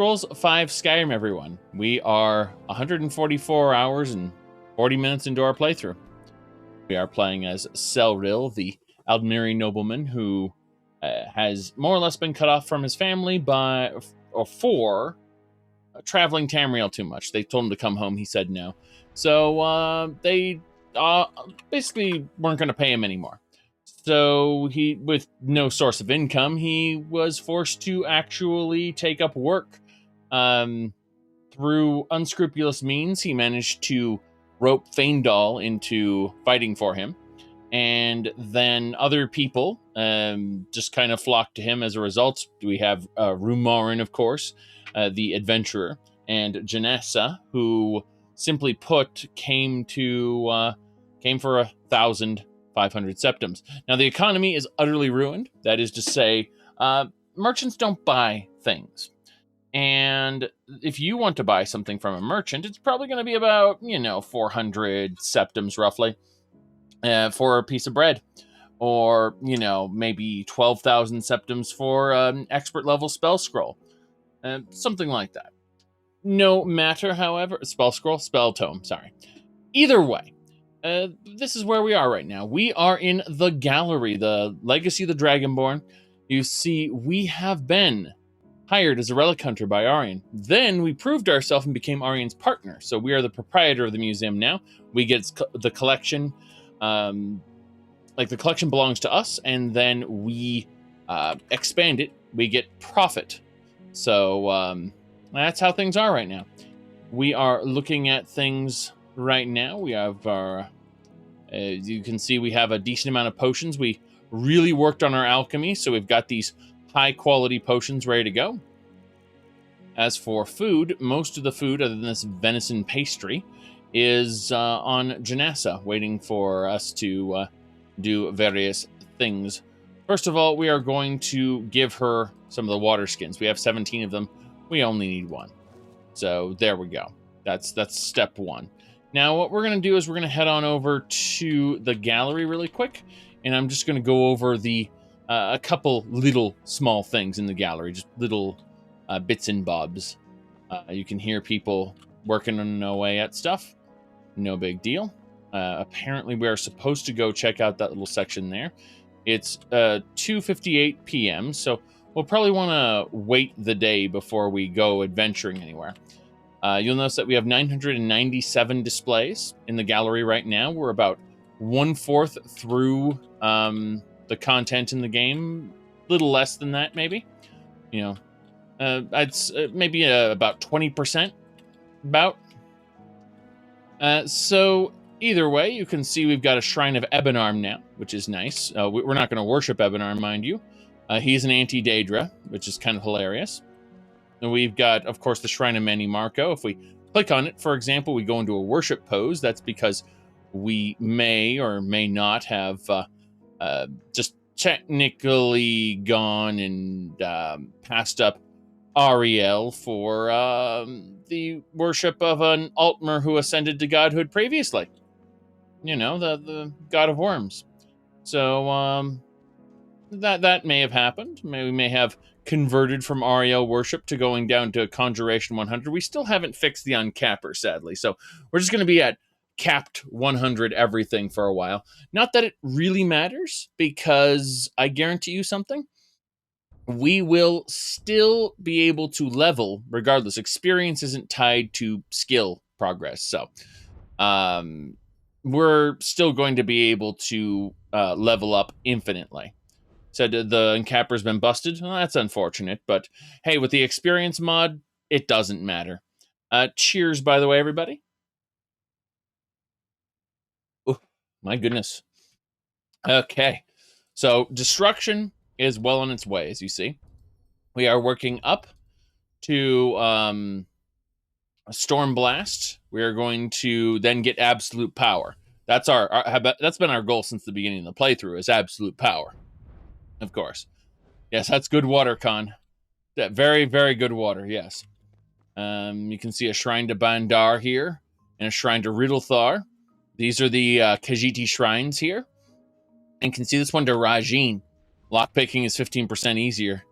Scrolls 5 Skyrim, everyone. We are 144 hours and 40 minutes into our playthrough. We are playing as Celril, the Aldmeri nobleman who has more or less been cut off from his family for traveling Tamriel too much. They told him to come home. He said no. So they basically weren't going to pay him anymore. So he, with no source of income, he was forced to actually take up work. Through unscrupulous means, he managed to rope Feindal into fighting for him. And then other people just kind of flocked to him as a result. We have Rumarin, of course, the adventurer, and Janessa, who, simply put, came for 1,500 septums. Now, the economy is utterly ruined. That is to say, merchants don't buy things. And if you want to buy something from a merchant, it's probably going to be about, 400 septums roughly for a piece of bread. Or, maybe 12,000 septums for an expert level spell scroll. Something like that. No matter, however, spell tome, sorry. Either way, this is where we are right now. We are in the gallery, the Legacy of the Dragonborn. You see, we have been hired as a relic hunter by Auryen. Then we proved ourselves and became Auryen's partner. So we are the proprietor of the museum now. We get the collection, the collection belongs to us, and then we expand it. We get profit. So that's how things are right now. We are looking at things right now. We have our, you can see we have a decent amount of potions. We really worked on our alchemy, so we've got these high quality potions ready to go. As for food, most of the food, other than this venison pastry, is on Janessa, waiting for us to do various things. First of all, we are going to give her some of the water skins. We have 17 of them. We only need one. So there we go. That's step one. Now what we're going to do is we're going to head on over to the gallery really quick, and I'm just going to go over a couple little small things in the gallery, just little bits and bobs. You can hear people working away at stuff. No big deal. Apparently we are supposed to go check out that little section there. It's 2:58 p.m., so we'll probably want to wait the day before we go adventuring anywhere. You'll notice that we have 997 displays in the gallery right now. We're about 1/4 through the content in the game. A little less than that, maybe. I'd maybe about 20%. About. So either way, you can see we've got a Shrine of Ebonarm now, which is nice. We're not going to worship Ebonarm, mind you. He's an anti-Daedra, which is kind of hilarious. And we've got, of course, the Shrine of Manny Marco. If we click on it, for example, we go into a worship pose. That's because we may or may not have just technically gone and passed up Auryen for the worship of an Altmer who ascended to godhood previously. The god of worms. So that may have happened. We may have converted from Auryen worship to going down to Conjuration 100. We still haven't fixed the uncapper, sadly. So we're just going to be at capped 100 everything for a while. Not that it really matters, because I guarantee you something. We will still be able to level regardless. Experience isn't tied to skill progress. So we're still going to be able to level up infinitely. Said the uncapper's been busted. Well, that's unfortunate, but hey, with the experience mod, it doesn't matter. Cheers, by the way, everybody. Oh, my goodness. Okay, so destruction is well on its way, as you see. We are working up to Stormblast. We are going to then get absolute power. That's been our goal since the beginning of the playthrough, is absolute power. Of course. Yes, that's good water, Con. That very, very good water, yes. You can see a Shrine to Bandar here, and a Shrine to Riddlethar. These are the Khajiit shrines here. And you can see this one to Rajin. Lockpicking is 15% easier.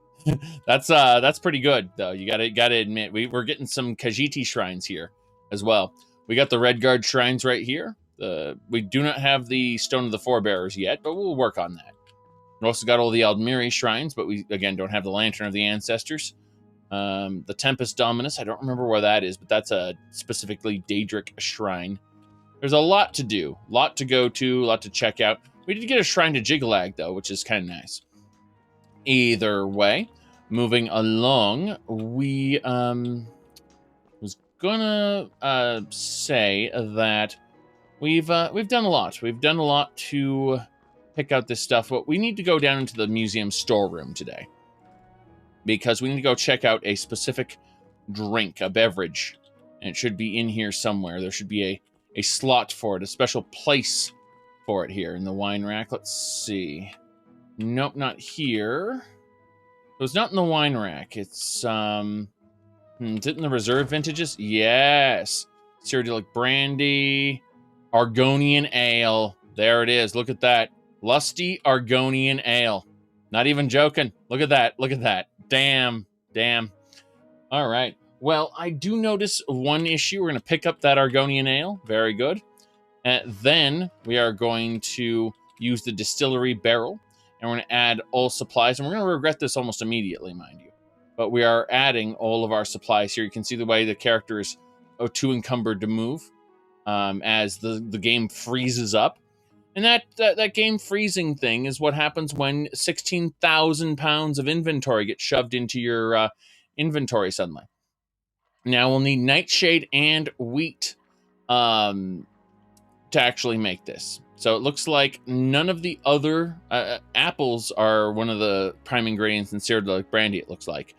That's pretty good though. You gotta admit we're getting some Khajiit shrines here as well. We got the Redguard shrines right here. We do not have the Stone of the Forebearers yet, but we'll work on that. We also got all the Aldmeri shrines, but we again don't have the Lantern of the Ancestors. The Tempest Dominus, I don't remember where that is, but that's a specifically Daedric shrine. There's a lot to do, lot to go to, a lot to check out. We did get a shrine to Jiggalag though, which is kind of nice. Either way, moving along, we was gonna say that we've done a lot. We've done a lot to pick out this stuff, but we need to go down into the museum storeroom today because we need to go check out a specific drink, a beverage, and it should be in here somewhere. There should be a slot for it, a special place for it here in the wine rack. Let's see. Nope, not here. So it's not in the wine rack. It's is it in the reserve vintages? Yes. Cyrillic brandy, Argonian ale. There it is. Look at that. Lusty Argonian ale. Not even joking. Look at that. Look at that. Damn. All right. Well, I do notice one issue. We're going to pick up that Argonian ale. Very good. And then we are going to use the distillery barrel. And we're going to add all supplies. And we're going to regret this almost immediately, mind you. But we are adding all of our supplies here. You can see the way the character is too encumbered to move as the game freezes up. And that game freezing thing is what happens when 16,000 pounds of inventory get shoved into your inventory suddenly. Now we'll need nightshade and wheat to actually make this. So it looks like none of the other apples are one of the prime ingredients in Cyrillic brandy, it looks like.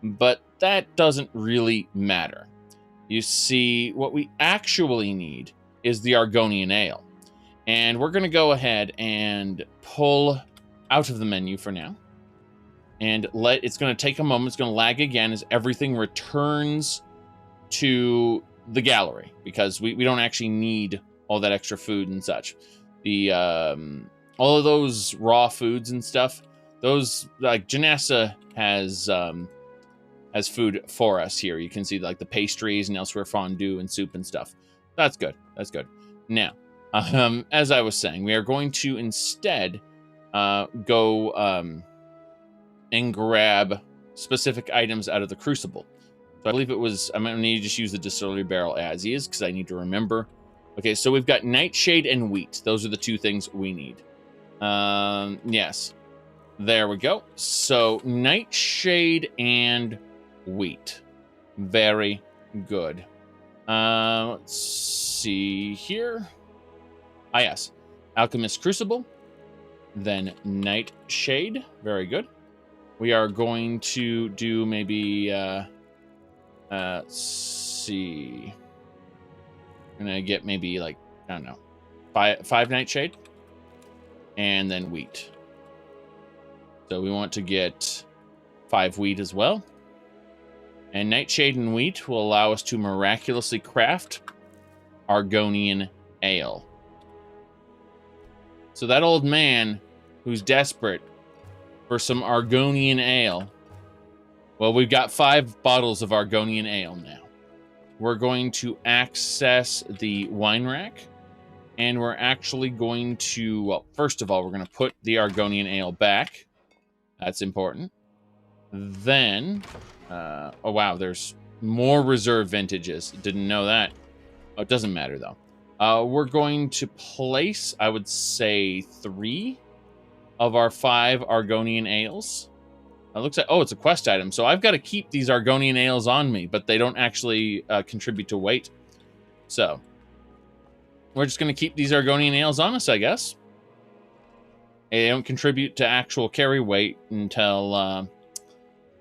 But that doesn't really matter. You see, what we actually need is the Argonian ale. And we're going to go ahead and pull out of the menu for now. And it's going to take a moment. It's going to lag again as everything returns to the gallery. Because we don't actually need all that extra food and such. The all of those raw foods and stuff, those, like, Janessa has food for us here. You can see, like, the pastries and elsewhere fondue and soup and stuff. That's good. That's good. Now, as I was saying, we are going to instead go and grab specific items out of the crucible. So I believe it was, I'm going to need to just use the distillery barrel as is because I need to remember. Okay, so we've got nightshade and wheat. Those are the two things we need. Yes. There we go. So nightshade and wheat. Very good. Let's see here. Ah, yes. Alchemist Crucible. Then Nightshade. Very good. We are going to do maybe, let's see. I'm going to get maybe, like, I don't know, five Nightshade. And then wheat. So we want to get 5 wheat as well. And Nightshade and wheat will allow us to miraculously craft Argonian ale. So that old man who's desperate for some Argonian ale, well, we've got 5 bottles of Argonian ale now. We're going to access the wine rack, and we're actually going to, well, first of all, we're going to put the Argonian ale back. That's important. Then, oh wow, there's more reserve vintages. Didn't know that. Oh, it doesn't matter, though. We're going to place, I would say, 3 of our 5 Argonian ales. It looks like, oh, it's a quest item. So I've got to keep these Argonian ales on me, but they don't actually contribute to weight. So we're just going to keep these Argonian ales on us, I guess. They don't contribute to actual carry weight until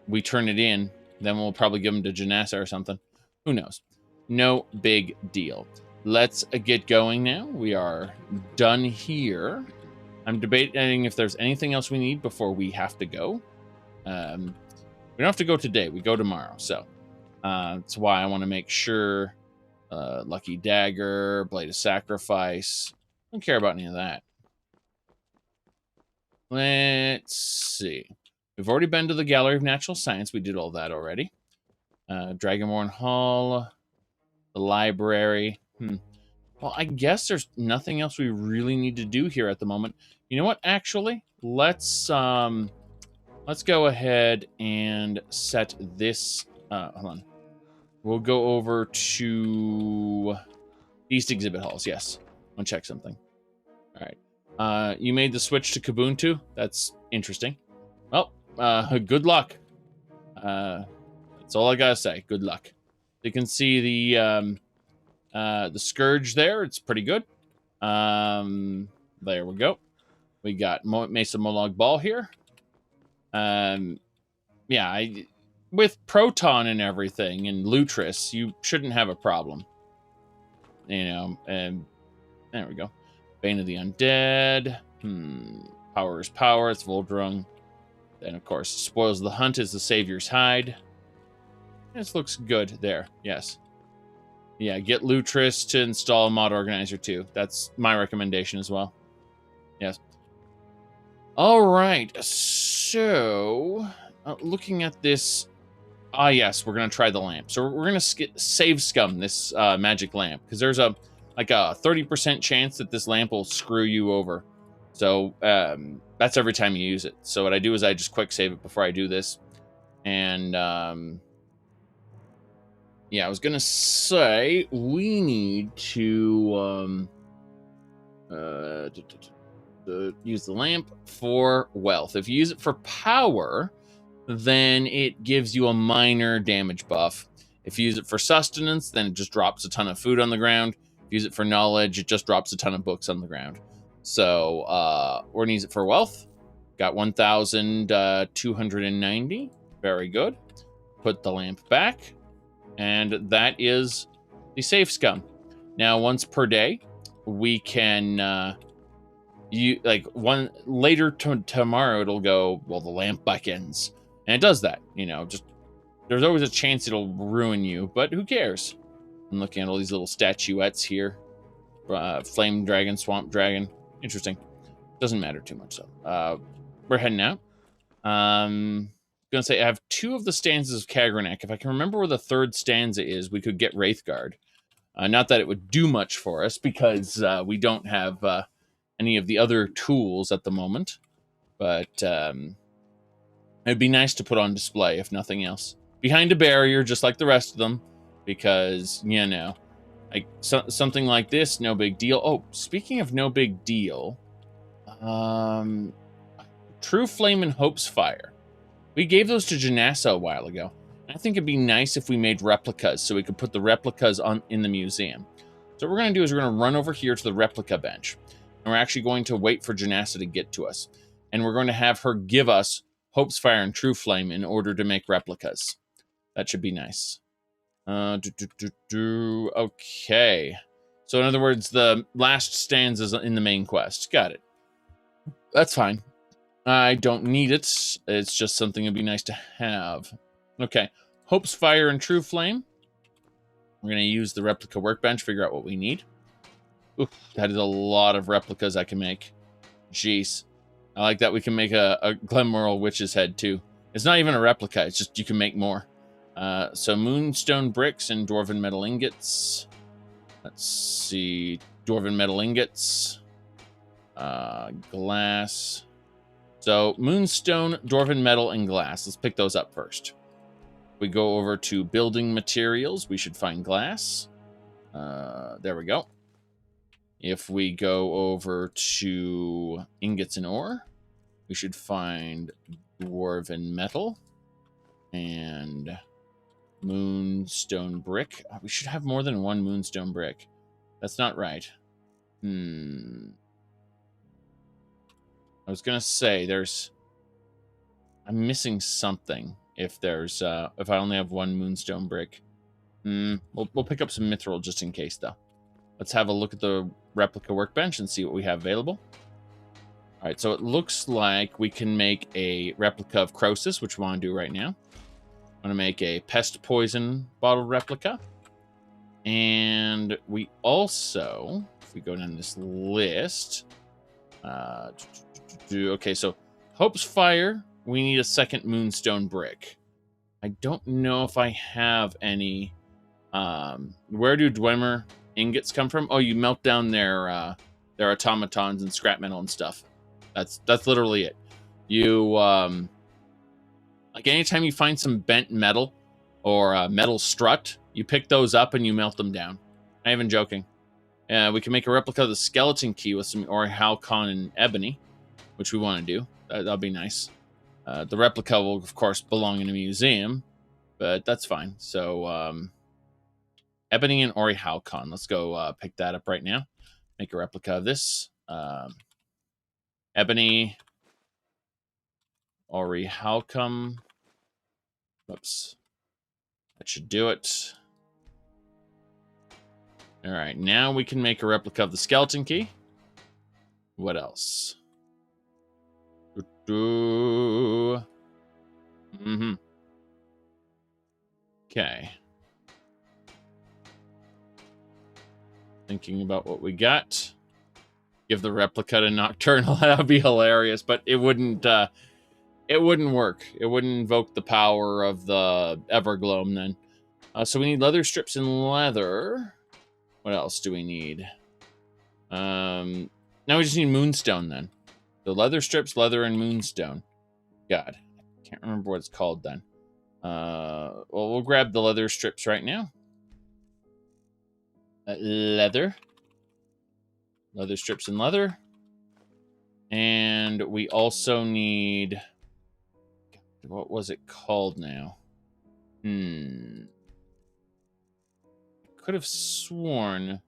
we turn it in. Then we'll probably give them to Janessa or something. Who knows? No big deal. Let's get going now. We are done here. I'm debating if there's anything else we need before we have to go. We don't have to go today. We go tomorrow. So that's why I want to make sure Lucky Dagger, Blade of Sacrifice. I don't care about any of that. Let's see. We've already been to the Gallery of Natural Science. We did all that already. Dragonborn Hall, the library. Well, I guess there's nothing else we really need to do here at the moment. You know what? Actually, let's go ahead and set this. Hold on. We'll go over to East Exhibit Halls. Yes, I want to check something. All right. You made the switch to Kubuntu. That's interesting. Well, good luck. That's all I gotta say. Good luck. You can see the Scourge there. It's pretty good. There we go. We got Mesa Molag Ball here. Yeah, with Proton and everything and Lutris, you shouldn't have a problem. You know, and there we go. Bane of the Undead. Power is power. It's Voldrung. Then, of course, Spoils of the Hunt is the Savior's Hide. This looks good there. Yes. Yeah, get Lutris to install Mod Organizer too. That's my recommendation as well. Yes. All right. So, looking at this. Yes, we're going to try the lamp. So we're going to save scum this magic lamp. Because there's a 30% chance that this lamp will screw you over. So that's every time you use it. So what I do is I just quick save it before I do this. And yeah, I was going to say we need to use the lamp for wealth. If you use it for power, then it gives you a minor damage buff. If you use it for sustenance, then it just drops a ton of food on the ground. If you use it for knowledge, it just drops a ton of books on the ground. So we're gonna use it for wealth. Got 1,290. Very good. Put the lamp back. And that is the save scum. Now, once per day, we can later tomorrow it'll go, well, the lamp beckons. And it does that, you know, just there's always a chance it'll ruin you, but who cares? I'm looking at all these little statuettes here. Flame dragon, swamp dragon. Interesting. Doesn't matter too much, though. We're heading out. Gonna say I have 2 of the stanzas of Kagranak. If I can remember where the 3rd stanza is, we could get Wraithguard. Not that it would do much for us, because we don't have any of the other tools at the moment. But it'd be nice to put on display, if nothing else. Behind a barrier, just like the rest of them. Because, you know, like something like this, no big deal. Oh, speaking of no big deal, True Flame and Hope's Fire. We gave those to Janassa a while ago. I think it'd be nice if we made replicas so we could put the replicas in the museum. So what we're going to do is we're going to run over here to the replica bench. And we're actually going to wait for Janassa to get to us. And we're going to have her give us Hope's Fire and True Flame in order to make replicas. That should be nice. Okay. So in other words, the last stanza is in the main quest. Got it. That's fine. I don't need it. It's just something that'd be nice to have. Okay. Hope's Fire and True Flame. We're going to use the replica workbench, figure out what we need. Ooh, that is a lot of replicas I can make. Jeez. I like that we can make a Glenmoral Witch's Head, too. It's not even a replica. It's just you can make more. So Moonstone Bricks and Dwarven Metal Ingots. Let's see. Dwarven Metal Ingots. Glass. So Moonstone, Dwarven Metal, and Glass. Let's pick those up first. We go over to Building Materials. We should find glass. There we go. If we go over to Ingots and Ore, we should find Dwarven Metal and Moonstone Brick. We should have more than one Moonstone Brick. That's not right. I was gonna say I'm missing something if there's if I only have one Moonstone Brick. We'll pick up some Mithril just in case, though. Let's have a look at the replica workbench and see what we have available. All right, so it looks like we can make a replica of Croesus, which we want to do right now. I'm going to make a pest poison bottle replica. And we also, if we go down this list, okay, so Hope's Fire we need a second moonstone brick. I don't know if I have any. Where do Dwemer ingots come from? Oh, you melt down their automatons and scrap metal and stuff. That's literally it. You like anytime you find some bent metal or a metal strut, you pick those up and you melt them down. I'm even joking. We can make a replica of the skeleton key with some Orichalcon and ebony, which we want to do. That'll be nice. The replica will, of course, belong in a museum, but that's fine. So, ebony and Orichalcon. Let's go pick that up right now. Make a replica of this. Ebony, Orichalcon. Whoops. That should do it. All right, now we can make a replica of the skeleton key. What else? Okay. Thinking about what we got. Give the replica to Nocturnal. That would be hilarious, but it wouldn't work. It wouldn't invoke the power of the Evergloam then. So we need leather strips and leather. What else do we need? Now we just need moonstone then. The leather strips, leather, and moonstone. God, I can't remember what it's called then. Well, we'll grab the leather strips right now. Leather strips and leather. And we also need... What was it called now? Could have sworn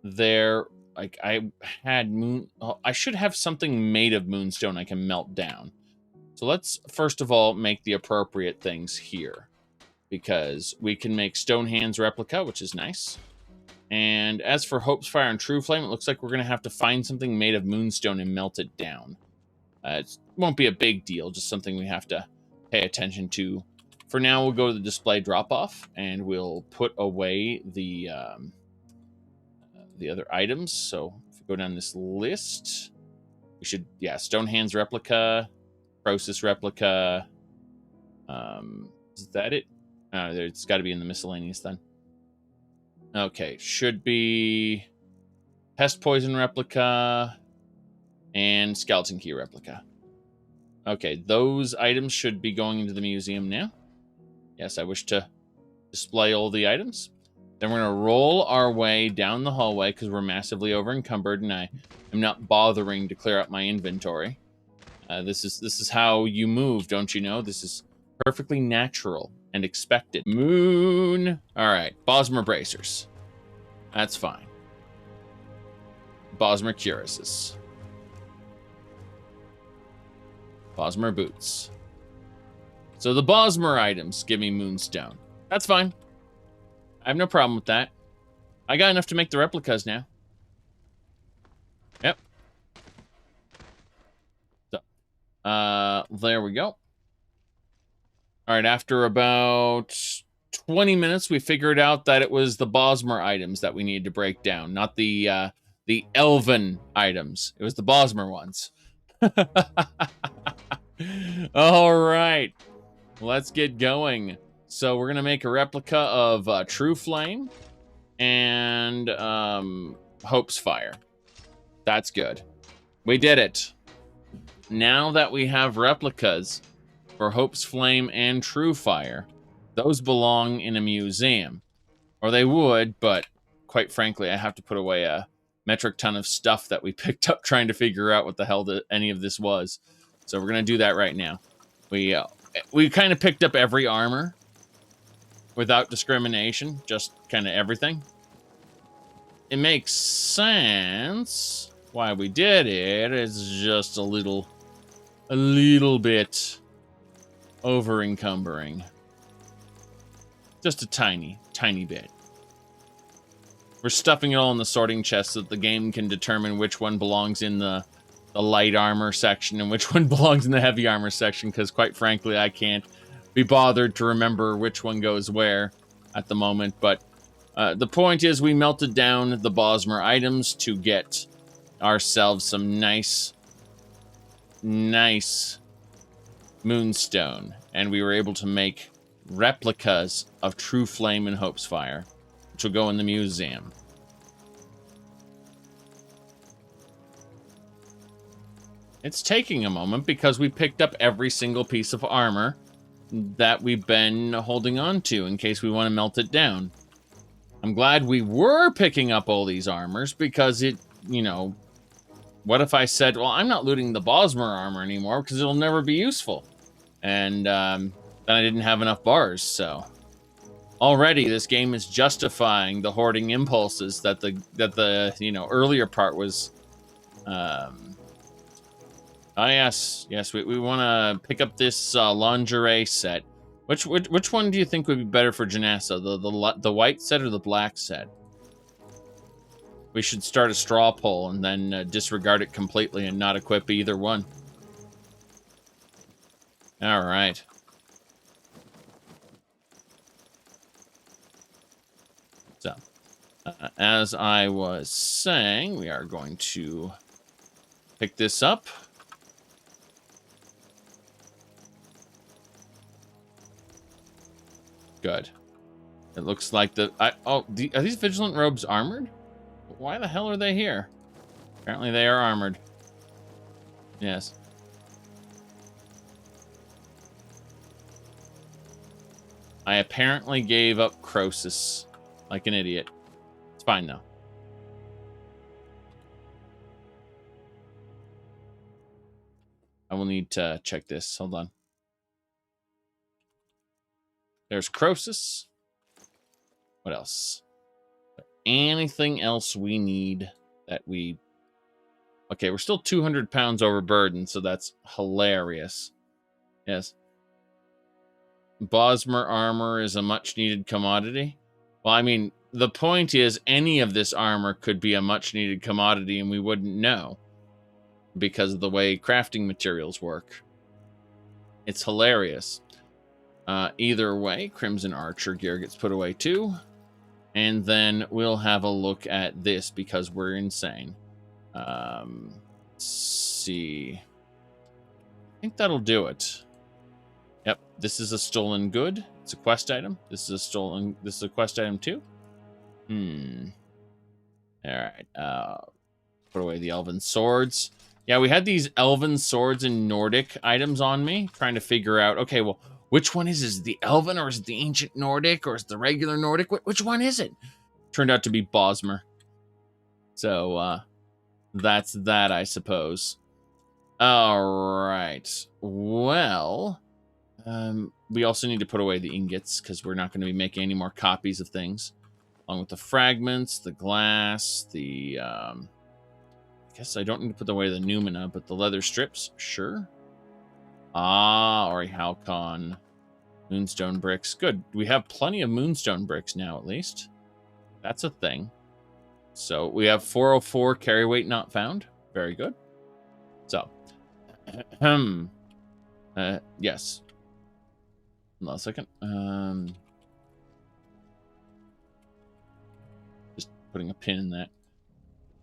there... Like, I had moon... Oh, I should have something made of moonstone I can melt down. So let's, first of all, make the appropriate things here. Because we can make Stone Hands replica, which is nice. And as for Hope's Fire and True Flame, it looks like we're going to have to find something made of moonstone and melt it down. It won't be a big deal, just something we have to pay attention to. For now, we'll go to the display drop-off, and we'll put away the other items. So if we go down this list, we should, yeah, Stone Hands replica, Process replica. Is that it? It's got to be in the miscellaneous then. Okay, should be Pest Poison replica and Skeleton Key replica. Okay, those items should be going into the museum now. Yes, I wish to display all the items. Then we're going to roll our way down the hallway because we're massively over encumbered and I am not bothering to clear up my inventory. This is how you move, don't you know? This is perfectly natural and expected. Moon. All right, Bosmer bracers. That's fine. Bosmer cuirasses. Bosmer boots. So the Bosmer items give me moonstone. That's fine. I have no problem with that. I got enough to make the replicas now. Yep. So, there we go. All right, after about 20 minutes, we figured out that it was the Bosmer items that we needed to break down, not the Elven items. It was the Bosmer ones. All right, let's get going. So we're going to make a replica of True Flame and Hope's Fire. That's good. We did it. Now that we have replicas for Hope's Flame and True Fire, those belong in a museum. Or they would, but quite frankly, I have to put away a metric ton of stuff that we picked up trying to figure out what the hell any of this was. So we're going to do that right now. We kind of picked up every armor without discrimination, just kind of everything. It makes sense why we did it. It's just a little bit over encumbering. Just a tiny bit. We're stuffing it all in the sorting chest so that the game can determine which one belongs in the light armor section and which one belongs in the heavy armor section, because quite frankly, I can't be bothered to remember which one goes where at the moment. But the point is we melted down the Bosmer items to get ourselves some nice moonstone, and we were able to make replicas of True Flame and Hope's Fire, which will go in the museum. It's taking a moment because we picked up every single piece of armor that we've been holding on to in case we want to melt it down. I'm glad we were picking up all these armors because it, you know, what if I said, well, I'm not looting the Bosmer armor anymore because it'll never be useful. And then I didn't have enough bars, so already this game is justifying the hoarding impulses that the you know, earlier part was. Oh yes, we want to pick up this lingerie set. Which one do you think would be better for Janessa? The white set or the black set? We should start a straw poll and then disregard it completely and not equip either one. All right. So, as I was saying, we are going to pick this up. Good. It looks like are these vigilant robes armored? Why the hell are they here? Apparently they are armored. Yes. I apparently gave up Croesus like an idiot. It's fine though. I will need to check this. Hold on. There's Croesus. What else? Anything else we need that we... Okay, we're still 200 pounds overburdened, so that's hilarious. Yes. Bosmer armor is a much-needed commodity. Well, I mean, the point is any of this armor could be a much-needed commodity and we wouldn't know because of the way crafting materials work. It's hilarious. Either way, Crimson Archer gear gets put away too. And then we'll have a look at this because we're insane. Let's see. I think that'll do it. Yep, this is a stolen good. It's a quest item. This is a quest item too. Alright. Put away the elven swords. Yeah, we had these elven swords and Nordic items on me, trying to figure out, okay, well, which one is it? Is it the elven or is it the ancient Nordic or is it the regular Nordic? Which one is it? Turned out to be Bosmer. So, that's that, I suppose. Alright. Well, we also need to put away the ingots because we're not going to be making any more copies of things. Along with the fragments, the glass, the, I guess I don't need to put away the Numina, but the leather strips, sure. Ah, Ori Halcon. Moonstone bricks. Good. We have plenty of moonstone bricks now, at least. That's a thing. So, we have 404 carry weight not found. Very good. So, yes. Hold on a second. Just putting a pin in that.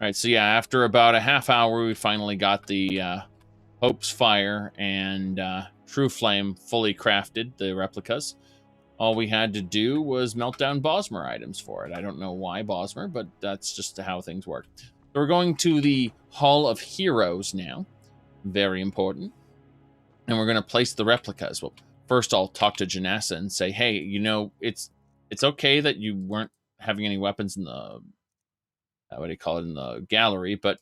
Alright, so yeah, after about a half hour, we finally got the Hope's Fire and True Flame fully crafted, the replicas. All we had to do was melt down Bosmer items for it. I don't know why Bosmer, but that's just how things work. So we're going to the Hall of Heroes now. Very important. And we're going to place the replicas. Well, first I'll talk to Janessa and say, hey, you know, it's okay that you weren't having any weapons in the... what do you call it, in the gallery, but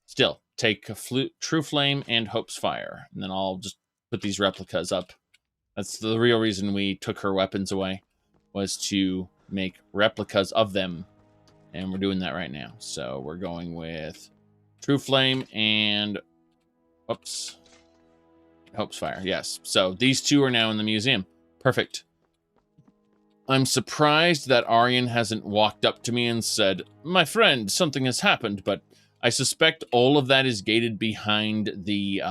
still, take a True Flame and Hope's Fire, and then I'll just put these replicas up. That's the real reason we took her weapons away, was to make replicas of them, and we're doing that right now. So we're going with True Flame and, oops, Hope's Fire, yes. So these two are now in the museum. Perfect. I'm surprised that Auryen hasn't walked up to me and said, my friend, something has happened, but I suspect all of that is gated behind the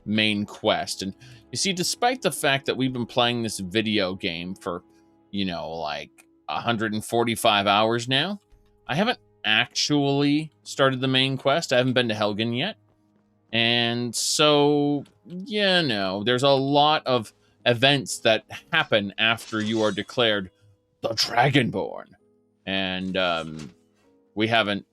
main quest. And you see, despite the fact that we've been playing this video game for, you know, like 145 hours now, I haven't actually started the main quest. I haven't been to Helgen yet. And so, you know, there's a lot of events that happen after you are declared the Dragonborn. And we haven't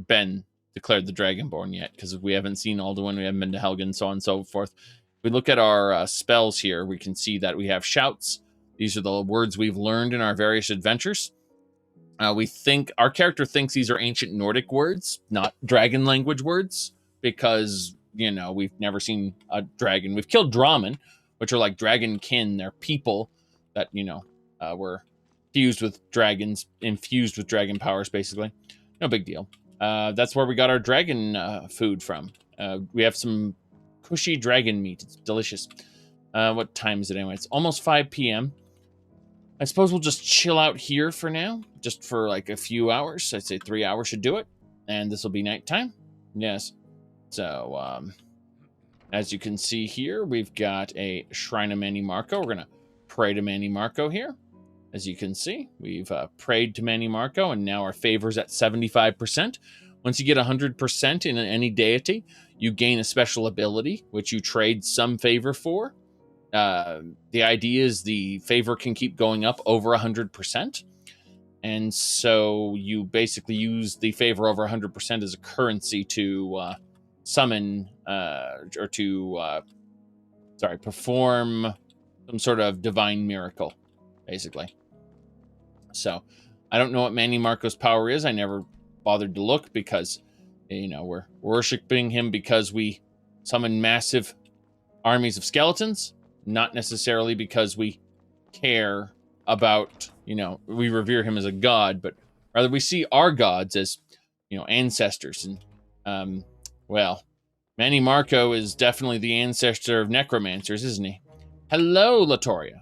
been declared the Dragonborn yet, because we haven't seen Alduin, we haven't been to Helgen, so on and so forth. If we look at our spells here, we can see that we have shouts. These are the words we've learned in our various adventures. We think our character thinks these are ancient Nordic words, not dragon language words, because, you know, we've never seen a dragon. We've killed Dramen, which are like dragon kin. They're people that, you know, were infused with dragon powers, basically. No big deal. That's where we got our dragon food from. We have some cushy dragon meat. It's delicious. What time is it anyway? It's almost 5 p.m. I suppose we'll just chill out here for now, just for like a few hours. I'd say 3 hours should do it. And this will be nighttime. Yes. So, as you can see here, we've got a Shrine of Manny Marco. We're going to pray to Manny Marco here. As you can see, we've prayed to Manny Marco, and now our favor's at 75%. Once you get 100% in any deity, you gain a special ability, which you trade some favor for. The idea is the favor can keep going up over 100%. And so you basically use the favor over 100% as a currency to summon or to perform some sort of divine miracle, basically. So I don't know what Manny Marco's power is. I never bothered to look because, you know, we're worshiping him because we summon massive armies of skeletons, not necessarily because we care about, you know, we revere him as a god, but rather we see our gods as, you know, ancestors. And, well, Manny Marco is definitely the ancestor of necromancers, isn't he? Hello, Latoria.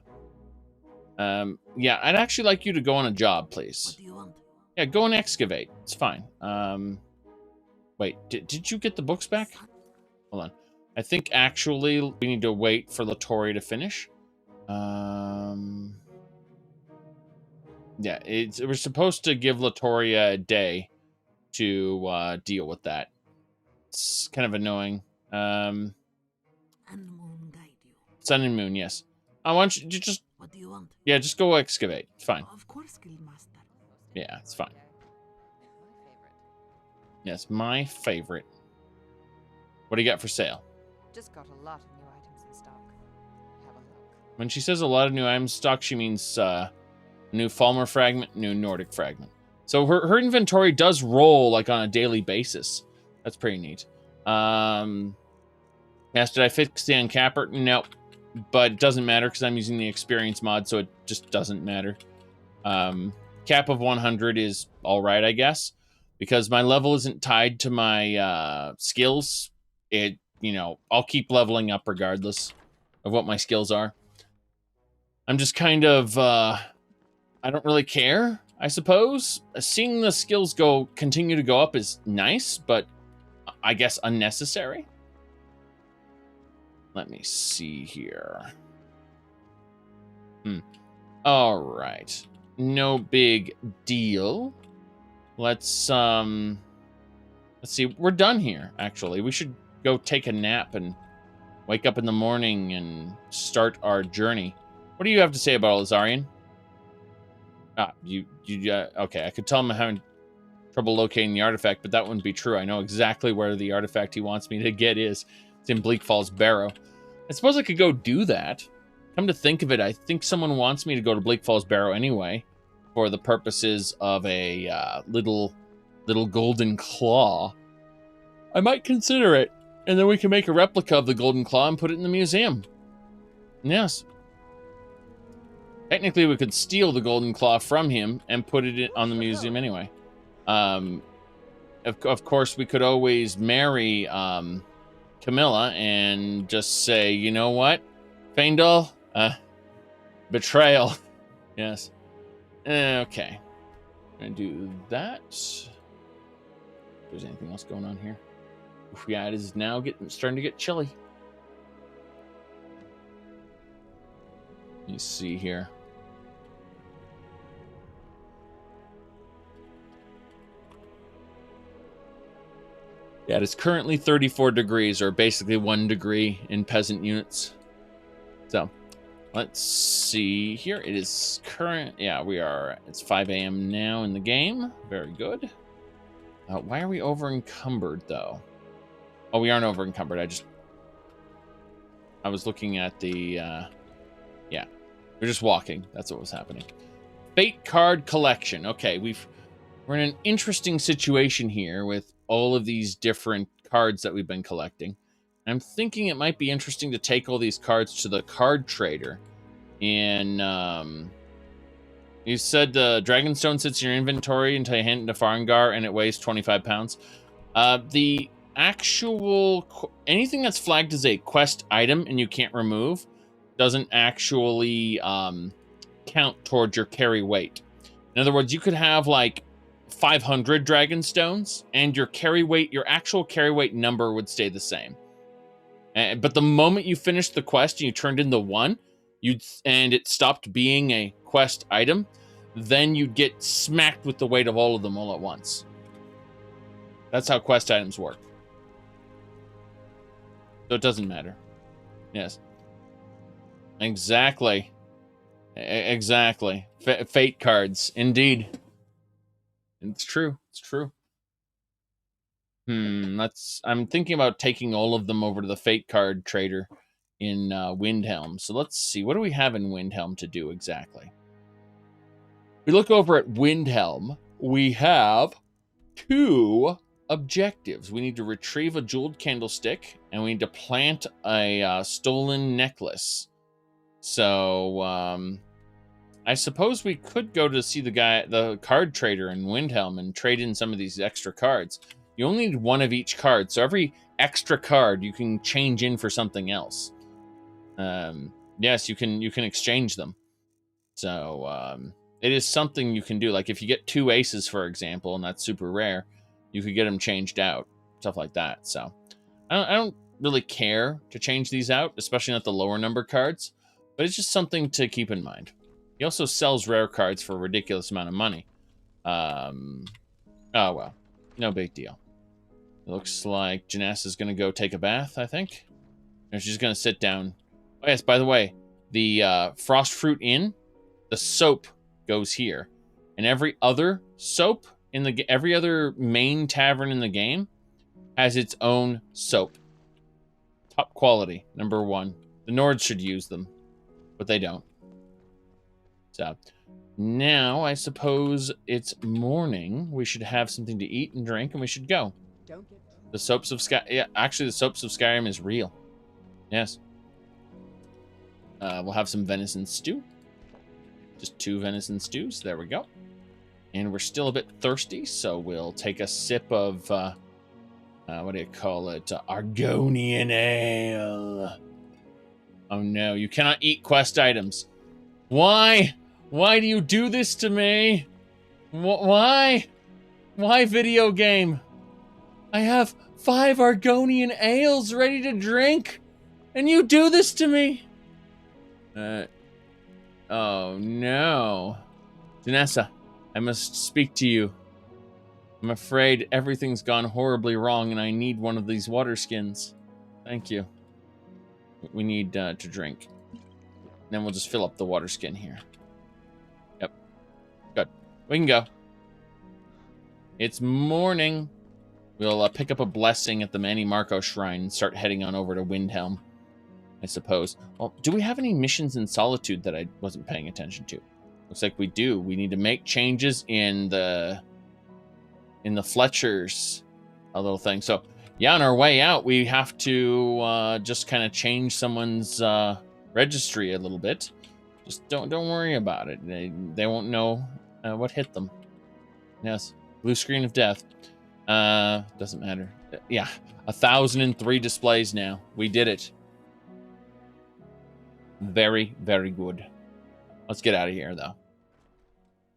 Yeah, I'd actually like you to go on a job, please. What do you want? Yeah, go and excavate. It's fine. Wait, did you get the books back? Hold on. I think actually we need to wait for Latoria to finish. Yeah, we're supposed to give Latoria a day to deal with that. It's kind of annoying. And moon guide you. Sun and moon, yes. I want you to just... What do you want? Yeah, just go excavate. It's fine. Of course, Guildmaster. Yeah, it's fine. Yes, my favorite. What do you got for sale? Just got a lot of new items in stock. Have a look. When she says a lot of new items in stock, she means new Falmer fragment, new Nordic fragment. So her inventory does roll like on a daily basis. That's pretty neat. Yes, did I fix the uncapper? No, but it doesn't matter because I'm using the experience mod, so it just doesn't matter. Cap of 100 is all right, I guess, because my level isn't tied to my skills. You know, I'll keep leveling up regardless of what my skills are. I'm just kind of, I don't really care, I suppose. Seeing the skills continue to go up is nice, but I guess unnecessary. Let me see here. All right. No big deal. Let's see. We're done here, actually. We should go take a nap and wake up in the morning and start our journey. What do you have to say about all this, Auryen? Okay, I could tell I'm having trouble locating the artifact, but that wouldn't be true. I know exactly where the artifact he wants me to get is. It's in Bleak Falls Barrow. I suppose I could go do that. Come to think of it, I think someone wants me to go to Bleak Falls Barrow anyway, for the purposes of a little golden claw. I might consider it, and then we can make a replica of the golden claw and put it in the museum. Yes. Technically, we could steal the golden claw from him and put it on the museum anyway. Of course, we could always marry Camilla and just say, you know what, Faendal, betrayal. Yes. Okay. I'm gonna do that. If there's anything else going on here. Yeah, it is now starting to get chilly. Let me see here. Yeah, it is currently 34 degrees, or basically 1 degree in peasant units. So, let's see here. It is current. Yeah, we are. It's 5 a.m. now in the game. Very good. Why are we over encumbered though? Oh, we aren't over encumbered. I was looking at the. Yeah, we're just walking. That's what was happening. Fate card collection. Okay, we're in an interesting situation here with all of these different cards that we've been collecting. I'm thinking it might be interesting to take all these cards to the card trader. And you said the Dragonstone sits in your inventory until you hand it to Farengar, and it weighs 25 pounds. The actual anything that's flagged as a quest item and you can't remove doesn't actually count towards your carry weight. In other words, you could have like 500 Dragonstones, and your carry weight, your actual carry weight number would stay the same. But the moment you finished the quest and you turned in the one, and it stopped being a quest item, then you'd get smacked with the weight of all of them all at once. That's how quest items work. So it doesn't matter. Yes. Exactly. Exactly. Fate cards, indeed. It's true. It's true. I'm thinking about taking all of them over to the Fate card trader in Windhelm. So let's see. What do we have in Windhelm to do exactly? We look over at Windhelm. We have 2 objectives. We need to retrieve a jeweled candlestick, and we need to plant a stolen necklace. So, I suppose we could go to see the card trader in Windhelm, and trade in some of these extra cards. You only need 1 of each card, so every extra card you can change in for something else. Yes, you can exchange them. So, it is something you can do. Like if you get 2 aces, for example, and that's super rare, you could get them changed out, stuff like that. So, I don't really care to change these out, especially not the lower number cards, but it's just something to keep in mind. He also sells rare cards for a ridiculous amount of money. Oh well, no big deal. It looks like Janessa's gonna go take a bath, I think. And she's gonna sit down. Oh yes, by the way, the Frost Fruit Inn, the soap goes here. And every other soap in every other main tavern in the game has its own soap. Top quality, number 1. The Nords should use them, but they don't. So, now I suppose it's morning. We should have something to eat and drink, and we should go. The soaps of Sky. Yeah, actually, the soaps of Skyrim is real. Yes. We'll have some venison stew. Just 2 venison stews. There we go. And we're still a bit thirsty, so we'll take a sip of what do you call it? Argonian ale. Oh no, you cannot eat quest items. Why? Why do you do this to me? Why? Why, video game? I have 5 Argonian ales ready to drink, and you do this to me? Oh no. Janessa, I must speak to you. I'm afraid everything's gone horribly wrong, and I need one of these water skins. Thank you. We need to drink. Then we'll just fill up the water skin here. Yep. Good. We can go. It's morning. We'll pick up a blessing at the Manny Marco Shrine and start heading on over to Windhelm, I suppose. Well, do we have any missions in Solitude that I wasn't paying attention to? Looks like we do. We need to make changes in the Fletcher's little thing. So, yeah, on our way out, we have to just kind of change someone's registry a little bit. Just don't worry about it. They won't know what hit them. Yes, blue screen of death. Doesn't matter. Yeah, 1,003 displays now. We did it. Very, very good. Let's get out of here, though.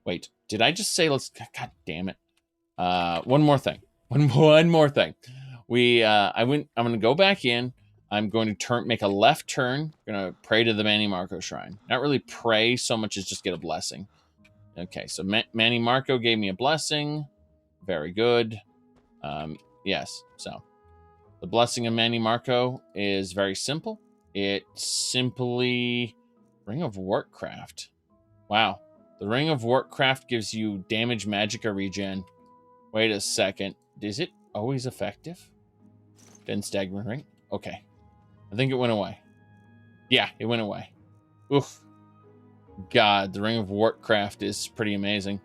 Wait, did I just say let's... God damn it. One more thing. One more thing. I'm going to go back in. I'm going to make a left turn. I'm going to pray to the Manny Marco Shrine. Not really pray so much as just get a blessing. Okay, so Manny Marco gave me a blessing. Very good. Yes, so the Blessing of Manny Marco is very simple. It's simply Ring of Wartcraft. Wow. The Ring of Wartcraft gives you damage magicka regen. Wait a second. Is it always effective? Didn't Stagman Ring? Okay. I think it went away. Yeah, it went away. Oof. God, the Ring of Wartcraft is pretty amazing.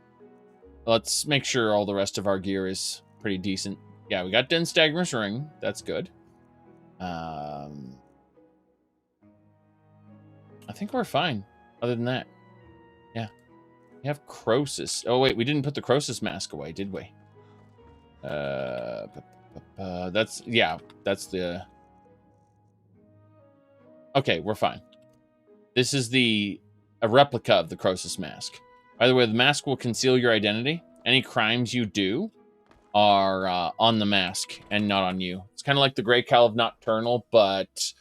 Let's make sure all the rest of our gear is pretty decent. Yeah, we got Den Stagmer's Ring. That's good. I think we're fine. Other than that. Yeah. We have Croesus. Oh, wait. We didn't put the Croesus mask away, did we? That's... Yeah, that's the... Okay, we're fine. This is a replica of the Croesus mask. By the way, the mask will conceal your identity. Any crimes you do are on the mask and not on you. It's kind of like the Grey Cowl of Nocturnal, but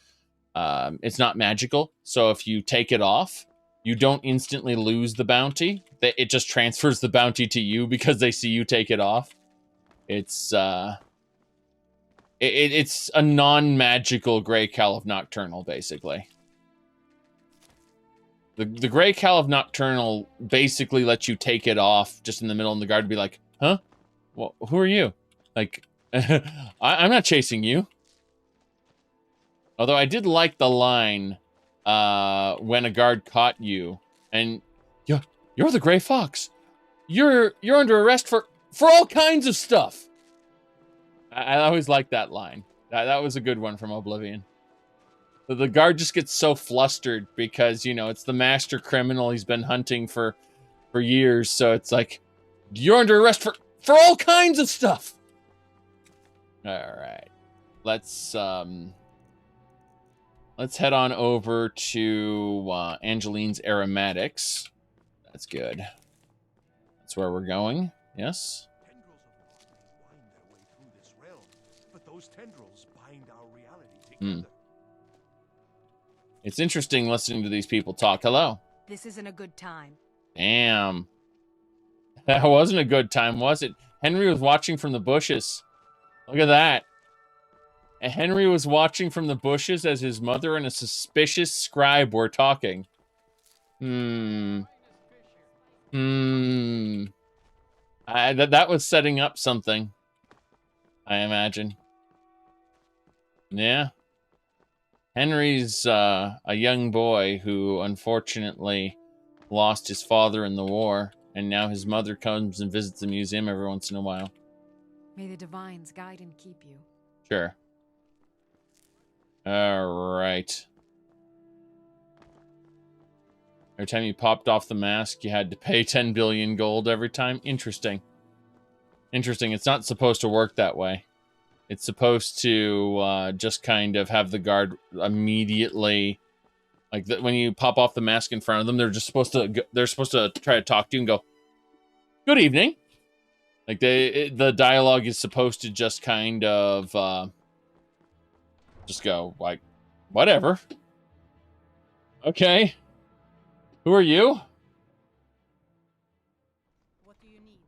it's not magical. So if you take it off, you don't instantly lose the bounty. It just transfers the bounty to you because they see you take it off. It's it's a non-magical Grey Cowl of Nocturnal, basically. The Grey Cowl of Nocturnal basically lets you take it off just in the middle, and the guard would be like, huh? Well, who are you? Like, I'm not chasing you. Although I did like the line when a guard caught you, and you're the Grey Fox. You're under arrest for all kinds of stuff. I always liked that line. That was a good one from Oblivion. The guard just gets so flustered because, you know, it's the master criminal he's been hunting for years. So it's like, you're under arrest for all kinds of stuff. All right. Let's head on over to Angeline's Aromatics. That's good. That's where we're going. Yes. Tendrils of wind their way through this realm, but those tendrils bind our reality together. It's interesting listening to these people talk. Hello. This isn't a good time. Damn. That wasn't a good time, was it? Henry was watching from the bushes. Look at that. And Henry was watching from the bushes as his mother and a suspicious scribe were talking. That was setting up something, I imagine. Yeah. Henry's a young boy who unfortunately lost his father in the war, and now his mother comes and visits the museum every once in a while. May the divines guide and keep you. Sure. All right. Every time you popped off the mask, you had to pay 10 billion gold every time. Interesting. Interesting. It's not supposed to work that way. It's supposed to just kind of have the guard immediately, like when you pop off the mask in front of them, they're supposed to try to talk to you and go, "Good evening." Like the dialogue is supposed to just kind of just go like, "Whatever." Okay. Who are you? What do you need?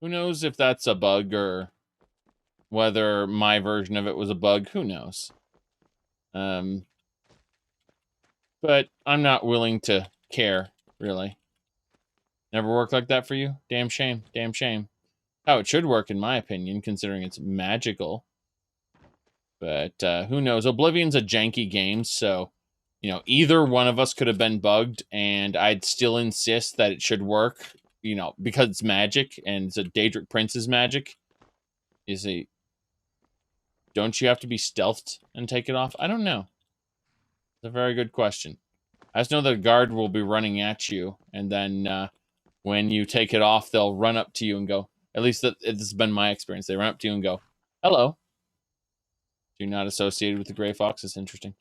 Who knows if that's a bug or whether my version of it was a bug, who knows? But I'm not willing to care, really. Never worked like that for you? Damn shame, damn shame. How it should work, in my opinion, considering it's magical. But who knows? Oblivion's a janky game, so, you know, either one of us could have been bugged, and I'd still insist that it should work, you know, because it's magic, and it's a Daedric Prince's magic. Don't you have to be stealthed and take it off? I don't know. It's a very good question. I just know that a guard will be running at you, and then when you take it off, they'll run up to you and go, at least this has been my experience, they run up to you and go, "Hello." You're not associated with the Grey Fox. It's interesting.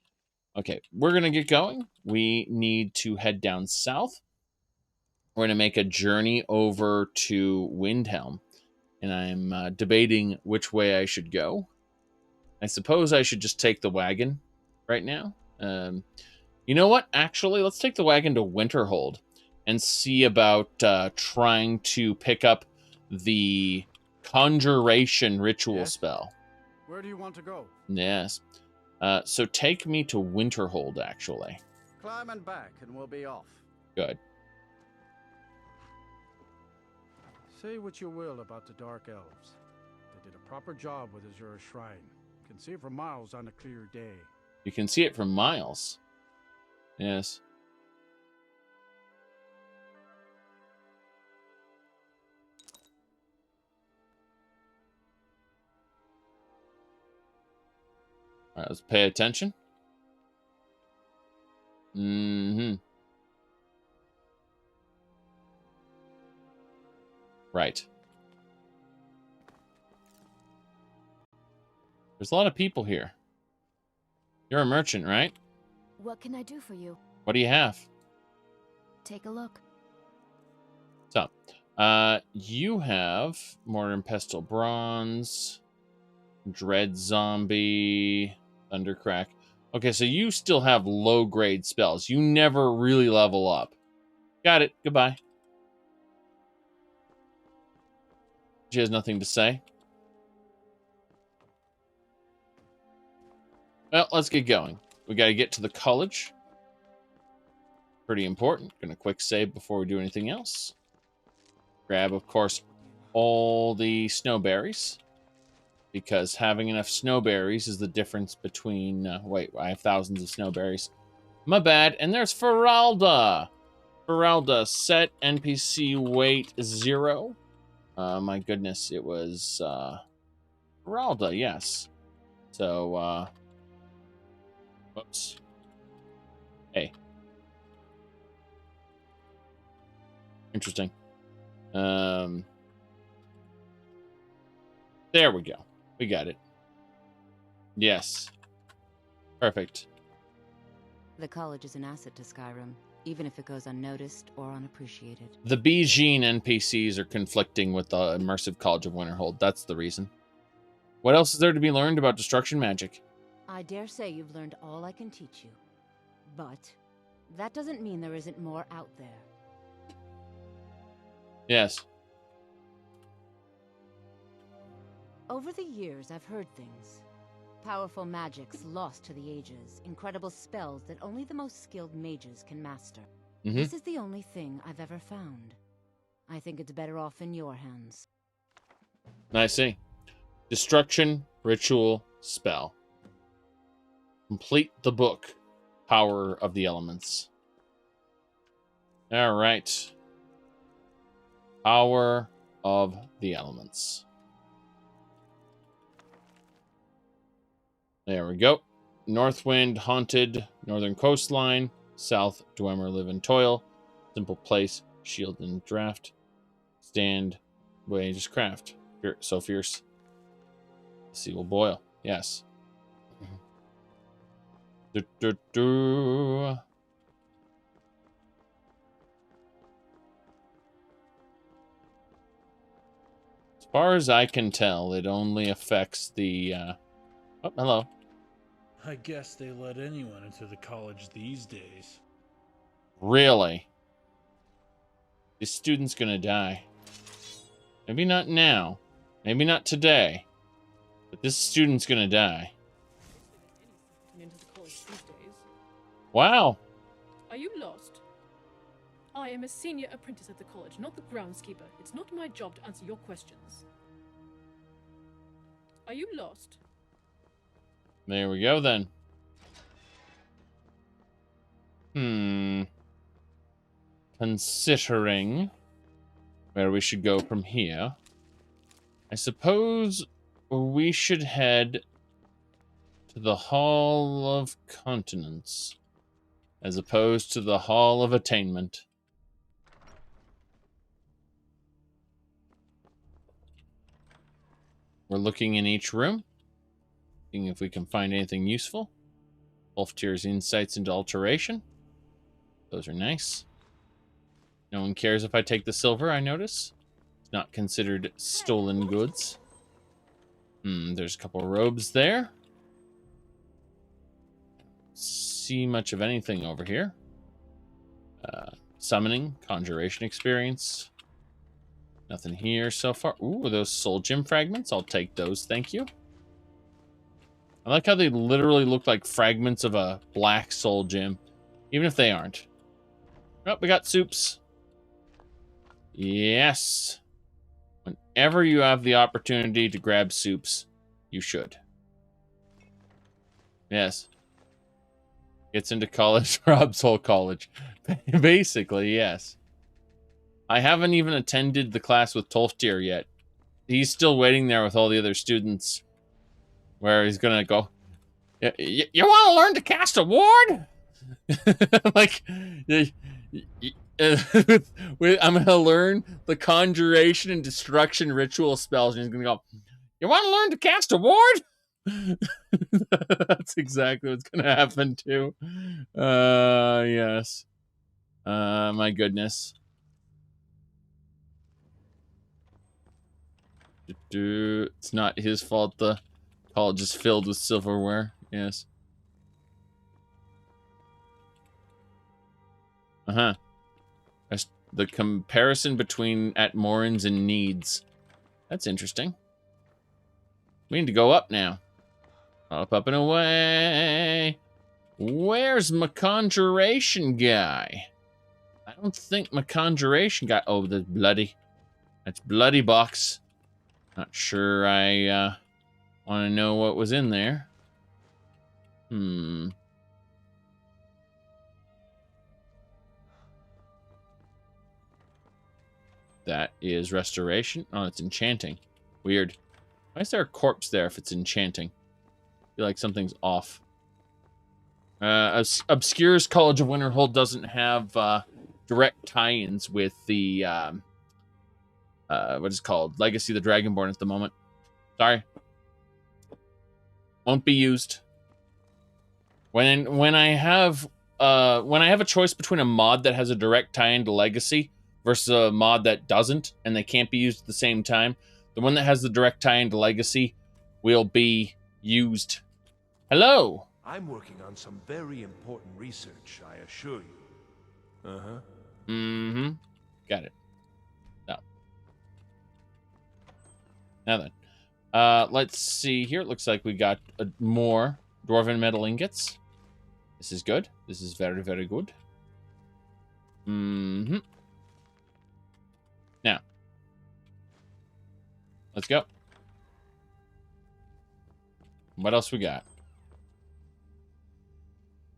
Okay, we're going to get going. We need to head down south. We're going to make a journey over to Windhelm, and I'm debating which way I should go. I suppose I should just take the wagon right now. You know what? Actually, let's take the wagon to Winterhold and see about trying to pick up the conjuration ritual Yes? spell. Where do you want to go? Yes. So take me to Winterhold, actually. Climb and back, and we'll be off. Good. Say what you will about the Dark Elves. They did a proper job with Azura's Shrine. You can see it for miles on a clear day. You can see it from miles. Yes. All right, let's pay attention. Right. There's a lot of people here. You're a merchant, right? What can I do for you? What do you have? Take a look. So, you have Mortar and Pestle Bronze, Dread Zombie, Thundercrack. Okay, so you still have low-grade spells. You never really level up. Got it. Goodbye. She has nothing to say. Well, let's get going. We got to get to the college. Pretty important. Gonna quick save before we do anything else. Grab, of course, all the snowberries. Because having enough snowberries is the difference between... wait, I have thousands of snowberries. My bad. And there's Feralda. Feralda, set NPC weight 0. My goodness, it was Feralda, yes. So, whoops. Hey. Interesting. There we go. We got it. Yes. Perfect. The college is an asset to Skyrim, even if it goes unnoticed or unappreciated. The Bijin NPCs are conflicting with the immersive College of Winterhold. That's the reason. What else is there to be learned about destruction magic? I dare say you've learned all I can teach you. But that doesn't mean there isn't more out there. Yes. Over the years, I've heard things. Powerful magics lost to the ages, incredible spells that only the most skilled mages can master. This is the only thing I've ever found. I think it's better off in your hands. I see. Destruction, ritual, spell. Complete the book. Power of the elements. All right. Power of the elements. There we go. Northwind, haunted, northern coastline. South, Dwemer, live and toil. Simple place, shield and draft. Stand, way, just craft. So fierce. The sea will boil. Yes. Do. As far as I can tell, it only affects the... Oh, hello. I guess they let anyone into the college these days. Really? This student's gonna die. Maybe not now. Maybe not today. But this student's gonna die. Into the college these days. Wow. Are you lost? I am a senior apprentice at the college, not the groundskeeper. It's not my job to answer your questions. Are you lost? There we go, then. Considering where we should go from here, I suppose we should head to the Hall of Continents, as opposed to the Hall of Attainment. We're looking in each room. Seeing if we can find anything useful. Wolftier's insights into alteration. Those are nice. No one cares if I take the silver, I notice. It's not considered stolen goods. There's a couple robes there. See much of anything over here. Summoning, conjuration experience. Nothing here so far. Ooh, those soul gem fragments. I'll take those, thank you. I like how they literally look like fragments of a black soul gem, even if they aren't. Oh, we got soups. Yes. Whenever you have the opportunity to grab soups, you should. Yes. Gets into college, robs whole college. Basically, yes. I haven't even attended the class with Tolftir yet. He's still waiting there with all the other students. Where he's gonna go, you want to learn to cast a ward? Like, I'm gonna learn the conjuration and destruction ritual spells, and he's gonna go, you want to learn to cast a ward? That's exactly what's gonna happen too. Yes. My goodness. It's not his fault the college is filled with silverware. Yes. That's the comparison between Atmorans and needs. That's interesting. We need to go up now. Up, up, and away. Where's my conjuration guy? I don't think my conjuration guy... Oh, the bloody... That's bloody box. Not sure I want to know what was in there. That is restoration. Oh, it's enchanting. Weird. Why is there a corpse there if it's enchanting? I feel like something's off. Obscure's College of Winterhold doesn't have direct tie-ins with the what is it called? Legacy of the Dragonborn at the moment. Sorry. Won't be used. When I have a choice between a mod that has a direct tie-in to Legacy versus a mod that doesn't, and they can't be used at the same time, the one that has the direct tie-in to Legacy will be used. Hello. I'm working on some very important research, I assure you. Got it. No. Now then. Let's see here. It looks like we got more Dwarven metal ingots. This is good. This is very, very good. Now. Let's go. What else we got?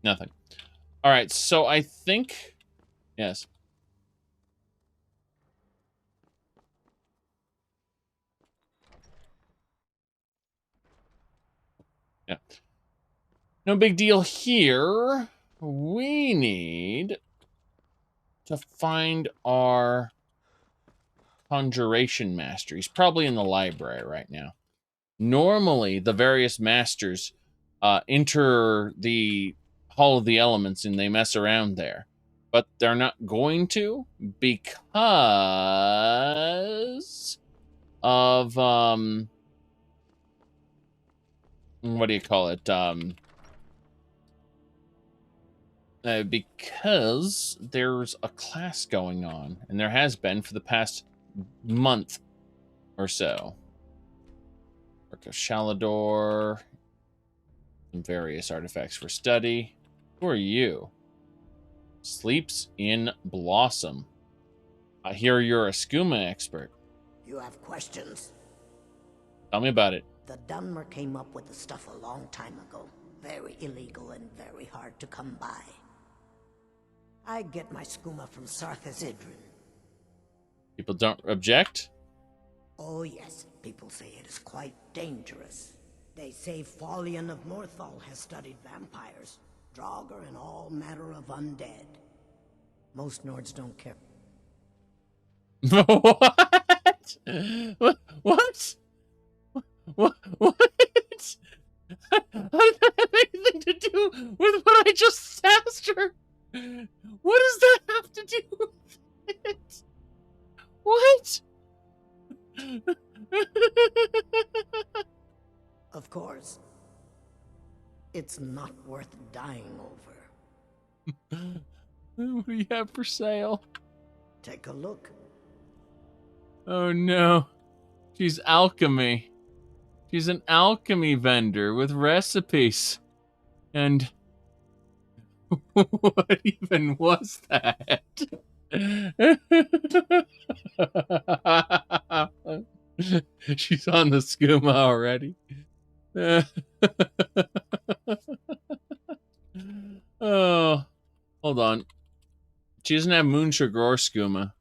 Nothing. All right, so I think... Yes. Yeah. No big deal here. We need to find our conjuration master. He's probably in the library right now. Normally, the various masters enter the Hall of the Elements and they mess around there. But they're not going to because of, what do you call it? Because there's a class going on, and there has been for the past month or so. Work of Shalador, some various artifacts for study. Who are you? Sleeps in Blossom. I hear you're a skooma expert. You have questions? Tell me about it. The Dunmer came up with the stuff a long time ago. Very illegal and very hard to come by. I get my skooma from Sarthazidrin. People don't object? Oh yes, people say it is quite dangerous. They say Folian of Morthal has studied vampires, Draugr, and all manner of undead. Most Nords don't care. What? What? What? How did that have anything to do with what I just asked her? What does that have to do with it? What? Of course. It's not worth dying over. What do you have for sale? Take a look. Oh no. She's alchemy. She's an alchemy vendor with recipes. And what even was that? She's on the skooma already. Oh, hold on. She doesn't have moon sugar or skooma.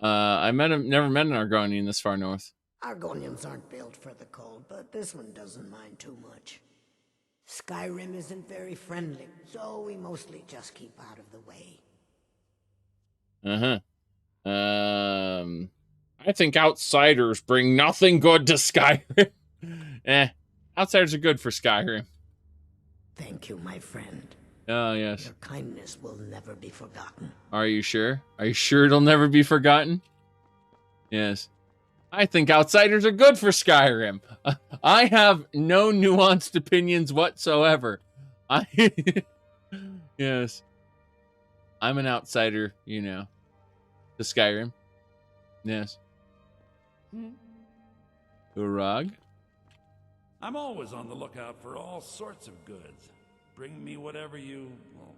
Never met an Argonian this far north. Argonians aren't built for the cold, but this one doesn't mind too much. Skyrim isn't very friendly, so we mostly just keep out of the way. I think outsiders bring nothing good to Skyrim. Outsiders are good for Skyrim. Thank you, my friend. Oh, yes. Your kindness will never be forgotten. Are you sure? Are you sure it'll never be forgotten? Yes. I think outsiders are good for Skyrim. I have no nuanced opinions whatsoever. Yes. I'm an outsider, you know, to Skyrim. Yes. Urag? I'm always on the lookout for all sorts of goods. Bring me whatever you, well,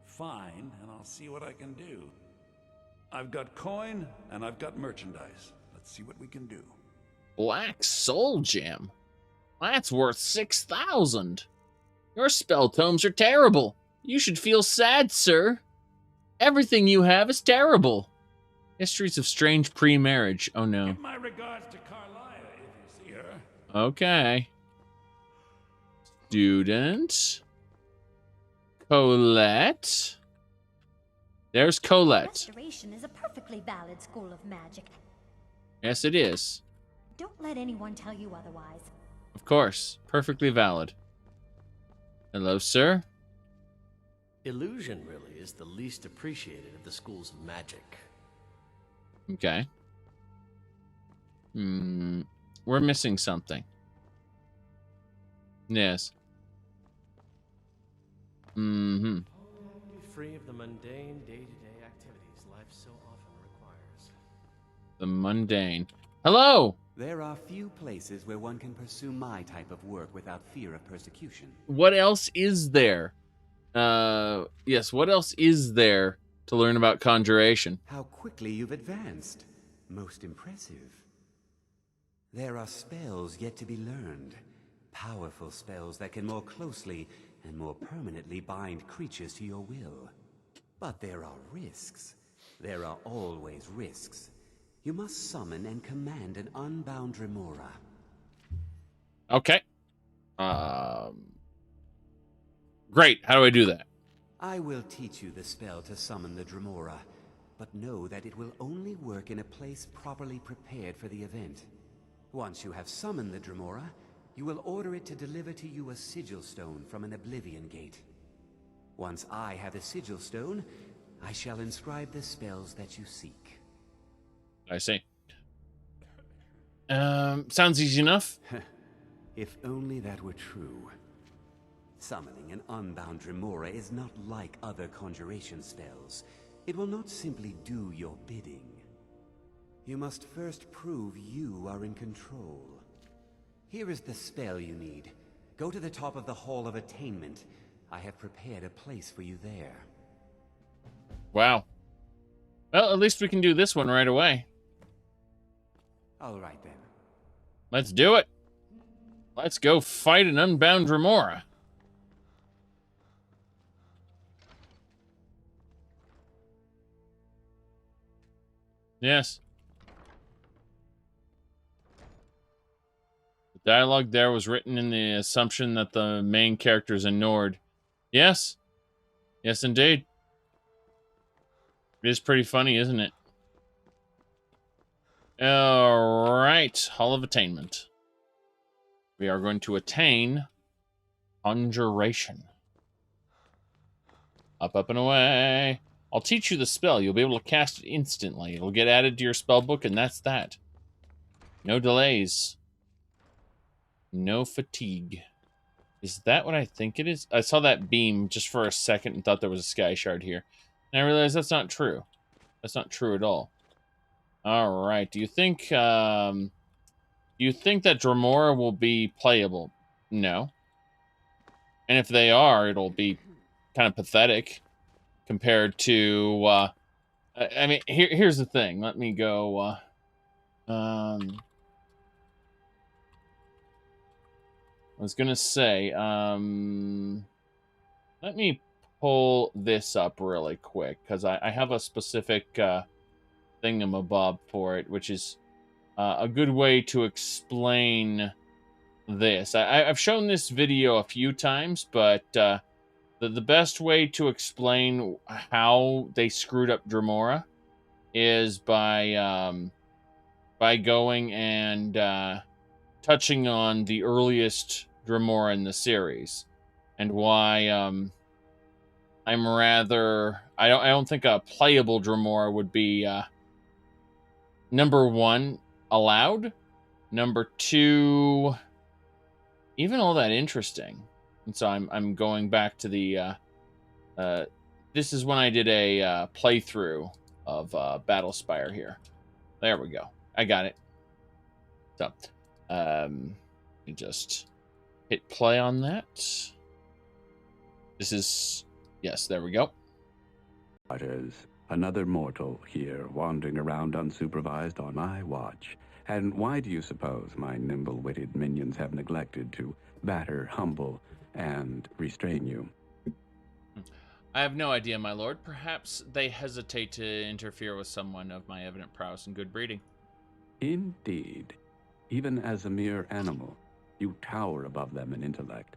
find, and I'll see what I can do. I've got coin, and I've got merchandise. Let's see what we can do. Black Soul Gem? That's worth 6,000. Your spell tomes are terrible. You should feel sad, sir. Everything you have is terrible. Histories of strange pre-marriage. Oh, no. Give my regards to Carlia if you see her. Okay. Student. Colette. There's Colette. Restoration is a perfectly valid school of magic. Yes, it is. Don't let anyone tell you otherwise. Of course. Perfectly valid. Hello, sir. Illusion really is the least appreciated of the schools of magic. Okay. We're missing something. Yes. Be free of the mundane day-to-day activities life so often requires. The mundane. Hello! There are few places where one can pursue my type of work without fear of persecution. What else is there? Yes, what else is there to learn about conjuration? How quickly you've advanced. Most impressive. There are spells yet to be learned. Powerful spells that can more closely and more permanently bind creatures to your will. But there are risks. There are always risks. You must summon and command an unbound remora. Okay. Great. How do I do that? I will teach you the spell to summon the Dremora, but know that it will only work in a place properly prepared for the event. Once you have summoned the Dremora, you will order it to deliver to you a sigil stone from an Oblivion Gate. Once I have a sigil stone, I shall inscribe the spells that you seek. I see. Sounds easy enough. If only that were true. Summoning an unbound Remora is not like other conjuration spells. It will not simply do your bidding. You must first prove you are in control. Here is the spell you need. Go to the top of the Hall of Attainment. I have prepared a place for you there. Wow. Well, at least we can do this one right away. All right, then. Let's do it. Let's go fight an unbound Remora. Yes. The dialogue there was written in the assumption that the main character is a Nord. Yes. Yes, indeed. It is pretty funny, isn't it? All right. Hall of Attainment. We are going to attain Conjuration. Up, up, and away. I'll teach you the spell. You'll be able to cast it instantly. It'll get added to your spell book, and that's that. No delays. No fatigue. Is that what I think it is? I saw that beam just for a second and thought there was a sky shard here. And I realized that's not true. That's not true at all. All right. Do you think that Dremora will be playable? No. And if they are, it'll be kind of pathetic compared to. I mean, here's the thing. Let me go. I was gonna say. Let me pull this up really quick because I have a specific thingamabob for it, which is a good way to explain this. I've shown this video a few times, but the best way to explain how they screwed up Dremora is by going and touching on the earliest Dremora in the series and why I'm rather I don't think a playable Dremora would be number one allowed, number two even all that interesting. And so I'm going back to the this is when I did a playthrough of Battlespire here. There we go. I got it. So you just hit play on that. This is yes, there we go. Another mortal here wandering around unsupervised on my watch. And why do you suppose my nimble-witted minions have neglected to batter, humble, and restrain you? I have no idea, my lord. Perhaps they hesitate to interfere with someone of my evident prowess and good breeding. Indeed. Even as a mere animal, you tower above them in intellect,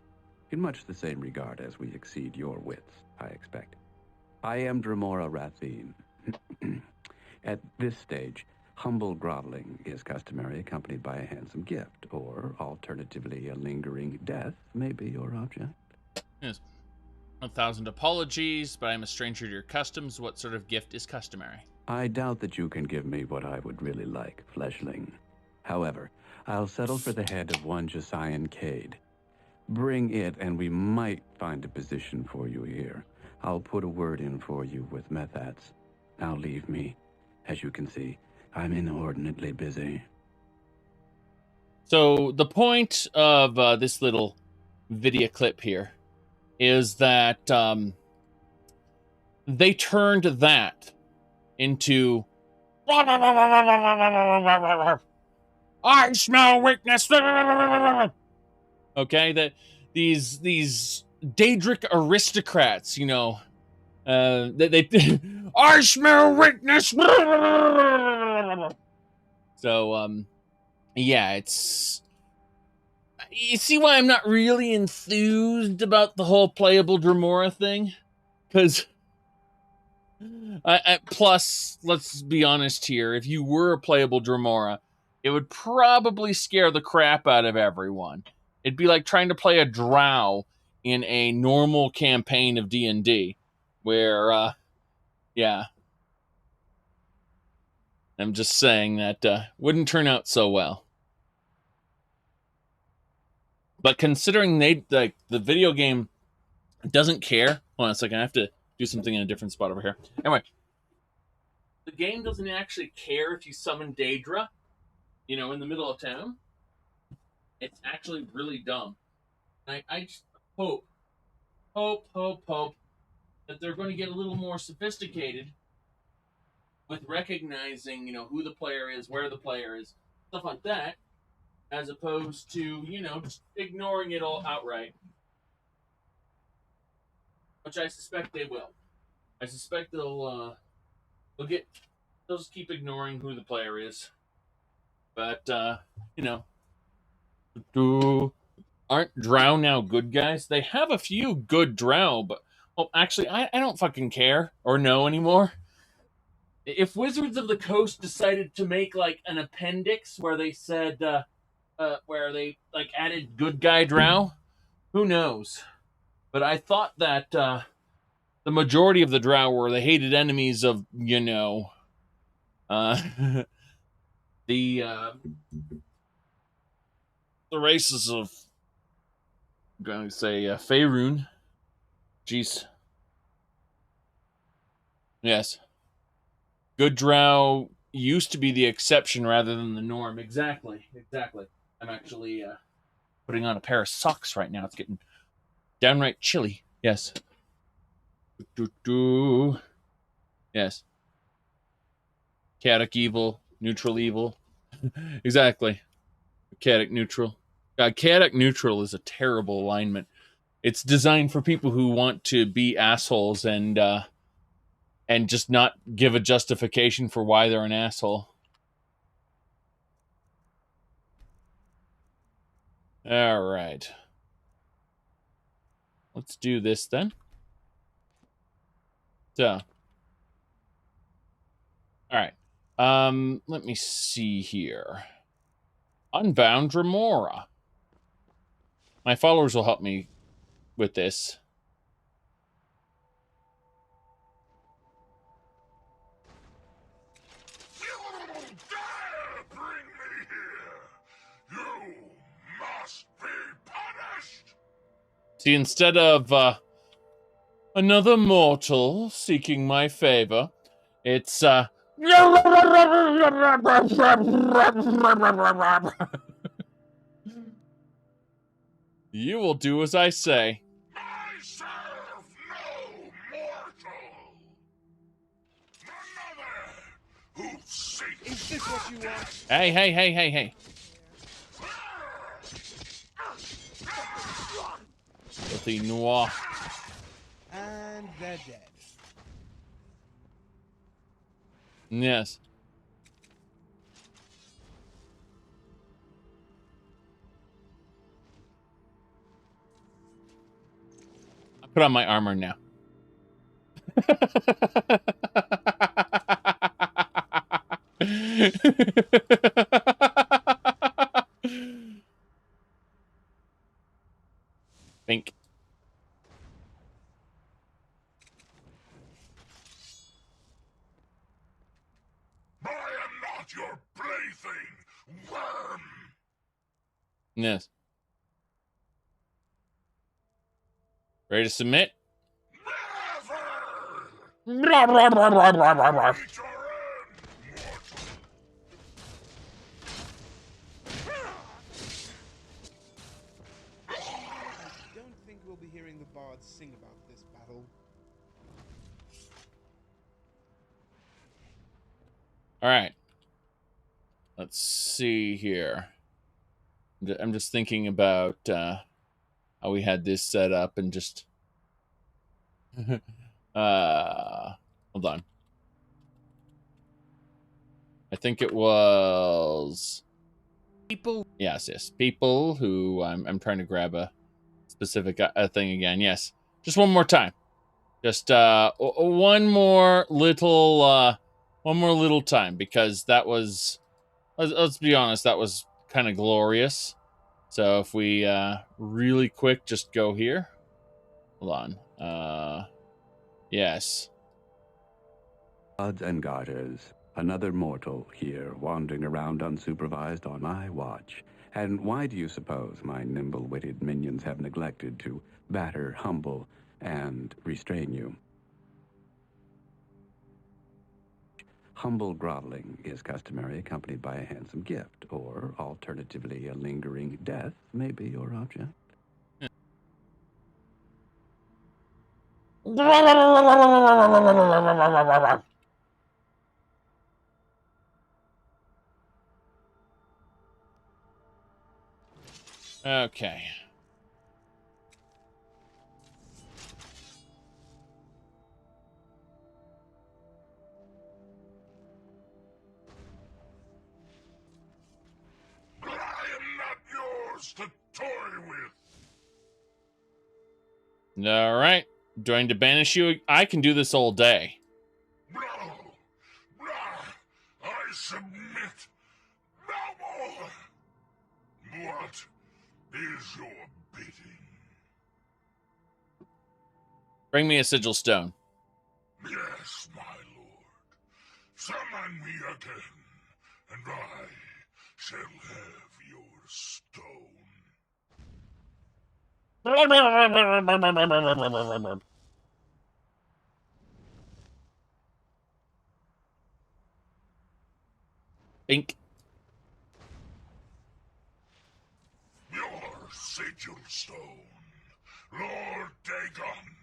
in much the same regard as we exceed your wits, I expect. I am Dremora Rathine. At this stage, humble groveling is customary, accompanied by a handsome gift, or alternatively, a lingering death may be your object. Yes. 1,000 apologies, but I'm a stranger to your customs. What sort of gift is customary? I doubt that you can give me what I would really like, fleshling. However, I'll settle for the head of one Josian Cade. Bring it, and we might find a position for you here. I'll put a word in for you with Methats. Now leave me. As you can see, I'm inordinately busy. So the point of this little video clip here is that they turned that into I smell weakness. Okay, that these Daedric aristocrats, you know, they I smell weakness. So yeah, it's you see why I'm not really enthused about the whole playable Dremora thing, because plus, let's be honest here, if you were a playable Dremora, it would probably scare the crap out of everyone. It'd be like trying to play a drow in a normal campaign of D&D, where, yeah. I'm just saying that wouldn't turn out so well. But considering the video game doesn't care... Hold on a second, I have to do something in a different spot over here. Anyway, the game doesn't actually care if you summon Daedra, you know, in the middle of town. It's actually really dumb. I just hope that they're going to get a little more sophisticated with recognizing, you know, who the player is, where the player is, stuff like that, as opposed to, you know, just ignoring it all outright. Which I suspect they will. I suspect they'll just keep ignoring who the player is. But, you know, aren't drow now good guys? They have a few good drow, but, well, actually, I don't fucking care or know anymore. If Wizards of the Coast decided to make, like, an appendix where they said, where they, like, added good guy drow, who knows? But I thought that, the majority of the drow were the hated enemies of, you know, the races of, I'm going to say, Faerun. Jeez. Yes. Good drow used to be the exception rather than the norm. Exactly. I'm actually putting on a pair of socks right now. It's getting downright chilly. Yes. Yes. Chaotic evil, neutral evil. Exactly. Chaotic neutral. Chaotic neutral is a terrible alignment. It's designed for people who want to be assholes and just not give a justification for why they're an asshole. All right. Let's do this then. So. All right. Let me see here. Unbound Remora. My followers will help me with this. See, instead of another mortal seeking my favor, it's you will do as I say. I serve no mortal. Another who seeks. Is this what you want? Hey. Filthy noir. And they're dead. Yes. I put on my armor now. Bink. I am not your plaything, worm. Yes. Ready to submit? Never. We'll be hearing the bards sing about this battle. All right. Let's see here. I'm just thinking about how we had this set up and just hold on. I think it was people. Yes. People who I'm trying to grab a specific thing again. Yes. Just one more time. Just one more little time, because that was, let's be honest, that was kind of glorious. So if we really quick just go here. Hold on. Yes. Gods and garters, another mortal here wandering around unsupervised on my watch. And why do you suppose my nimble-witted minions have neglected to batter, humble, and restrain you? Humble groveling is customary, accompanied by a handsome gift, or alternatively a lingering death may be your object. Okay. But I am not yours to toy with. All right. Do I need to banish you? I can do this all day. No. I submit. No more. What is your bidding? Bring me a sigil stone. Yes, my lord. Summon me again, and I shall have your stone. Bink. Your sigil stone, Lord Dagon,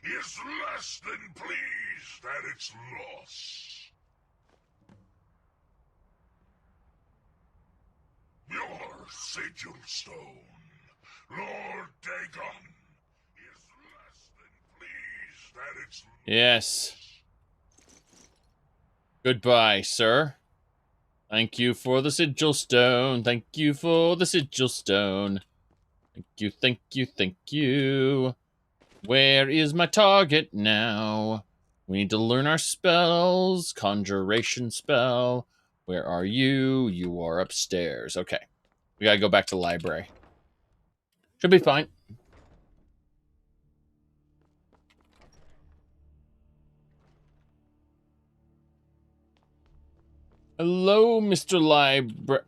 is less than pleased at its loss. Your sigil stone, Lord Dagon, is less than pleased at its loss. Yes. Goodbye, sir. Thank you for the sigil stone. Thank you for the sigil stone. Thank you, thank you, thank you. Where is my target now? We need to learn our spells. Conjuration spell. Where are you? You are upstairs. Okay. We gotta go back to the library. Should be fine. Hello, Mr.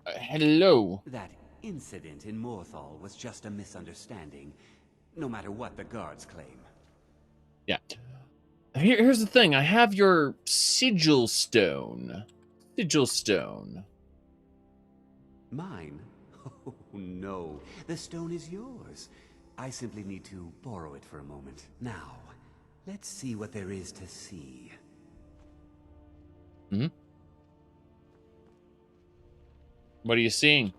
Hello. That incident in Morthal was just a misunderstanding, no matter what the guards claim. Yeah. Here's the thing. I have your sigil stone. Sigil stone. Mine? Oh, no. The stone is yours. I simply need to borrow it for a moment. Now, let's see what there is to see. Hmm? What are you seeing?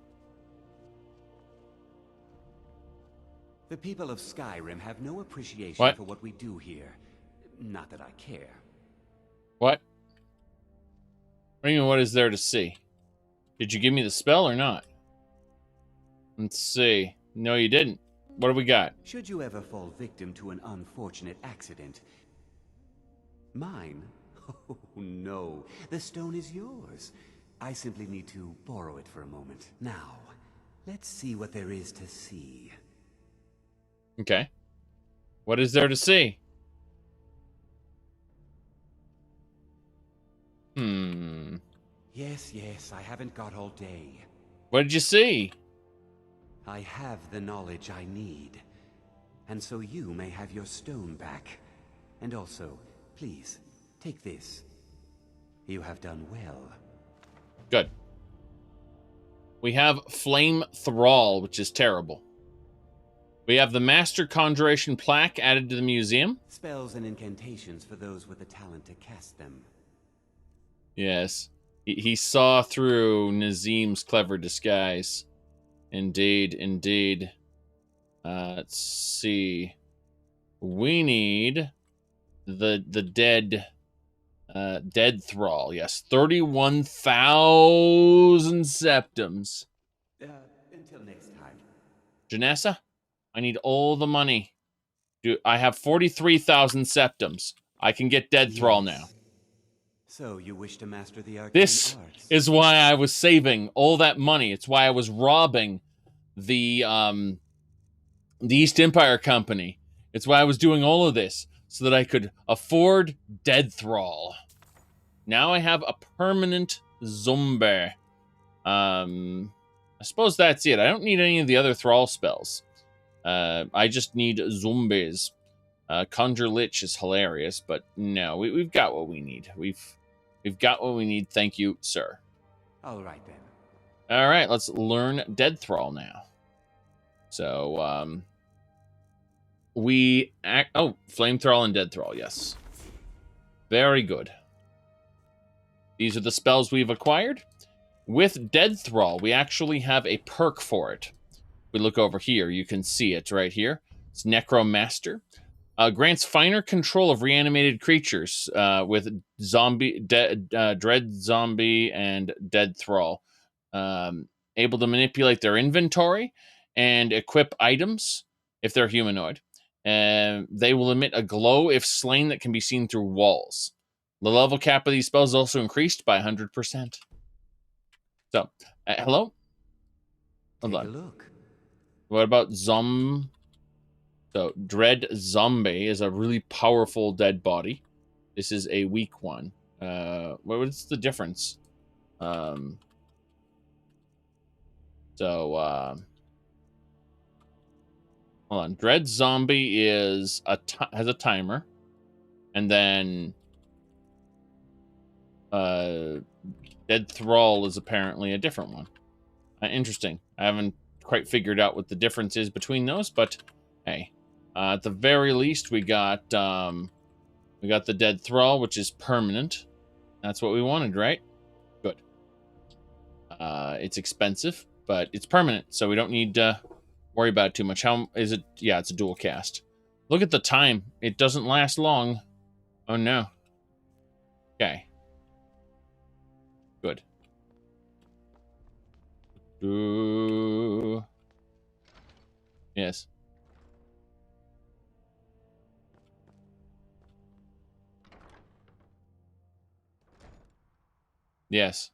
The people of Skyrim have no appreciation for what we do here. Not that I care. What? What do you mean, what is there to see? Did you give me the spell or not? Let's see. No, you didn't. What do we got? Should you ever fall victim to an unfortunate accident... Mine? Oh, no. The stone is yours. I simply need to borrow it for a moment. Now, let's see what there is to see. Okay. What is there to see? Yes, I haven't got all day. What did you see? I have the knowledge I need. And so you may have your stone back. And also, please, take this. You have done well. Good. We have Flame Thrall, which is terrible. We have the Master Conjuration plaque added to the museum. Spells and incantations for those with the talent to cast them. Yes. He saw through Nazim's clever disguise. Indeed, indeed. Let's see. We need the dead thrall. Yes, 31,000 septums. Until next time. Janessa, I need all the money. I have 43,000 septums. I can get dead thrall now. So you wish to master the arcane This arts? is why I was saving all that money. It's why I was robbing the East Empire Company. It's why I was doing all of this, so that I could afford dead thrall. Now I have a permanent zombie. I suppose that's it. I don't need any of the other thrall spells. I just need zombies. Conjure Lich is hilarious, but no, we've got what we need. We've got what we need. Thank you, sir. All right, then. All right, let's learn Dead Thrall now. So, Flame Thrall and Dead Thrall, yes. Very good. These are the spells we've acquired. With Dead Thrall, we actually have a perk for it. We look over here, you can see it right here. It's Necromaster. Grants finer control of reanimated creatures with Dread Zombie and Dead Thrall. Able to manipulate their inventory and equip items if they're humanoid. They will emit a glow if slain that can be seen through walls. The level cap of these spells is also increased by 100%. So, hello? Hold on. Take a look. What about So, Dread Zombie is a really powerful dead body. This is a weak one. What's the difference? Hold on. Dread Zombie is has a timer, and then Dead Thrall is apparently a different one. Interesting. I haven't quite figured out what the difference is between those, but hey. At the very least, we got the Dead Thrall, which is permanent. That's what we wanted, right? Good. It's expensive, but it's permanent, so we don't need to worry about it too much. How is it? Yeah, it's a dual cast. Look at the time. It doesn't last long. Oh, no. Okay. Good. Ooh. Yes. Yes.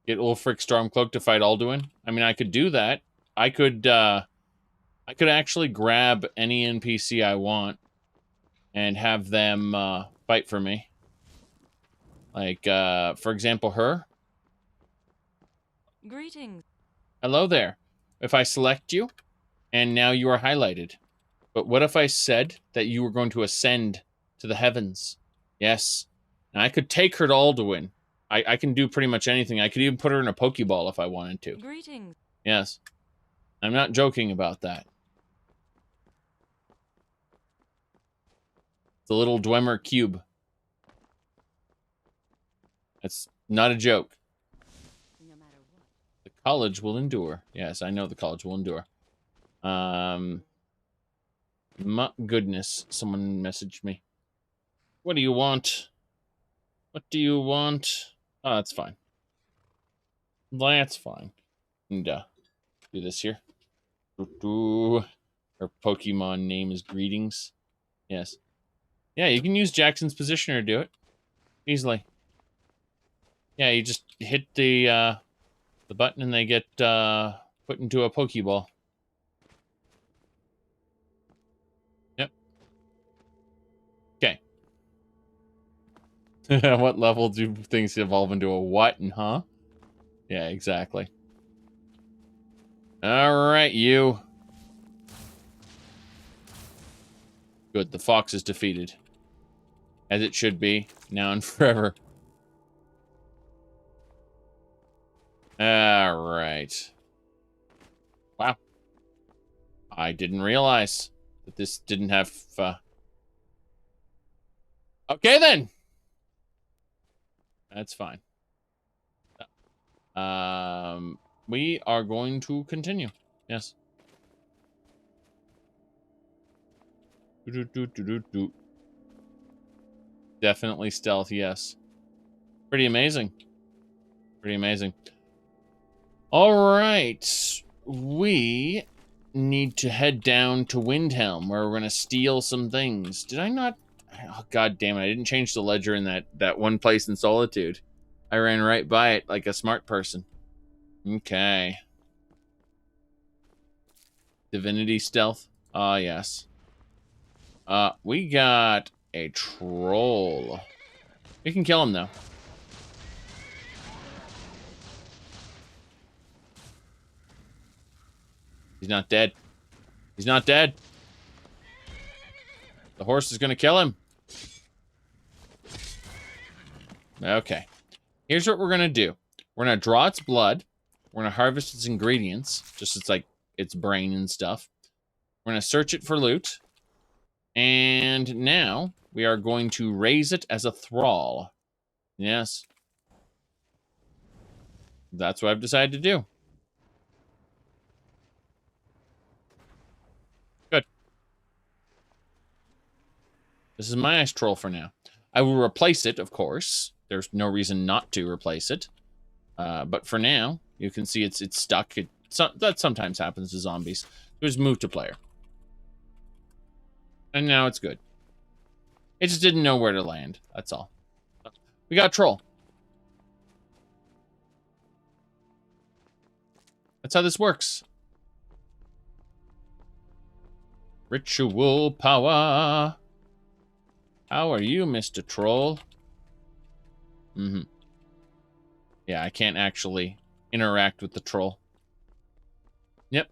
Get Ulfric Stormcloak to fight Alduin. I mean, I could do that. I could actually grab any NPC I want and have them fight for me. Like, for example, her. Greetings. Hello there. If I select you, and now you are highlighted. But what if I said that you were going to ascend to the heavens? Yes. And I could take her to Alduin. I can do pretty much anything. I could even put her in a Pokeball if I wanted to. Greetings. Yes. I'm not joking about that. The little Dwemer cube. That's not a joke. No matter what. The college will endure. Yes, I know the college will endure. My goodness, someone messaged me. What do you want? What do you want? Oh, that's fine. That's fine. And do this here. Her Pokemon name is Greetings. Yes. Yeah, you can use Jackson's positioner to do it. Easily. Yeah, you just hit the button and they get put into a Pokeball. Yep. Okay. What level do things evolve into a what and huh? Yeah, exactly. Alright, you. Good, the fox is defeated. As it should be, now and forever. Alright. Wow. I didn't realize that this didn't have... Okay, then! That's fine. We are going to continue. Yes. Definitely stealth, yes. Pretty amazing. Pretty amazing. Alright. We need to head down to Windhelm, where we're going to steal some things. Did I not... Oh, God damn it. I didn't change the ledger in that one place in Solitude. I ran right by it like a smart person. Okay. Divinity stealth. Ah, yes. We got a troll. We can kill him, though. He's not dead. He's not dead. The horse is going to kill him. Okay. Here's what we're going to do. We're going to draw its blood. We're going to harvest its ingredients. Just its, like, its brain and stuff. We're going to search it for loot. And now we are going to raise it as a thrall. Yes. That's what I've decided to do. Good. This is my ice troll for now. I will replace it, of course. There's no reason not to replace it. But for now, you can see it's stuck. That sometimes happens to zombies. Just move to player. And now it's good. It just didn't know where to land. That's all. We got a troll. That's how this works. Ritual power. How are you, Mr. Troll? Mm-hmm. Yeah, I can't actually interact with the troll. Yep.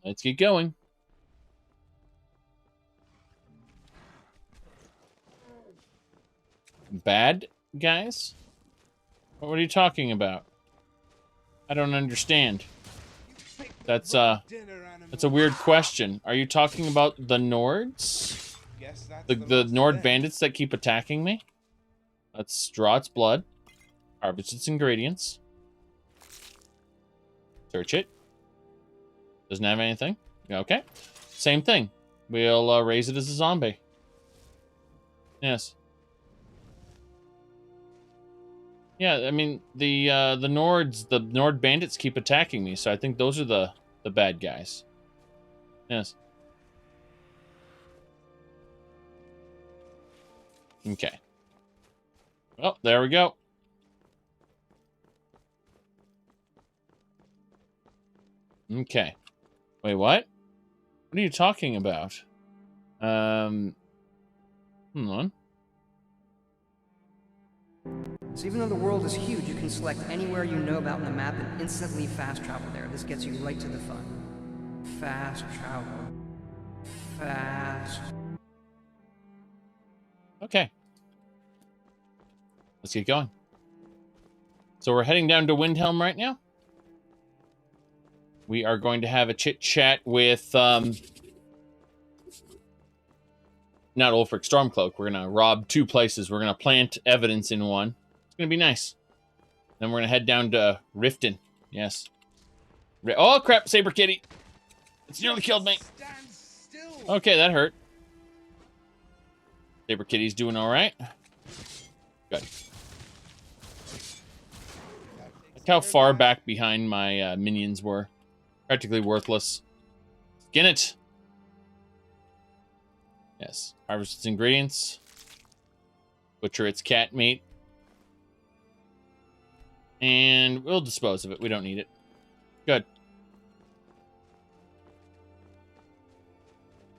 Let's get going. bad guys? What are you talking about? I don't understand. That's a weird question. Are you talking about the Nords? The Nord bandits that keep attacking me? Let's draw its blood. Harvest its ingredients. Search it. Doesn't have anything. Okay. Same thing. We'll raise it as a zombie. Yes. Yeah, I mean, the Nords, the Nord bandits keep attacking me, so I think those are the bad guys. Yes. Okay. Well, there we go. Okay. Wait, what? What are you talking about? Hold on. So even though the world is huge, you can select anywhere you know about in the map and instantly fast travel there. This gets you right to the fun. Fast travel. Fast. Okay. Let's get going. So we're heading down to Windhelm right now. We are going to have a chit-chat with, not Ulfric Stormcloak. We're going to rob 2 places. We're going to plant evidence in one. It's going to be nice. Then we're going to head down to Riften. Yes. Oh, crap. Saber Kitty. It's nearly killed me. Okay, that hurt. Saber Kitty's doing all right. Good. Look how far back behind my minions were. Practically worthless. Skin it. Yes. Harvest its ingredients. Butcher its cat meat. And we'll dispose of it. We don't need it. Good.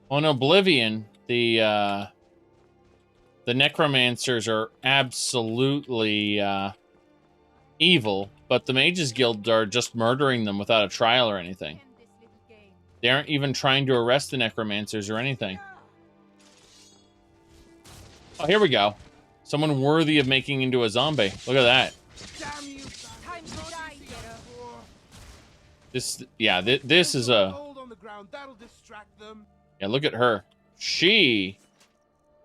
On Oblivion, the necromancers are absolutely evil, but the Mages Guild are just murdering them without a trial or anything. They aren't even trying to arrest the necromancers or anything. Oh, here we go. Someone worthy of making into a zombie. Look at that. This, yeah, this is a... Yeah, look at her. She...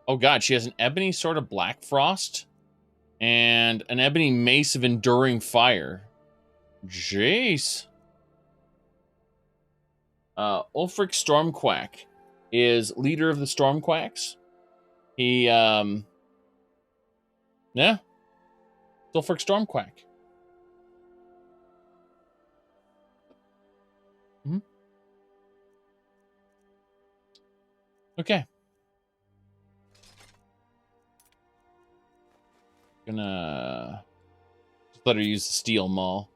Oh god, she has an ebony sword of black frost and an ebony mace of enduring fire. Jeez. Ulfric Stormquack is leader of the Stormquacks. He, yeah. Ulfric Stormquack. Mm-hmm. Okay. Gonna just let her use the steel maul.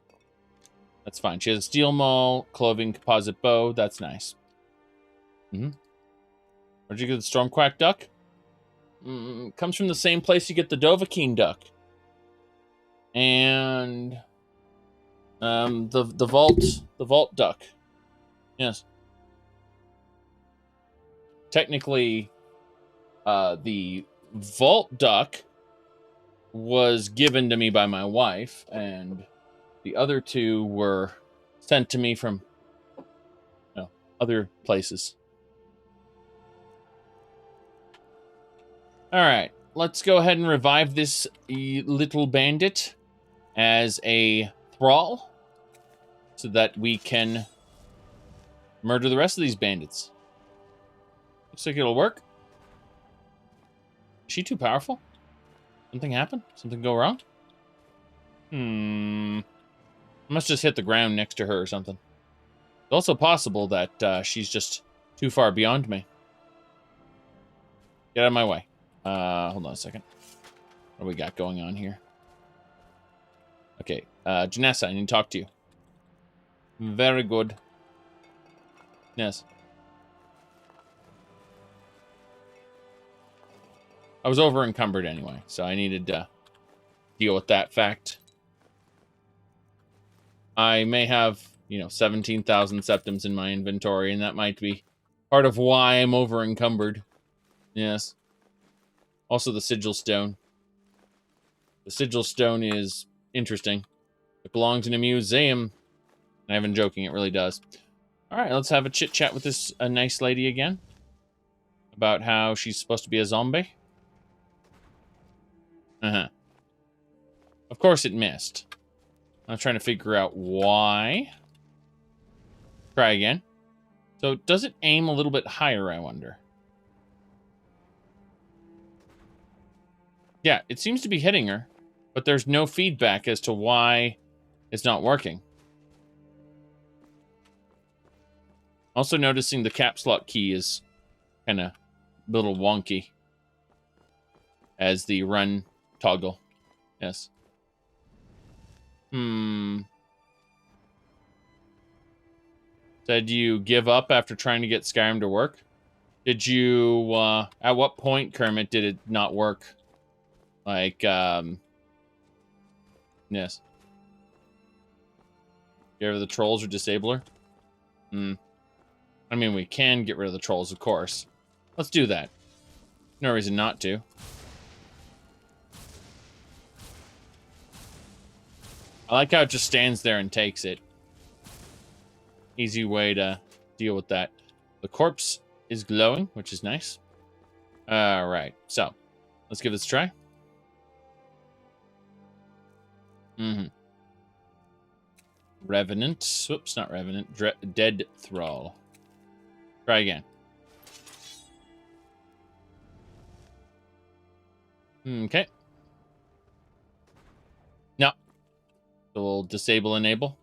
That's fine. She has a steel maul, clothing, composite bow. That's nice. Where'd you get the Stormquack duck? Comes from the same place you get the Dovahkiin duck. And the vault duck. Yes. Technically, the vault duck was given to me by my wife, and the other 2 were sent to me from other places. All right, let's go ahead and revive this little bandit as a thrall so that we can murder the rest of these bandits. Looks like it'll work. Is she too powerful? Something happen? Something go wrong? I must just hit the ground next to her or something. It's also possible that she's just too far beyond me. Get out of my way. Hold on a second. What do we got going on here? Okay, Janessa, I need to talk to you. Very good. Yes. I was over encumbered anyway, so I needed to deal with that fact. I may have, 17,000 septims in my inventory, and that might be part of why I'm over encumbered. Yes. Also the sigil stone. The sigil stone is interesting. It belongs in a museum. I'm even joking, it really does. All right, let's have a chit-chat with this nice lady again. About how she's supposed to be a zombie. Uh-huh. Of course it missed. I'm trying to figure out why. Try again. So does it aim a little bit higher, I wonder? Yeah, it seems to be hitting her, but there's no feedback as to why it's not working. Also noticing the caps lock key is kind of a little wonky as the run toggle. Yes. Said you give up after trying to get Skyrim to work? Did you, at what point, Kermit, did it not work? Like, yes. Get rid of the trolls or disable her? I mean, we can get rid of the trolls, of course. Let's do that. No reason not to. I like how it just stands there and takes it. Easy way to deal with that. The corpse is glowing, which is nice. Alright, so let's give this a try. Revenant. Whoops, not Revenant. Dead Thrall. Try again. Okay. No. So we'll disable enable.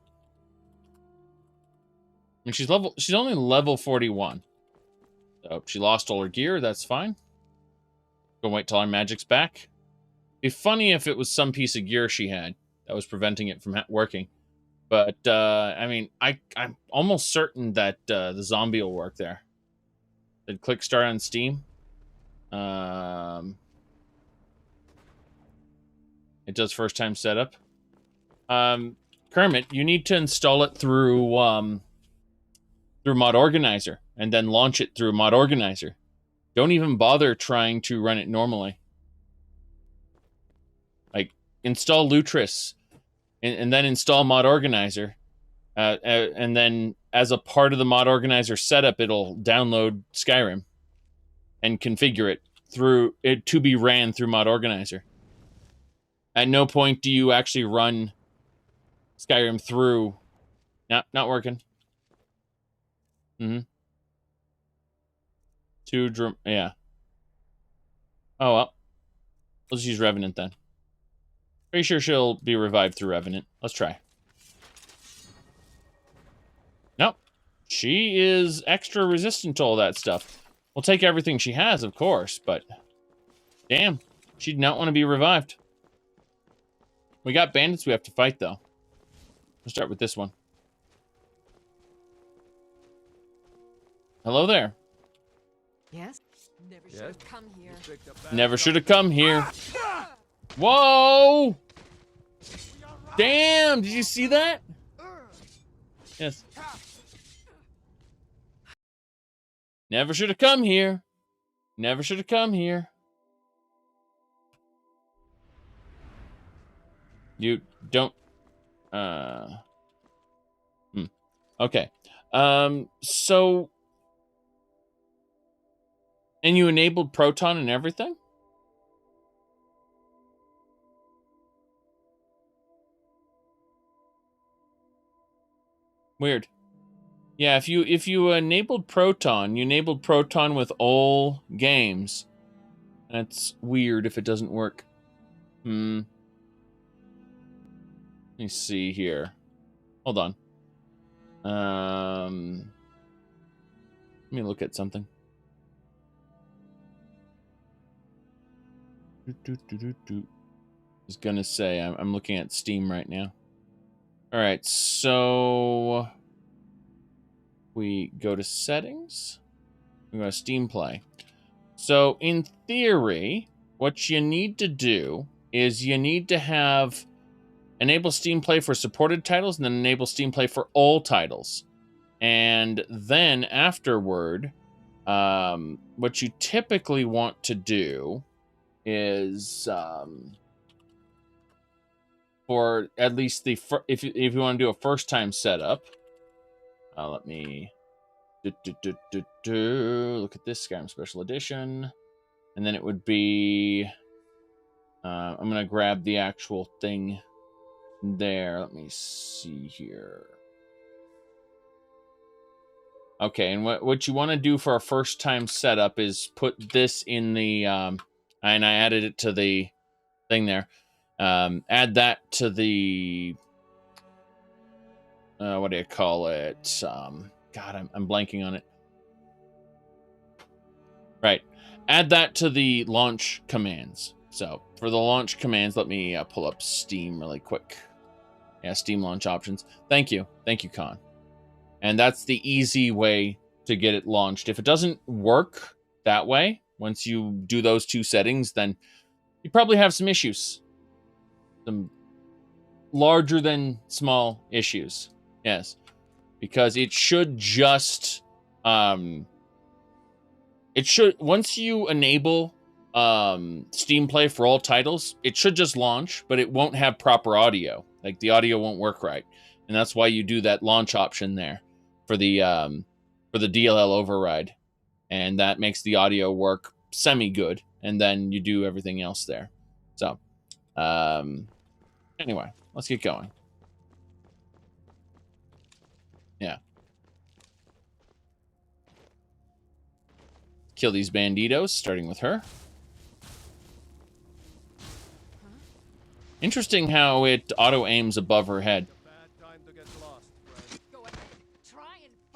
I mean, she's only level 41. So she lost all her gear, that's fine. Gonna wait till our magic's back. Be funny if it was some piece of gear she had that was preventing it from working. But, I mean, I'm almost certain that the zombie will work there. Did click start on Steam. It does first time setup. Kermit, you need to install it through Mod Organizer and then launch it through Mod Organizer. Don't even bother trying to run it normally. Like, install Lutris and then install Mod Organizer. And then as a part of the Mod Organizer setup, it'll download Skyrim and configure it through it to be ran through Mod Organizer. At no point do you actually run Skyrim through. Not working. Yeah. Oh well. Let's use Revenant then. Pretty sure she'll be revived through Revenant. Let's try. Nope. She is extra resistant to all that stuff. We'll take everything she has, of course, but damn, she'd not want to be revived. We got bandits we have to fight, though. We'll start with this one. Hello there. Yes? Never should have come here. Never should have come here. Whoa! Damn, did you see that? Yes. Never should have come here. Never should have come here. You don't... Okay. So... And you enabled Proton and everything? Weird. Yeah, if you enabled Proton, you enabled Proton with all games. That's weird if it doesn't work. Let me see here. Hold on. Let me look at something. I was gonna say, I'm looking at Steam right now. Alright, so we go to settings. We go to SteamPlay. So in theory, what you need to do is you need to have enable SteamPlay for supported titles and then enable SteamPlay for all titles. And then afterward, what you typically want to do is for at least the if you want to do a first time setup. Let me look at this Skyrim Special Edition, and then it would be. I'm gonna grab the actual thing there. Let me see here. Okay, and what you want to do for a first time setup is put this in the and I added it to the thing there. Add that to the what do you call it? God, I'm blanking on it. Right, add that to the launch commands. So for the launch commands, let me pull up Steam really quick. Yeah, Steam launch options. Thank you, Con. And that's the easy way to get it launched. If it doesn't work that way, once you do those two settings, then you probably have some issues. Some larger than small issues. Yes. Because it should just... once you enable SteamPlay for all titles, it should just launch, but it won't have proper audio. Like, the audio won't work right. And that's why you do that launch option there for the DLL override, and that makes the audio work semi-good, and then you do everything else there. So, anyway, let's get going. Yeah. Kill these banditos, starting with her. Interesting how it auto-aims above her head.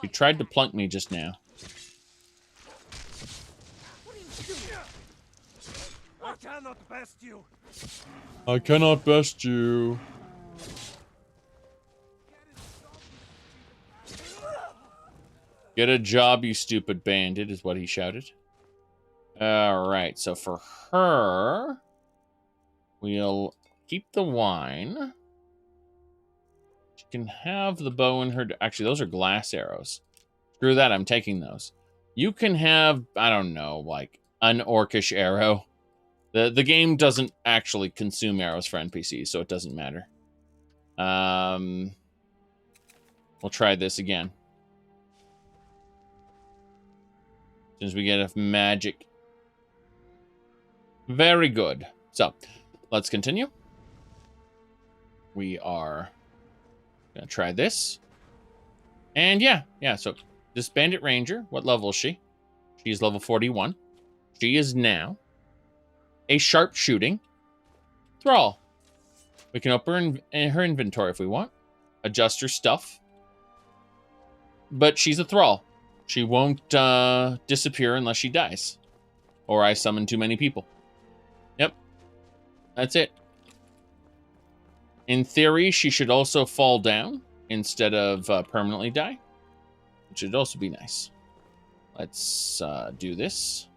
He tried to plunk me just now. I cannot best you. I cannot best you. Get a job, you stupid bandit, is what he shouted. Alright, so for her, we'll keep the wine. She can have the bow in her... Actually, those are glass arrows. Screw that, I'm taking those. You can have, I don't know, like, an orcish arrow. The game doesn't actually consume arrows for NPCs, so it doesn't matter. We'll try this again. As soon as we get a magic. Very good. So, let's continue. We are gonna try this. And yeah, so this Bandit Ranger, what level is she? She is level 41. She is now a sharpshooting thrall. We can open her inventory if we want. Adjust her stuff. But she's a thrall. She won't disappear unless she dies. Or I summon too many people. Yep. That's it. In theory, she should also fall down instead of permanently die. Which would also be nice. Let's do this.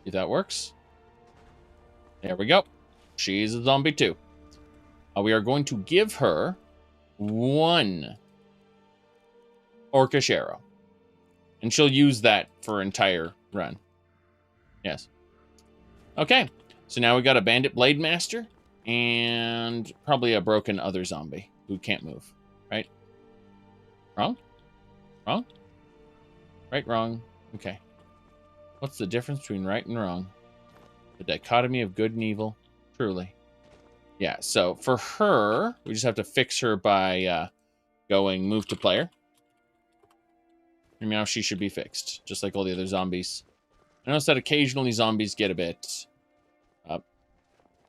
See if that works. There we go. She's a zombie too. We are going to give her one orcish arrow. And she'll use that for entire run. Yes. Okay. So now we got a bandit blade master. And probably a broken other zombie who can't move. Right? Wrong? Wrong? Right, wrong. Okay. What's the difference between right and wrong? The dichotomy of good and evil. Truly. Yeah, so for her, we just have to fix her by going move to player. And now she should be fixed, just like all the other zombies. I notice that occasionally zombies get a bit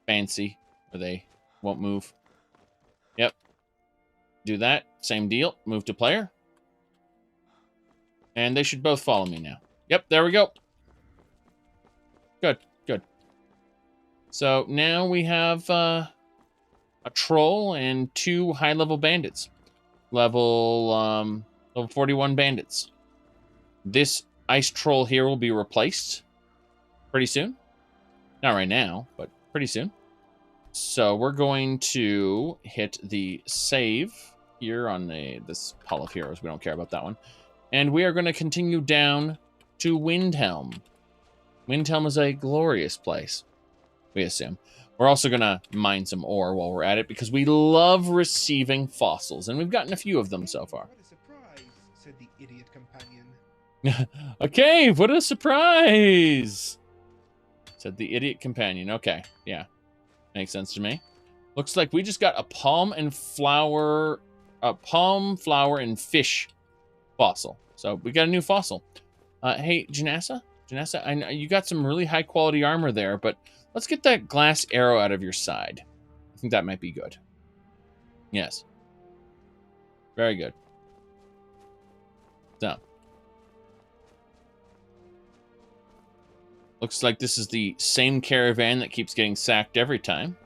fancy, where they won't move. Yep. Do that. Same deal. Move to player. And they should both follow me now. Yep, there we go. Good, good. So now we have a troll and two high-level bandits. Level 41 bandits. This ice troll here will be replaced pretty soon. Not right now, but pretty soon. So we're going to hit the save here on this Hall of Heroes. We don't care about that one. And we are going to continue down to Windhelm. Windhelm is a glorious place, we assume. We're also going to mine some ore while we're at it because we love receiving fossils, and we've gotten a few of them so far. What a surprise, said the idiot companion. Okay, what a surprise, said the idiot companion. Okay, yeah, makes sense to me. Looks like we just got a palm flower and fish fossil. So we got a new fossil. Hey, Janessa, I know you got some really high quality armor there, but let's get that glass arrow out of your side. I think that might be good. Yes. Very good. So. Looks like this is the same caravan that keeps getting sacked every time.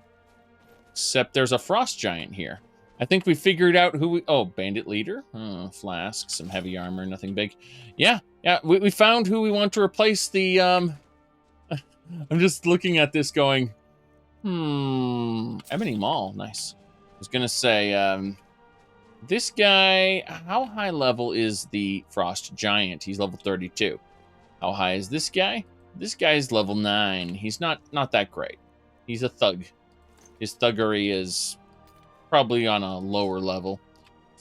Except there's a frost giant here. I think we figured out who we... Oh, bandit leader? Flask, some heavy armor, nothing big. Yeah, we found who we want to replace the... I'm just looking at this going... Ebony Mall, nice. I was going to say, this guy... How high level is the frost giant? He's level 32. How high is this guy? This guy's level 9. He's not that great. He's a thug. His thuggery is probably on a lower level.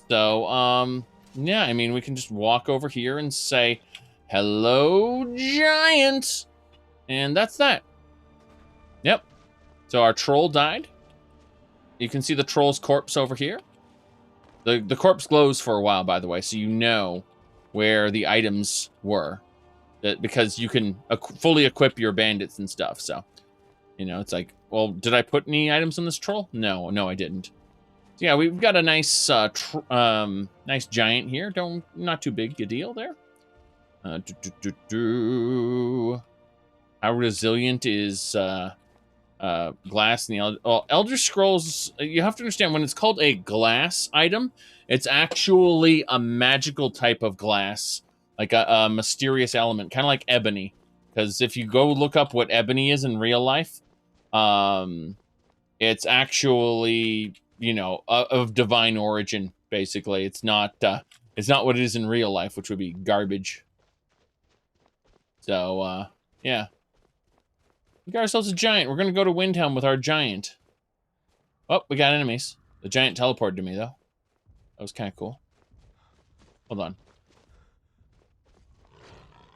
So, yeah, I mean, we can just walk over here and say, hello, giant! And that's that. Yep. So our troll died. You can see the troll's corpse over here. The corpse glows for a while, by the way, so you know where the items were. Because you can fully equip your bandits and stuff, so you know it's like, well, did I put any items on this troll? No, I didn't. So yeah, we've got a nice, nice giant here. Not too big a deal there. How resilient is glass in the Elder Scrolls? You have to understand when it's called a glass item, it's actually a magical type of glass. Like a mysterious element, kind of like ebony. Because if you go look up what ebony is in real life, it's actually, you know, of divine origin, basically. It's not what it is in real life, which would be garbage. So, yeah. We got ourselves a giant. We're going to go to Windhelm with our giant. Oh, we got enemies. The giant teleported to me, though. That was kind of cool. Hold on.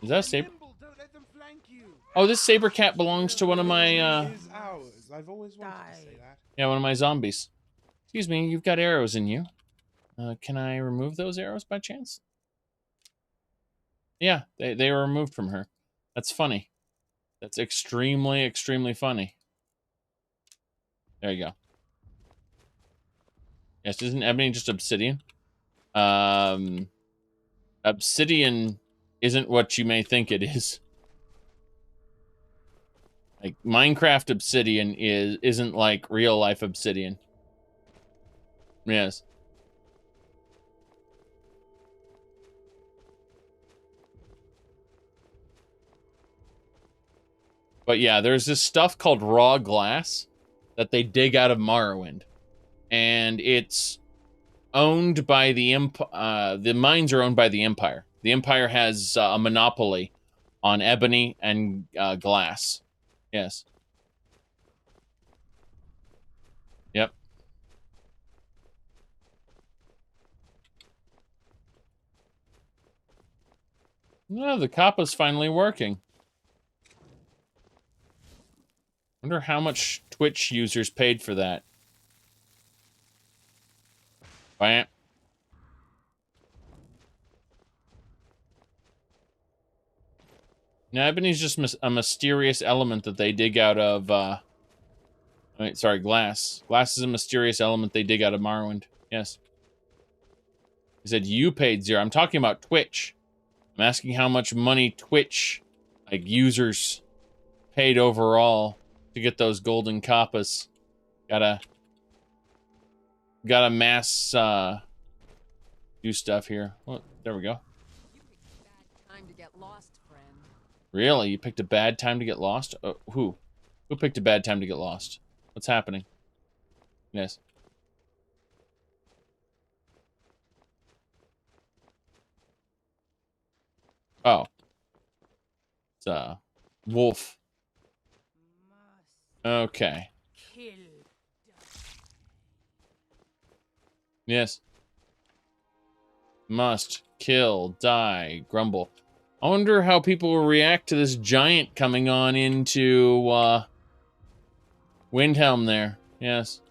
Is that a saber? Oh, this saber cat belongs to one of my, I've always wanted to say that. Yeah, one of my zombies. Excuse me, you've got arrows in you. Can I remove those arrows by chance? Yeah, they were removed from her. That's funny. That's extremely, extremely funny. There you go. Yes, isn't ebony just obsidian? Obsidian isn't what you may think it is. Like Minecraft obsidian isn't like real life obsidian. Yes. But yeah, there's this stuff called raw glass that they dig out of Morrowind. And it's owned by the mines are owned by the Empire. The Empire has a monopoly on ebony and glass. Yes. Yep. No, the Kappa's finally working. Wonder how much Twitch users paid for that. Bam. Now, ebony's just a mysterious element that they dig out of, sorry, glass. Glass is a mysterious element they dig out of Morrowind. Yes. He said you paid 0. I'm talking about Twitch. I'm asking how much money Twitch, like, users paid overall to get those golden kappas. Gotta mass, do stuff here. Oh, there we go. Time to get lost, friend. Really? You picked a bad time to get lost? Who? Who picked a bad time to get lost? What's happening? Yes. Oh. It's wolf. Okay. Yes. Must kill, die, grumble. I wonder how people will react to this giant coming on into Windhelm there. Yes.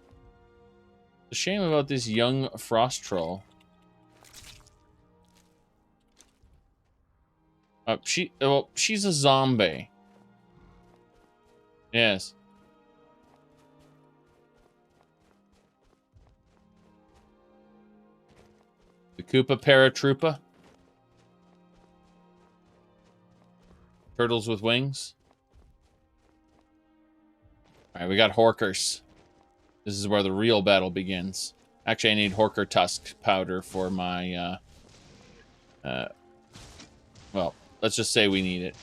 It's a shame about this young frost troll. She's a zombie. Yes. The Koopa Paratroopa. Turtles with wings. Alright, we got Horkers. This is where the real battle begins. Actually, I need Horker Tusk powder for my, well, let's just say we need it.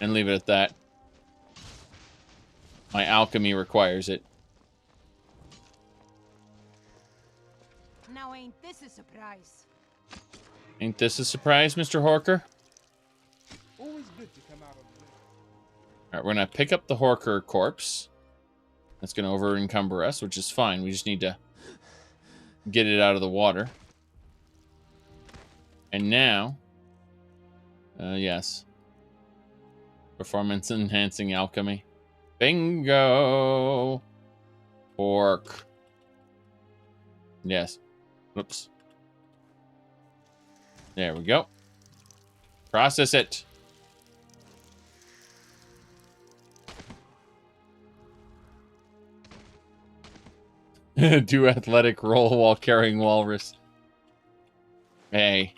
And leave it at that. My alchemy requires it. Now ain't this a surprise? Ain't this a surprise, Mr. Horker? Always good to come out of the Alright, we're gonna pick up the Horker corpse. That's gonna over-encumber us, which is fine. We just need to get it out of the water. And now... yes. Performance-enhancing alchemy. Bingo! Pork. Yes. Whoops. There we go. Process it. Do athletic roll while carrying walrus. Hey.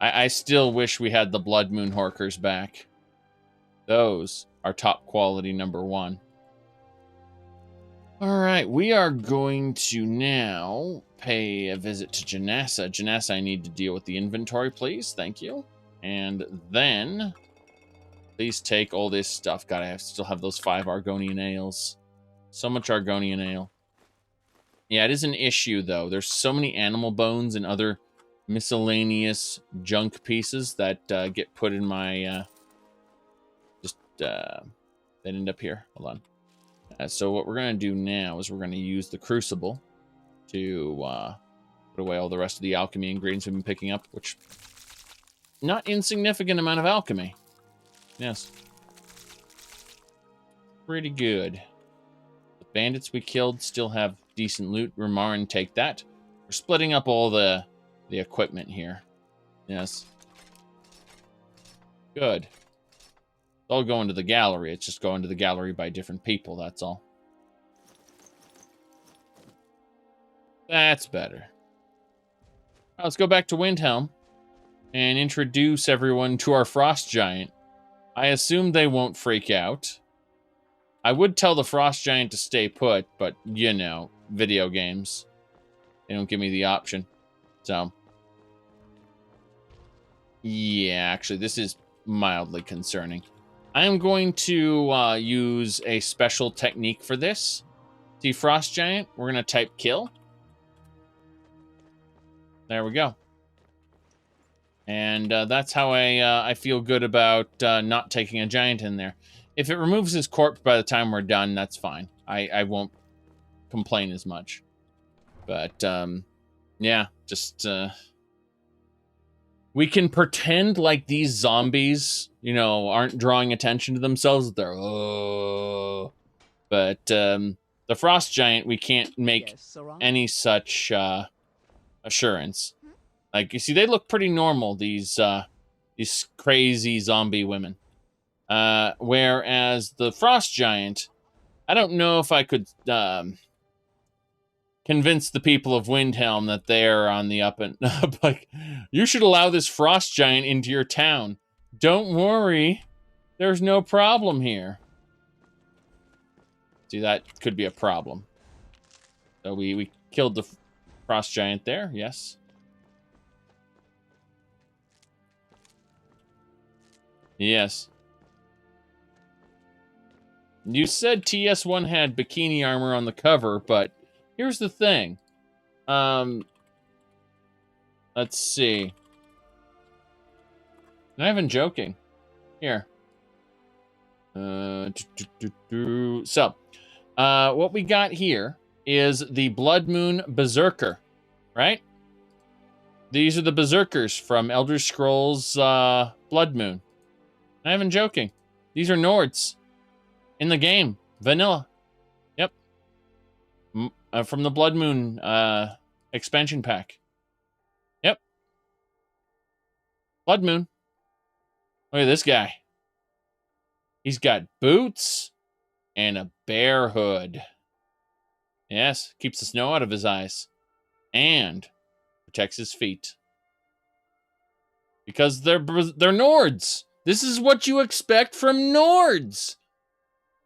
I still wish we had the Blood Moon Horkers back. Those are top quality #1. Alright, we are going to now pay a visit to Janassa. Janassa, I need to deal with the inventory, please. Thank you. And then, please take all this stuff. God, I still have those 5 Argonian ales. So much Argonian ale. Yeah, it is an issue, though. There's so many animal bones and other miscellaneous junk pieces that get put in my... that end up here. Hold on. So what we're going to do now is we're going to use the Crucible to put away all the rest of the alchemy ingredients we've been picking up, which... not insignificant amount of alchemy. Yes. Pretty good. The bandits we killed still have decent loot. Rumarin, take that. We're splitting up all the equipment here. Yes. Good. It's all going to the gallery. It's just going to the gallery by different people, that's all. That's better. Let's go back to Windhelm and introduce everyone to our Frost Giant. I assume they won't freak out. I would tell the Frost Giant to stay put, but, you know, video games. They don't give me the option. So, yeah, actually, this is mildly concerning. I am going to use a special technique for this. See, Frost Giant, we're going to type kill. There we go. And that's how I feel good about not taking a giant in there. If it removes his corpse by the time we're done, that's fine. I won't complain as much. But, yeah, just... we can pretend like these zombies, you know, aren't drawing attention to themselves. They're, oh. But the Frost Giant, we can't make any such assurance. Like, you see, they look pretty normal, these crazy zombie women. Whereas the Frost Giant, I don't know if I could convince the people of Windhelm that they're on the up and up. Like, you should allow this Frost Giant into your town. Don't worry, there's no problem here. See, that could be a problem. So we killed the Frost Giant there, yes. Yes. You said TS1 had bikini armor on the cover, but here's the thing. Let's see. Not even joking. Here. So, what we got here is the Blood Moon Berserker. right? These are the berserkers from Elder Scrolls Blood Moon. I'm not even joking. These are Nords in the game. Vanilla. Yep. From the Blood Moon expansion pack. Yep. Blood Moon. Look at this guy. He's got boots and a bear hood. Yes, keeps the snow out of his eyes. And protects his feet. Because they're Nords. This is what you expect from Nords.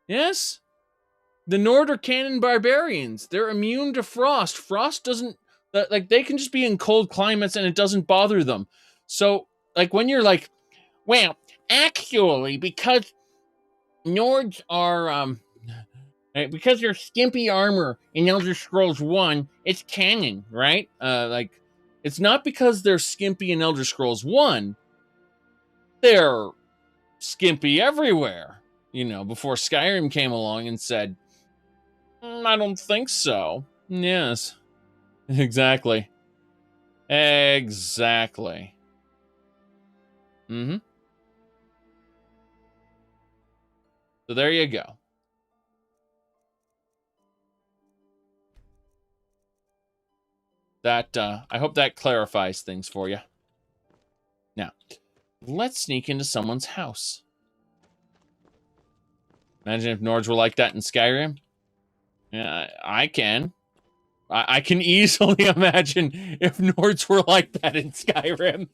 Yes? The Nord are canon barbarians. They're immune to frost. Frost doesn't... Like, they can just be in cold climates and it doesn't bother them. So, like, when you're like, well, actually, because Nords are, because they're skimpy armor in Elder Scrolls 1, it's canon, right? Like, it's not because they're skimpy in Elder Scrolls 1. They're skimpy everywhere. You know, before Skyrim came along and said, I don't think so. Yes. Exactly. Exactly. Mm-hmm. So there you go. That, I hope that clarifies things for you. Now, let's sneak into someone's house. Imagine if Nords were like that in Skyrim. Yeah, I can. I can easily imagine if Nords were like that in Skyrim.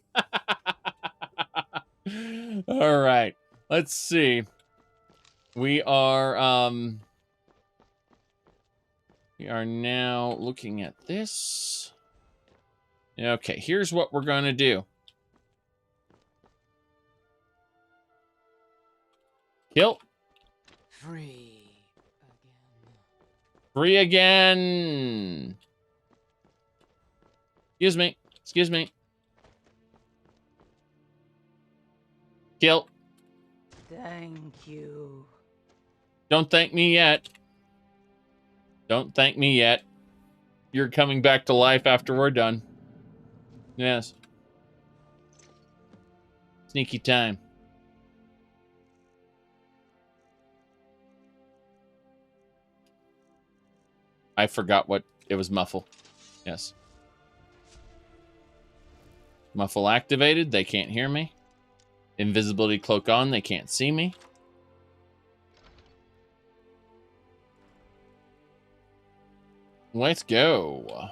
All right. Let's see. We are now looking at this. Okay, here's what we're going to do. Kill. Free again. Excuse me. Excuse me. Kill. Thank you. Don't thank me yet. Don't thank me yet. You're coming back to life after we're done. Yes. Sneaky time. I forgot what it was. Muffle. Yes. Muffle activated. They can't hear me. Invisibility cloak on. They can't see me. Let's go.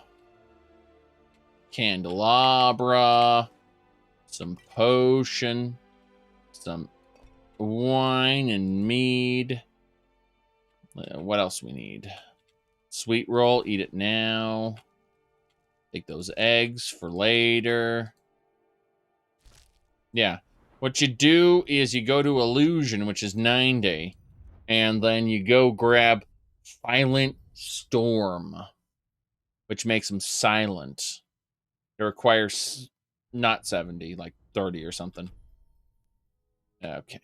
Candelabra. Some potion. Some wine and mead. What else we need? Sweet roll. Eat it now. Take those eggs for later. Yeah. What you do is you go to Illusion, which is 9-day. And then you go grab Silent Storm, which makes them silent. It requires not 70, like 30 or something. Okay.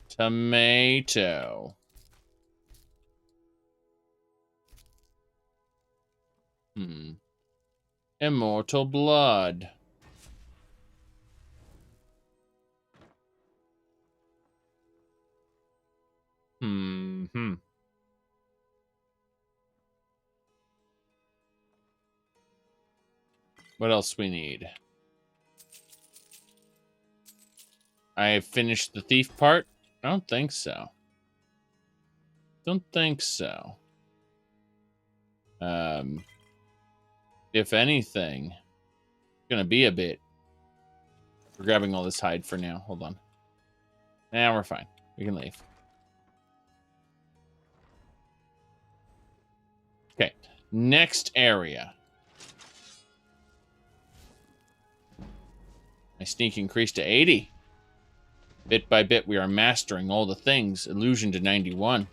Tomato. Immortal blood. What else we need? I have finished the thief part? I don't think so. Don't think so. If anything, it's gonna be a bit. We're grabbing all this hide for now. Hold on. Nah, we're fine. We can leave. Okay. Next area. My sneak increased to 80. Bit by bit, we are mastering all the things. Illusion to 91.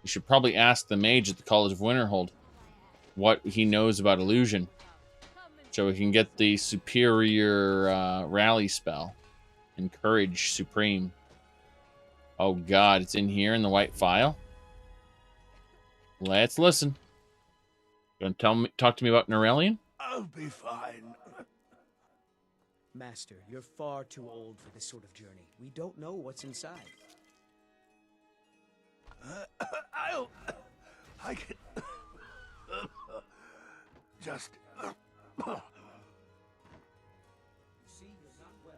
We should probably ask the mage at the College of Winterhold what he knows about illusion, so we can get the superior rally spell. Encourage Supreme. Oh god, it's in here in the white file. Let's listen. You gonna talk to me about Norelian? I'll be fine. Master, you're far too old for this sort of journey. We don't know what's inside. I can just. See, you're not well.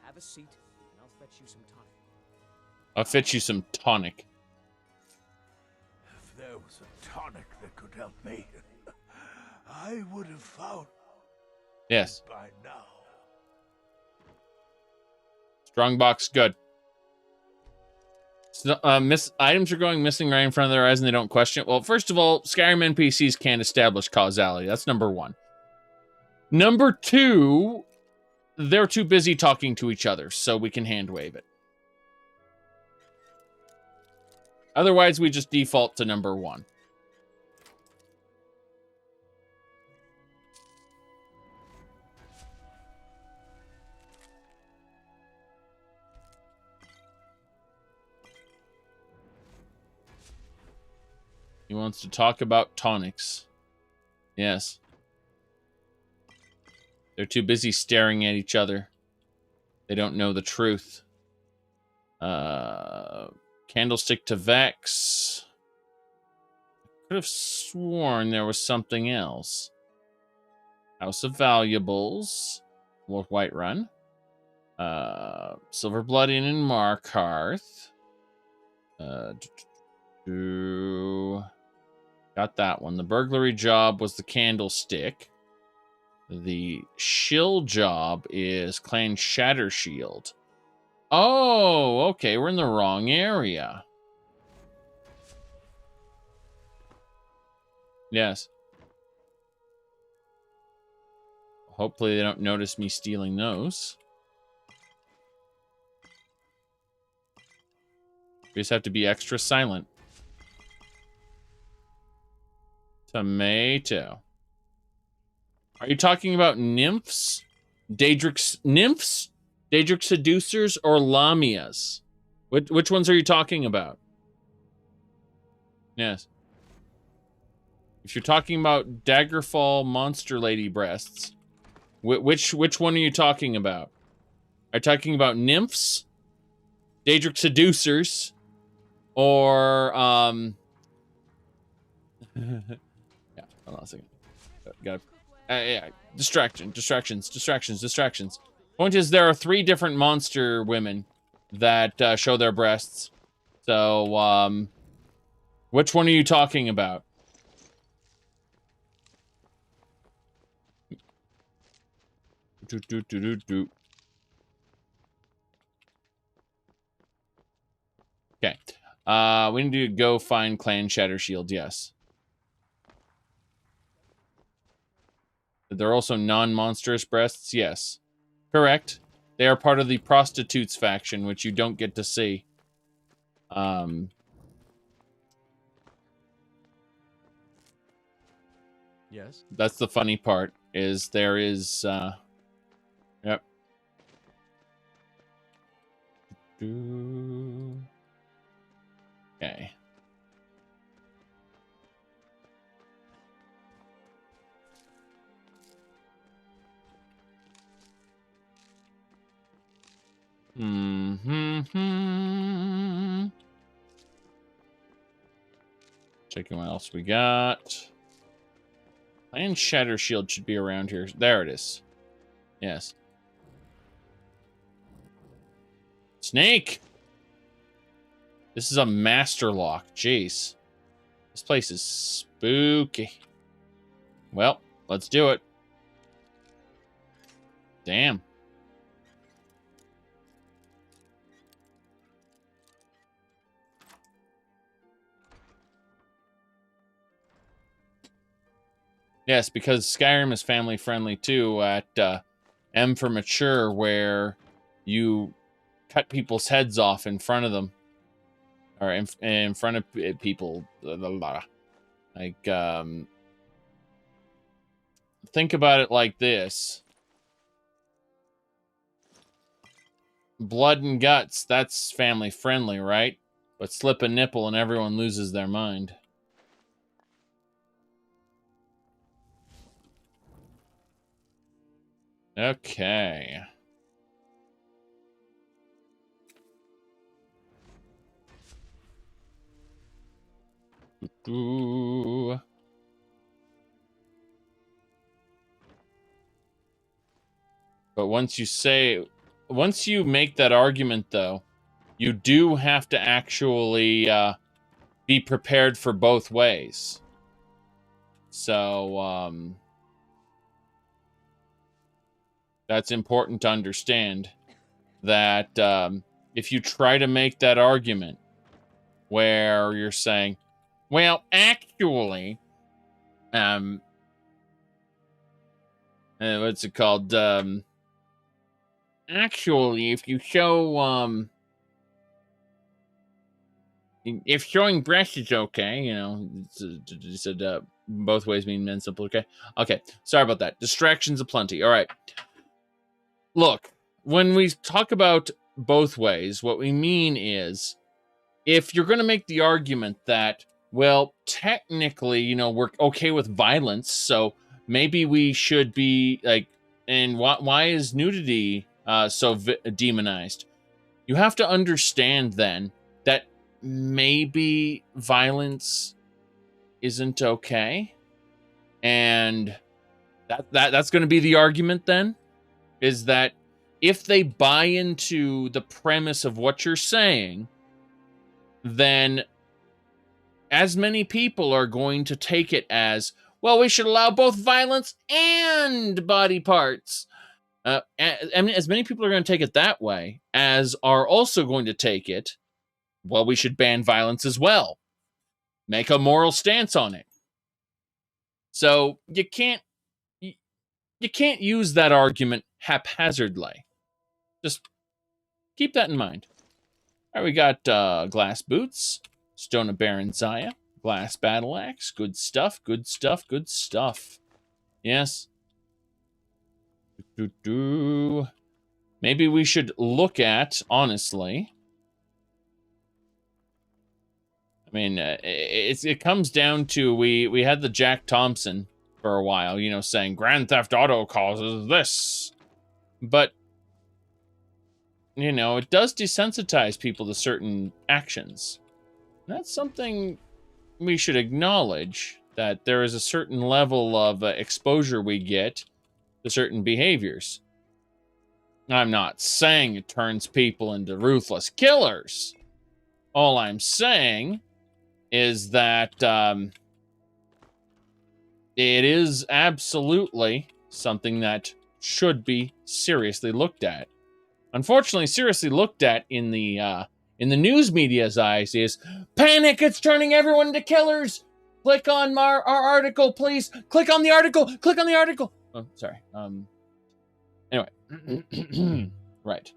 Have a seat, and I'll fetch you some tonic. I'll fetch you some tonic. If there was a tonic that could help me, I would have found. Yes. By now. Strong box, good. So, items are going missing right in front of their eyes and they don't question it. Well, first of all, Skyrim NPCs can't establish causality. That's number one. Number two, they're too busy talking to each other, so we can hand wave it. Otherwise, we just default to number one. He wants to talk about tonics. Yes. They're too busy staring at each other. They don't know the truth. Candlestick to Vex. Could have sworn there was something else. House of Valuables. Wolf Whiterun. Silverblood Inn in Markarth. Got that one. The burglary job was the candlestick. The shill job is Clan Shattershield. Oh, okay. We're in the wrong area. Yes. Hopefully they don't notice me stealing those. We just have to be extra silent. Tomato. Are you talking about nymphs? Daedric seducers or lamias? Which ones are you talking about? Yes. If you're talking about Daggerfall monster lady breasts, which one are you talking about? Are you talking about nymphs? Daedric seducers? Or yeah, hold on a second. Got yeah, distractions. Point is, there are 3 different monster women that show their breasts. So, which one are you talking about? Okay. We need to go find Clan Shattershield, yes. They're also non-monstrous breasts, yes. Correct. They are part of the prostitutes faction, which you don't get to see. Yes. That's the funny part, is there is, yep. Okay. Checking what else we got. Clan Shattershield should be around here. There it is. Yes. Snake! This is a master lock. Jeez. This place is spooky. Well, let's do it. Damn. Yes, because Skyrim is family friendly too at M for Mature, where you cut people's heads off in front of them. Or in front of people. Like, think about it like this. Blood and guts, that's family friendly, right? But slip a nipple and everyone loses their mind. Okay. Ooh. But once you make that argument, though, you do have to actually be prepared for both ways. So, that's important to understand, that if you try to make that argument where you're saying, well, actually, what's it called? Actually, if you show, if showing breasts is okay, you know, you said both ways mean men simple, okay? Okay, sorry about that. Distractions aplenty. All right. Look, when we talk about both ways, what we mean is, if you're going to make the argument that, well, technically, you know, we're okay with violence, so maybe we should be like, and why is nudity so demonized? You have to understand then that maybe violence isn't okay, and that's going to be the argument then, is that if they buy into the premise of what you're saying, then as many people are going to take it as, well, we should allow both violence and body parts. I mean, as many people are going to take it that way, as are also going to take it, well, we should ban violence as well. Make a moral stance on it. So you can't use that argument haphazardly. Just keep that in mind. All right, we got glass boots, stone of Baron Zaya, glass battle axe. Good stuff, good stuff, good stuff. Yes. Maybe we should look at, honestly, I mean, it comes down to, we had the Jack Thompson for a while, you know, saying Grand Theft Auto causes this. But, you know, it does desensitize people to certain actions. That's something we should acknowledge, that there is a certain level of exposure we get to certain behaviors. I'm not saying it turns people into ruthless killers. All I'm saying is that it is absolutely something that should be seriously looked at. Unfortunately, seriously looked at in the news media's eyes is, panic, it's turning everyone into killers. Click on our article, please. Click on the article. Click on the article. Oh, sorry. Anyway. Right.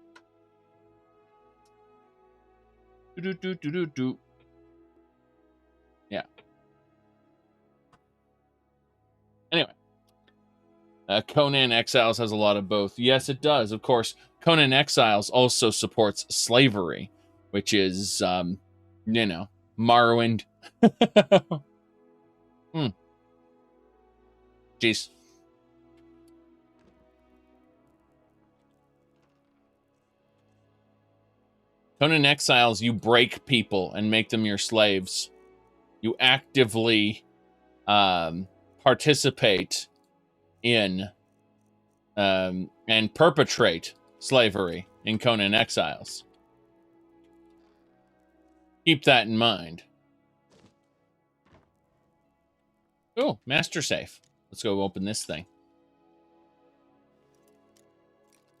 Yeah. Anyway. Conan Exiles has a lot of both. Yes, it does. Of course, Conan Exiles also supports slavery, which is, you know, Morrowind. Jeez. Conan Exiles, you break people and make them your slaves. You actively participate in and perpetrate slavery in Conan Exiles. Keep that in mind. Oh, master safe. Let's go open this thing.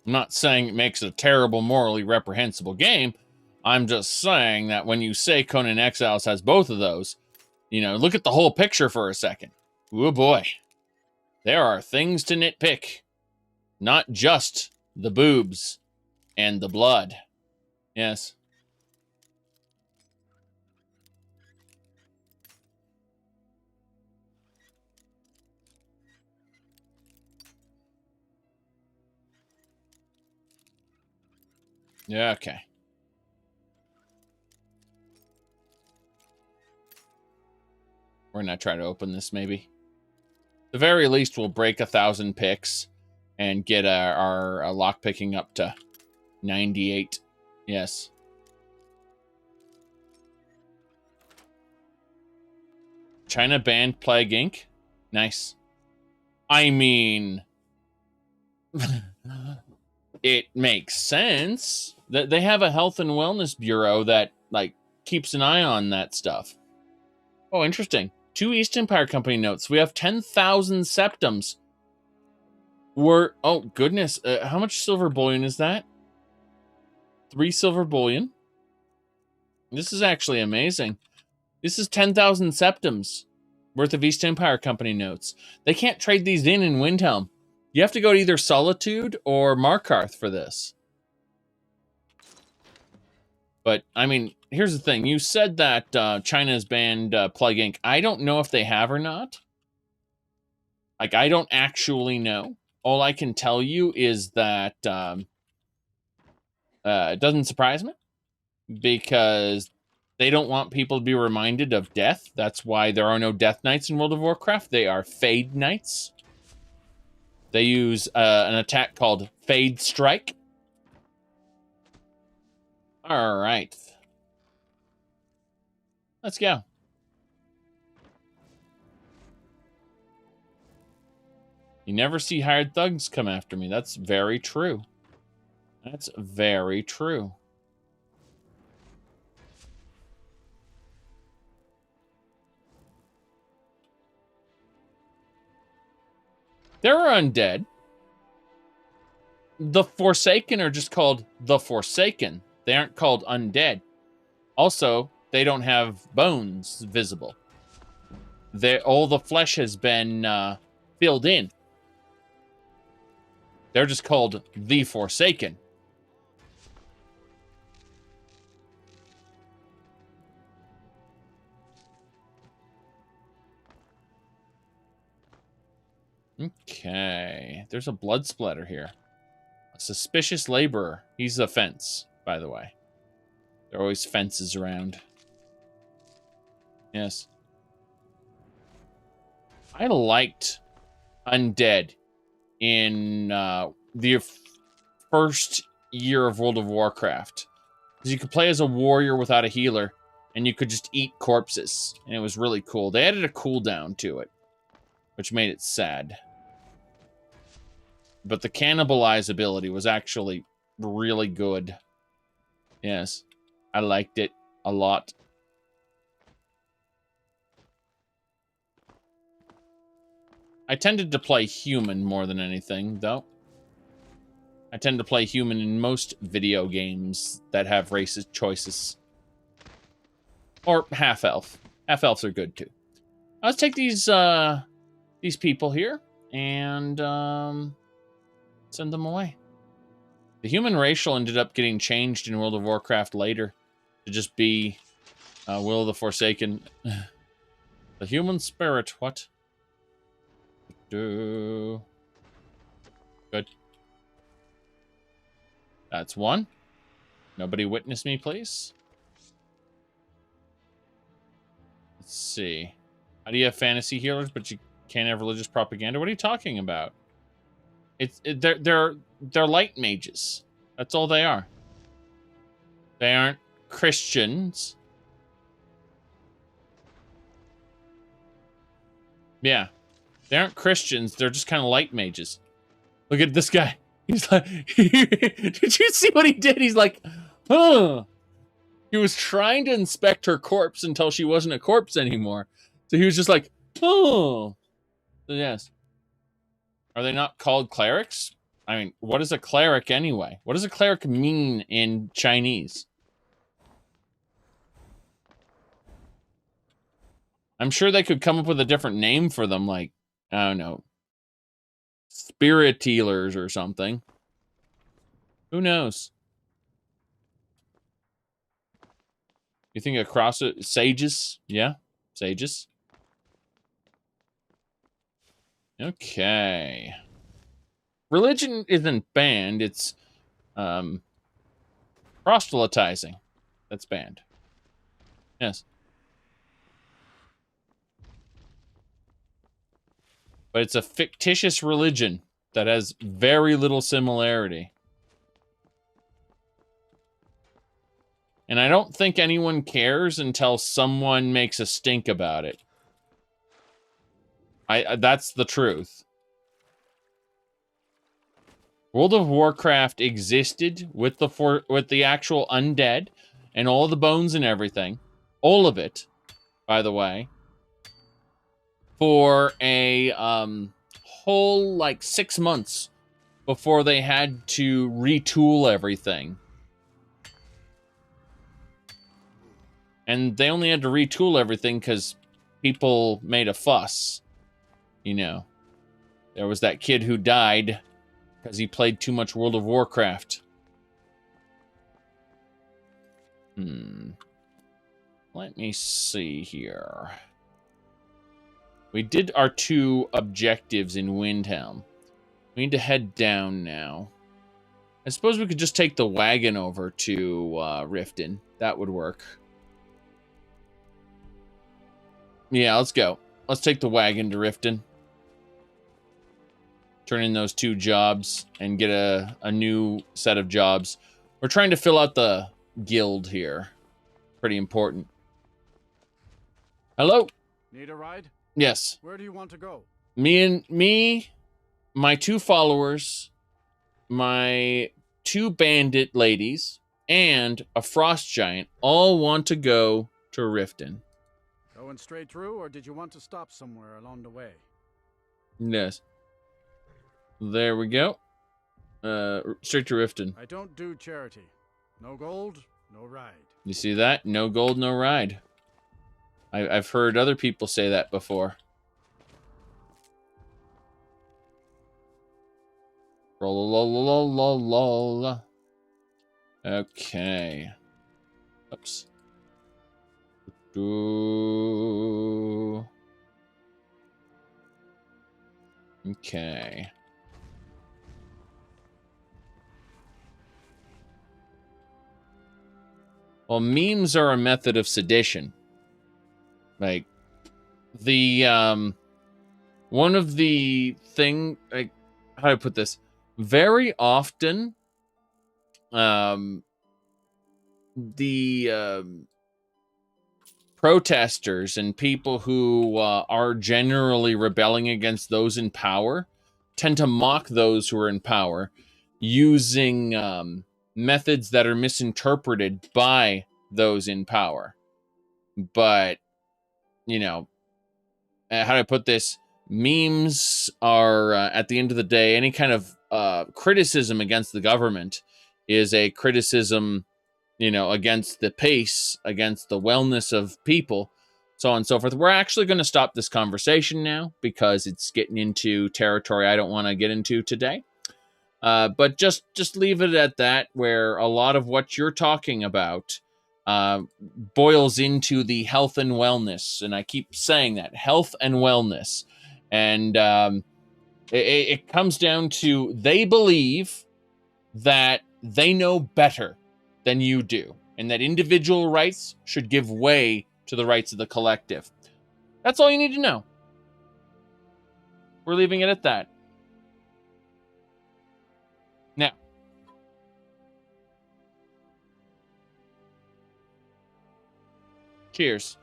I'm not saying it makes it a terrible, morally reprehensible game. I'm just saying that when you say Conan Exiles has both of those, you know, look at the whole picture for a second. Oh boy. There are things to nitpick. Not just the boobs and the blood. Yes. Yeah, okay. We're gonna try to open this, maybe. At the very least, we'll break 1,000 picks, and get our lock picking up to 98. Yes. China banned Plague Inc. Nice. I mean, it makes sense that they have a health and wellness bureau that like keeps an eye on that stuff. Oh, interesting. 2 East Empire Company notes. We have 10,000 septums. Oh goodness, how much silver bullion is that? 3 silver bullion. This is actually amazing. This is 10,000 septums worth of East Empire Company notes. They can't trade these in Windhelm. You have to go to either Solitude or Markarth for this. But, I mean, here's the thing. You said that China has banned Plague Inc. I don't know if they have or not. Like, I don't actually know. All I can tell you is that it doesn't surprise me. Because they don't want people to be reminded of death. That's why there are no Death Knights in World of Warcraft. They are Fade Knights. They use an attack called Fade Strike. All right. Let's go. You never see hired thugs come after me. That's very true. That's very true. There are undead. The Forsaken are just called the Forsaken. They aren't called undead. Also, they don't have bones visible. All the flesh has been filled in. They're just called the Forsaken. Okay. There's a blood splatter here. A suspicious laborer. He's a fence, by the way. There are always fences around. Yes. I liked undead in the first year of World of Warcraft. Because you could play as a warrior without a healer, and you could just eat corpses. And it was really cool. They added a cooldown to it, which made it sad. But the cannibalize ability was actually really good. Yes. I liked it a lot. I tended to play human more than anything, though. I tend to play human in most video games that have racist choices. Or half-elf. Half-elves are good, too. Let's take these people here and send them away. The human racial ended up getting changed in World of Warcraft later to just be Will of the Forsaken. The human spirit, what? Good. That's one. Nobody witness me, please. Let's see. How do you have fantasy healers, but you can't have religious propaganda? What are you talking about? They're light mages. That's all they are. They aren't Christians. Yeah. They aren't Christians. They're just kind of light mages. Look at this guy. He's like, did you see what he did? He's like, huh. He was trying to inspect her corpse until she wasn't a corpse anymore. So he was just like, oh. So yes. Are they not called clerics? I mean, what is a cleric anyway? What does a cleric mean in Chinese? I'm sure they could come up with a different name for them, like, I don't know, spirit healers or something. Who knows? You think across it, sages? Yeah, sages. Okay. Religion isn't banned, it's proselytizing. That's banned. Yes. But it's a fictitious religion. that has very little similarity. And I don't think anyone cares until someone makes a stink about it. That's the truth. World of Warcraft existed with the actual undead and all the bones and everything. All of it, by the way. For a whole, like, 6 months before they had to retool everything. And they only had to retool everything because people made a fuss. You know, there was that kid who died because he played too much World of Warcraft. Let me see here. We did our 2 objectives in Windhelm. We need to head down now. I suppose we could just take the wagon over to Riften. That would work. Yeah, let's go. Let's take the wagon to Riften. Turn in those 2 jobs and get a new set of jobs. We're trying to fill out the guild here. Pretty important. Hello? Need a ride? Yes. Where do you want to go? My 2 followers, my 2 bandit ladies, and a frost giant all want to go to Riften. Going straight through, or did you want to stop somewhere along the way? Yes. There we go. Straight to Riften. I don't do charity. No gold, no ride. You see that? No gold, no ride. I've heard other people say that before. Roll. Okay. Oops. Okay. Well, memes are a method of sedition. Like, the, one of the thing, like, how do I put this? Very often, protesters and people who are generally rebelling against those in power tend to mock those who are in power using methods that are misinterpreted by those in power. But, you know, how do I put this? Memes are, at the end of the day, any kind of criticism against the government is a criticism, you know, against the pace, against the wellness of people, so on and so forth. We're actually going to stop this conversation now because it's getting into territory I don't want to get into today. But just leave it at that, where a lot of what you're talking about boils into the health and wellness. And I keep saying that, health and wellness. And it comes down to they believe that they know better than you do, and that individual rights should give way to the rights of the collective. That's all you need to know. We're leaving it at that. Now, cheers.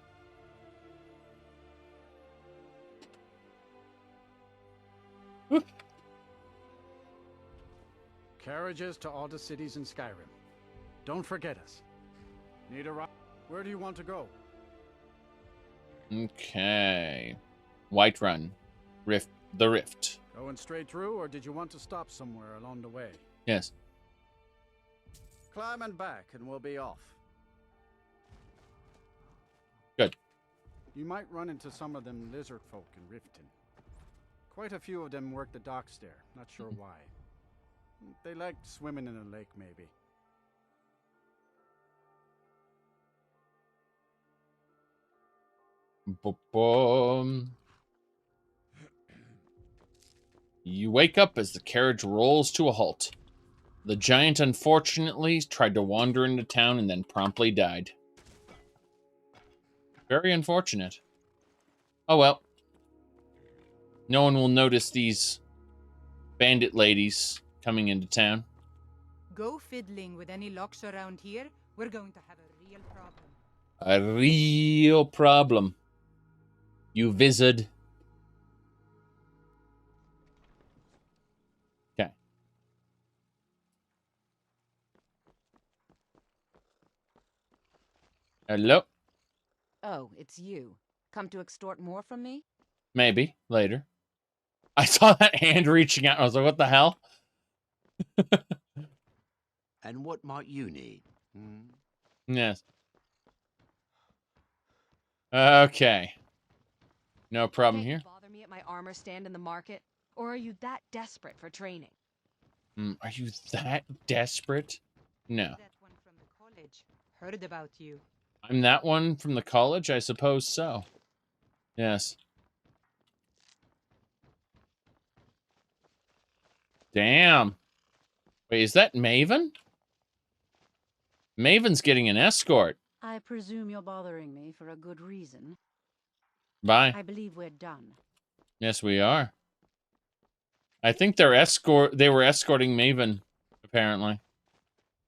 Carriages to all the cities in Skyrim. Don't forget us. Need a ride? Where do you want to go? Okay. Whiterun. The Rift. Going straight through, or did you want to stop somewhere along the way? Yes. Climb and back, and we'll be off. Good. You might run into some of them lizard folk in Riften. Quite a few of them work the docks there. Not sure why. They like swimming in a lake, maybe. You wake up as the carriage rolls to a halt. The giant, unfortunately, tried to wander into town and then promptly died. Very unfortunate. Oh well. No one will notice these bandit ladies coming into town. Go fiddling with any locks around here. We're going to have a real problem. A real problem. You wizard. Okay. Hello? Oh, it's you. Come to extort more from me? Maybe. Later. I saw that hand reaching out. I was like, what the hell? And what might you need? Hmm? Yes. Okay. No problem here. Bother me at my armor stand in the market? Or are you that desperate for training? Are you that desperate? No. That one from the college. Heard about you. I'm that one from the college? I suppose so. Yes. Damn. Wait, is that Maven? Maven's getting an escort. I presume you're bothering me for a good reason. Bye. I believe we're done. Yes, we are. I think they were escorting Maven, apparently.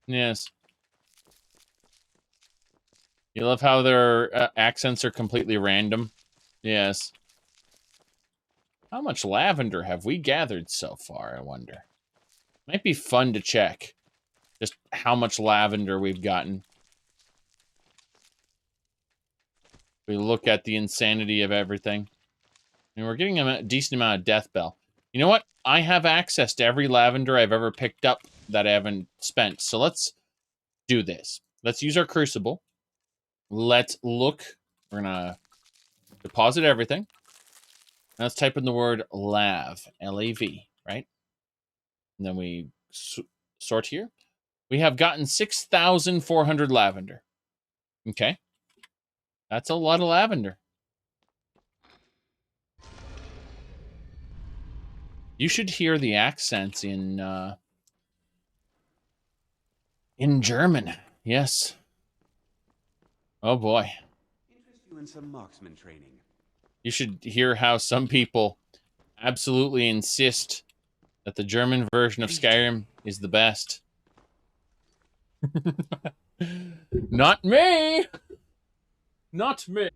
Yes. You love how their accents are completely random? Yes. How much lavender have we gathered so far, I wonder? Might be fun to check. Just how much lavender we've gotten. We look at the insanity of everything. And we're getting a decent amount of death bell. You know what? I have access to every lavender I've ever picked up that I haven't spent. So let's do this. Let's use our crucible. Let's look. We're gonna deposit everything. Now let's type in the word lav, L-A-V, right? And then we sort here. We have gotten 6,400 lavender. Okay. That's a lot of lavender. You should hear the accents in German. Yes. Oh boy. Interest you in some marksman training. You should hear how some people absolutely insist that the German version of Skyrim is the best. Not me! Not me!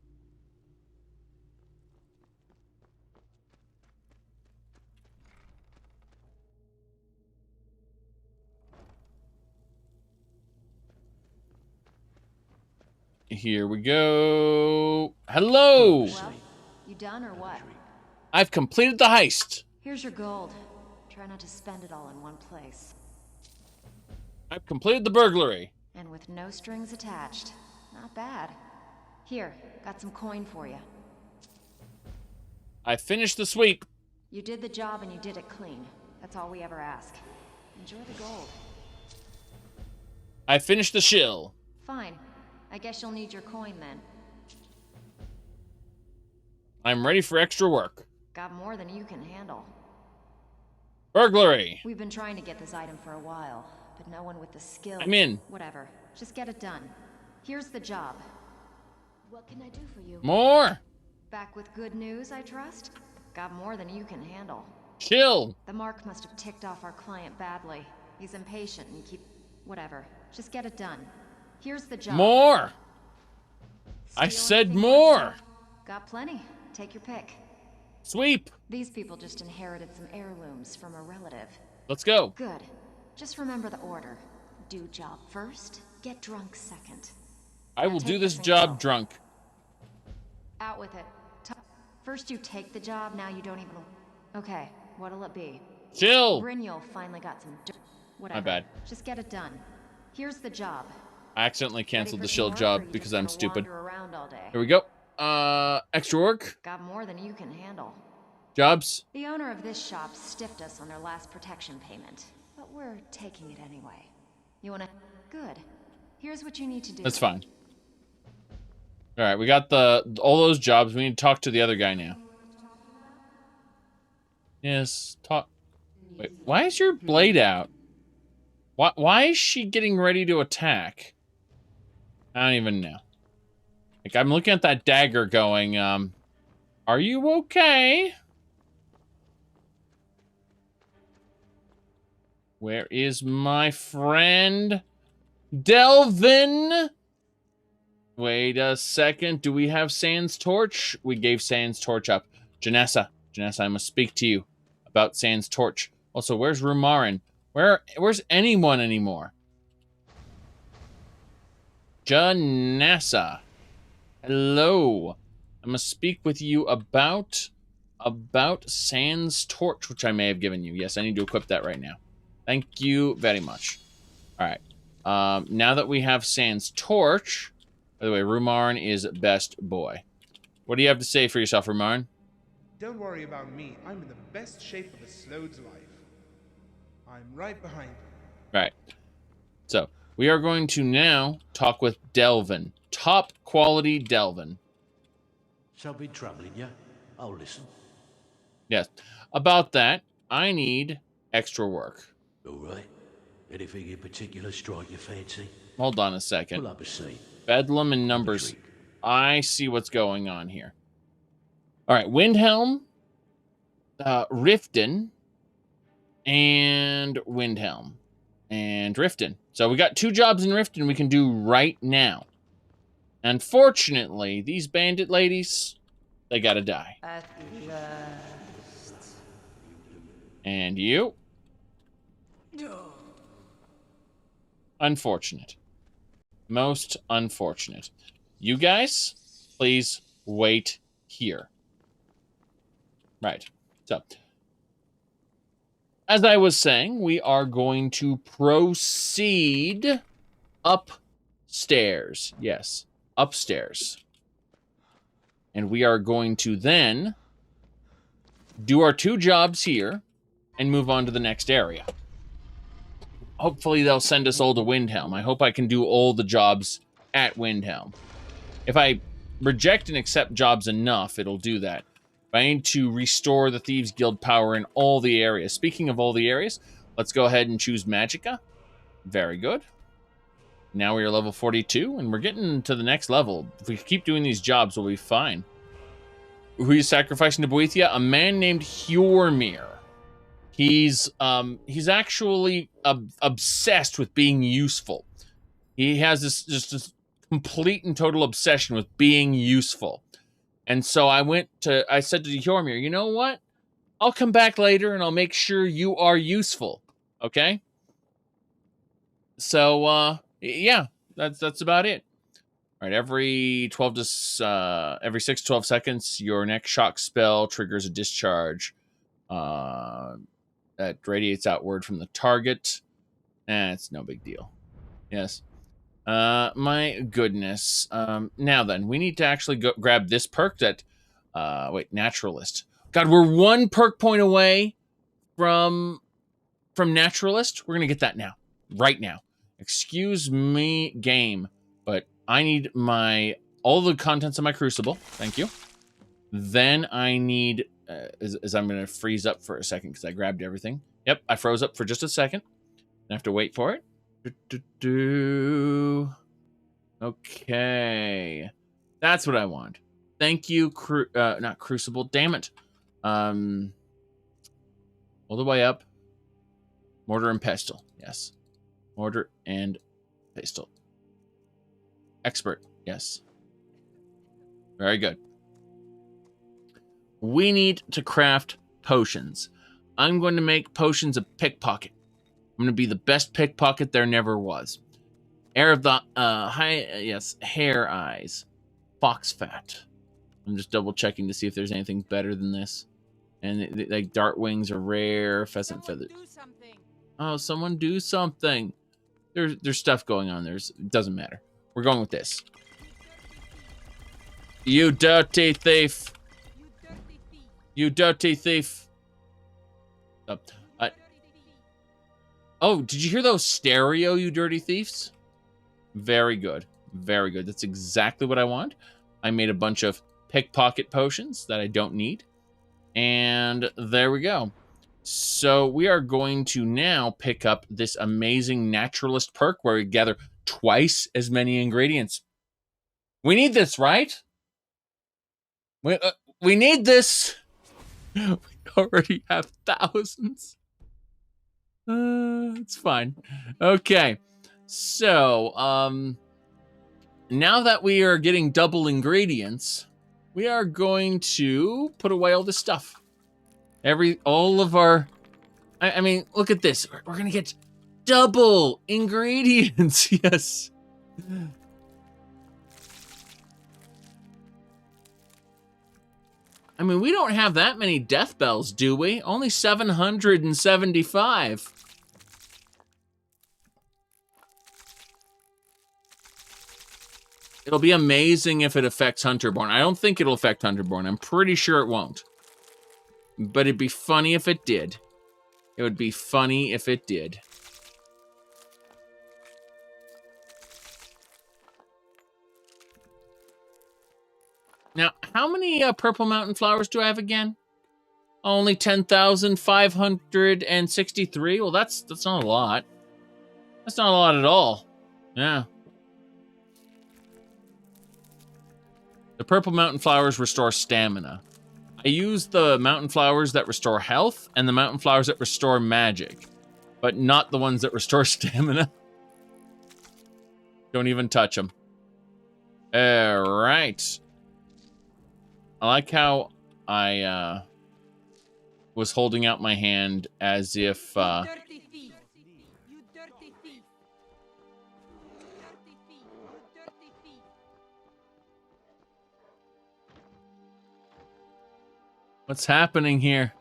Here we go. Hello! Well, you done or what? I've completed the heist. Here's your gold. Try not to spend it all in one place. I've completed the burglary. And with no strings attached. Not bad. Here, got some coin for you. I finished the sweep. You did the job and you did it clean. That's all we ever ask. Enjoy the gold. I finished the shill. Fine. I guess you'll need your coin then. I'm ready for extra work. Got more than you can handle. Burglary. We've been trying to get this item for a while, but no one with the skill. I'm in. Whatever. Just get it done. Here's the job. What can I do for you? More. Back with good news, I trust? Got more than you can handle. Chill. The mark must have ticked off our client badly. He's impatient and whatever. Just get it done. Here's the job. More. I said more. Got plenty. Take your pick. Sweep. These people just inherited some heirlooms from a relative. Let's go. Good. Just remember the order. Do job first, get drunk second. I will do this job drunk. Out with it. First you take the job, now you don't even... Okay, what'll it be? Chill. Brynjol finally got some whatever. My bad. Just get it done. Here's the job. I accidentally canceled the shill job because I'm stupid. Around all day? Here we go. Extra work. Got more than you can handle. Jobs. The owner of this shop stiffed us on their last protection payment, but we're taking it anyway. You wanna... Good. Here's what you need to do. That's fine. Alright, we got all those jobs. We need to talk to the other guy now. Yes, talk... Wait, why is your blade out? Why is she getting ready to attack? I don't even know. Like, I'm looking at that dagger going, are you okay? Where is my friend Delvin? Wait a second. Do we have Sans Torch? We gave Sans Torch up. Janessa, I must speak to you about Sans Torch. Also, where's Rumarin? Where's anyone anymore? Janessa. Hello. I must speak with you about Sans Torch, which I may have given you. Yes, I need to equip that right now. Thank you very much. All right. Now that we have Sans Torch, by the way, Rumarin is best boy. What do you have to say for yourself, Rumarin? Don't worry about me. I'm in the best shape of a Slode's life. I'm right behind you. Right. So, we are going to now talk with Delvin. Top quality Delvin. Shall be troubling you. I'll listen. Yes. About that, I need extra work. All right. Anything in particular strike your fancy? Hold on a second. Pull up a seat. Bedlam and numbers. I see what's going on here. All right, Windhelm, Riften, and Windhelm, and Riften. So we got 2 jobs in Riften we can do right now. Unfortunately, these bandit ladies, they gotta die. At last. And you? Unfortunate. Most unfortunate. You guys, please wait here. Right. So, as I was saying, we are going to proceed upstairs. Yes, upstairs. And we are going to then do our 2 jobs here and move on to the next area. Hopefully they'll send us all to Windhelm. I hope I can do all the jobs at Windhelm. If I reject and accept jobs enough, it'll do that. But I need to restore the Thieves Guild power in all the areas. Speaking of all the areas, let's go ahead and choose Magicka. Very good. Now we are level 42, and we're getting to the next level. If we keep doing these jobs, we'll be fine. Who are you sacrificing to Boethia? A man named Hjormir. He's actually obsessed with being useful. He has this complete and total obsession with being useful. And so I said to Hjormir, you know what? I'll come back later and I'll make sure you are useful. Okay? So, yeah, that's about it. All right, every 6 to 12 seconds, your next shock spell triggers a discharge that radiates outward from the target. It's no big deal. Yes. My goodness. Now then, we need to actually go grab this perk that, Naturalist. God, we're 1 perk point away from Naturalist. We're going to get that now. Right now. Excuse me, game, but I need all the contents of my Crucible. Thank you. Then I need, as I'm going to freeze up for a second because I grabbed everything. Yep, I froze up for just a second. I have to wait for it. Okay. That's what I want. Thank you, not Crucible. Damn it. All the way up. Mortar and Pestle. Yes. Mortar and Pestle. Expert. Yes. Very good. We need to craft potions. I'm going to make potions of pickpocket. I'm going to be the best pickpocket there never was. Air of the hair eyes. Fox fat. I'm just double checking to see if there's anything better than this. And like dart wings are rare. Pheasant feathers. Oh, someone do something. There's stuff going on. It doesn't matter. We're going with this. You dirty thief. You dirty thief. Oh, did you hear those stereo, you dirty thieves? Very good. Very good. That's exactly what I want. I made a bunch of pickpocket potions that I don't need. And there we go. So we are going to now pick up this amazing naturalist perk where we gather twice as many ingredients. We need this, right? We need this. We already have thousands. It's fine. Okay. So, now that we are getting double ingredients, we are going to put away all this stuff. All of our, I mean, look at this. We're gonna get double ingredients. Yes. I mean, we don't have that many death bells, do we? Only 775. It'll be amazing if it affects Hunterborn. I don't think it'll affect Hunterborn. I'm pretty sure it won't. But it'd be funny if it did. It would be funny if it did. Now, how many purple mountain flowers do I have again? Only 10,563. Well, that's not a lot. That's not a lot at all. Yeah. The purple mountain flowers restore stamina. I use the mountain flowers that restore health and the mountain flowers that restore magic, but not the ones that restore stamina. Don't even touch them. All right. I like how I was holding out my hand as if... What's happening here?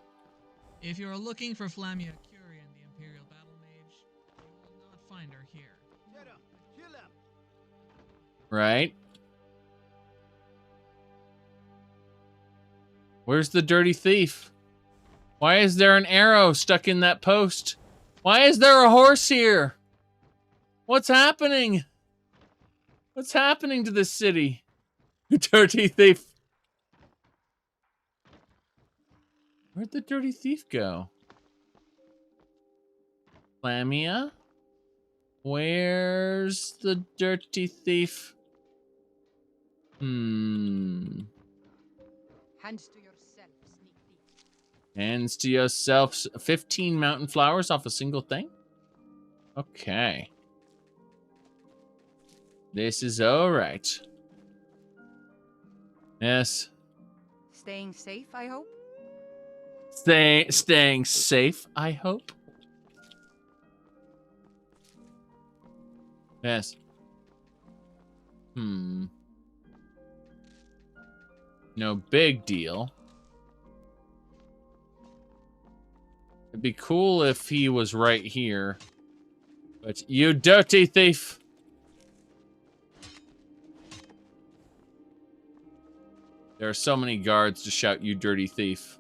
If you are looking for Flamia Curian, the Imperial Battle Mage, you will not find her here. Right? Where's the dirty thief? Why is there an arrow stuck in that post? Why is there a horse here? What's happening? What's happening to this city? Dirty thief. Where'd the dirty thief go? Lamia? Where's the dirty thief? Hands to yourself, sneak thief. Hands to yourself. 15 mountain flowers off a single thing? Okay. This is alright. Yes. Staying safe, I hope? Staying safe, I hope. Yes. No big deal. It'd be cool if he was right here. But you dirty thief! There are so many guards to shout, you dirty thief.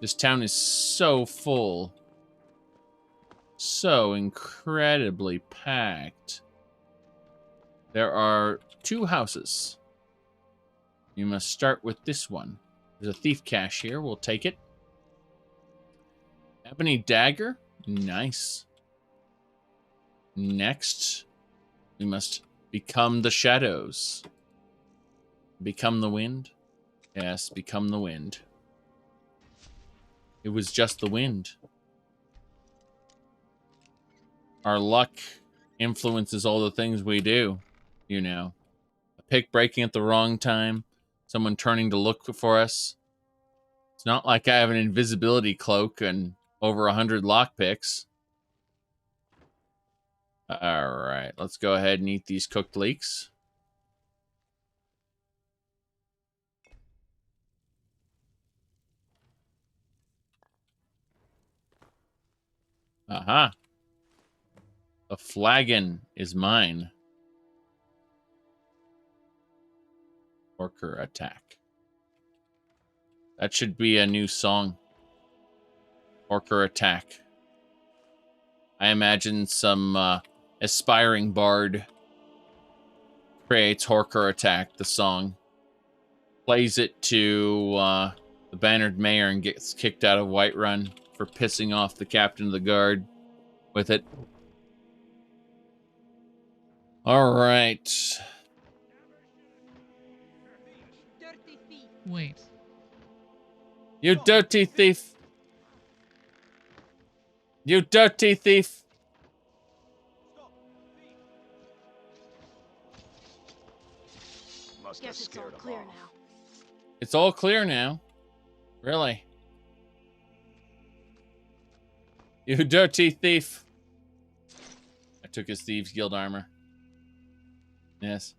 This town is so full. So incredibly packed. There are 2 houses. You must start with this one. There's a thief cache here. We'll take it. Ebony dagger. Nice. Next, we must become the shadows. Become the wind. Yes, become the wind. It was just the wind. Our luck influences all the things we do, you know. A pick breaking at the wrong time, someone turning to look for us. It's not like I have an invisibility cloak and over 100 lockpicks. Alright, let's go ahead and eat these cooked leeks. Aha. The flagon is mine. Orker attack. That should be a new song. Orker attack. I imagine some aspiring bard creates Orker attack, the song. Plays it to the bannered mayor and gets kicked out of Whiterun for pissing off the captain of the guard with it. All right. Wait. You dirty thief. You dirty thief! Guess it's all clear now. It's all clear now. Really? You dirty thief! I took his Thieves Guild armor. Yes.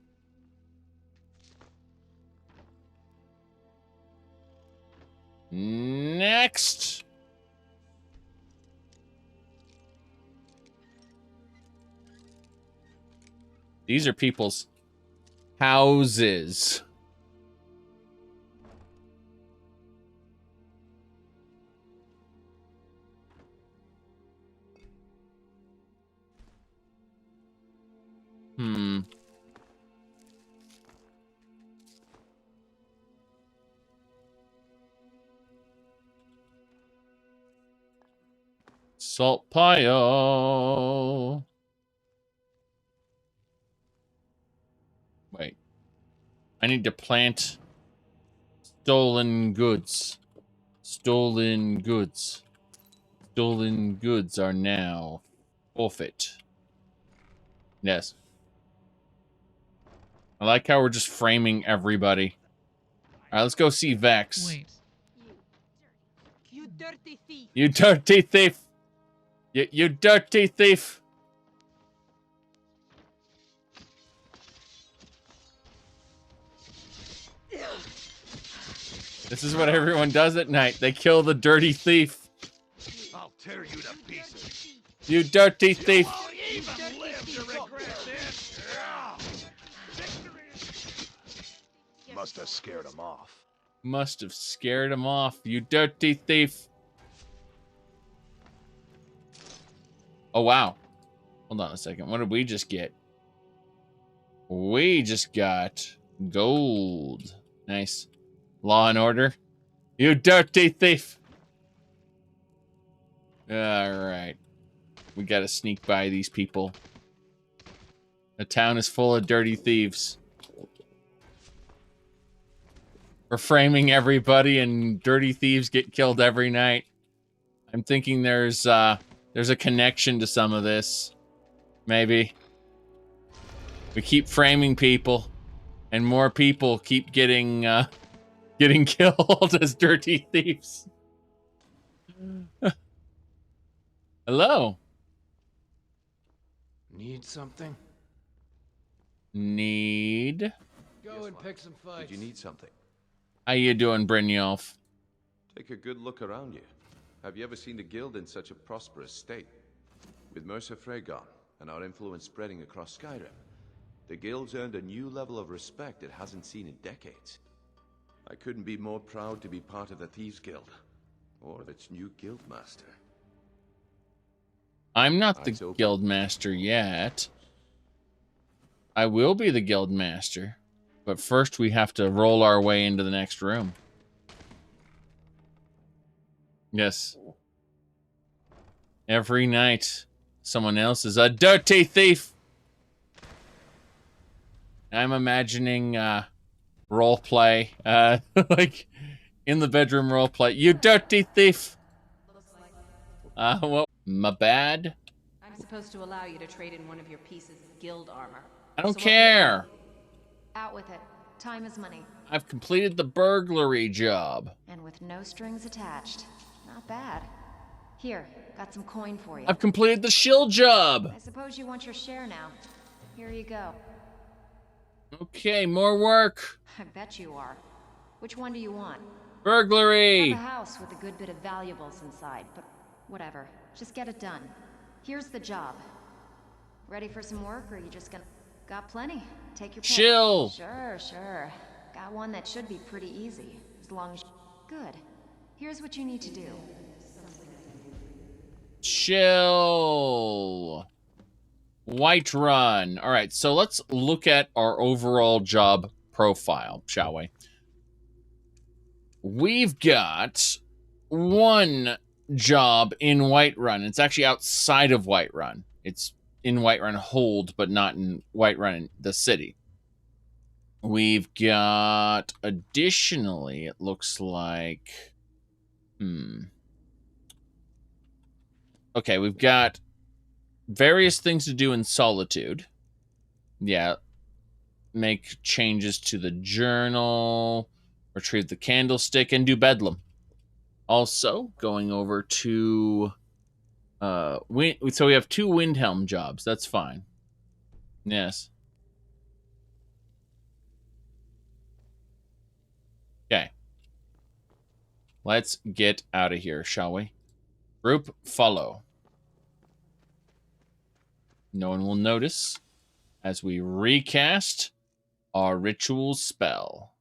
Next! These are people's houses. Salt pile. Wait. I need to plant stolen goods. Stolen goods. Stolen goods are now forfeit. Yes. I like how we're just framing everybody. Alright, let's go see Vex. Wait. You dirty thief. You dirty thief. You dirty thief. This is what everyone does at night. They kill the dirty thief. I'll tear you to pieces. You dirty thief. You won't even live to regret this. Must have scared him off. Must have scared him off. You dirty thief. Oh, wow. Hold on a second. What did we just get? We just got gold. Nice. Law and order. You dirty thief. All right. We got to sneak by these people. The town is full of dirty thieves. We're framing everybody and dirty thieves get killed every night. I'm thinking there's a connection to some of this. Maybe. We keep framing people and more people keep getting killed as dirty thieves. Hello. Need something? Need. Go and pick some fights. Did you need something? How you doing, Brynjolf? Take a good look around you. Have you ever seen the guild in such a prosperous state? With Mercer Frey gone, and our influence spreading across Skyrim, the guild's earned a new level of respect it hasn't seen in decades. I couldn't be more proud to be part of the Thieves Guild, or of its new guildmaster. I'm not the guildmaster yet. I will be the guildmaster, but first we have to roll our way into the next room. Yes. Every night, someone else is a dirty thief. I'm imagining role play, like in the bedroom role play. You dirty thief. Well, my bad. I'm supposed to allow you to trade in one of your pieces of guild armor. I don't care. Out with it. Time is money. I've completed the burglary job. And with no strings attached. Not bad. Here, got some coin for you. I've completed the shield job. I suppose you want your share now. Here you go. Okay, more work. I bet you are. Which one do you want? Burglary. I have a house with a good bit of valuables inside, but whatever. Just get it done. Here's the job. Ready for some work, or are you just gonna... Got plenty. Take your pick. Chill. Sure. Got one that should be pretty easy. As long as... Good. Here's what you need to do. Chill. Whiterun. All right, so let's look at our overall job profile, shall we? We've got one job in Whiterun. It's actually outside of Whiterun. It's in Whiterun Hold, but not in Whiterun, the city. We've got, additionally, it looks like... okay, we've got various things to do in Solitude. Yeah. Make changes to the journal, retrieve the candlestick, and do Bedlam. Also, going over to... so we have 2 Windhelm jobs. That's fine. Yes. Okay. Let's get out of here, shall we? Group follow. No one will notice as we recast our ritual spell.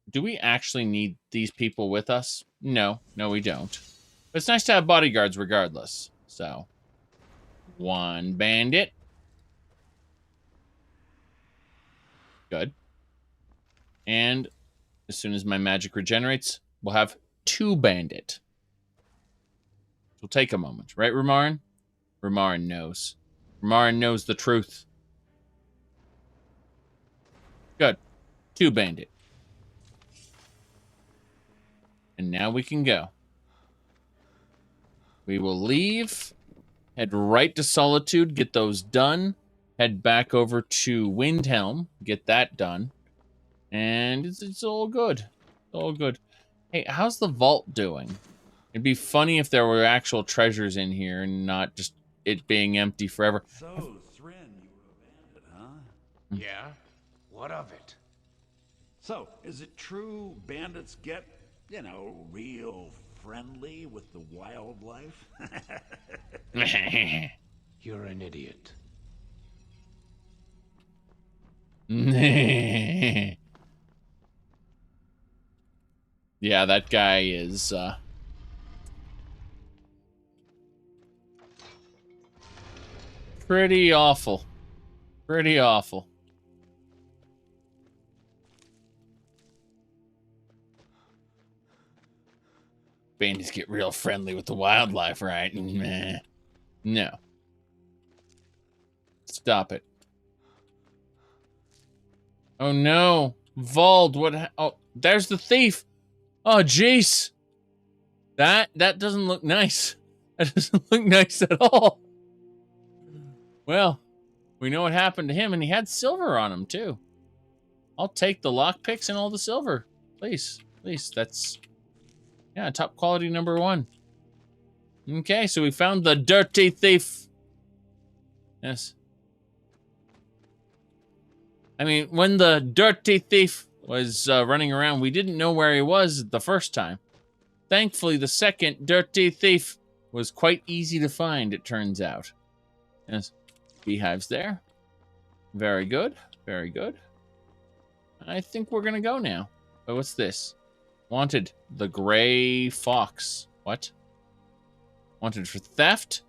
Do we actually need these people with us? No, we don't. But it's nice to have bodyguards regardless. So, 1 bandit. Good. And as soon as my magic regenerates, we'll have 2 bandit. It'll take a moment, right, Rumarin? Rumarin knows. Rumarin knows the truth. Good. 2 bandit. And now we can go. We will leave, head right to Solitude, get those done, head back over to Windhelm, get that done, and it's all good. All good. Hey, how's the vault doing? It'd be funny if there were actual treasures in here and not just it being empty forever. So, Thren, you were a bandit, huh? Yeah? What of it? So, is it true bandits get, you know, real friendly with the wildlife? You're an idiot. Yeah, that guy is, pretty awful. Pretty awful. Bandits get real friendly with the wildlife, right? Nah. No. Stop it. Oh no. Vald, what? Oh, there's the thief. Oh, jeez. That doesn't look nice. That doesn't look nice at all. Well, we know what happened to him, and he had silver on him, too. I'll take the lockpicks and all the silver. Please. Please, that's... yeah, top quality #1. Okay, so we found the dirty thief. Yes. I mean, when the dirty thief was running around, we didn't know where he was the first time. Thankfully, the second dirty thief was quite easy to find, it turns out. Yes. Beehives there. Very good. Very good. I think we're going to go now. But what's this? Wanted. The Gray Fox. What? Wanted for theft,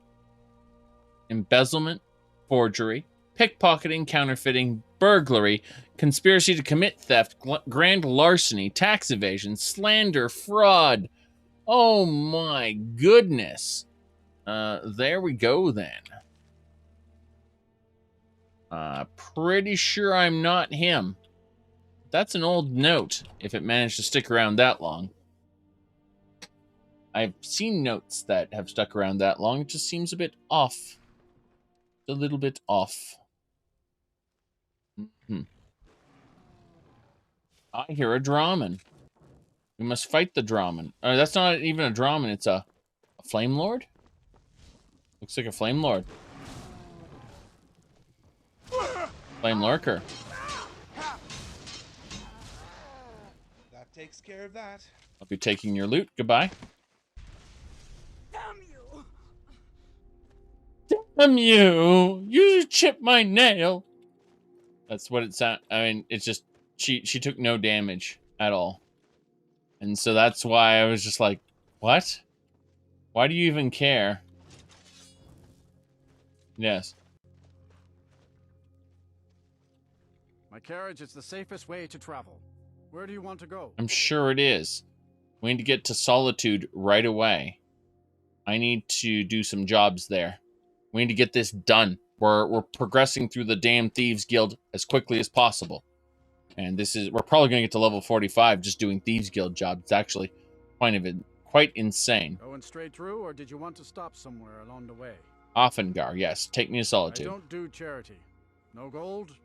embezzlement, forgery, pickpocketing, counterfeiting, burglary, conspiracy to commit theft, grand larceny, tax evasion, slander, fraud. Oh my goodness. There we go then. Pretty sure I'm not him. That's an old note, if it managed to stick around that long. I've seen notes that have stuck around that long. It just seems a bit off. A little bit off. I hear a Drahman. We must fight the Drahman. That's not even a Drahman, it's a Flame Lord? Looks like a Flame Lord. Flame Lurker. That takes care of that. I'll be taking your loot. Goodbye. Damn you! Damn you! You chipped my nail! That's what it sounds. I mean, it's just... She took no damage at all. And so that's why I was just like, what? Why do you even care? Yes. My carriage is the safest way to travel. Where do you want to go? I'm sure it is. We need to get to Solitude right away. I need to do some jobs there. We need to get this done. We're progressing through the damn Thieves Guild as quickly as possible. And we're probably going to get to level 45 just doing Thieves Guild jobs. It's actually quite quite insane. Going straight through, or did you want to stop somewhere along the way? Offengar, yes. Take me to Solitude. I don't do charity. No gold?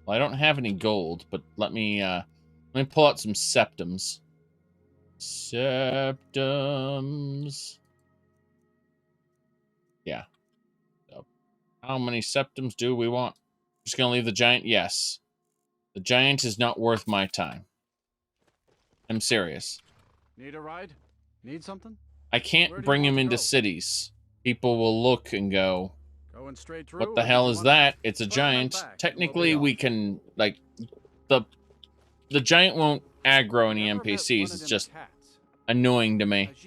Well, I don't have any gold, but let me pull out some septums. Septums. Yeah. So, how many septums do we want? Just gonna leave the giant? Yes. The giant is not worth my time. I'm serious. Need a ride? Need something? I can't bring him into cities. People will look and go, Going straight through, what the hell is that? It's a giant. Technically, we can, like, the giant won't aggro any NPCs. It's just annoying to me. It's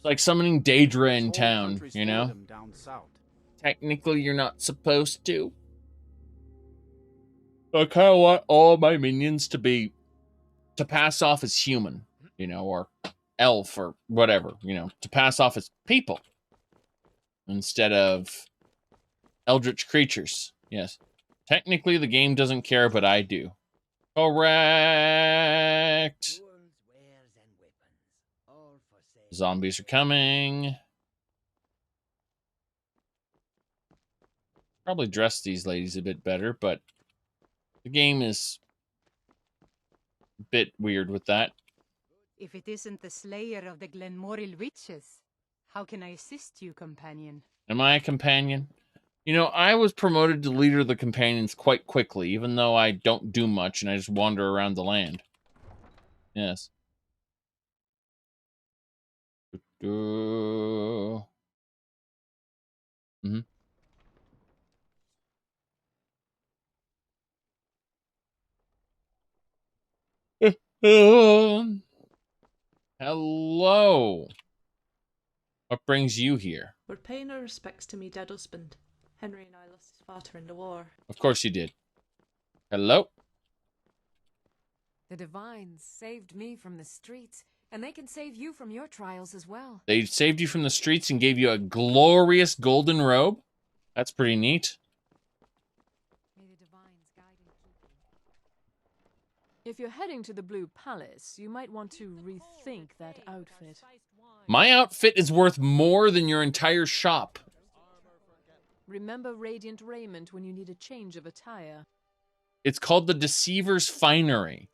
like summoning Daedra in town, you know? Technically, you're not supposed to. I kind of want all my minions to pass off as human, you know, or elf or whatever, you know, to pass off as people instead of eldritch creatures. Yes. Technically, the game doesn't care, but I do. Correct. Zombies are coming. Probably dress these ladies a bit better, but the game is a bit weird with that. If it isn't the slayer of the Glenmoril witches, how can I assist you, companion? Am I a companion? You know, I was promoted to leader of the companions quite quickly, even though I don't do much and I just wander around the land. Yes. Mm-hmm. Hello. What brings you here? We're paying our respects to me dead husband. Henry and I lost his father in the war. Of course you did. Hello? The Divines saved me from the streets, and they can save you from your trials as well. They saved you from the streets and gave you a glorious golden robe? That's pretty neat. May the Divines guide and keep you. If you're heading to the Blue Palace, you might want to rethink that outfit. My outfit is worth more than your entire shop. Remember Radiant Raiment when you need a change of attire. It's called the Deceiver's Finery.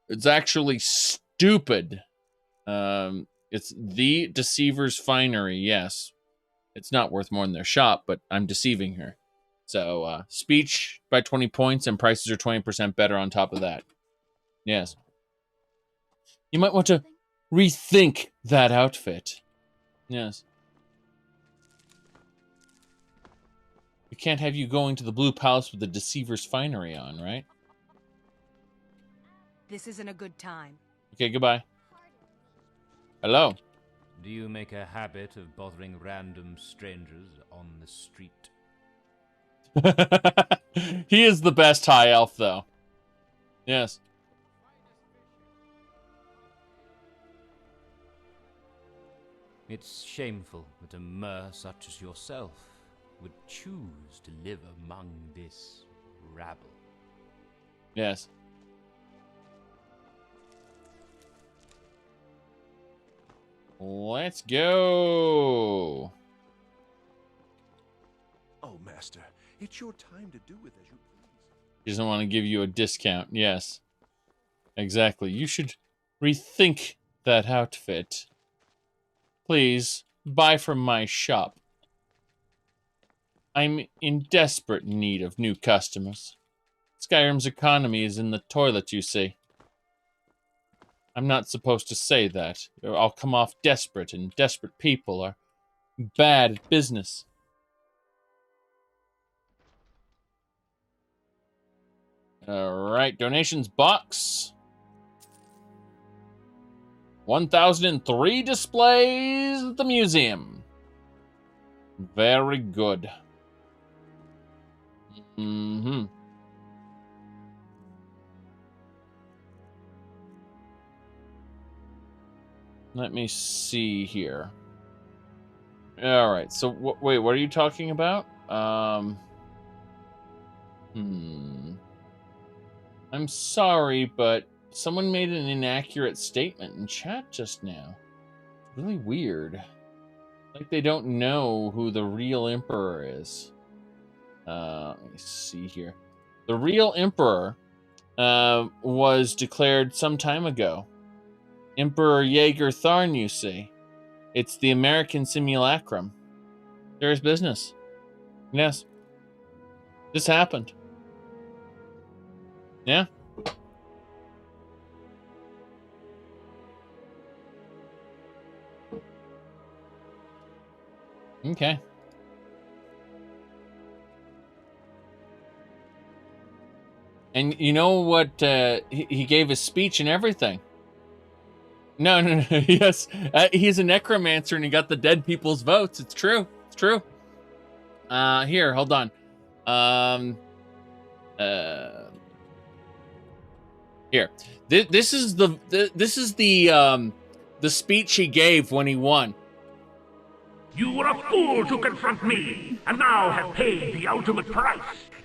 It's actually stupid. It's the Deceiver's Finery, yes. It's not worth more than their shop, but I'm deceiving her. So, speech by 20 points, and prices are 20% better on top of that. Yes. You might want to rethink that outfit. Yes. We can't have you going to the Blue Palace with the Deceiver's Finery on, right? This isn't a good time. Okay, goodbye. Hello. Do you make a habit of bothering random strangers on the street? He is the best high elf, though. Yes. It's shameful that a mer such as yourself would choose to live among this rabble. Yes. Let's go. Oh, Master, it's your time to do with as you please. He doesn't want to give you a discount. Yes. Exactly. You should rethink that outfit. Please, buy from my shop. I'm in desperate need of new customers. Skyrim's economy is in the toilet, you see. I'm not supposed to say that, or I'll come off desperate, and desperate people are bad at business. Alright, donations box. 1,003 displays at the museum. Very good. Mm-hmm. Let me see here. Alright, so wait, what are you talking about? I'm sorry, but someone made an inaccurate statement in chat just now. Really weird. Like they don't know who the real emperor is. Let me see here. The real emperor was declared some time ago. Emperor Jaeger Tharn, you see. It's the American simulacrum. Serious business. Yes. This happened. Yeah. Okay. And you know what? He gave a speech and everything. No. Yes. He's a necromancer and he got the dead people's votes. It's true. It's true. Here, hold on. Here. This is the speech he gave when he won. You were a fool to confront me, and now have paid the ultimate price.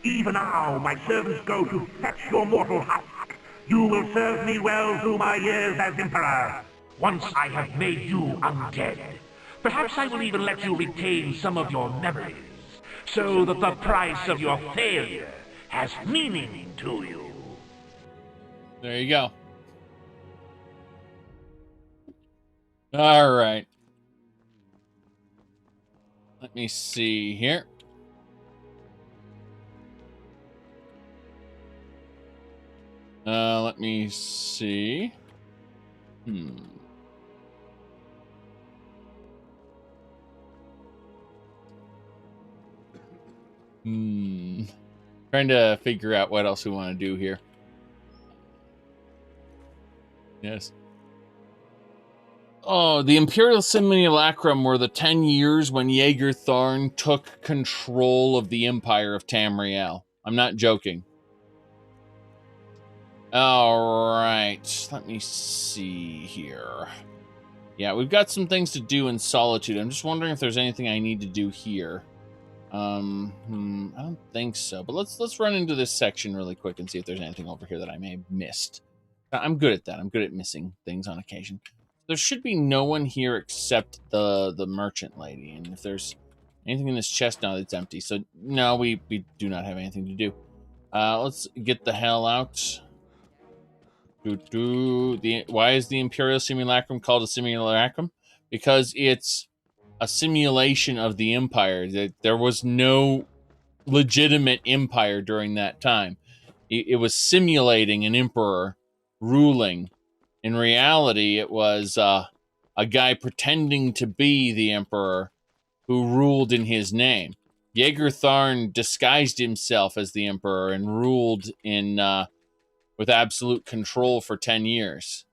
Even now, my servants go to fetch your mortal husk. You will serve me well through my years as Emperor, once I have made you undead. Perhaps I will even let you retain some of your memories, so that the price of your failure has meaning to you. There you go. All right. Let me see here. Let me see. Trying to figure out what else we want to do here. Yes. Oh, the Imperial Simulacrum were the 10 years when Jaeger Tharn took control of the Empire of Tamriel. I'm not joking. All right, let me see here. Yeah, we've got some things to do in Solitude. I'm just wondering if there's anything I need to do here. I don't think so, but let's run into this section really quick and see if there's anything over here that I may have missed. I'm good at that. I'm good at missing things on occasion. There should be no one here except the merchant lady, and if there's anything in this chest now, it's empty. So no, we do not have anything to do. Let's get the hell out. Why is the Imperial Simulacrum called a simulacrum? Because it's a simulation of the Empire. There was no legitimate empire during that time. It was simulating an emperor ruling. In reality, it was a guy pretending to be the emperor who ruled in his name. Jaeger Tharn disguised himself as the emperor and ruled in with absolute control for 10 years.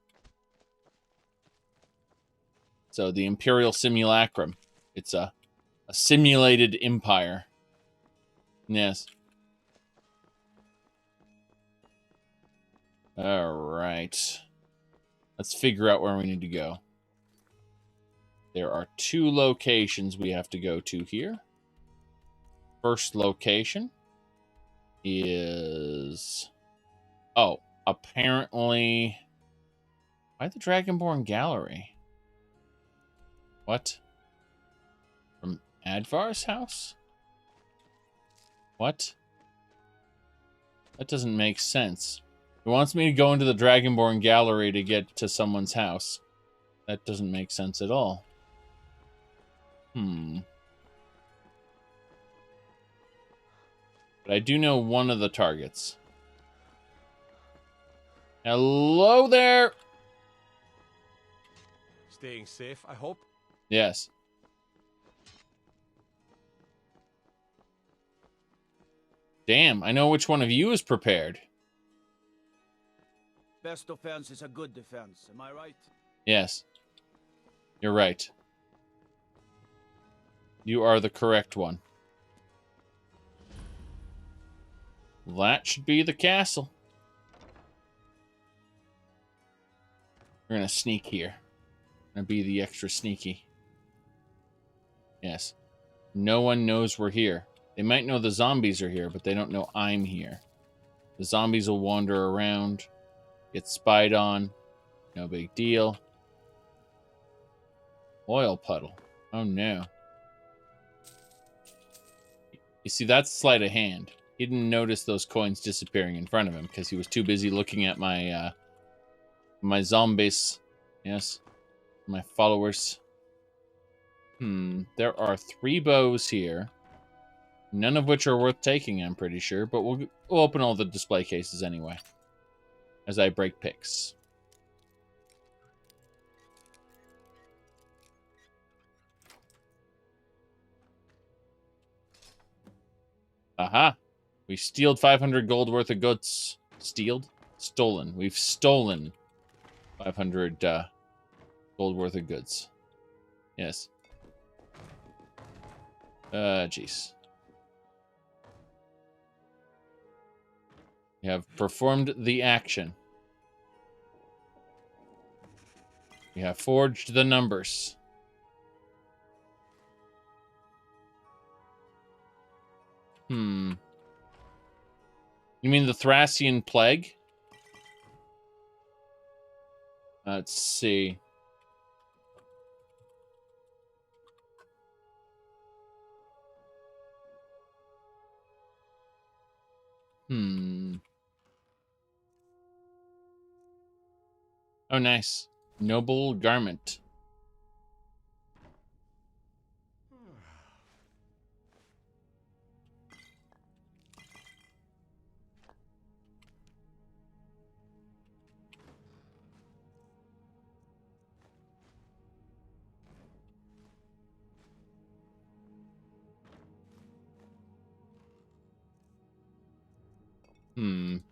So the Imperial Simulacrum. It's a simulated empire. Yes. All right. Let's figure out where we need to go. There are 2 locations we have to go to here. First location is... Oh, apparently... Why the Dragonborn Gallery? What? From Advar's house? What? That doesn't make sense. He wants me to go into the Dragonborn Gallery to get to someone's house. That doesn't make sense at all. But I do know one of the targets. Hello there! Staying safe, I hope? Yes. Damn, I know which one of you is prepared. Best defense is a good defense, am I right? Yes. You're right. You are the correct one. That should be the castle. We're gonna sneak here. Gonna be the extra sneaky. Yes. No one knows we're here. They might know the zombies are here, but they don't know I'm here. The zombies will wander around. Get spied on. No big deal. Oil puddle. Oh no. You see, that's sleight of hand. He didn't notice those coins disappearing in front of him because he was too busy looking at my my zombies. Yes. My followers. There are 3 bows here. None of which are worth taking, I'm pretty sure. But we'll open all the display cases anyway. As I break picks. Aha! We stealed 500 gold worth of goods. Stealed? Stolen. We've stolen 500 gold worth of goods. Yes. Jeez. We have performed the action. We have forged the numbers. You mean the Thracian Plague? Let's see. Oh, nice. Noble garment.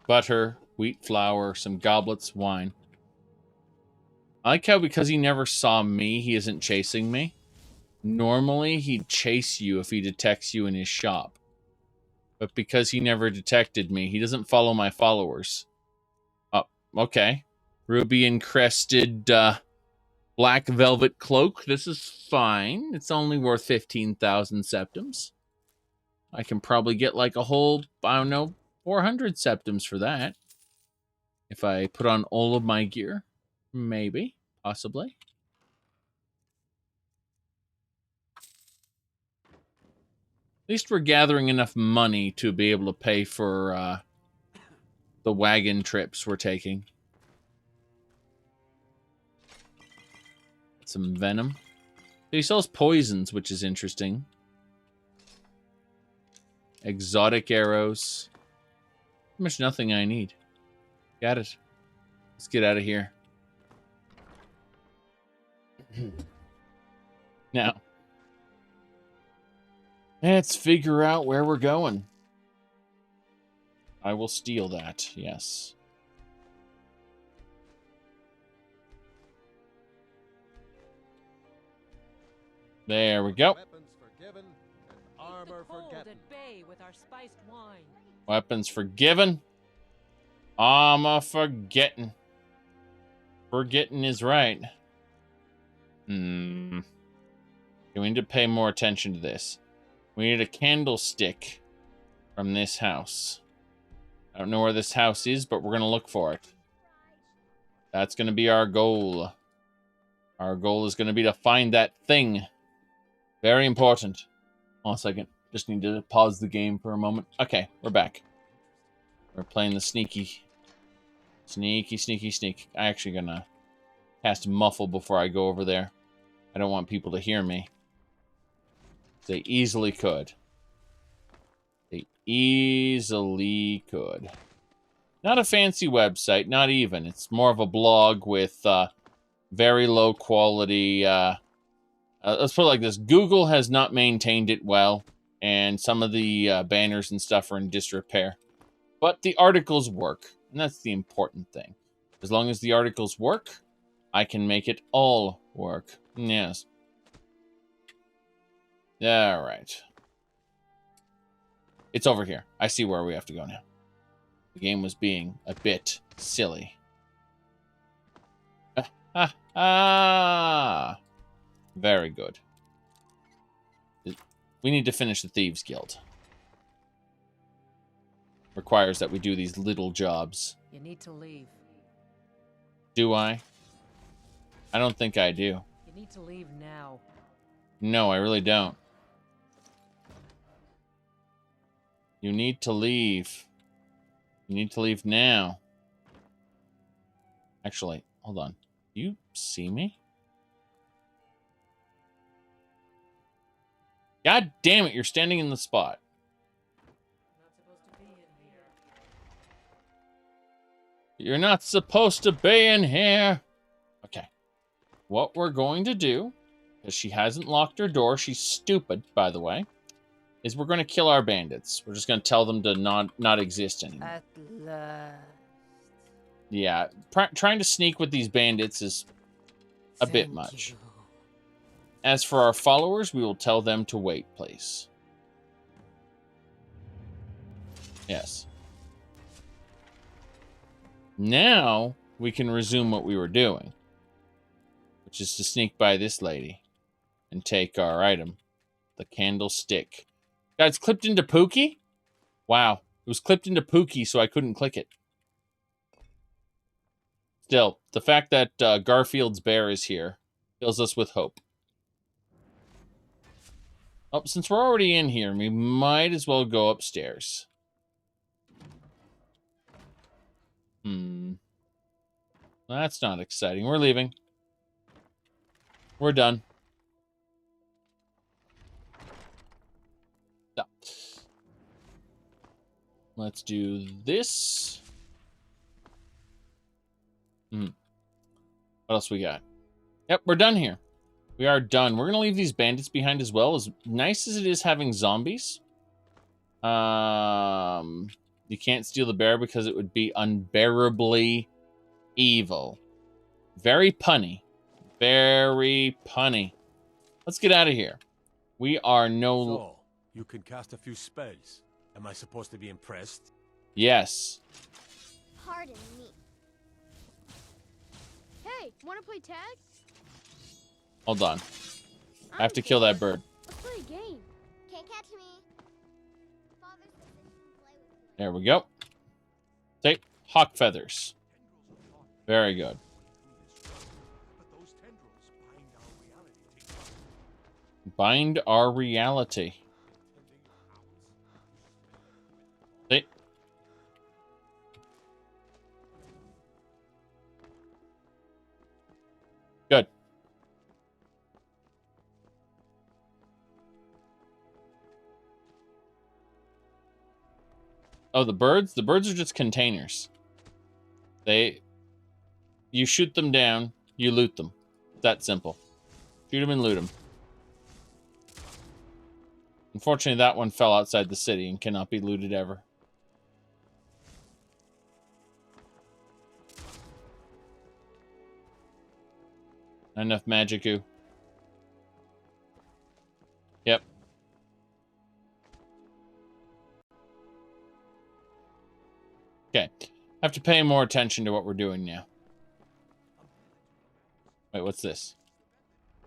Butter, wheat flour, some goblets, wine. I like how because he never saw me, he isn't chasing me. Normally, he'd chase you if he detects you in his shop. But because he never detected me, he doesn't follow my followers. Oh, okay. Ruby-encrested black velvet cloak. This is fine. It's only worth 15,000 septims. I can probably get like a whole, I don't know, 400 septims for that. If I put on all of my gear. Maybe. Possibly. At least we're gathering enough money to be able to pay for the wagon trips we're taking. Some venom. He sells poisons, which is interesting. Exotic arrows. Pretty much nothing I need. Got it. Let's get out of here. Now, let's figure out where we're going. I will steal that, yes. There we go. Weapons forgiven. Armor forgetting. Forgetting is right. We need to pay more attention to this. We need a candlestick from this house. I don't know where this house is, but we're going to look for it. That's going to be our goal. Our goal is going to be to find that thing. Very important. Hold on a second. Just need to pause the game for a moment. Okay, we're back. We're playing the sneaky. Sneaky, sneaky, sneak. I'm actually going to cast muffle before I go over there. I don't want people to hear me. They easily could. They easily could. Not a fancy website, not even. It's more of a blog with very low quality. Let's put it like this. Google has not maintained it well, and some of the banners and stuff are in disrepair. But the articles work, and that's the important thing. As long as the articles work, I can make it all work. Yes. All right. It's over here. I see where we have to go now. The game was being a bit silly. Very good. We need to finish the Thieves Guild. Requires that we do these little jobs. You need to leave. Do I? I don't think I do. You need to leave now. No, I really don't. You need to leave. You need to leave now. Actually, hold on. You see me? God damn it, you're standing in the spot. You're not supposed to be in here. Okay. What we're going to do, because she hasn't locked her door, she's stupid, by the way, is we're going to kill our bandits. We're just going to tell them to not exist anymore. At last. Yeah, trying to sneak with these bandits is a bit much. As for our followers, we will tell them to wait, please. Yes. Now, we can resume what we were doing, which is to sneak by this lady and take our item, the candlestick. God, it's clipped into Pookie? Wow. It was clipped into Pookie, so I couldn't click it. Still, the fact that Garfield's bear is here fills us with hope. Oh, since we're already in here, we might as well go upstairs. That's not exciting. We're leaving. We're done. No. Let's do this. What else we got? Yep, we're done here. We are done. We're going to leave these bandits behind as well. As nice as it is having zombies. You can't steal the bear because it would be unbearably evil. Very punny. Very punny. Let's get out of here. We are no... So, you can cast a few spells. Am I supposed to be impressed? Yes. Pardon me. Hey, wanna play tag? Hold on. I have to kill that bird. Let's play a game. Can't catch me. There we go. Take hawk feathers. Very good. Bind our reality. See? Good. Oh, the birds? The birds are just containers. You shoot them down, you loot them. It's that simple. Shoot them and loot them. Unfortunately, that one fell outside the city and cannot be looted ever. Not enough magic-oo. Yep. Okay. I have to pay more attention to what we're doing now. Wait, what's this?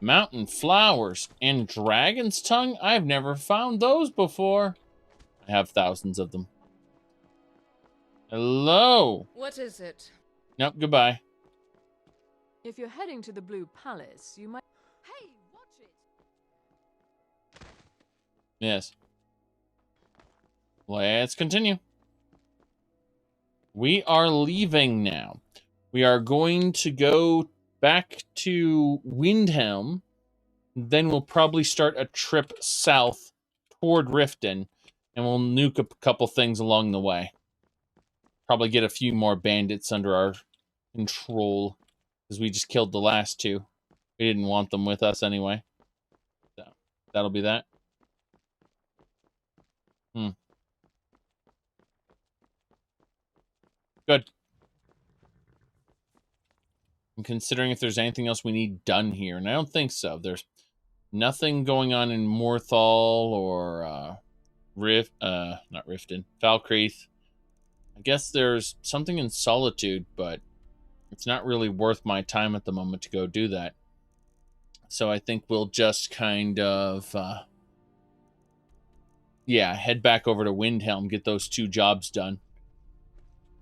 Mountain flowers and dragon's tongue? I've never found those before. I have thousands of them. Hello. What is it? Nope, goodbye. If you're heading to the Blue Palace, you might... Hey, watch it! Yes. Let's continue. We are leaving now. We are going to go back to Windhelm. Then we'll probably start a trip south toward Riften. And we'll nuke a couple things along the way. Probably get a few more bandits under our control. Because we just killed the last two. We didn't want them with us anyway. So, that'll be that. Good. I'm considering if there's anything else we need done here, and I don't think so. There's nothing going on in Morthal or not Riften, Falkreath. I guess there's something in Solitude, but it's not really worth my time at the moment to go do that. So I think we'll just kind of, head back over to Windhelm, get those 2 jobs done.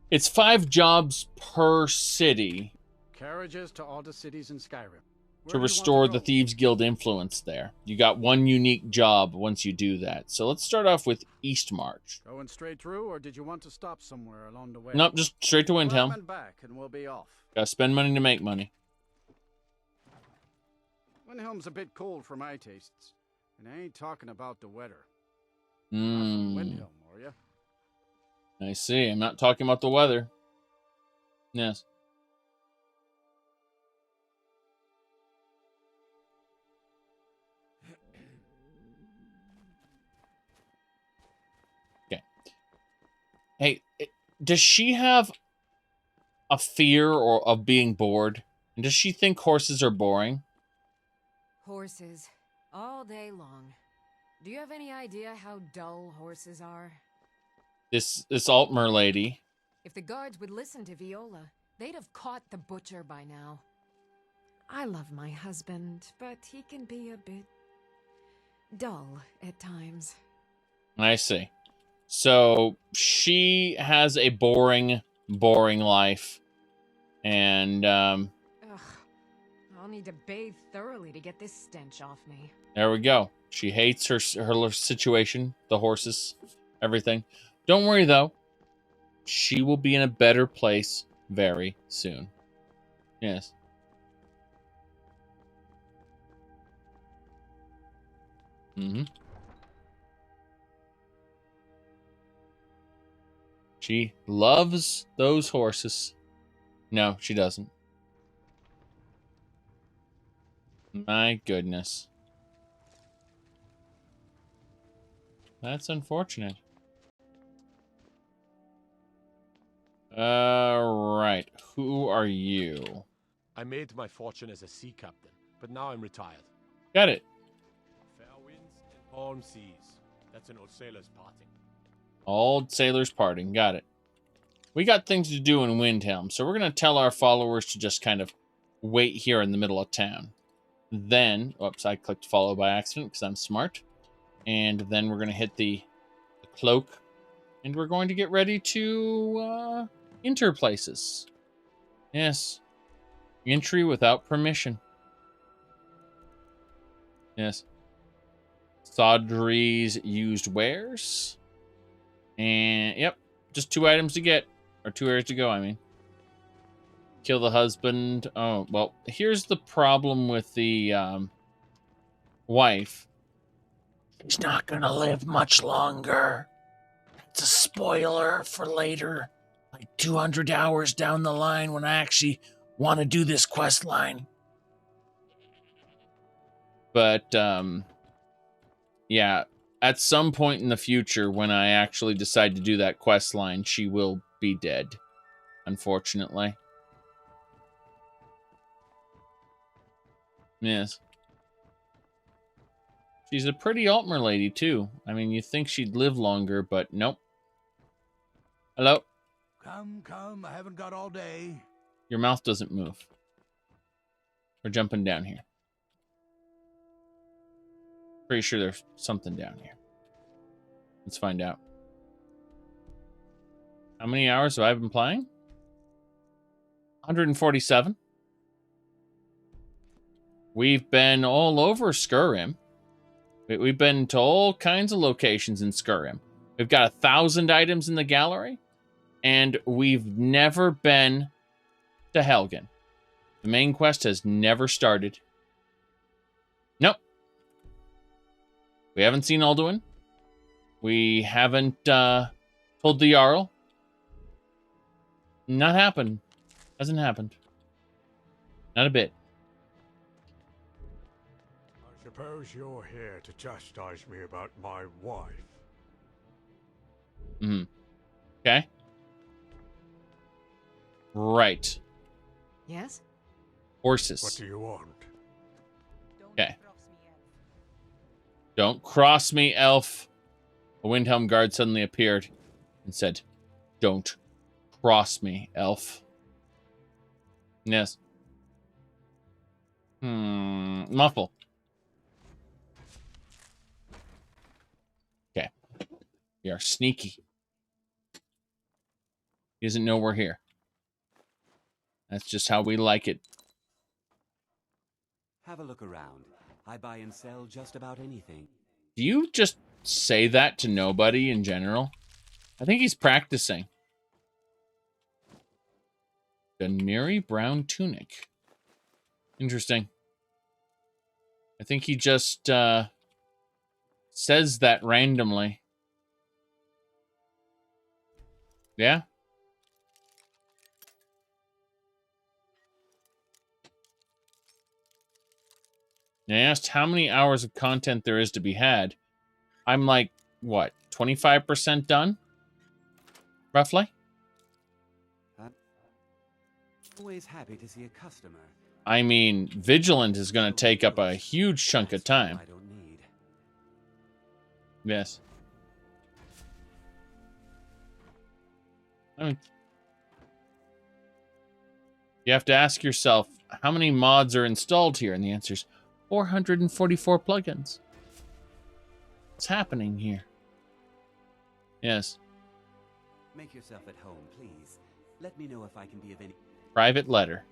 It's 5 jobs per city. carriages to all the cities in Skyrim. To restore the Thieves Guild influence there. You got one unique job once you do that. So let's start off with Eastmarch. Going straight through, or did you want to stop somewhere along the way? Nope, just straight to Windhelm. And back, and we'll be off. Gotta spend money to make money. Windhelm's a bit cold for my tastes, and I ain't talking about the weather. Windhelm, are you? I see. I'm not talking about the weather. Yes. Hey, does she have a fear of being bored? And does she think horses are boring? Horses. All day long. Do you have any idea how dull horses are? This Altmer lady. If the guards would listen to Viola, they'd have caught the butcher by now. I love my husband, but he can be a bit dull at times. I see. So she has a boring life, and Ugh. I'll need to bathe thoroughly to get this stench off me. there we go. She hates her situation, the horses, everything. Don't worry though. She will be in a better place very soon. Yes. Mm-hmm. She loves those horses. No, she doesn't. My goodness. That's unfortunate. Right. Who are you? I made my fortune as a sea captain, but now I'm retired. Got it. Fair winds and calm seas. That's an old sailor's parting. Old sailors parting. Got it. We got things to do in Windhelm, so we're going to tell our followers to just kind of wait here in the middle of town. Then, oops, I clicked follow by accident because I'm smart. And then we're going to hit the cloak, and we're going to get ready to enter places. Yes. Entry without permission. Yes. Sodri's used wares. And, yep, just 2 items to get. Or 2 areas to go, I mean. Kill the husband. Oh, well, here's the problem with the wife. She's not going to live much longer. It's a spoiler for later. Like 200 hours down the line when I actually want to do this quest line. But, yeah, at some point in the future when I actually decide to do that quest line, she will be dead, unfortunately. Yes. She's a pretty Altmer lady, too. I mean, you'd think she'd live longer, but nope. Hello? Come, I haven't got all day. Your mouth doesn't move. We're jumping down here. Pretty sure there's something down here. Let's find out. How many hours have I been playing? 147. We've been all over Skyrim. We've been to all kinds of locations in Skyrim. We've got 1,000 items in the gallery, and we've never been to Helgen. The main quest has never started. Nope. We haven't seen Alduin. We haven't told the Jarl. Not happened. Hasn't happened. Not a bit. I suppose you're here to chastise me about my wife. Mm-hmm. Okay. Right. Yes? Horses. What do you want? Okay. Don't cross me, elf. A Windhelm guard suddenly appeared and said, "Don't cross me, elf." Yes. Muffle. Okay. We are sneaky. He doesn't know we're here. That's just how we like it. Have a look around. I buy and sell just about anything. Do you just say that to nobody in general? I think he's practicing. Aldmeri brown tunic. Interesting. I think he just says that randomly. Yeah? I asked how many hours of content there is to be had. I'm like, what, 25% done? Roughly? Always happy to see a customer. I mean, Vigilant is going to take up a huge chunk of time. I don't need. Yes. I mean, you have to ask yourself, how many mods are installed here? And the answer is 444 plugins. What's happening here? Yes. Make yourself at home, please. Let me know if I can be of any... Private letter.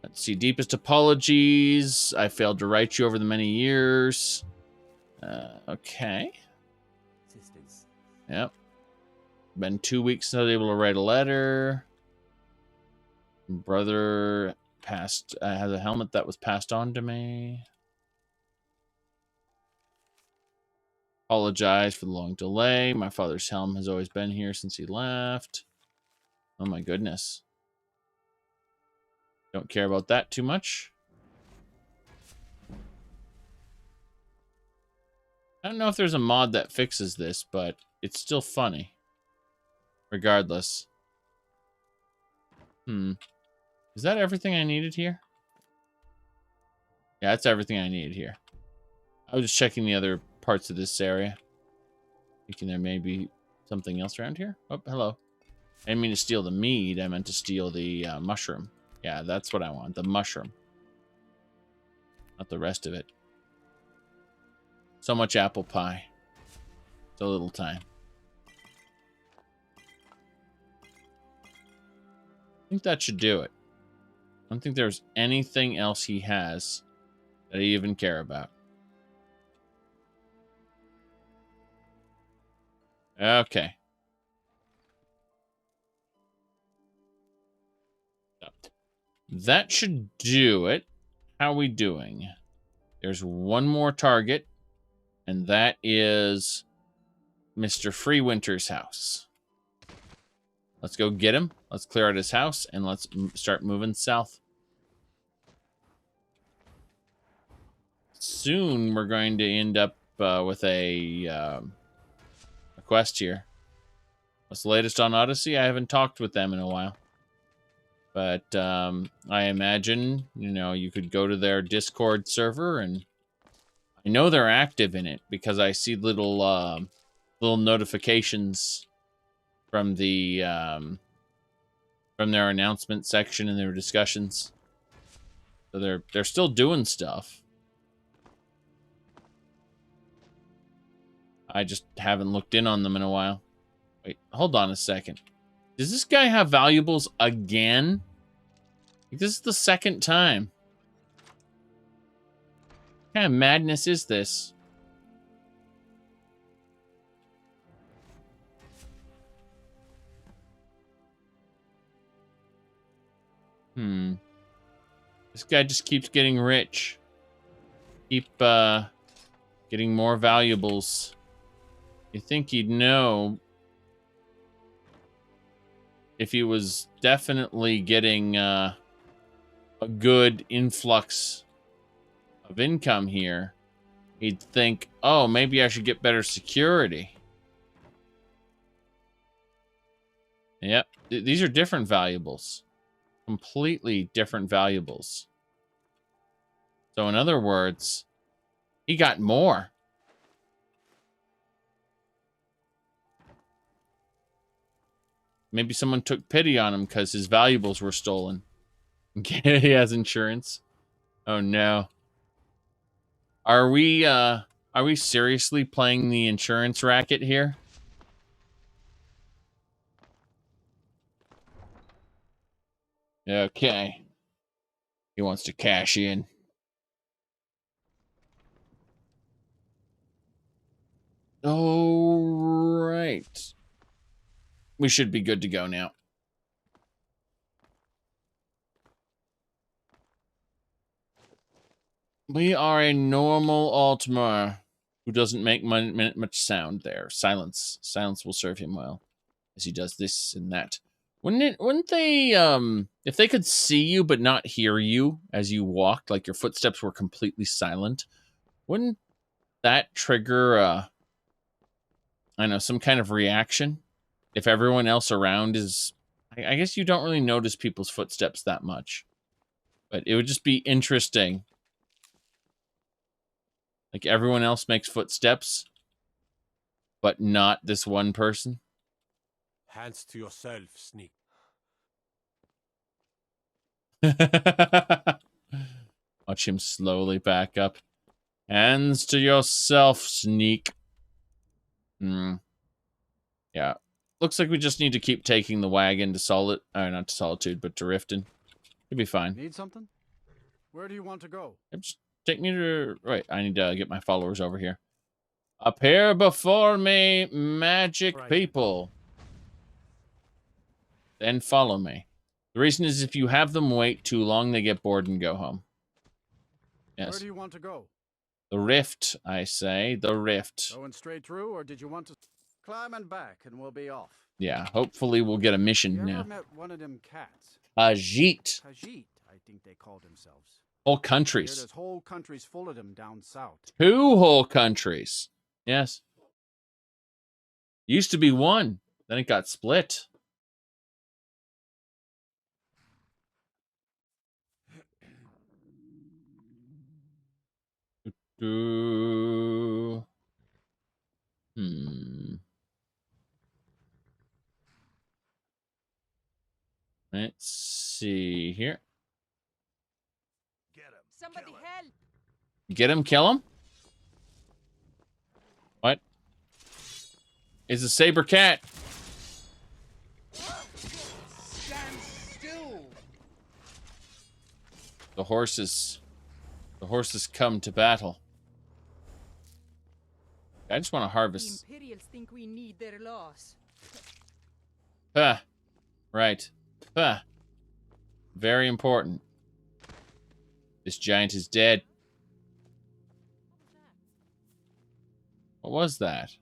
Let's see. Deepest apologies. I failed to write you over the many years. Okay. Assistance. Yep. Been 2 weeks not able to write a letter. Brother passed. Has a helmet that was passed on to me. Apologize for the long delay. My father's helm has always been here since he left. Oh my goodness. Don't care about that too much. I don't know if there's a mod that fixes this, but it's still funny. Regardless. Is that everything I needed here? Yeah, that's everything I needed here. I was just checking the other parts of this area. Thinking there may be something else around here. Oh, hello. I didn't mean to steal the mead. I meant to steal the mushroom. Yeah, that's what I want. The mushroom. Not the rest of it. So much apple pie. So little time. I think that should do it. I don't think there's anything else he has that I even care about. Okay. That should do it. How are we doing? There's one more target, and that is Mr. Freewinter's house. Let's go get him. Let's clear out his house, and let's start moving south. Soon, we're going to end up with a quest here. What's the latest on Odyssey? I haven't talked with them in a while. But I imagine, you know, you could go to their Discord server, and I know they're active in it because I see little little notifications from the from their announcement section and their discussions. So they're still doing stuff. I just haven't looked in on them in a while. Wait, hold on a second. Does this guy have valuables again? This is the second time. What kind of madness is this? This guy just keeps getting rich. Keep getting more valuables. You think he'd know if he was definitely getting a good influx of income here, he'd think, oh, maybe I should get better security. Yep, these are different valuables. Completely different valuables. So in other words, he got more. Maybe someone took pity on him because his valuables were stolen. He has insurance. Oh no. Are we seriously playing the insurance racket here? Okay. He wants to cash in. All right. We should be good to go now. We are a normal Altmer who doesn't make much sound there. Silence. Silence will serve him well as he does this and that. Wouldn't they, if they could see you but not hear you as you walked, like your footsteps were completely silent, wouldn't that trigger, I don't know, some kind of reaction? If everyone else around is, I guess you don't really notice people's footsteps that much. But it would just be interesting. Like everyone else makes footsteps, but not this one person. Hands to yourself, sneak. Watch him slowly back up. Hands to yourself, sneak. Yeah. Looks like we just need to keep taking the wagon to not to Solitude, but to Riften. It'll be fine. Need something? Where do you want to go? Just take me to... Right, I need to get my followers over here. Appear before me, magic people. Then follow me. The reason is if you have them wait too long, they get bored and go home. Yes. Where do you want to go? The rift, I say. The rift. Going straight through, or did you want to climb and back, and we'll be off? Yeah, hopefully we'll get a mission You now. ever met one of them cats? Ajit. Tajit, I think they call themselves. Whole Here, countries. there's whole countries full of them down south. 2 whole countries. Yes. Used to be 1. Then it got split. Let's see here. Somebody help! Get him, kill him? What? It's a saber cat. Stand still. The horses come to battle. I just want to harvest. The Imperials think we need their loss. Huh. Right. Huh. Very important. This giant is dead. What was that?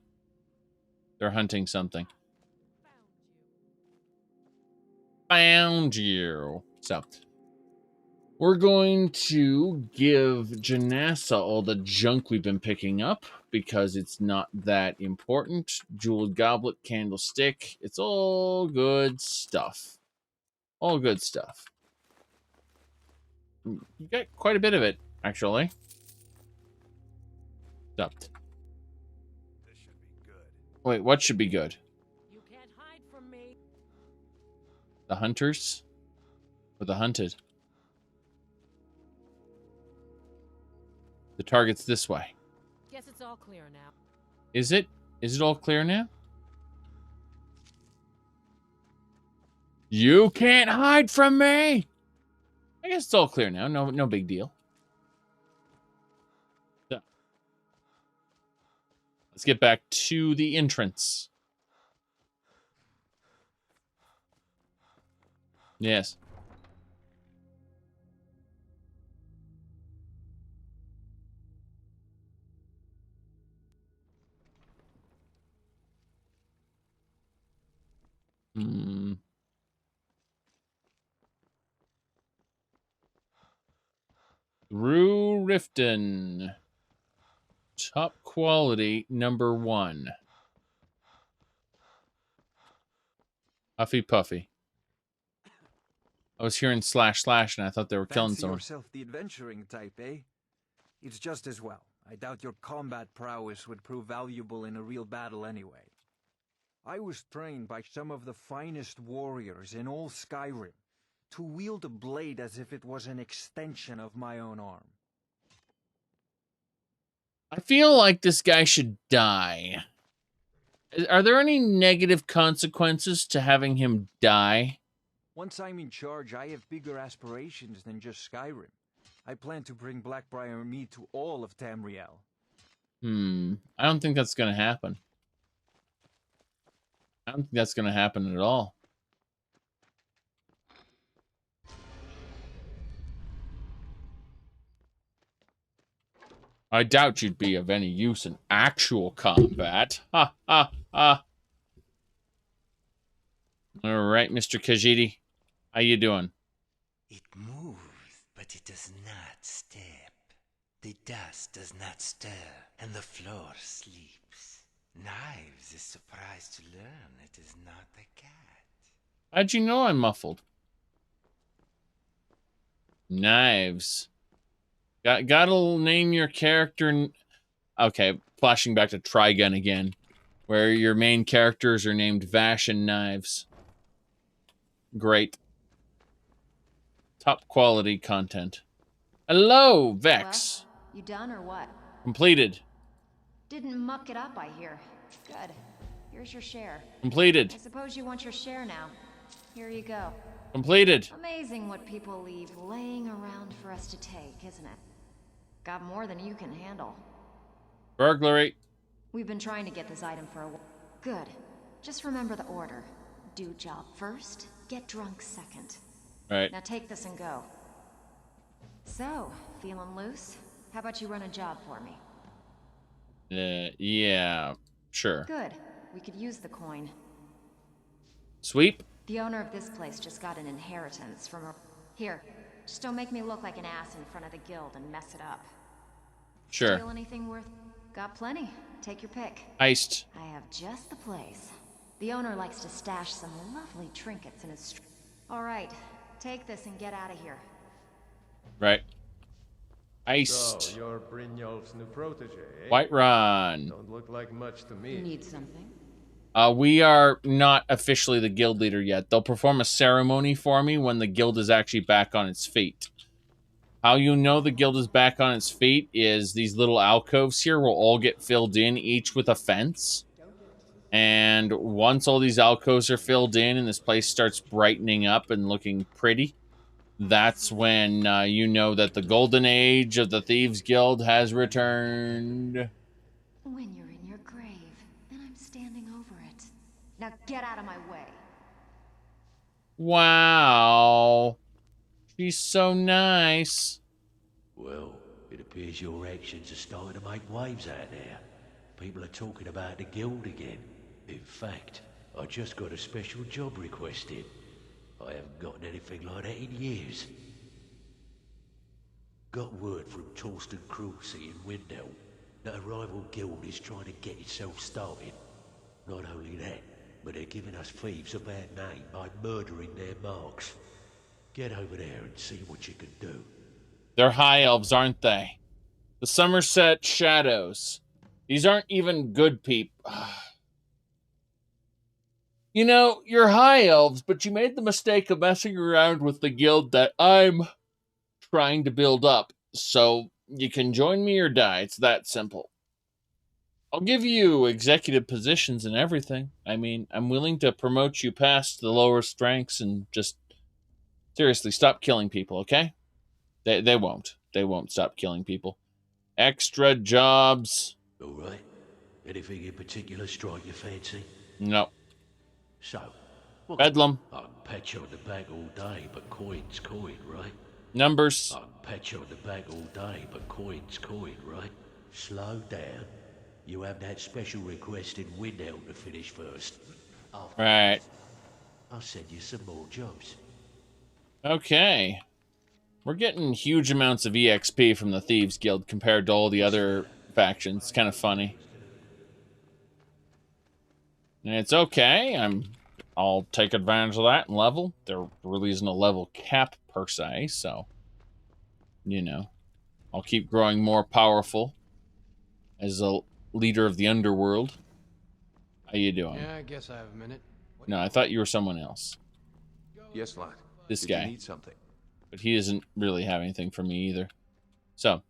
They're hunting something. Found you. So, we're going to give Janassa all the junk we've been picking up because it's not that important. Jeweled goblet, candlestick. It's all good stuff. All good stuff. You got quite a bit of it, actually. Stop. This should be good. Wait, what should be good? You can't hide from me. The hunters? Or the hunted? The target's this way. Guess it's all clear now. Is it? Is it all clear now? You can't hide from me! I guess it's all clear now. No big deal. So, let's get back to the entrance. Yes. Through Riften. Top quality, number 1. Huffy Puffy. I was hearing slash and I thought they were killing Fancy someone. yourself the adventuring type, eh? It's just as well. I doubt your combat prowess would prove valuable in a real battle anyway. I was trained by some of the finest warriors in all Skyrim to wield a blade as if it was an extension of my own arm. I feel like this guy should die. Are there any negative consequences to having him die? Once I'm in charge, I have bigger aspirations than just Skyrim. I plan to bring Blackbriar meat to all of Tamriel. I don't think that's going to happen. I don't think that's going to happen at all. I doubt you'd be of any use in actual combat. Ha, ha, ha. All right, Mr. Khajiit. How you doing? It moves, but it does not step. The dust does not stir, and the floor sleeps. Knives is surprised to learn it is not a cat. How'd you know I'm muffled? Knives. Gotta name your character. Okay, flashing back to Trigun again, where your main characters are named Vash and Knives. Great. Top quality content. Hello, Vex. Well, you done or what? Completed. Didn't muck it up, I hear. Good. Here's your share. Completed. I suppose you want your share now. Here you go. Completed. Amazing what people leave laying around for us to take, isn't it? Got more than you can handle. Burglary. We've been trying to get this item for a while. Good. Just remember the order. Do job first, get drunk second. Right. Now take this and go. So, feeling loose? How about you run a job for me? Yeah, sure. Good. We could use the coin. Sweep? The owner of this place just got an inheritance from a... Here, just don't make me look like an ass in front of the guild and mess it up. Sure. Steal anything worth... Got plenty. Take your pick. Iced. I have just the place. The owner likes to stash some lovely trinkets in his... All right, take this and get out of here. Right. Iced. So, you're Brynjolf's new protege, eh? Whiterun. Don't look like much to me. You need something? We are not officially the guild leader yet. They'll perform a ceremony for me when the guild is actually back on its feet. How you know the guild is back on its feet is these little alcoves here will all get filled in, each with a fence. And once all these alcoves are filled in and this place starts brightening up and looking pretty, that's when you know that the golden age of the Thieves Guild has returned. When you're in your grave, and I'm standing over it. Now get out of my way. Wow. She's so nice. Well, it appears your actions are starting to make waves out there. People are talking about the guild again. In fact, I just got a special job requested. I haven't gotten anything like that in years. Got word from Torsten Cruelty in Windhelm that a rival guild is trying to get itself started. Not only that, but they're giving us thieves a bad name by murdering their marks. Get over there and see what you can do. They're high elves, aren't they? The Summerset Shadows. These aren't even good people. You know, you're high elves, but you made the mistake of messing around with the guild that I'm trying to build up. So you can join me or die. It's that simple. I'll give you executive positions and everything. I mean, I'm willing to promote you past the lowest ranks and just seriously stop killing people, okay? They won't. They won't stop killing people. Extra jobs. All right. Anything in particular strike your fancy? No. So, Bedlam. I can pat you on the back all day, but coin's coin, right? Numbers. I can pat you on the back all day, but coin's coin, right? Slow down. You have that special request in Windhelm to finish first. Right. I'll send you some more jobs. Okay. We're getting huge amounts of EXP from the Thieves Guild compared to all the other factions. It's kind of funny. And it's okay. I'll take advantage of that and level. There really isn't a level cap per se, so you know, I'll keep growing more powerful as a leader of the underworld. How you doing? Yeah, I guess I have a minute. No, I thought you were someone else. Yes, lad. This Did guy. You need something? But he doesn't really have anything for me either. So,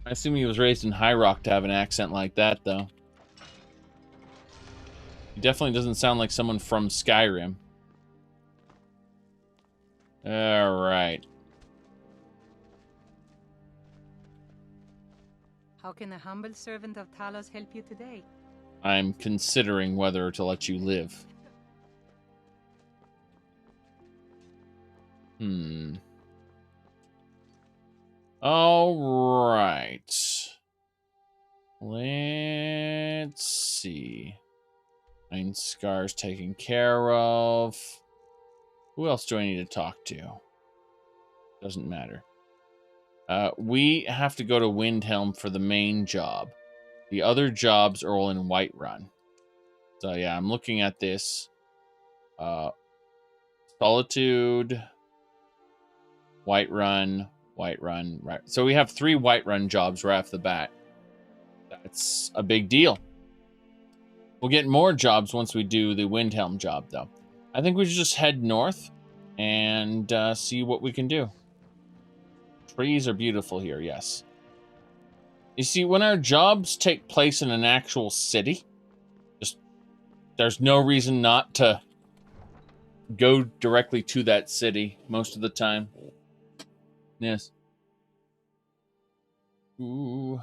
I assume he was raised in High Rock to have an accent like that, though. He definitely doesn't sound like someone from Skyrim. All right. How can a humble servant of Talos help you today? I'm considering whether to let you live. All right. Let's see. 9 scars taken care of. Who else do I need to talk to? Doesn't matter. We have to go to Windhelm for the main job. The other jobs are all in Whiterun. So yeah, I'm looking at this. Solitude, Whiterun, right. So we have 3 Whiterun jobs right off the bat. That's a big deal. We'll get more jobs once we do the Windhelm job, though. I think we should just head north and see what we can do. Trees are beautiful here, yes. You see, when our jobs take place in an actual city, there's no reason not to go directly to that city most of the time. Yes. Ooh.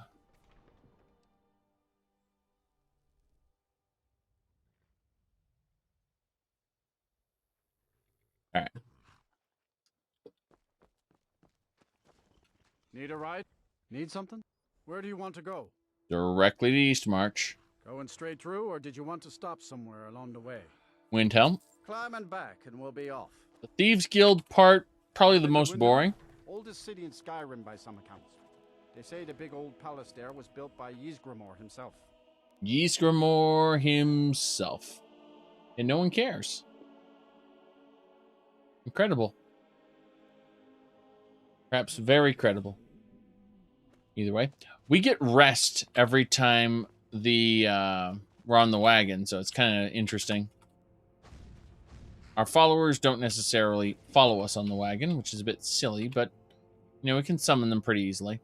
All right. Need a ride? Need something? Where do you want to go? Directly to Eastmarch. Going straight through, or did you want to stop somewhere along the way? Windhelm. Climb and back, and we'll be off. The Thieves Guild part, probably the most boring. Oldest city in Skyrim by some accounts. They say the big old palace there was built by Ysgramor himself. Ysgramor himself. And no one cares. Incredible. Perhaps very credible. Either way. We get rest every time we're on the wagon, so it's kind of interesting. Our followers don't necessarily follow us on the wagon, which is a bit silly, but you know, we can summon them pretty easily.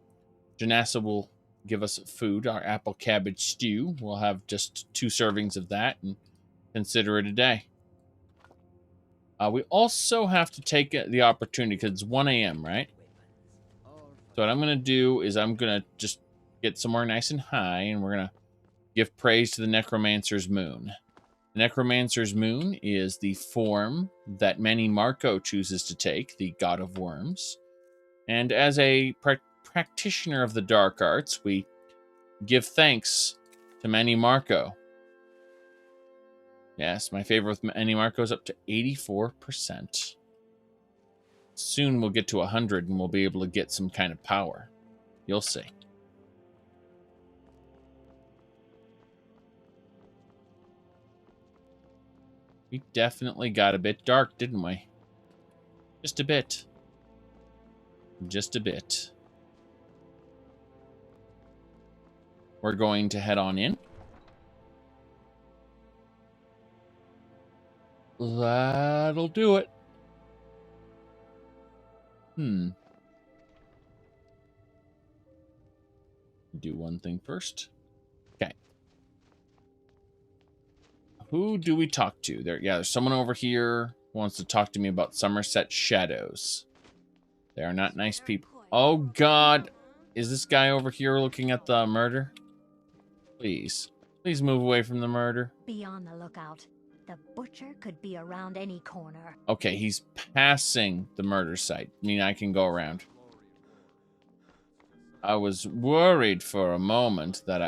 Janassa will give us food, our apple cabbage stew. We'll have just 2 servings of that and consider it a day. We also have to take the opportunity, because it's 1 a.m., right? So what I'm going to do is I'm going to just get somewhere nice and high, and we're going to give praise to the Necromancer's Moon. The Necromancer's Moon is the form that Manny Marco chooses to take, the god of worms. And as a practitioner of the dark arts, we give thanks to Manny Marco. Yes, my favor with Manny Marco is up to 84%. Soon we'll get to 100 and we'll be able to get some kind of power. You'll see. We definitely got a bit dark, didn't we? Just a bit. Just a bit. We're going to head on in. That'll do it. Do one thing first. Okay. Who do we talk to? There's someone over here who wants to talk to me about Summerset Shadows. They are not nice people. Oh, God. Is this guy over here looking at the murder? Please. Please move away from the murder. Be on the lookout. The butcher could be around any corner. Okay, he's passing the murder site. I mean, I can go around. I was worried for a moment that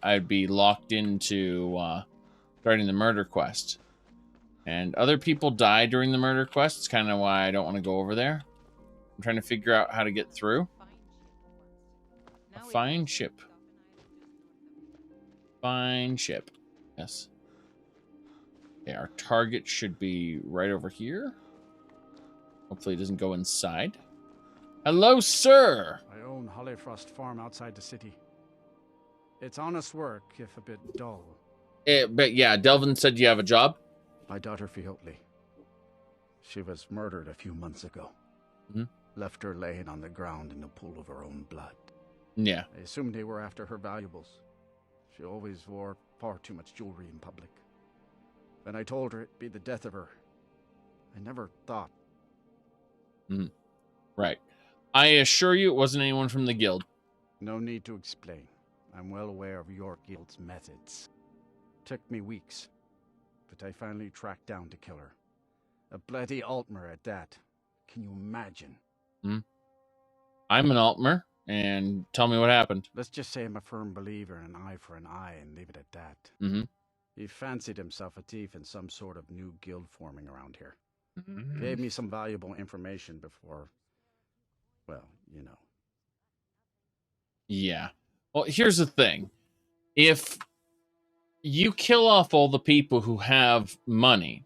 I'd be locked into starting the murder quest. And other people die during the murder quest. It's kind of why I don't want to go over there. I'm trying to figure out how to get through. A fine ship. Fine ship. Yes. Okay, our target should be right over here. Hopefully it doesn't go inside. Hello, sir! I own Hollyfrost Farm outside the city. It's honest work, if a bit dull. But yeah, Delvin said you have a job? My daughter Fiotli. She was murdered a few months ago. Left her laying on the ground in a pool of her own blood. Yeah. I assumed they were after her valuables. She always wore far too much jewelry in public. Then I told her it'd be the death of her. I never thought. Right. I assure you it wasn't anyone from the guild. No need to explain. I'm well aware of your guild's methods. Took me weeks, but I finally tracked down the killer. A bloody Altmer at that. Can you imagine? I'm an Altmer, and tell me what happened. Let's just say I'm a firm believer in an eye for an eye and leave it at that. He fancied himself a thief in some sort of new guild forming around here. Gave me some valuable information before, well, you know. Yeah. Well, here's the thing. If you kill off all the people who have money,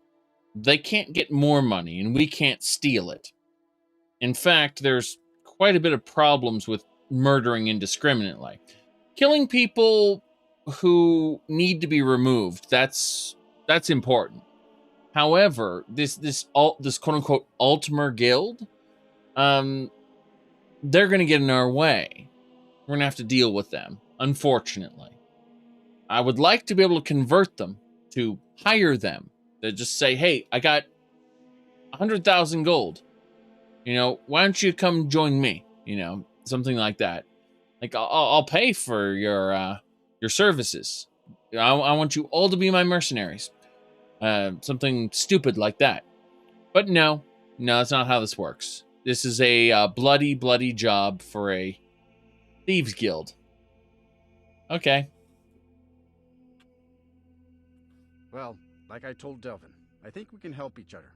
they can't get more money, and we can't steal it. In fact, there's quite a bit of problems with murdering indiscriminately. Killing people who need to be removed, that's important. However, this quote-unquote Altmer guild, they're going to get in our way. We're going to have to deal with them, unfortunately. I would like to be able to convert them, to hire them, to just say, hey, I got 100,000 gold. You know, why don't you come join me? You know, something like that. Like, I'll pay for your services. I want you all to be my mercenaries. Something stupid like that. But no, that's not how this works. This is a bloody, bloody job for a thieves guild. Okay. Well, like I told Delvin, I think we can help each other.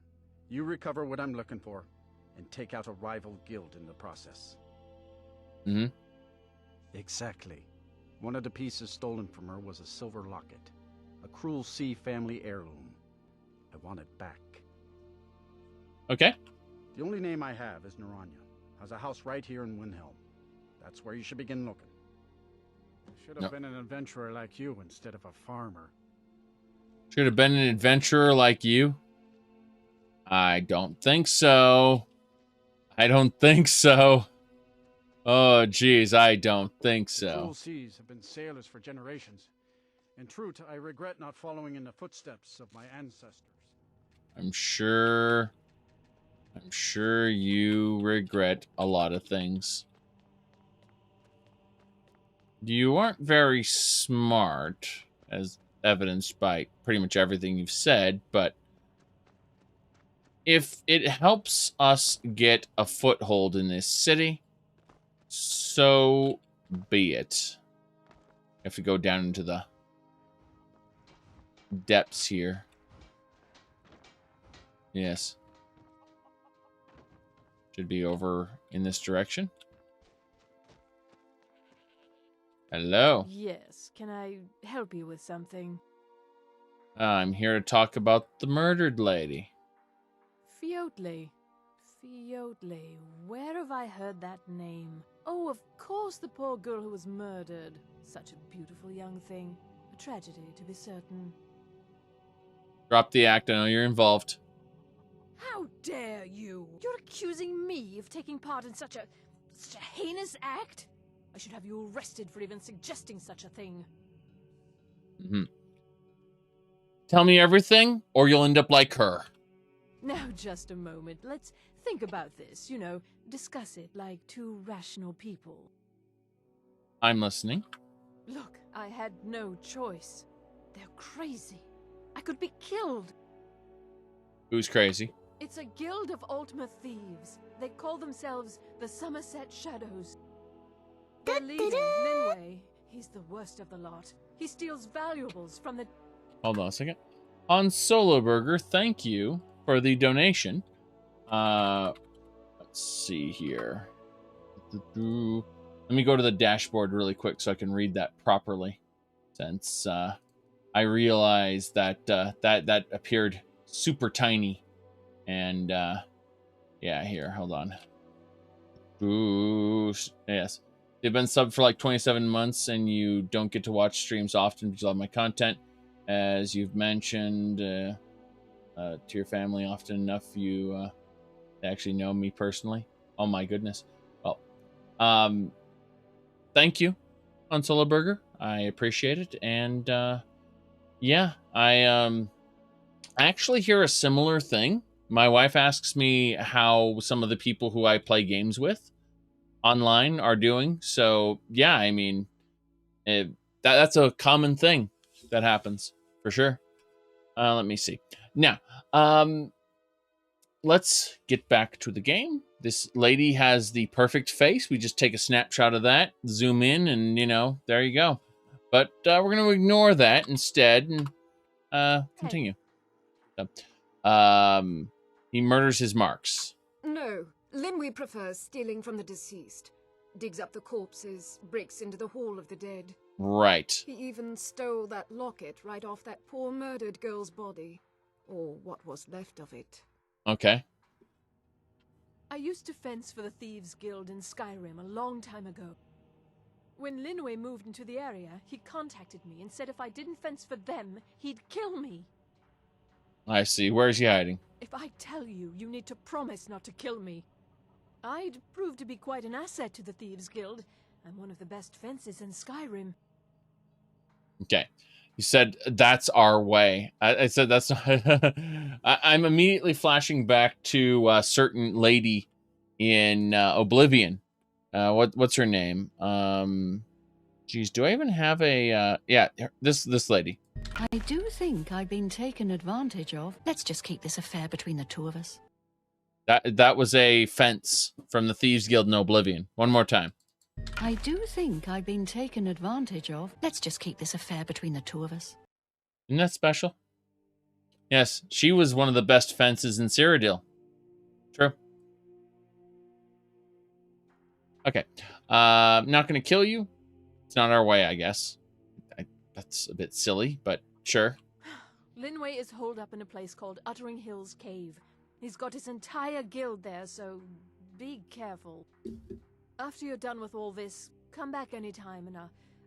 You recover what I'm looking for, and take out a rival guild in the process. Exactly. One of the pieces stolen from her was a silver locket. A Cruel Sea family heirloom. I want it back. Okay. The only name I have is Naranya. Has a house right here in Windhelm. That's where you should begin looking. I should have been an adventurer like you instead of a farmer. Should have been an adventurer like you? I don't think so. I don't think so. Oh, geez, I don't think so. The Cruel Seas have been sailors for generations. In truth, I regret not following in the footsteps of my ancestors. I'm sure you regret a lot of things. You aren't very smart, as evidenced by pretty much everything you've said, but if it helps us get a foothold in this city, so be it. I have to go down into the depths here. Yes. Should be over in this direction. Hello. Yes, can I help you with something? I'm here to talk about the murdered lady. Fiotle. Where have I heard that name? Oh, of course, the poor girl who was murdered. Such a beautiful young thing. A tragedy, to be certain. Drop the act. I know you're involved. How dare you? You're accusing me of taking part in such a heinous act? I should have you arrested for even suggesting such a thing. Tell me everything, or you'll end up like her. Now, just a moment. Let's think about this, you know, discuss it like two rational people. I'm listening. Look, I had no choice. They're crazy. I could be killed. Who's crazy? It's a guild of Altmer thieves. They call themselves the Summerset Shadows. Their leader, Linway, he's the worst of the lot. He steals valuables from the... Hold on a second. On Solo Burger, thank you for the donation. Let's see here. Let me go to the dashboard really quick so I can read that properly. Since I realized that that appeared super tiny. And yeah, here, hold on. Ooh, yes. They've been subbed for like 27 months, and you don't get to watch streams often because you love my content. As you've mentioned to your family often enough, you actually know me personally. Oh my goodness. Well, thank you, on Solo Burger. I appreciate it. And yeah, I actually hear a similar thing My wife asks me how some of the people who I play games with online are doing. So, yeah, I mean, that's a common thing that happens, for sure. Let me see. Now, let's get back to the game. This lady has the perfect face. We just take a snapshot of that, zoom in, and, you know, there you go. But we're going to ignore that instead and continue. So, he murders his marks. No, Linwe prefers stealing from the deceased. Digs up the corpses, breaks into the Hall of the Dead. Right. He even stole that locket right off that poor murdered girl's body. Or what was left of it. Okay. I used to fence for the Thieves Guild in Skyrim a long time ago. When Linwe moved into the area, he contacted me and said if I didn't fence for them, he'd kill me. I see. Where is he hiding? If I tell you, you need to promise not to kill me. I'd prove to be quite an asset to the Thieves Guild. I'm one of the best fences in Skyrim. Okay. You said, that's our way. I said, that's not... I'm immediately flashing back to a certain lady in Oblivion. What's her name? Geez, do I even have a... yeah, this lady. I do think I've been taken advantage of. Let's just keep this affair between the two of us. That was a fence from the Thieves Guild in Oblivion. One more time. I do think I've been taken advantage of. Let's just keep this affair between the two of us. Isn't that special? Yes, she was one of the best fences in Cyrodiil. True. Okay. Not going to kill you. It's not our way, I guess. That's a bit silly, but sure. Linwe is holed up in a place called Uttering Hills Cave. He's got his entire guild there, so be careful. After you're done with all this, come back anytime and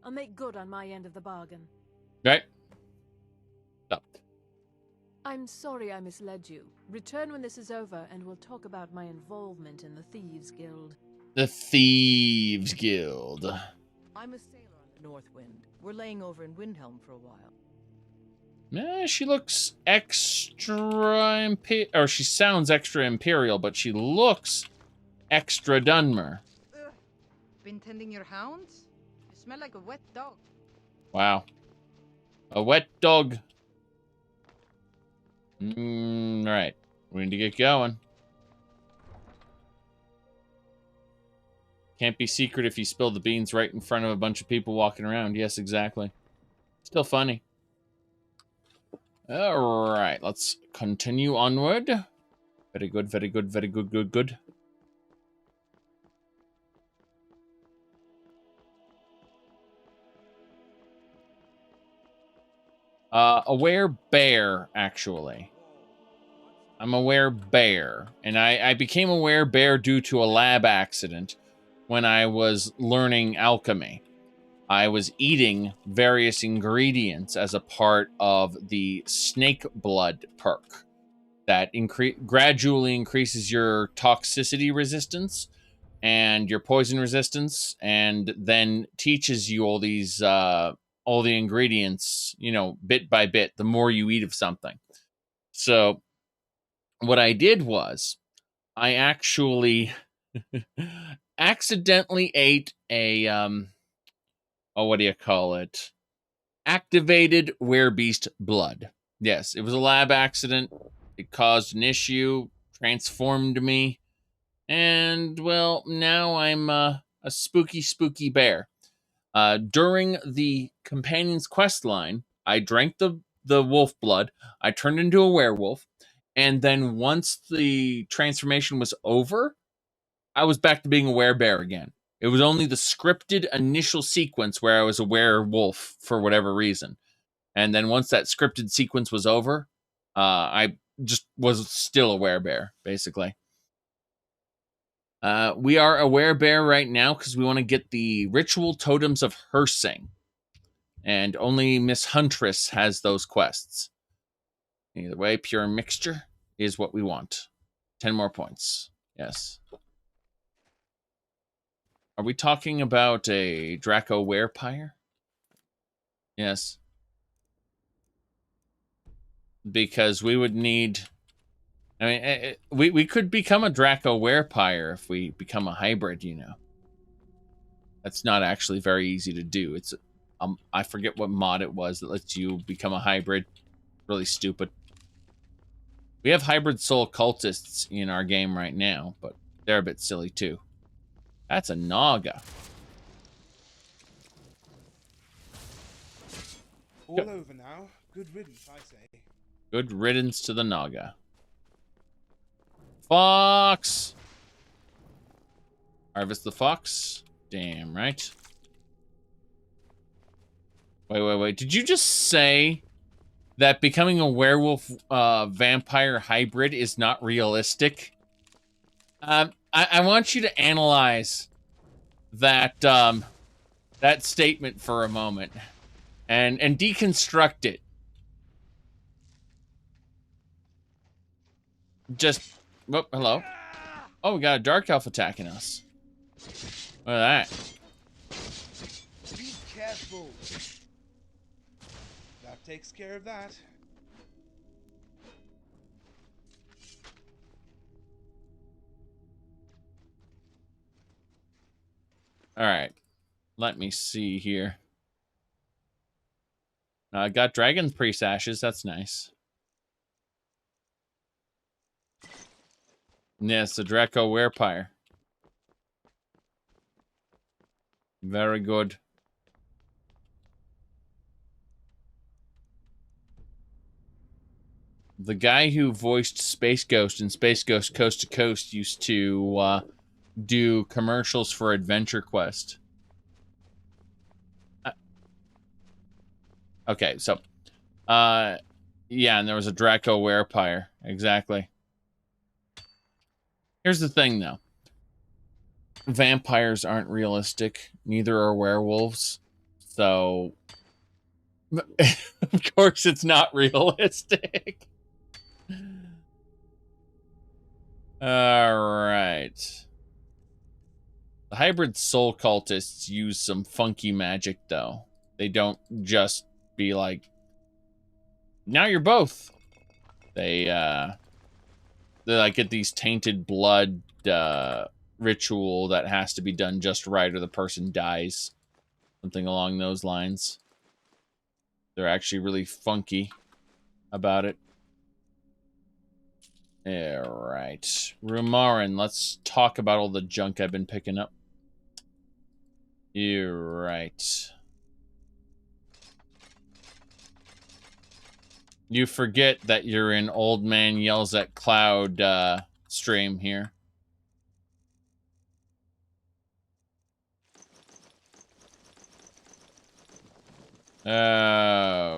I'll make good on my end of the bargain. Right. Stop. I'm sorry I misled you. Return when this is over and we'll talk about my involvement in the Thieves Guild. The Thieves Guild. I'm a sailor on the North Wind. We're laying over in Windhelm for a while. She looks extra or she sounds extra imperial, but she looks extra Dunmer. Been tending your hounds? You smell like a wet dog. Wow. A wet dog. Right. We need to get going. Can't be secret if you spill the beans right in front of a bunch of people walking around. Yes, exactly. Still funny. All right, let's continue onward. Very good, very good, very good, good. Aware bear, actually. I'm aware bear. And I became aware bear due to a lab accident when I was learning alchemy. I was eating various ingredients as a part of the snake blood perk that gradually increases your toxicity resistance and your poison resistance, and then teaches you all these all the ingredients, you know, bit by bit, the more you eat of something. So what I did was I actually accidentally ate a what do you call it? Activated werebeast blood. Yes, it was a lab accident. It caused an issue, transformed me, and well, now I'm a spooky, spooky bear. During the companion's quest line, I drank the wolf blood. I turned into a werewolf, and then once the transformation was over, I was back to being a werebear again. It was only the scripted initial sequence where I was a werewolf for whatever reason. And then once that scripted sequence was over, I just was still a werebear, basically. We are a werebear right now because we want to get the ritual totems of Hersing. And only Miss Huntress has those quests. Either way, pure mixture is what we want. 10 more points. Yes. Are we talking about a Draco Werepire? Yes. Because we would need I mean, we could become a Draco Werepire if we become a hybrid, you know. That's not actually very easy to do. It's I forget what mod it was that lets you become a hybrid. Really stupid. We have hybrid soul cultists in our game right now, but they're a bit silly too. That's a Naga. All over now. Good riddance, I say. Good riddance to the Naga. Fox! Harvest the fox. Damn right. Wait. Did you just say that becoming a werewolf vampire hybrid is not realistic? I want you to analyze that that statement for a moment and deconstruct it. Just whoop, hello. Oh, we got a dark elf attacking us. Look at that. Be careful. That takes care of that. All right. Let me see here. I got Dragon Priest Ashes. That's nice. Yes, the Draco Werepire. Very good. The guy who voiced Space Ghost in Space Ghost Coast to Coast used to do commercials for Adventure Quest. Okay, so, yeah, and there was a Draco Werepire. Exactly. Here's the thing, though. Vampires aren't realistic. Neither are werewolves. So, of course, it's not realistic. All right. The hybrid soul cultists use some funky magic, though. They don't just be like, now you're both. They like get these tainted blood ritual that has to be done just right or the person dies. Something along those lines. They're actually really funky about it. Alright. Rumarin, let's talk about all the junk I've been picking up. You're right. You forget that you're in Old Man Yells at Cloud stream here.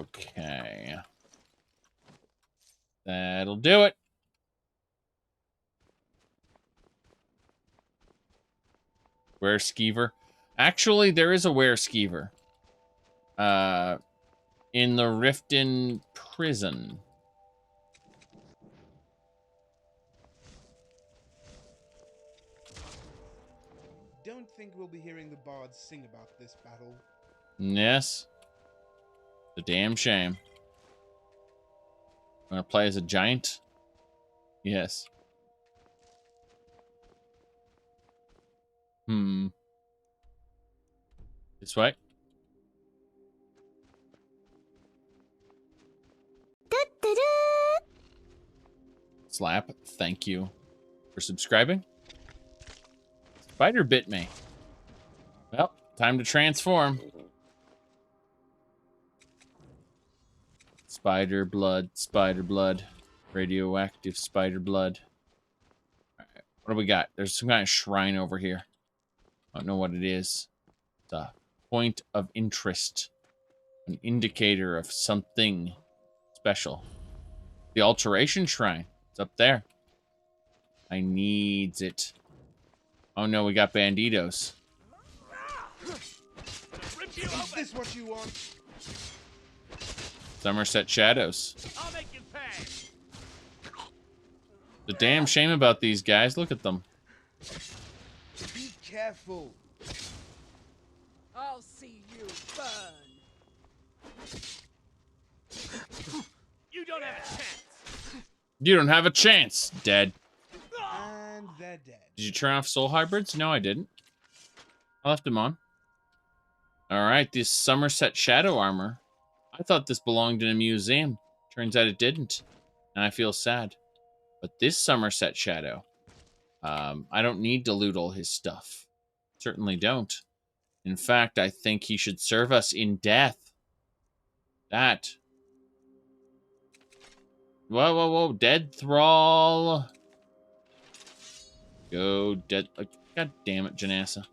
Okay. That'll do it. Wereskeever. Actually, there is a Wereskeever. In the Riften prison. Don't think we'll be hearing the bards sing about this battle. Yes. It's a damn shame. Want to play as a giant? Yes. This way. Slap, thank you for subscribing. Spider bit me. Well, time to transform. Spider blood, radioactive spider blood. All right, what do we got? There's some kind of shrine over here. I don't know what it is. It's a point of interest. An indicator of something special. The Alteration Shrine. It's up there. I needs it. Oh no, we got banditos. Is this what you want? Summerset Shadows. I'll make you pay. The damn shame about these guys. Look at them. Be careful. I'll see you burn. You don't have a chance. You don't have a chance. Dead. And they're dead. Did you turn off soul hybrids? No, I didn't. I left them on. All right, this Summerset shadow armor. I thought this belonged in a museum. Turns out it didn't. And I feel sad. But this Summerset shadow, I don't need to loot all his stuff. Certainly don't. In fact, I think he should serve us in death. That. Whoa, whoa, whoa. Dead thrall. Go dead. God damn it, Janassa.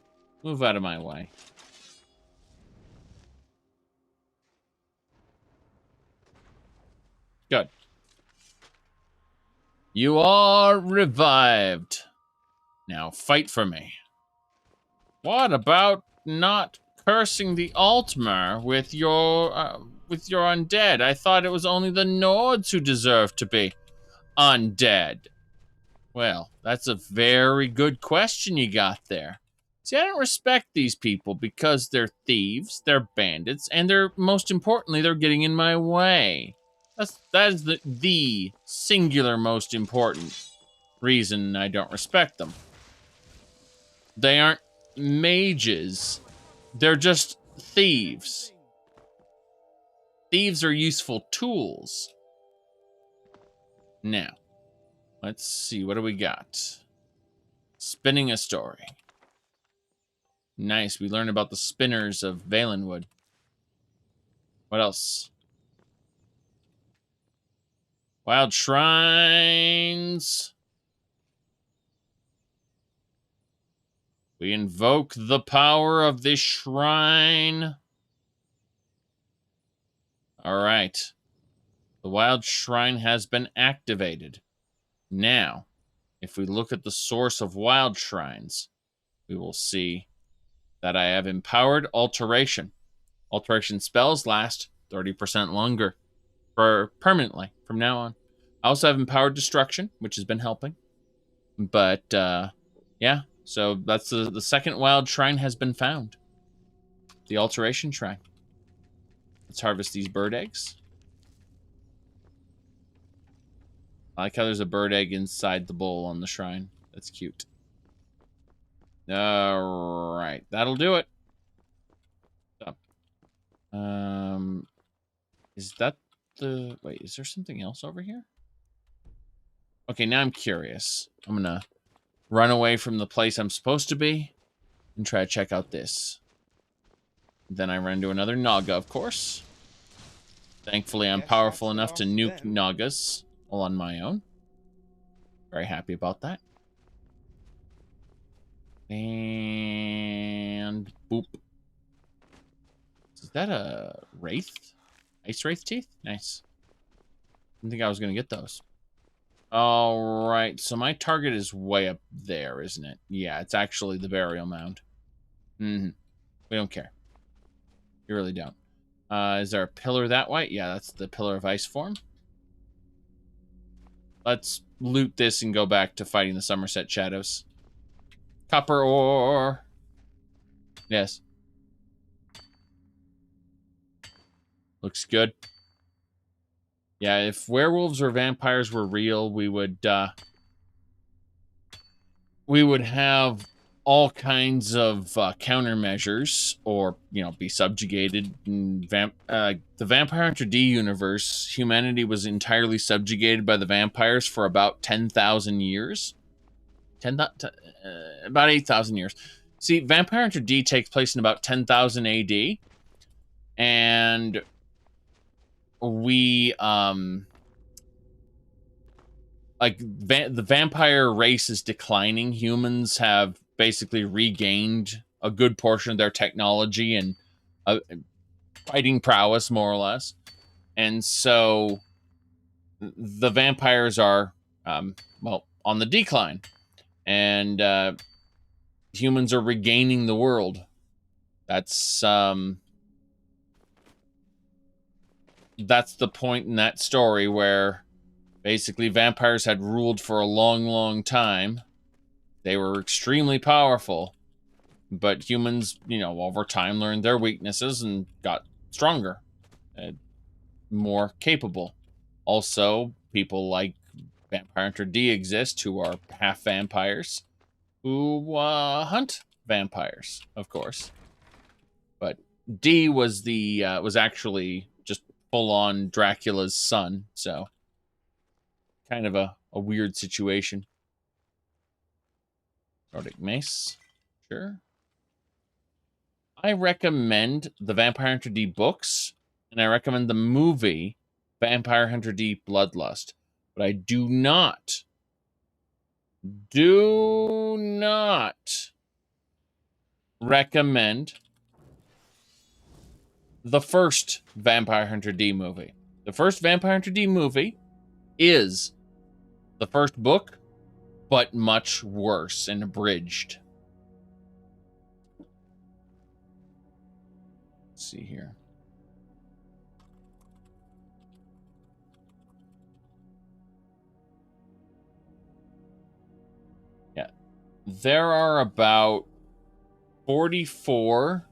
Move out of my way. Good. You are revived. Now fight for me. What about not cursing the Altmer with your undead? I thought it was only the Nords who deserved to be undead. Well, that's a very good question you got there. See, I don't respect these people because they're thieves, they're bandits, and most importantly, they're getting in my way. That is the singular most important reason I don't respect them. They aren't mages. They're just thieves. Thieves are useful tools. Now, let's see. What do we got? Spinning a story. Nice. We learned about the spinners of Valenwood. What else? Wild shrines. We invoke the power of this shrine. All right. The wild shrine has been activated. Now, if we look at the source of wild shrines, we will see that I have empowered alteration. Alteration spells last 30% longer permanently from now on. I also have empowered destruction, which has been helping. But, yeah. So that's the second wild shrine has been found. The alteration shrine. Let's harvest these bird eggs. I like how there's a bird egg inside the bowl on the shrine. That's cute. All right, that'll do it. So, is that the... Wait, is there something else over here? Okay, now I'm curious. I'm gonna run away from the place I'm supposed to be and try to check out this. Then I run to another Naga, of course. Thankfully, I'm powerful enough to nuke Nagas all on my own. Very happy about that. And boop. Is that a wraith? Ice wraith teeth? Nice. Didn't think I was gonna get those. All right, so my target is way up there, isn't it? Yeah, it's actually the burial mound. We don't care. You really don't. Is there a pillar that way? Yeah, that's the pillar of ice form. Let's loot this and go back to fighting the Summerset shadows. Copper ore. Yes. Looks good. Yeah, if werewolves or vampires were real, we would have all kinds of countermeasures, or be subjugated. In the Vampire Hunter D universe, humanity was entirely subjugated by the vampires for about 10,000 years. About 8,000 years. See, Vampire Hunter D takes place in about 10,000 AD, and we the vampire race is declining. Humans have basically regained a good portion of their technology and fighting prowess, more or less. And so the vampires are, well, on the decline. And humans are regaining the world. That's the point in that story where basically vampires had ruled for a long, long time. They were extremely powerful, but humans, over time learned their weaknesses and got stronger and more capable. Also, people like Vampire Hunter D exists, who are half vampires, who hunt vampires, of course. But D was was actually just full-on Dracula's son, so kind of a weird situation. Nordic Mace, sure. I recommend the Vampire Hunter D books, and I recommend the movie Vampire Hunter D Bloodlust. But I do not recommend the first Vampire Hunter D movie. The first Vampire Hunter D movie is the first book, but much worse and abridged. Let's see here. Yeah. There are about 44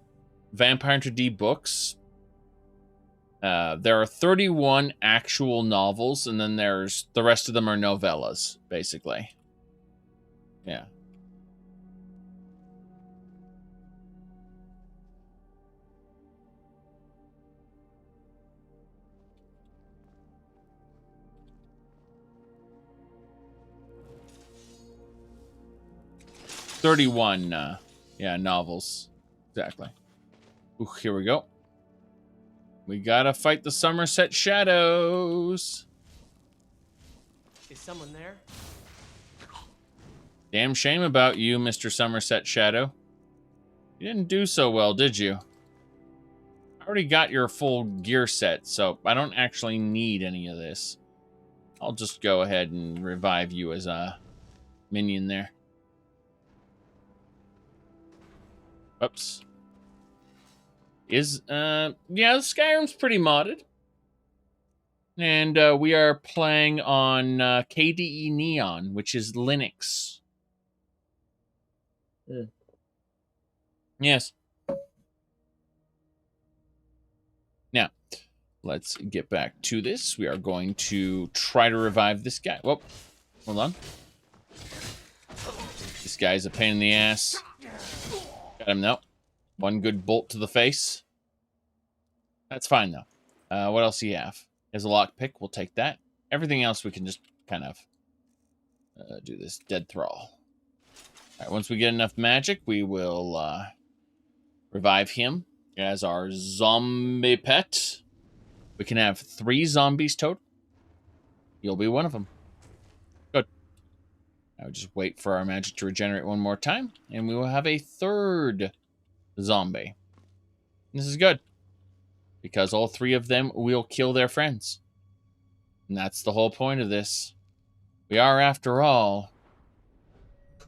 Vampire Hunter D books. There are 31 actual novels, and then there's the rest of them are novellas, basically. Yeah. Yeah, novels. Exactly. Ooh, here we go. We gotta fight the Summerset Shadows. Is someone there? Damn shame about you, Mr. Summerset Shadow. You didn't do so well, did you? I already got your full gear set, so I don't actually need any of this. I'll just go ahead and revive you as a minion there. Oops. Yeah, Skyrim's pretty modded. And we are playing on KDE Neon, which is Linux. Yes. Now, let's get back to this. We are going to try to revive this guy. Whoa, hold on. This guy's a pain in the ass. Got him, no. One good bolt to the face. That's fine, though. What else do you have? There's a lockpick. We'll take that. Everything else we can just kind of do this dead thrall. All right, once we get enough magic, we will revive him as our zombie pet. We can have 3 zombies total. You'll be one of them. Good. Now just wait for our magic to regenerate one more time, and we will have a 3rd zombie. This is good, because all 3 of them will kill their friends. And that's the whole point of this. We are, after all,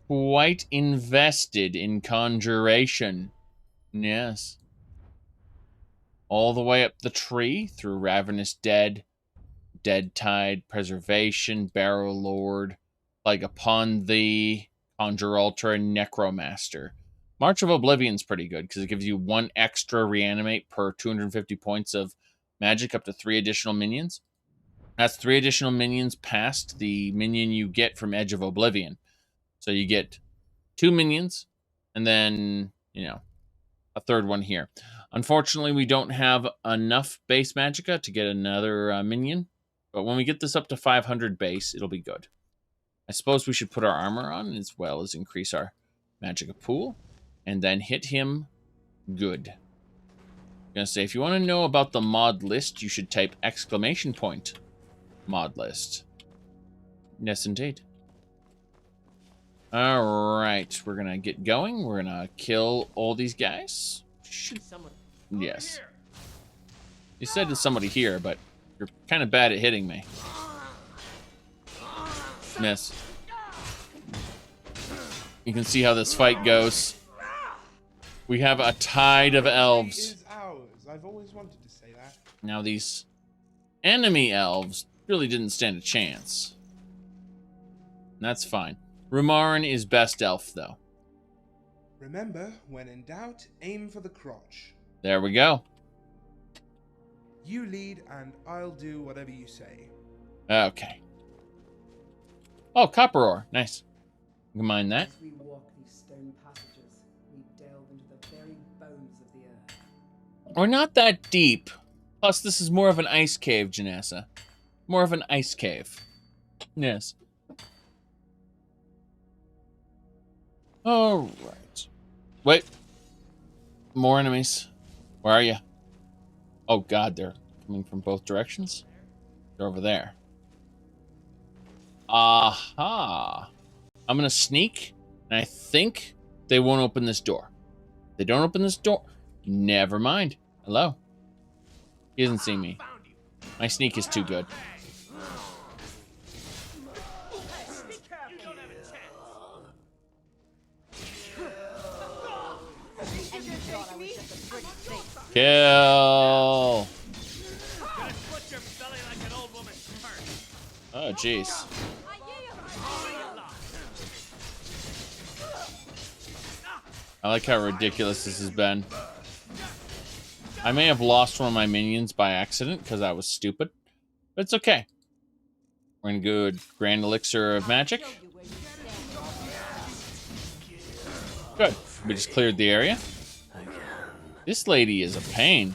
quite invested in conjuration. Yes. All the way up the tree, through Ravenous Dead, Dead Tide, Preservation, Barrow Lord, Plague Upon Thee, Conjure Altar, and Necromaster. March of Oblivion's pretty good, because it gives you 1 extra reanimate per 250 points of magic, up to 3 additional minions. That's 3 additional minions past the minion you get from Edge of Oblivion. So you get 2 minions, and then, you know, a 3rd one here. Unfortunately, we don't have enough base magicka to get another minion, but when we get this up to 500 base, it'll be good. I suppose we should put our armor on, as well as increase our magicka pool, and then hit him good. I'm gonna say, if you want to know about the mod list, you should type !! Mod list. Yes, indeed. Alright, we're gonna get going. We're gonna kill all these guys. Yes. You said there's somebody here, but you're kind of bad at hitting me. Miss. You can see how this fight goes. We have a tide of elves. It is ours. I've always wanted to say that. Now these enemy elves really didn't stand a chance. That's fine. Rumarin is best elf, though. Remember, when in doubt, aim for the crotch. There we go. You lead, and I'll do whatever you say. Okay. Oh, copper ore. Nice. You can mine that. As we walk these stone passages, we delve into the very bones of the earth. We're not that deep. Plus, this is more of an ice cave, Janessa. More of an ice cave. Yes. All right. Wait. More enemies. Where are you? Oh, God, they're coming from both directions. They're over there. Aha. I'm going to sneak, and I think they won't open this door. If they don't open this door, never mind. Hello. He doesn't see me. My sneak is too good. Kill. Oh, jeez. I like how ridiculous this has been. I may have lost one of my minions by accident because I was stupid, but it's okay. We're gonna go Grand Elixir of Magic. Good. We just cleared the area. This lady is a pain.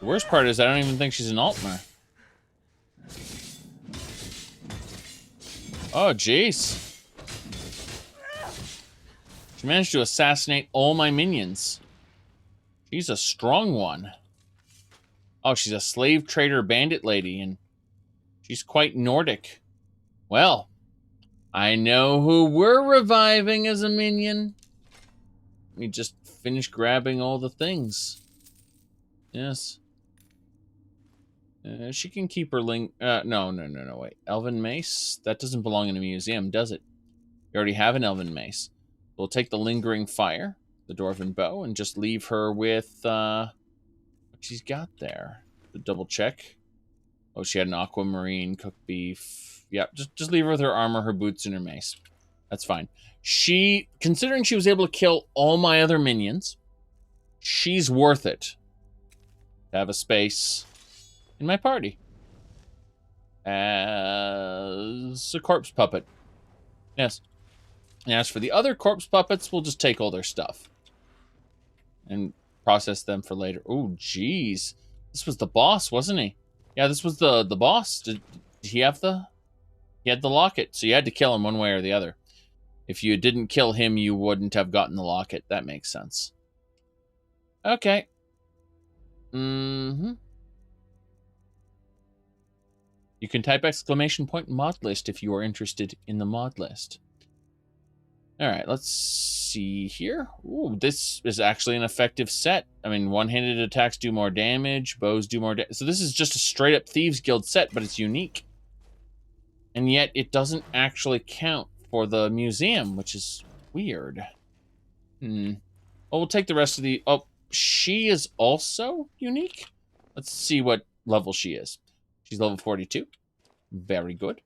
The worst part is I don't even think she's an Altmer. Oh, jeez. She managed to assassinate all my minions. She's a strong one. Oh, she's a slave trader bandit lady, and she's quite Nordic. Well, I know who we're reviving as a minion. Let me just finish grabbing all the things. Yes. She can keep her no, wait. Elven mace? That doesn't belong in a museum, does it? You already have an elven mace. We'll take the lingering fire, the dwarven bow, and just leave her with, what she's got there. Double check. Oh, she had an aquamarine, cooked beef. Yeah, just leave her with her armor, her boots, and her mace. That's fine. Considering she was able to kill all my other minions, she's worth it to have a space in my party as a corpse puppet. Yes. And as for the other corpse puppets, we'll just take all their stuff and process them for later. Oh, jeez. This was the boss, wasn't he? Yeah, this was the boss. Did he have he had the locket, so you had to kill him one way or the other. If you didn't kill him, you wouldn't have gotten the locket. That makes sense. Okay. You can type !mod list if you are interested in the mod list. Alright, let's see here. Ooh, this is actually an effective set. I mean, one-handed attacks do more damage, bows do more damage. So this is just a straight-up Thieves Guild set, but it's unique. And yet, it doesn't actually count for the museum, which is weird. Well, we'll take the rest of the... Oh, she is also unique? Let's see what level she is. She's level 42. Very good.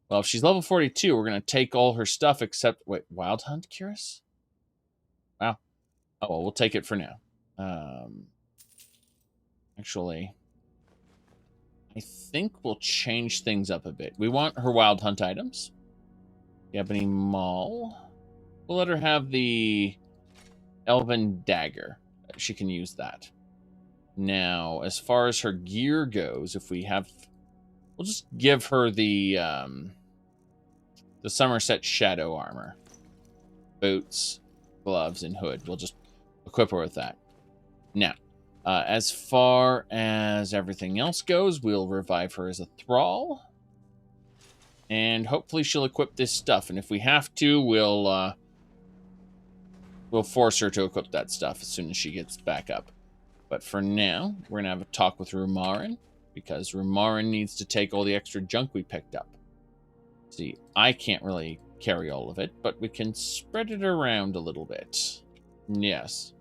Well, if she's level 42, we're going to take all her stuff except... Wait, Wild Hunt, Curious? Wow. Oh, well, we'll take it for now. Actually, I think we'll change things up a bit. We want her Wild Hunt items. Ebony Maul. We'll let her have the Elven Dagger. She can use that. Now, as far as her gear goes, if we have... We'll just give her the Summerset Shadow Armor. Boots, gloves, and hood. We'll just equip her with that. Now, as far as everything else goes, we'll revive her as a Thrall. And hopefully she'll equip this stuff. And if we have to, we'll force her to equip that stuff as soon as she gets back up. But for now, we're going to have a talk with Rumarin, because Rumarin needs to take all the extra junk we picked up. See, I can't really carry all of it, but we can spread it around a little bit. Yes.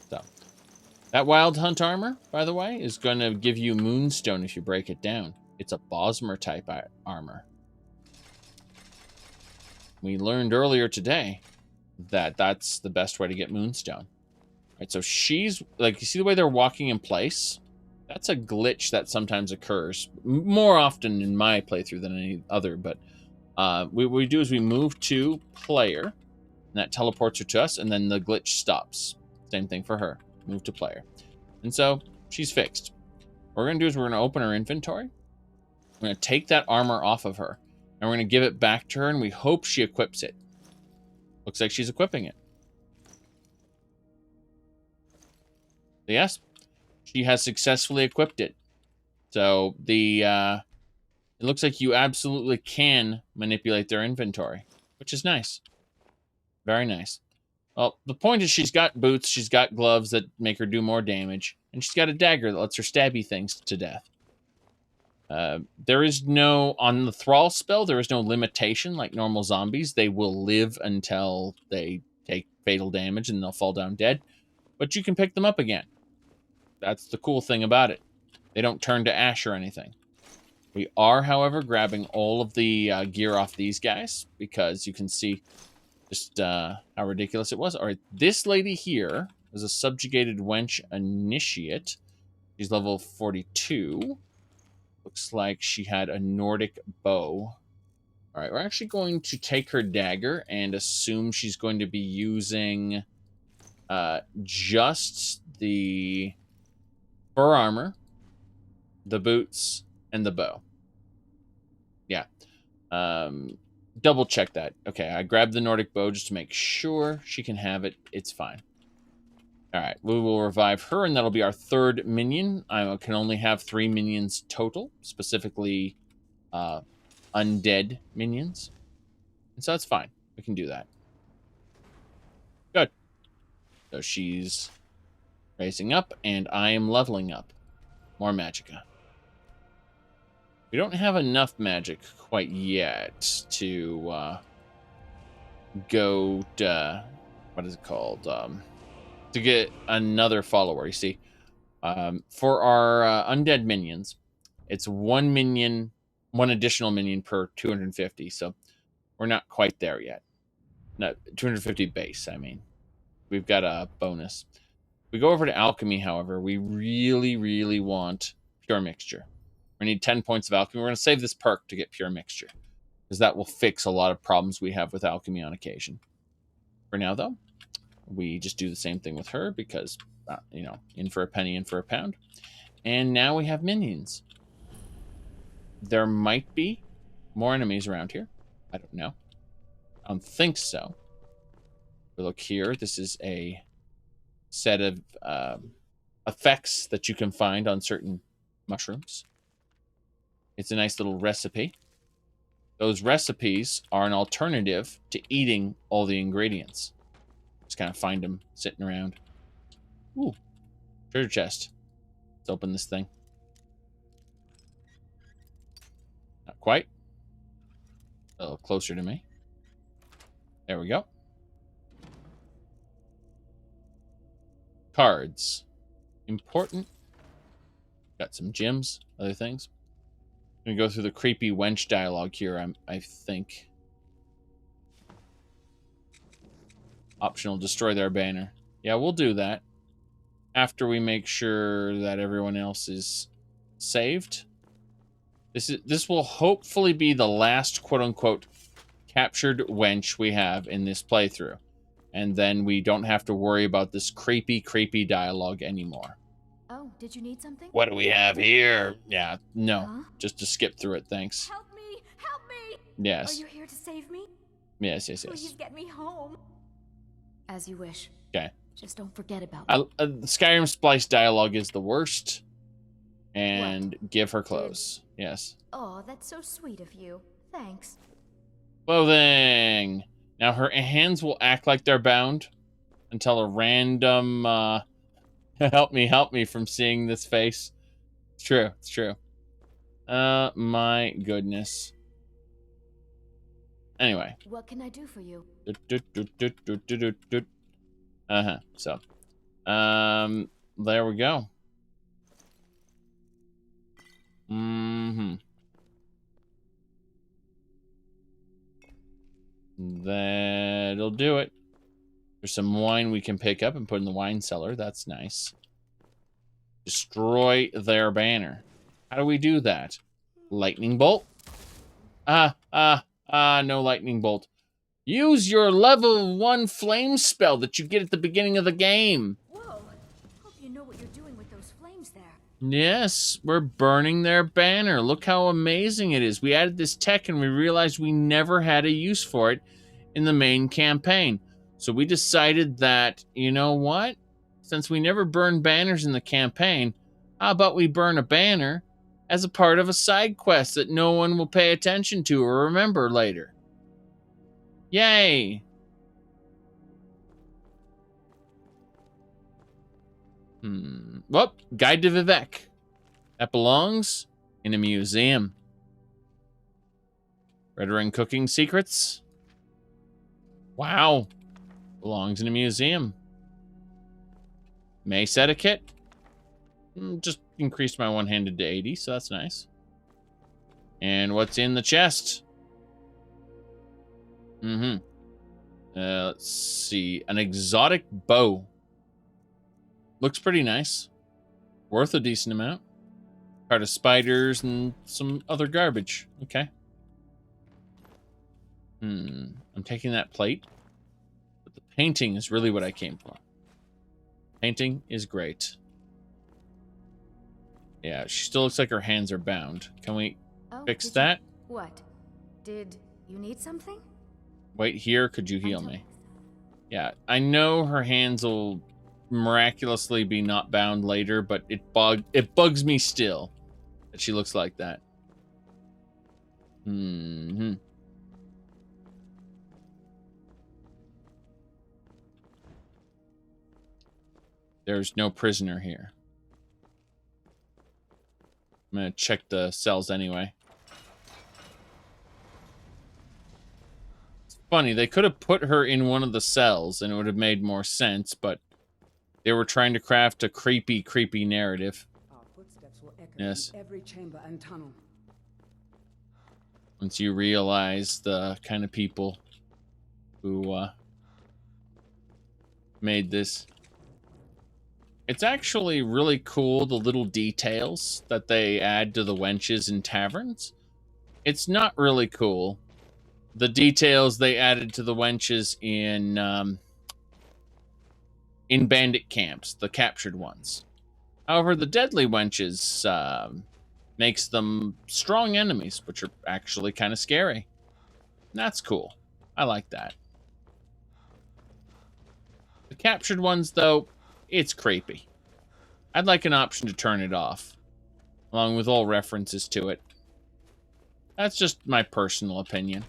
So, that Wild Hunt armor, by the way, is going to give you Moonstone if you break it down. It's a Bosmer type armor. We learned earlier today that that's the best way to get Moonstone. Right, so she's, like, you see the way they're walking in place? That's a glitch that sometimes occurs. More often in my playthrough than any other, but what we do is we move to player, and that teleports her to us, and then the glitch stops. Same thing for her. Move to player. And so she's fixed. What we're going to do is we're going to open her inventory. We're going to take that armor off of her, and we're going to give it back to her, and we hope she equips it. Looks like she's equipping it. Yes, she has successfully equipped it. So it looks like you absolutely can manipulate their inventory, which is nice. Very nice. Well, the point is she's got boots, she's got gloves that make her do more damage, and she's got a dagger that lets her stabby things to death. There is no, on the Thrall spell, there is no limitation like normal zombies. They will live until they take fatal damage and they'll fall down dead. But you can pick them up again. That's the cool thing about it. They don't turn to ash or anything. We are, however, grabbing all of the gear off these guys because you can see just how ridiculous it was. All right, this lady here is a subjugated wench initiate. She's level 42. Looks like she had a Nordic bow. All right, we're actually going to take her dagger and assume she's going to be using just the fur armor, the boots, and the bow. Yeah. Double check that. Okay, I grabbed the Nordic bow just to make sure she can have it. It's fine. All right, we will revive her, and that'll be our third minion. I can only have 3 minions total, specifically undead minions. And so that's fine. We can do that. Good. So she's raising up, and I am leveling up. More magicka. We don't have enough magic quite yet to go to, what is it called? To get another follower, you see. For our undead minions, it's 1 minion, 1 additional minion per 250, so we're not quite there yet. No, 250 base, I mean. We've got a bonus. We go over to alchemy, however, we really, really want pure mixture. We need 10 points of alchemy. We're going to save this perk to get pure mixture, because that will fix a lot of problems we have with alchemy on occasion. For now, though, we just do the same thing with her, because, you know, in for a penny, in for a pound. And now we have minions. There might be more enemies around here. I don't know. I don't think so. But look here. This is a set of effects that you can find on certain mushrooms. It's a nice little recipe. Those recipes are an alternative to eating all the ingredients. Just kind of find them sitting around. Ooh, treasure chest. Let's open this thing. Not quite. A little closer to me. There we go. Cards. Important. Got some gems, other things. I'm going to go through the creepy wench dialogue here, I think. Optional, destroy their banner. Yeah, we'll do that. After we make sure that everyone else is saved. This will hopefully be the last quote-unquote captured wench we have in this playthrough. And then we don't have to worry about this creepy, creepy dialogue anymore. Oh, did you need something? What do we have here? Yeah, no. Just to skip through it, thanks. Help me! Help me! Yes. Are you here to save me? Yes. Please get me home. As you wish. Okay. Just don't forget about me. Skyrim Splice dialogue is the worst. And give her clothes. Yes. Oh, that's so sweet of you. Thanks. Clothing. Now her hands will act like they're bound until a random help me from seeing this face. It's true. My goodness. Anyway. What can I do for you? So, there we go. That'll do it. There's some wine we can pick up and put in the wine cellar. That's nice. Destroy their banner. How do we do that? Lightning bolt? No lightning bolt. Use your level 1 flame spell that you get at the beginning of the game. Whoa! Hope you know what you're doing with those flames there. Yes, we're burning their banner. Look how amazing it is. We added this tech and we realized we never had a use for it in the main campaign. So we decided that, you know what? Since we never burned banners in the campaign, how about we burn a banner as a part of a side quest that no one will pay attention to or remember later. Yay! Well, Guide to Vivek. That belongs in a museum. Redoran cooking secrets. Wow. Belongs in a museum. Mace etiquette. Just increased my one-handed to 80, so that's nice. And what's in the chest? Let's see. An exotic bow. Looks pretty nice. Worth a decent amount. Card of spiders and some other garbage. Okay. I'm taking that plate. But the painting is really what I came for. Painting is great. Yeah, she still looks like her hands are bound. Can we fix that? What? Did you need something? Wait here, could you heal me? Yeah, I know her hands will miraculously be not bound later, but it bugs me still that she looks like that. There's no prisoner here. I'm gonna check the cells anyway. It's funny, they could have put her in one of the cells and it would have made more sense, but they were trying to craft a creepy narrative. Our footsteps will echo Yes. in every chamber and tunnel. Once you realize the kind of people who made this. It's actually really cool, the little details that they add to the wenches in taverns. It's not really cool, the details they added to the wenches in bandit camps, the captured ones. However, the deadly wenches makes them strong enemies, which are actually kind of scary. And that's cool. I like that. The captured ones, though, it's creepy. I'd like an option to turn it off, along with all references to it. That's just my personal opinion.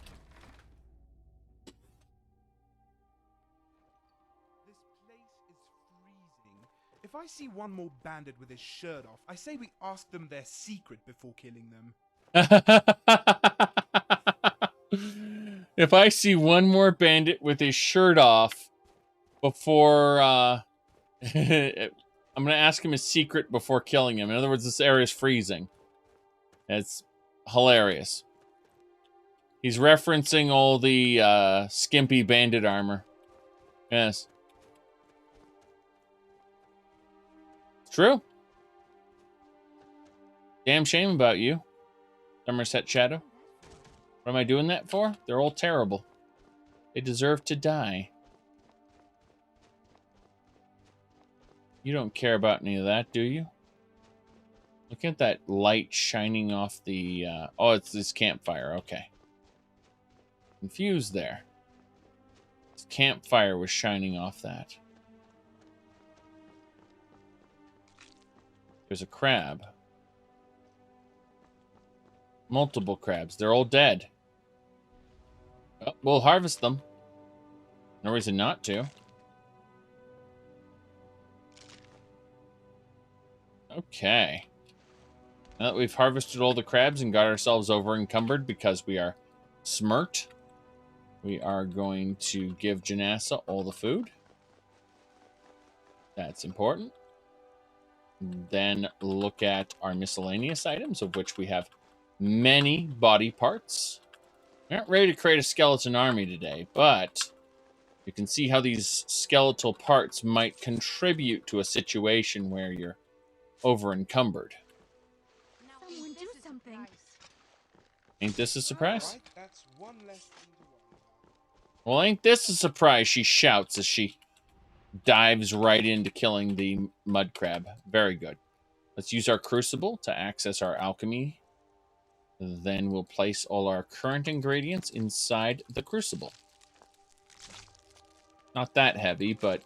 If I see one more bandit with his shirt off, I say we ask them their secret before killing them. If I see one more bandit with his shirt off before, I'm going to ask him his secret before killing him. In other words, this area is freezing. It's hilarious. He's referencing all the skimpy bandit armor. Yes. True. Damn shame about you, Summerset Shadow. What am I doing that for? They're all terrible. They deserve to die. You don't care about any of that, do you? Look at that light shining off the... oh, it's this campfire. Okay. Confused there. This campfire was shining off that. There's a crab. Multiple crabs. They're all dead. Well, we'll harvest them. No reason not to. Okay. Now that we've harvested all the crabs and got ourselves over encumbered because we are smirked, we are going to give Janassa all the food. That's important. Then look at our miscellaneous items, of which we have many body parts. We aren't ready to create a skeleton army today, but you can see how these skeletal parts might contribute to a situation where you're over encumbered. Someone do something. Ain't this a surprise? Right, that's one less thing to worry about. Well, ain't this a surprise, she shouts as she dives right into killing the mud crab. Very good. Let's use our crucible to access our alchemy. Then we'll place all our current ingredients inside the crucible. Not that heavy, but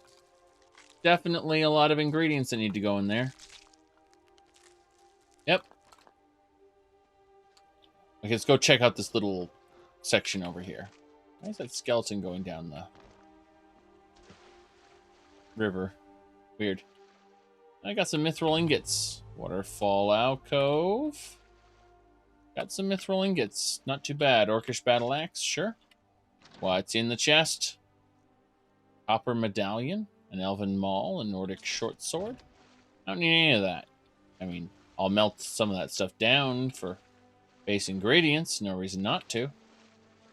definitely a lot of ingredients that need to go in there. Yep. Okay, let's go check out this little section over here. Why is that skeleton going down the river? Weird. I got some mithril ingots. Waterfall alcove. Got some mithril ingots. Not too bad. Orcish battle axe, sure. What's in the chest? Copper medallion, an elven maul, a Nordic short sword. I don't need any of that. I mean, I'll melt some of that stuff down for base ingredients. No reason not to.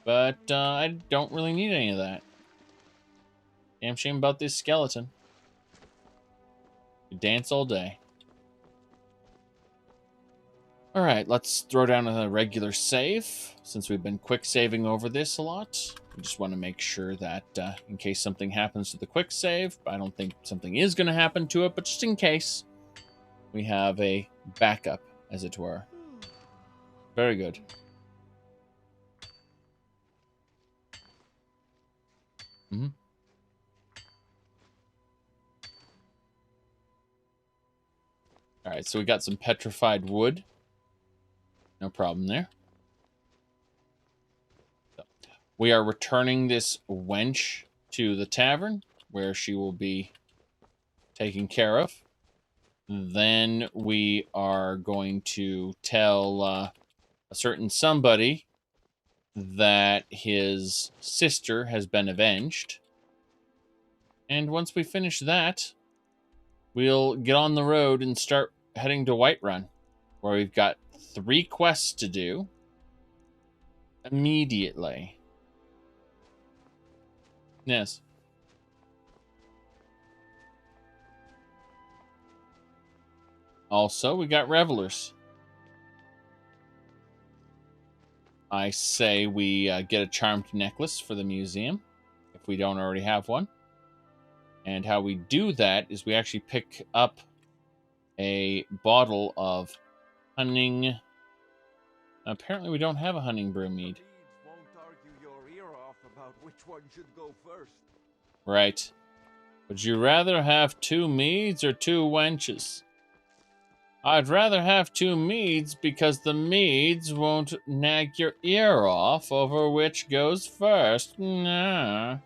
But I don't really need any of that. Damn shame about this skeleton. You dance all day. Alright, let's throw down a regular save. Since we've been quick saving over this a lot, we just want to make sure that in case something happens to the quick save, I don't think something is going to happen to it, but just in case, we have a backup, as it were. Very good. Mm-hmm. Alright, so we got some petrified wood. No problem there. So, we are returning this wench to the tavern, where she will be taken care of. Then we are going to tell a certain somebody that his sister has been avenged. And once we finish that, we'll get on the road and start heading to Whiterun, where we've got 3 quests to do immediately. Yes. Also, we got revelers. I say we get a charmed necklace for the museum, if we don't already have one. And how we do that is we actually pick up a bottle of hunting. Apparently we don't have a hunting brew mead. Won't argue your ear off about which one should go first. Right. Would you rather have 2 meads or 2 wenches? I'd rather have 2 meads because the meads won't nag your ear off over which goes first. Nah.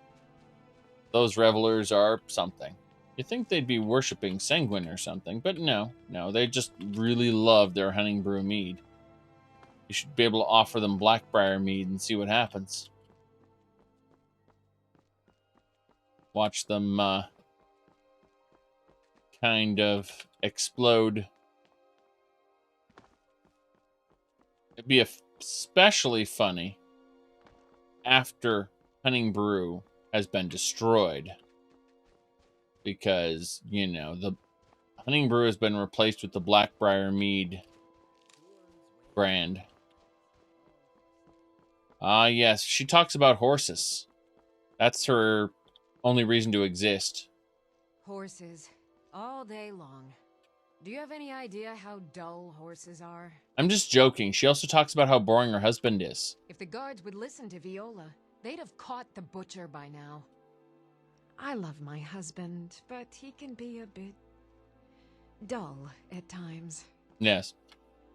Those revelers are something. You'd think they'd be worshipping Sanguine or something, but no, they just really love their hunting brew mead. You should be able to offer them Blackbriar mead and see what happens. Watch them kind of explode. It'd be especially funny after hunting brew has been destroyed. Because, you know, the hunting brew has been replaced with the Blackbriar mead brand. Ah, yes. She talks about horses. That's her only reason to exist. Horses. All day long. Do you have any idea how dull horses are? I'm just joking. She also talks about how boring her husband is. If the guards would listen to Viola, they'd have caught the butcher by now. I love my husband, but he can be a bit dull at times. Yes.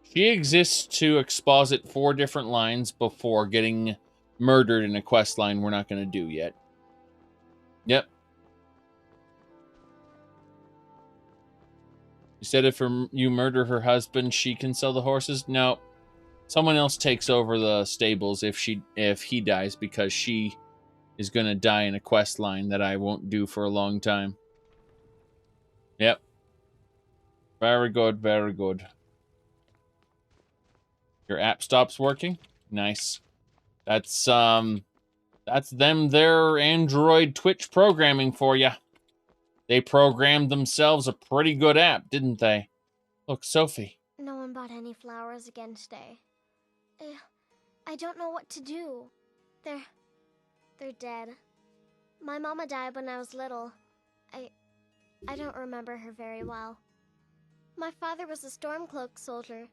She exists to exposit 4 different lines before getting murdered in a quest line we're not going to do yet. Yep. You said if you murder her husband, she can sell the horses? No. Someone else takes over the stables if he dies, because she is going to die in a quest line that I won't do for a long time. Yep. Very good, very good. Your app stops working? Nice. That's them their Android Twitch programming for you. They programmed themselves a pretty good app, didn't they? Look, Sophie. No one bought any flowers again today. I don't know what to do. They're dead. My mama died when I was little. I don't remember her very well. My father was a Stormcloak soldier.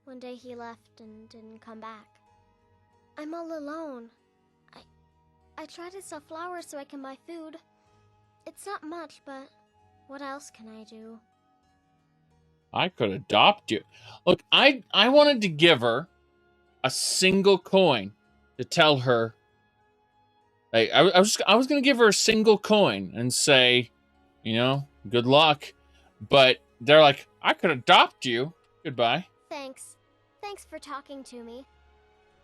One day he left and didn't come back. I'm all alone. I try to sell flowers so I can buy food. It's not much, but what else can I do? I could adopt you. Look, I wanted to give her a single coin to tell her. Like, I was gonna give her a single coin and say, you know, good luck. But they're like, I could adopt you. Goodbye. Thanks. Thanks for talking to me.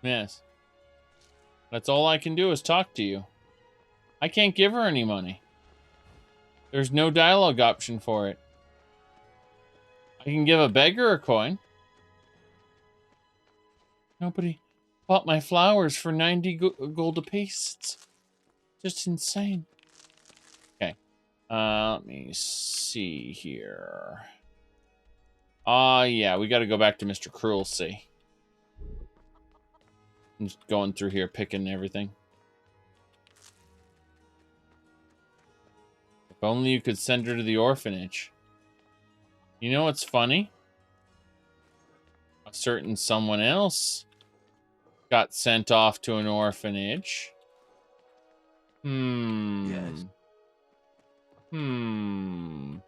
Yes. That's all I can do is talk to you. I can't give her any money. There's no dialogue option for it. I can give a beggar a coin. Nobody bought my flowers for 90 gold apiece. It's just insane. Okay. Let me see here. Yeah, we got to go back to Mr. Cruelty. I'm just going through here, picking everything. If only you could send her to the orphanage. You know what's funny? A certain someone else got sent off to an orphanage. Yes. The Aldmeri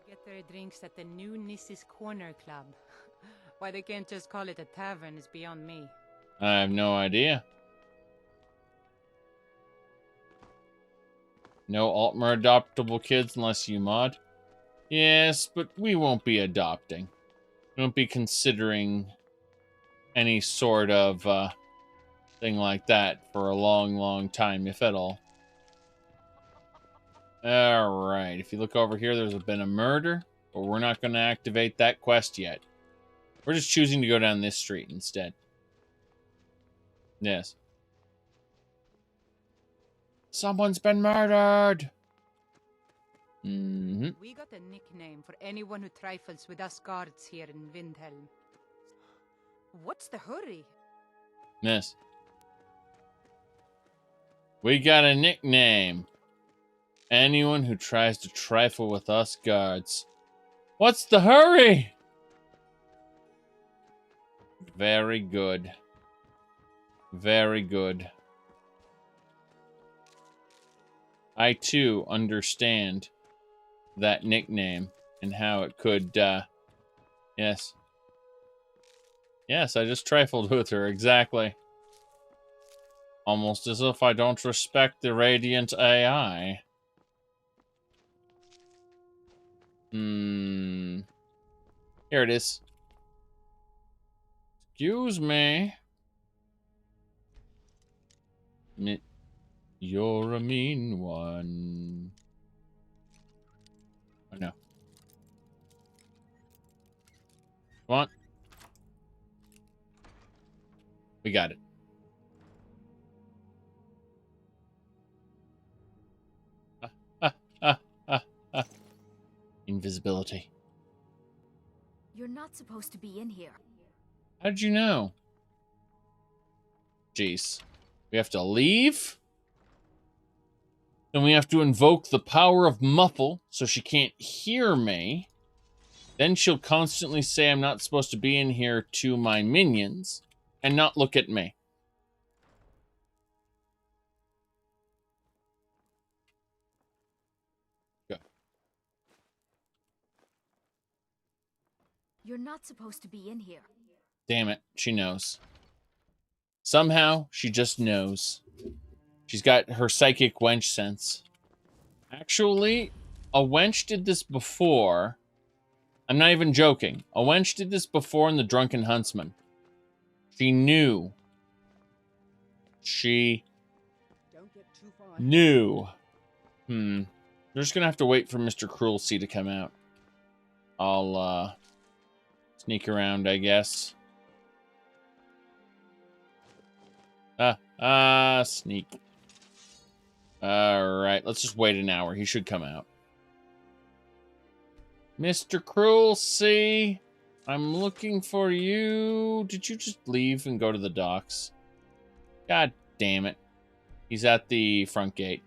get their drinks at the new Nissa's Corner Club. Why they can't just call it a tavern is beyond me. I have no idea. No Altmer adoptable kids unless you mod. Yes, but we won't be adopting. We won't be considering any sort of thing like that for a long, long time, if at all. Alright, if you look over here, there's been a murder, but we're not going to activate that quest yet. We're just choosing to go down this street instead. Yes. Someone's been murdered! We got a nickname for anyone who trifles with us guards here in Windhelm. What's the hurry? Yes. We got a nickname. Anyone who tries to trifle with us guards. What's the hurry? Very good. Very good. I too understand that nickname and how it could, yes. Yes, I just trifled with her, exactly. Almost as if I don't respect the Radiant AI. Here it is. Excuse me. You're a mean one. I know. Come on. We got it. Invisibility. You're not supposed to be in here. How did you know? Jeez. We have to leave? Then we have to invoke the power of muffle so she can't hear me. Then she'll constantly say I'm not supposed to be in here to my minions and not look at me. Go. You're not supposed to be in here. Damn it, she knows. Somehow, she just knows. She's got her psychic wench sense. Actually, a wench did this before. I'm not even joking. A wench did this before in the Drunken Huntsman. She knew. She knew. We're just gonna have to wait for Mr. Cruelty to come out. I'll, sneak around, I guess. Sneak. Alright, let's just wait an hour. He should come out. Mr. Cruel Sea, I'm looking for you. Did you just leave and go to the docks? God damn it. He's at the front gate.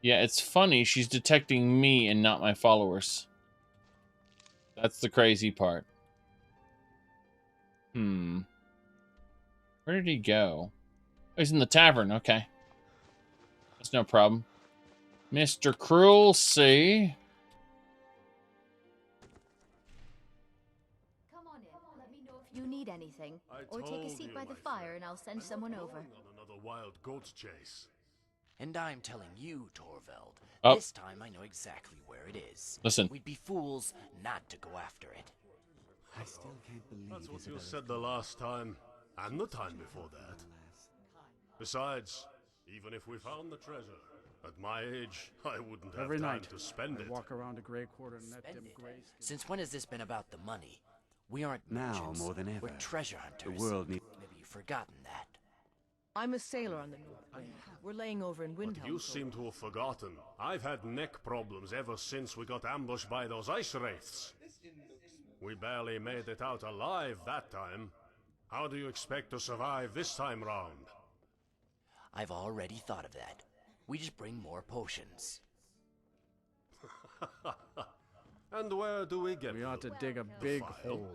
Yeah, it's funny. She's detecting me and not my followers. That's the crazy part. Where did he go? Oh, he's in the tavern. Okay. That's no problem. Mr. Cruel Sea. Come on in. Let me know if you need anything. Or take a seat by the fire and I'll send someone over. On another wild goat chase. And I'm telling you, Torvald, Oh. this time I know exactly where it is. Listen. We'd be fools not to go after it. I still can't believe That's what you said the last time, and the time before that. Besides, even if we found the treasure, at my age, I wouldn't have Every time night, to spend I it. walk around a gray quarter and net Spend them it. gray. Since when has this been about the money? We aren't Now merchants. more than ever. We're treasure hunters. The world needs. Maybe you've forgotten that. I'm a sailor on the North Wind. We're laying over in Windhelm. But you seem to have forgotten. I've had neck problems ever since we got ambushed by those ice wraiths. We barely made it out alive that time. How do you expect to survive this time round? I've already thought of that. We just bring more potions. And where do we get We ought to them? dig a big File? hole.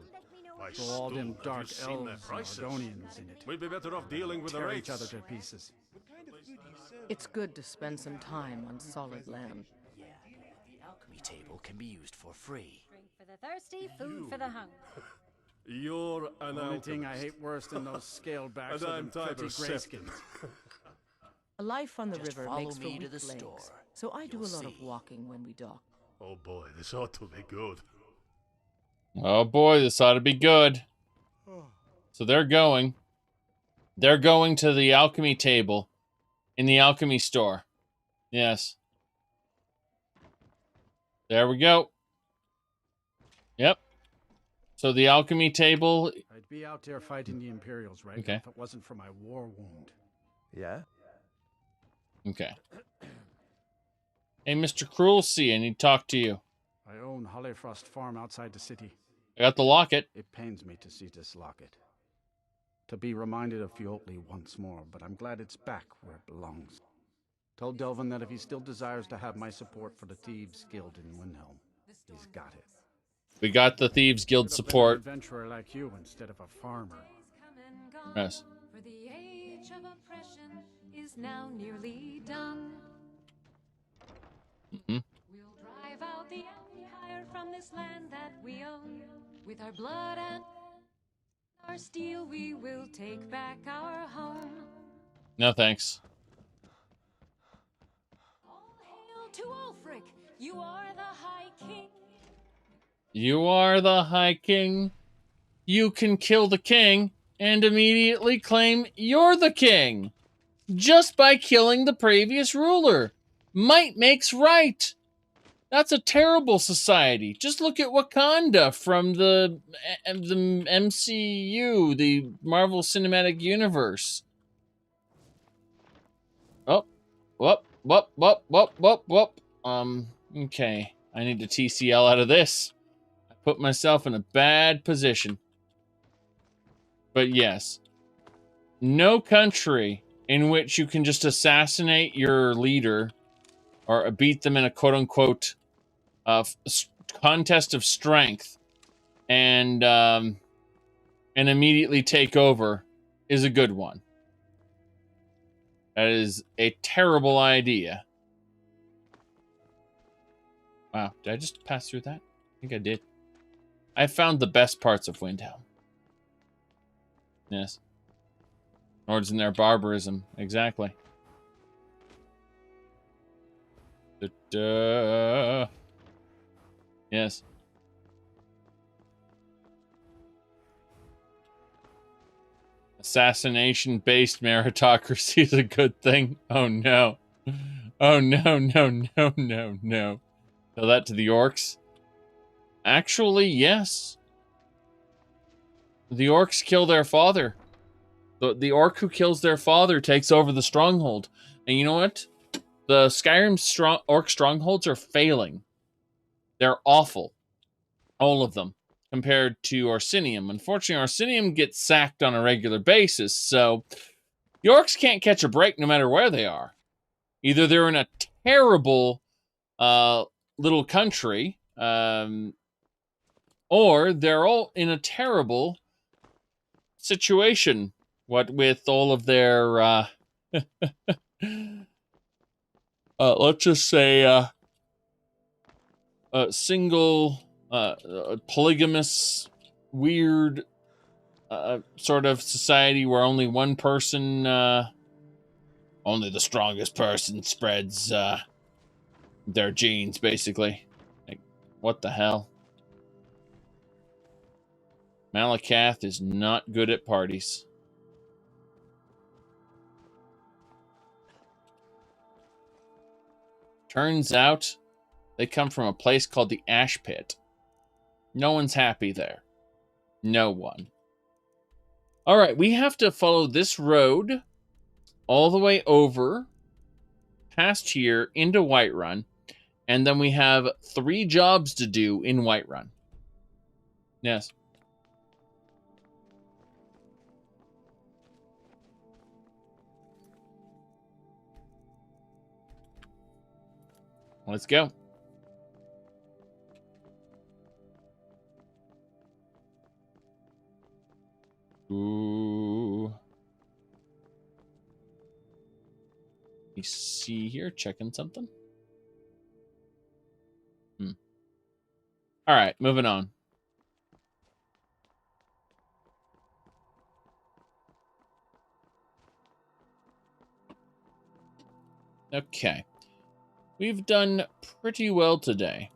Why, Throw all them Stu, have dark you seen their elves and prices? Ardonians in it. We'd be better off dealing with the Tear each wraiths. other to pieces. It's good to spend some time on solid land. Yeah, the alchemy table can be used for free. Drink for the thirsty, food for the hungry. You're an The only thing I alchemist. hate worse than those scaled backs And are I'm them pretty Tiber Septim. grayskins. A life on the Just river follow makes for me to weak the legs, store. so I do a You'll lot of see. walking when we dock. Oh boy, this ought to be good. Oh boy, this ought to be good. So they're going. They're going to the alchemy table in the alchemy store. Yes. There we go. Yep. So the alchemy table. I'd be out there fighting the Imperials right Okay. now if it wasn't for my war wound. Yeah? Okay. Hey, Mr. Cruel Sea, I need to talk to you. I own Hollyfrost Farm outside the city. I got the locket. It pains me to see this locket. To be reminded of Fiotli once more, but I'm glad it's back where it belongs. Told Delvin that if he still desires to have my support for the Thieves Guild in Windhelm, he's got it. We got the Thieves Guild Should have been support. an adventurer like you instead of a farmer. Yes. For the age of oppression is now nearly done. Mm-hmm. We'll drive out the empire from this land that we own. With our blood and our steel, we will take back our home. No thanks. All hail to Ulfric! You are the High King. You are the High King. You can kill the king and immediately claim you're the king. Just by killing the previous ruler. Might makes right. That's a terrible society. Just look at Wakanda from the MCU, the Marvel Cinematic Universe. Oh, whoop. Okay. I need to TCL out of this. I put myself in a bad position. But yes, no country in which you can just assassinate your leader or beat them in a quote-unquote contest of strength and immediately take over is a good one. That is a terrible idea. Wow, did I just pass through that? I think I did. I found the best parts of Windhelm. Yes. Nords and their barbarism. Exactly. Yes. Assassination-based meritocracy is a good thing. Oh no. Oh no. Tell that to the orcs. Actually, yes. The orcs kill their father. The orc who kills their father takes over the stronghold. And you know what? The Skyrim orc strongholds are failing. They're awful. All of them. Compared to Orsinium. Unfortunately, Orsinium gets sacked on a regular basis, so the orcs can't catch a break no matter where they are. Either they're in a terrible little country, or they're all in a terrible situation. What with all of their, let's just say, single, polygamous, weird, sort of society where only one person, only the strongest person spreads, their genes, basically. Like, what the hell? Malakath is not good at parties. Turns out, they come from a place called the Ash Pit. No one's happy there. No one. Alright, we have to follow this road all the way over, past here, into Whiterun, and then we have 3 jobs to do in Whiterun. Yes. Let's go. Ooh. You see here, checking something. All right, moving on. Okay. We've done pretty well today.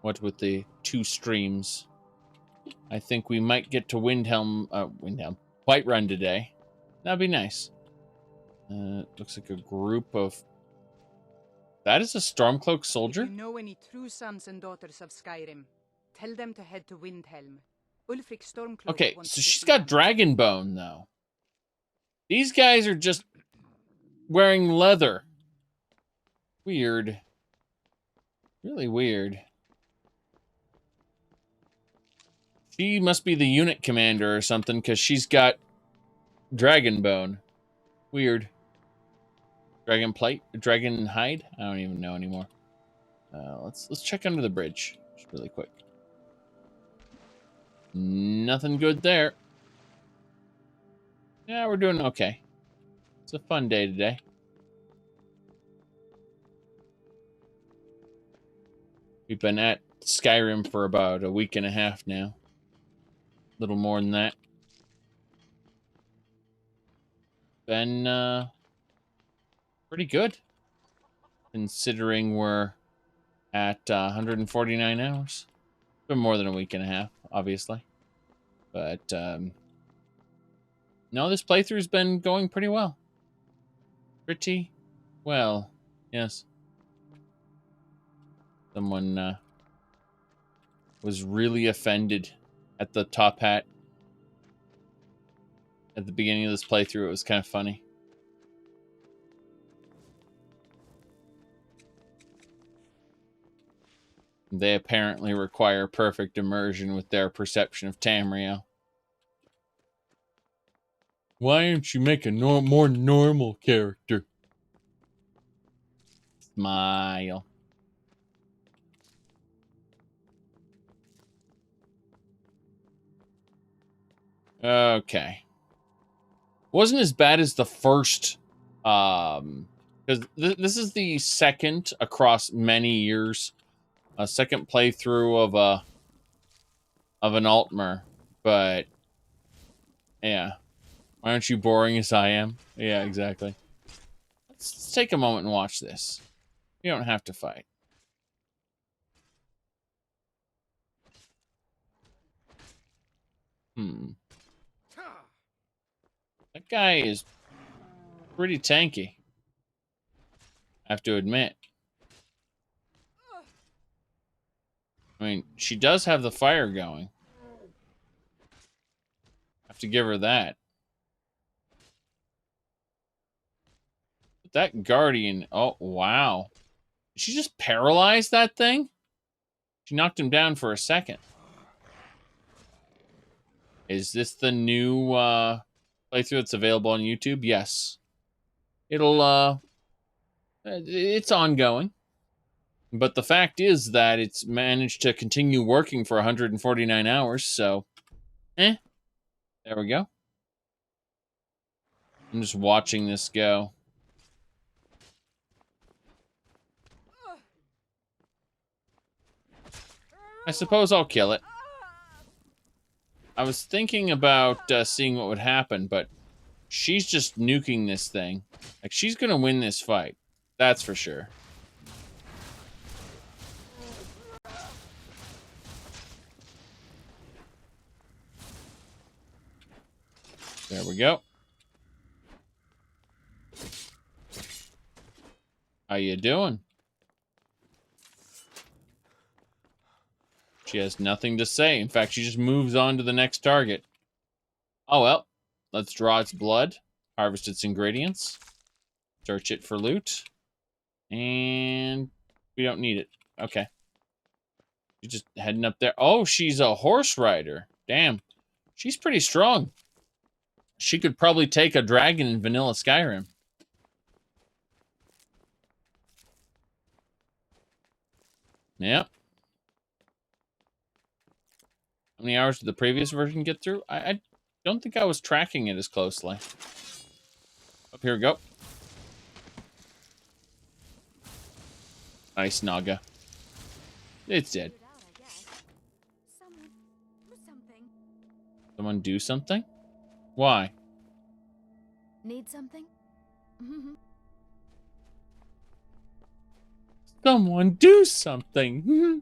What with the 2 streams. I think we might get to Whiterun today. That'd be nice. Looks like a group of... That is a Stormcloak soldier? If you know any true sons and daughters of Skyrim, tell them to head to Windhelm. Ulfric Stormcloak. Okay, so she's got Dragonbone, though. These guys are just wearing leather. Weird. Really weird. She must be the unit commander or something, because she's got Dragonbone. Weird. Dragon plate? Dragon hide? I don't even know anymore. Let's check under the bridge. Just really quick. Nothing good there. Yeah, we're doing okay. It's a fun day today. We've been at Skyrim for about a week and a half now. A little more than that. Been pretty good. Considering we're at 149 hours. Been more than a week and a half, obviously. But no, this playthrough's been going pretty well. Pretty well, yes. Someone was really offended at the top hat at the beginning of this playthrough. It was kind of funny. They apparently require perfect immersion with their perception of Tamriel. Why don't you make a more normal character? Smile. Okay. Wasn't as bad as the first, because this is the second across many years, a second playthrough of an Altmer, but yeah. Why aren't you boring as I am? Yeah, exactly. Let's take a moment and watch this. You don't have to fight. That guy is pretty tanky, I have to admit. I mean, she does have the fire going. Have to give her that. But that guardian, oh, wow. Did she just paralyze that thing? She knocked him down for a second. Is this the new playthrough that's available on YouTube? Yes. It's ongoing. But the fact is that it's managed to continue working for 149 hours, so, there we go. I'm just watching this go. I suppose I'll kill it. I was thinking about seeing what would happen, but she's just nuking this thing. Like, she's gonna win this fight. That's for sure. There we go. How you doing? She has nothing to say. In fact, she just moves on to the next target. Oh well. Let's draw its blood. Harvest its ingredients. Search it for loot. And we don't need it. Okay. She's just heading up there. Oh, she's a horse rider. Damn. She's pretty strong. She could probably take a dragon in vanilla Skyrim. Yep. How many hours did the previous version get through? I don't think I was tracking it as closely. Oh, here we go. Nice, Naga. It's dead. Someone do something? Why? Need something? Someone do something.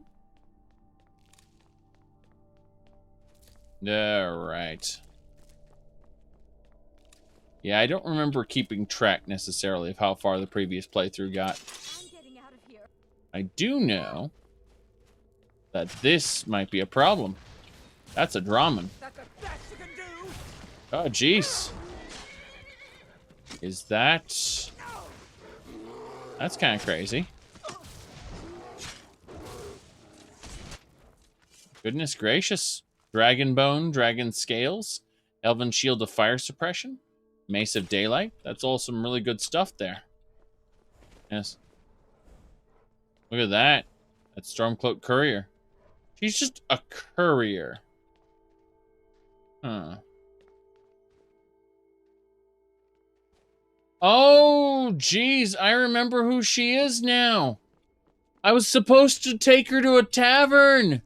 Alright. Yeah, I don't remember keeping track necessarily of how far the previous playthrough got. I do know that this might be a problem. That's a Draman. Oh, jeez. Is that... That's kind of crazy. Goodness gracious. Dragon Bone, Dragon Scales, Elven Shield of Fire Suppression, Mace of Daylight. That's all some really good stuff there. Yes. Look at that. That's Stormcloak Courier. She's just a courier. Huh. Oh, geez. I remember who she is now. I was supposed to take her to a tavern.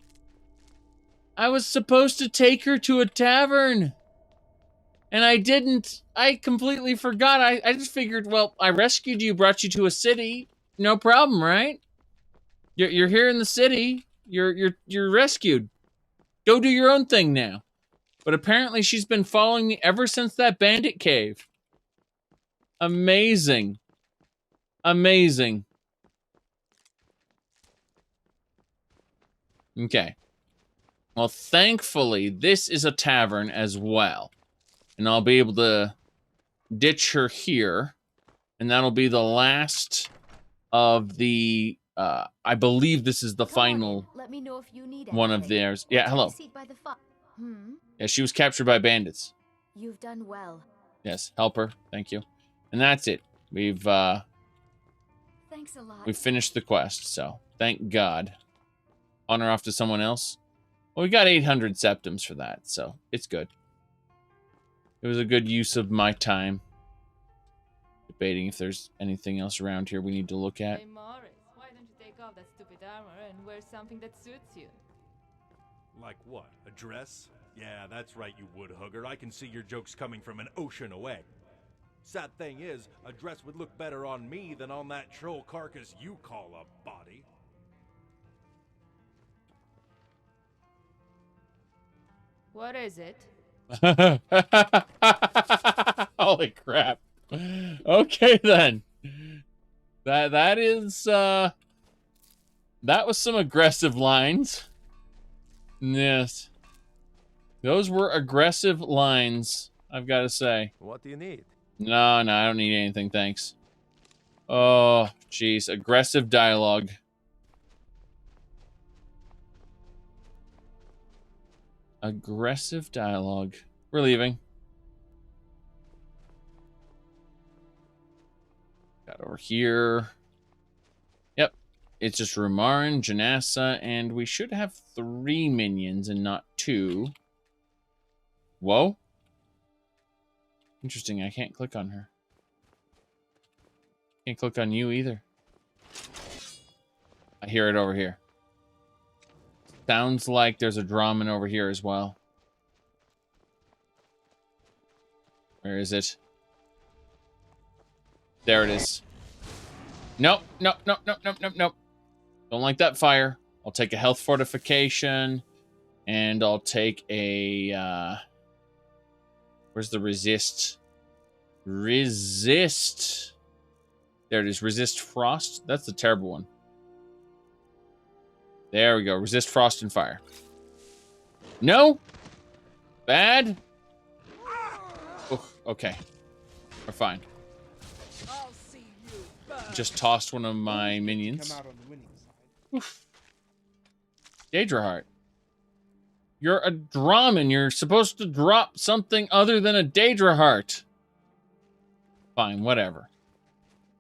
And I didn't. I completely forgot. I just figured, well, I rescued you, brought you to a city. No problem, right? You're here in the city. You're rescued. Go do your own thing now. But apparently she's been following me ever since that bandit cave. Amazing. Amazing. Okay. Well, thankfully, this is a tavern as well. And I'll be able to ditch her here. And that'll be the last of the... I believe this is the final Let me know if you need one of theirs. Yeah, hello. Yeah, she was captured by bandits. You've done well. Yes, help her. Thank you. And that's it. We've Thanks a lot. we've finished the quest, so thank God. On her off to someone else. Well, we got 800 septums for that, so it's good. It was a good use of my time. Debating if there's anything else around here we need to look at. Hey Morris, why don't you take off that stupid armor and wear something that suits you? Like what? A dress? Yeah, that's right, you wood hugger. I can see your jokes coming from an ocean away. Sad thing is, a dress would look better on me than on that troll carcass you call a body. What is it? Holy crap. Okay then. That was some aggressive lines. Yes. Those were aggressive lines, I've got to say. What do you need? No, I don't need anything, thanks. Oh, jeez. Aggressive dialogue. Aggressive dialogue. We're leaving. Got over here. Yep. It's just Rumarin, Janassa, and we should have 3 minions and not 2. Whoa. Interesting, I can't click on her. Can't click on you either. I hear it over here. Sounds like there's a Draman over here as well. Where is it? There it is. Nope, nope, nope, nope, nope, nope, nope. Don't like that fire. I'll take a health fortification. And I'll take a... where's the resist? Resist. There it is. Resist frost. That's the terrible one. There we go. Resist frost and fire. No. Bad. Oh, okay. We're fine. Just tossed one of my minions. Come out on the winning side. Oof. Daedra Heart. You're a Draman. You're supposed to drop something other than a Daedra Heart. Fine, whatever.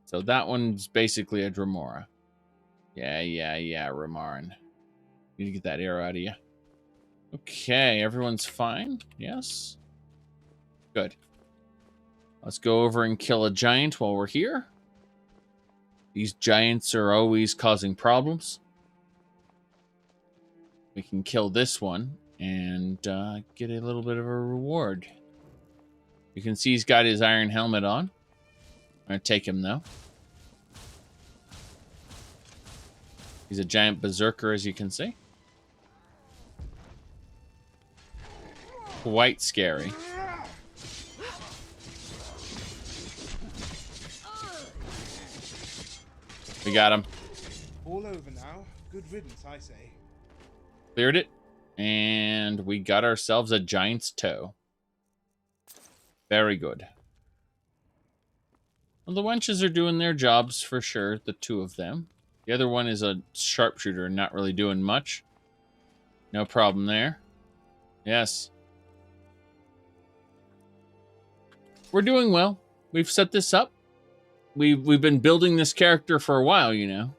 So that one's basically a Dremora. Yeah, Rumarin. Need to get that arrow out of you. Okay, everyone's fine? Yes? Good. Let's go over and kill a giant while we're here. These giants are always causing problems. We can kill this one and get a little bit of a reward. You can see he's got his iron helmet on. I'm going to take him, though. He's a giant berserker, as you can see. Quite scary. We got him. All over now. Good riddance, I say. Cleared it. And we got ourselves a giant's toe. Very good. Well, the wenches are doing their jobs for sure, the 2 of them. The other one is a sharpshooter, not really doing much. No problem there. Yes. We're doing well. We've set this up. We've been building this character for a while, you know.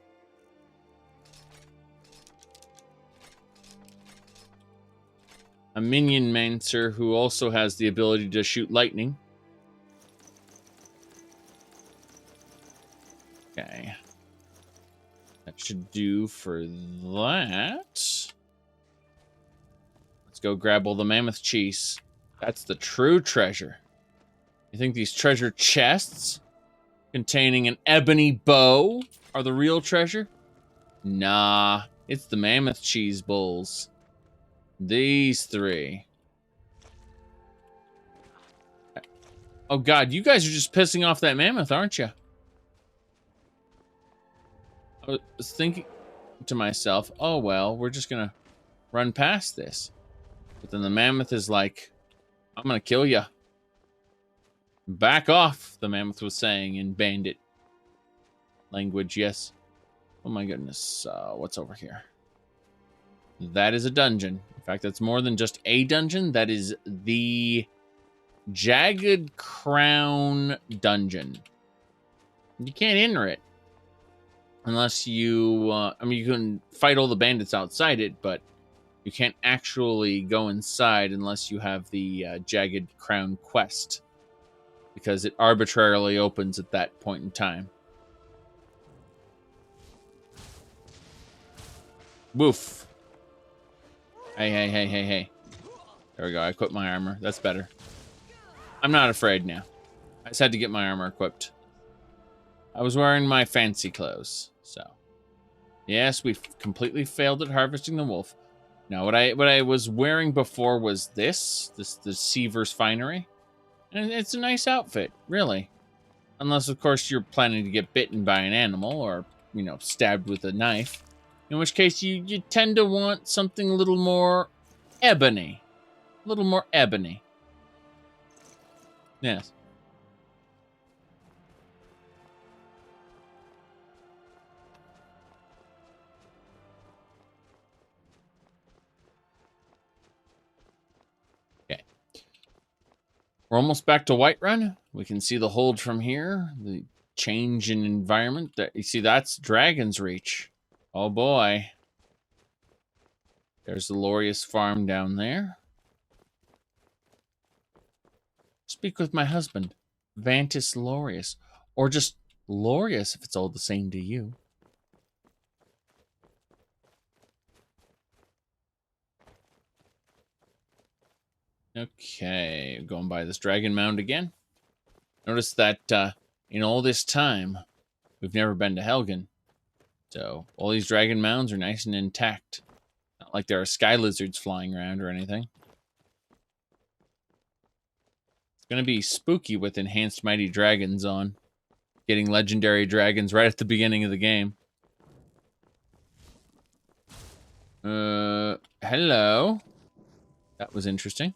A minion mancer who also has the ability to shoot lightning. Okay. That should do for that. Let's go grab all the mammoth cheese. That's the true treasure. You think these treasure chests containing an ebony bow are the real treasure? Nah, it's the mammoth cheese bowls. These 3. Oh god, you guys are just pissing off that mammoth, aren't you? I was thinking to myself, oh well, we're just gonna run past this. But then the mammoth is like, I'm gonna kill ya. Back off, the mammoth was saying in bandit language, yes. Oh my goodness, what's over here? That is a dungeon. In fact, that's more than just a dungeon. That is the Jagged Crown dungeon. You can't enter it. Unless you, I mean, you can fight all the bandits outside it, but you can't actually go inside unless you have the Jagged Crown quest. Because it arbitrarily opens at that point in time. Woof. Hey. There we go. I equipped my armor. That's better. I'm not afraid now. I just had to get my armor equipped. I was wearing my fancy clothes, so. Yes, we've completely failed at harvesting the wolf. Now, what I was wearing before was the Seaver's Finery. And it's a nice outfit, really. Unless, of course, you're planning to get bitten by an animal or, you know, stabbed with a knife. In which case, you tend to want something a little more ebony. A little more ebony. Yes. Okay. We're almost back to Whiterun. We can see the hold from here. The change in environment. You see, that's Dragon's Reach. Oh boy. There's the Lorius farm down there. Speak with my husband, Vantis Lorius. Or just Lorius if it's all the same to you. Okay, going by this Dragon Mound again. Notice that in all this time, we've never been to Helgen. So all these Dragon Mounds are nice and intact. Not like there are sky lizards flying around or anything. It's going to be spooky with Enhanced Mighty Dragons on. Getting legendary dragons right at the beginning of the game. Hello. That was interesting.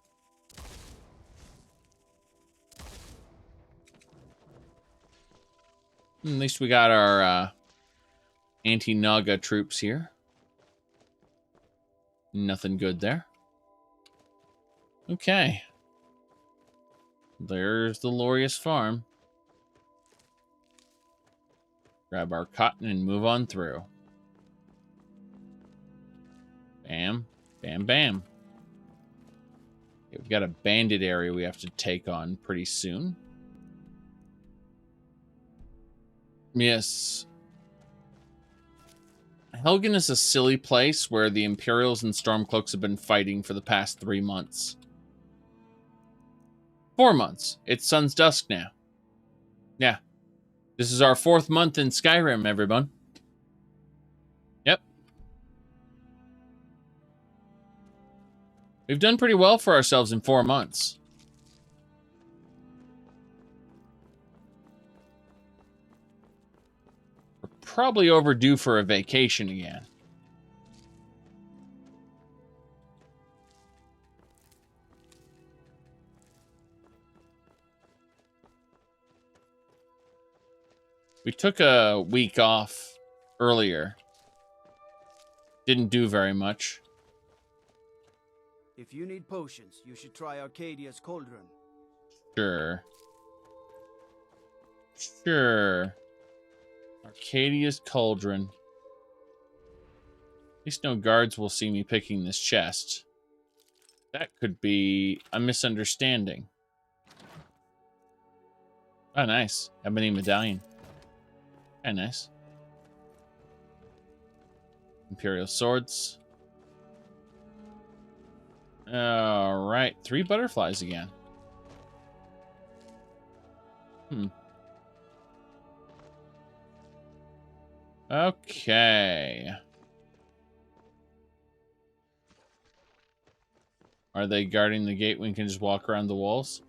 At least we got our anti-Naga troops here. Nothing good there. Okay. There's the Lorius farm. Grab our cotton and move on through. Bam. Bam, bam. Okay, we've got a bandit area we have to take on pretty soon. Yes. Helgen is a silly place where the Imperials and Stormcloaks have been fighting for the past 3 months. 4 months. It's Sun's Dusk now. Yeah. This is our 4th month in Skyrim, everyone. Yep. We've done pretty well for ourselves in 4 months. We're probably overdue for a vacation again. We took a week off earlier. Didn't do very much. If you need potions, you should try Arcadia's Cauldron. Sure. Sure. Arcadia's Cauldron. At least no guards will see me picking this chest. That could be a misunderstanding. Oh, nice. Ebony medallion. Very nice. Imperial swords. Alright, 3 butterflies again. Okay. Are they guarding the gate when we can just walk around the walls?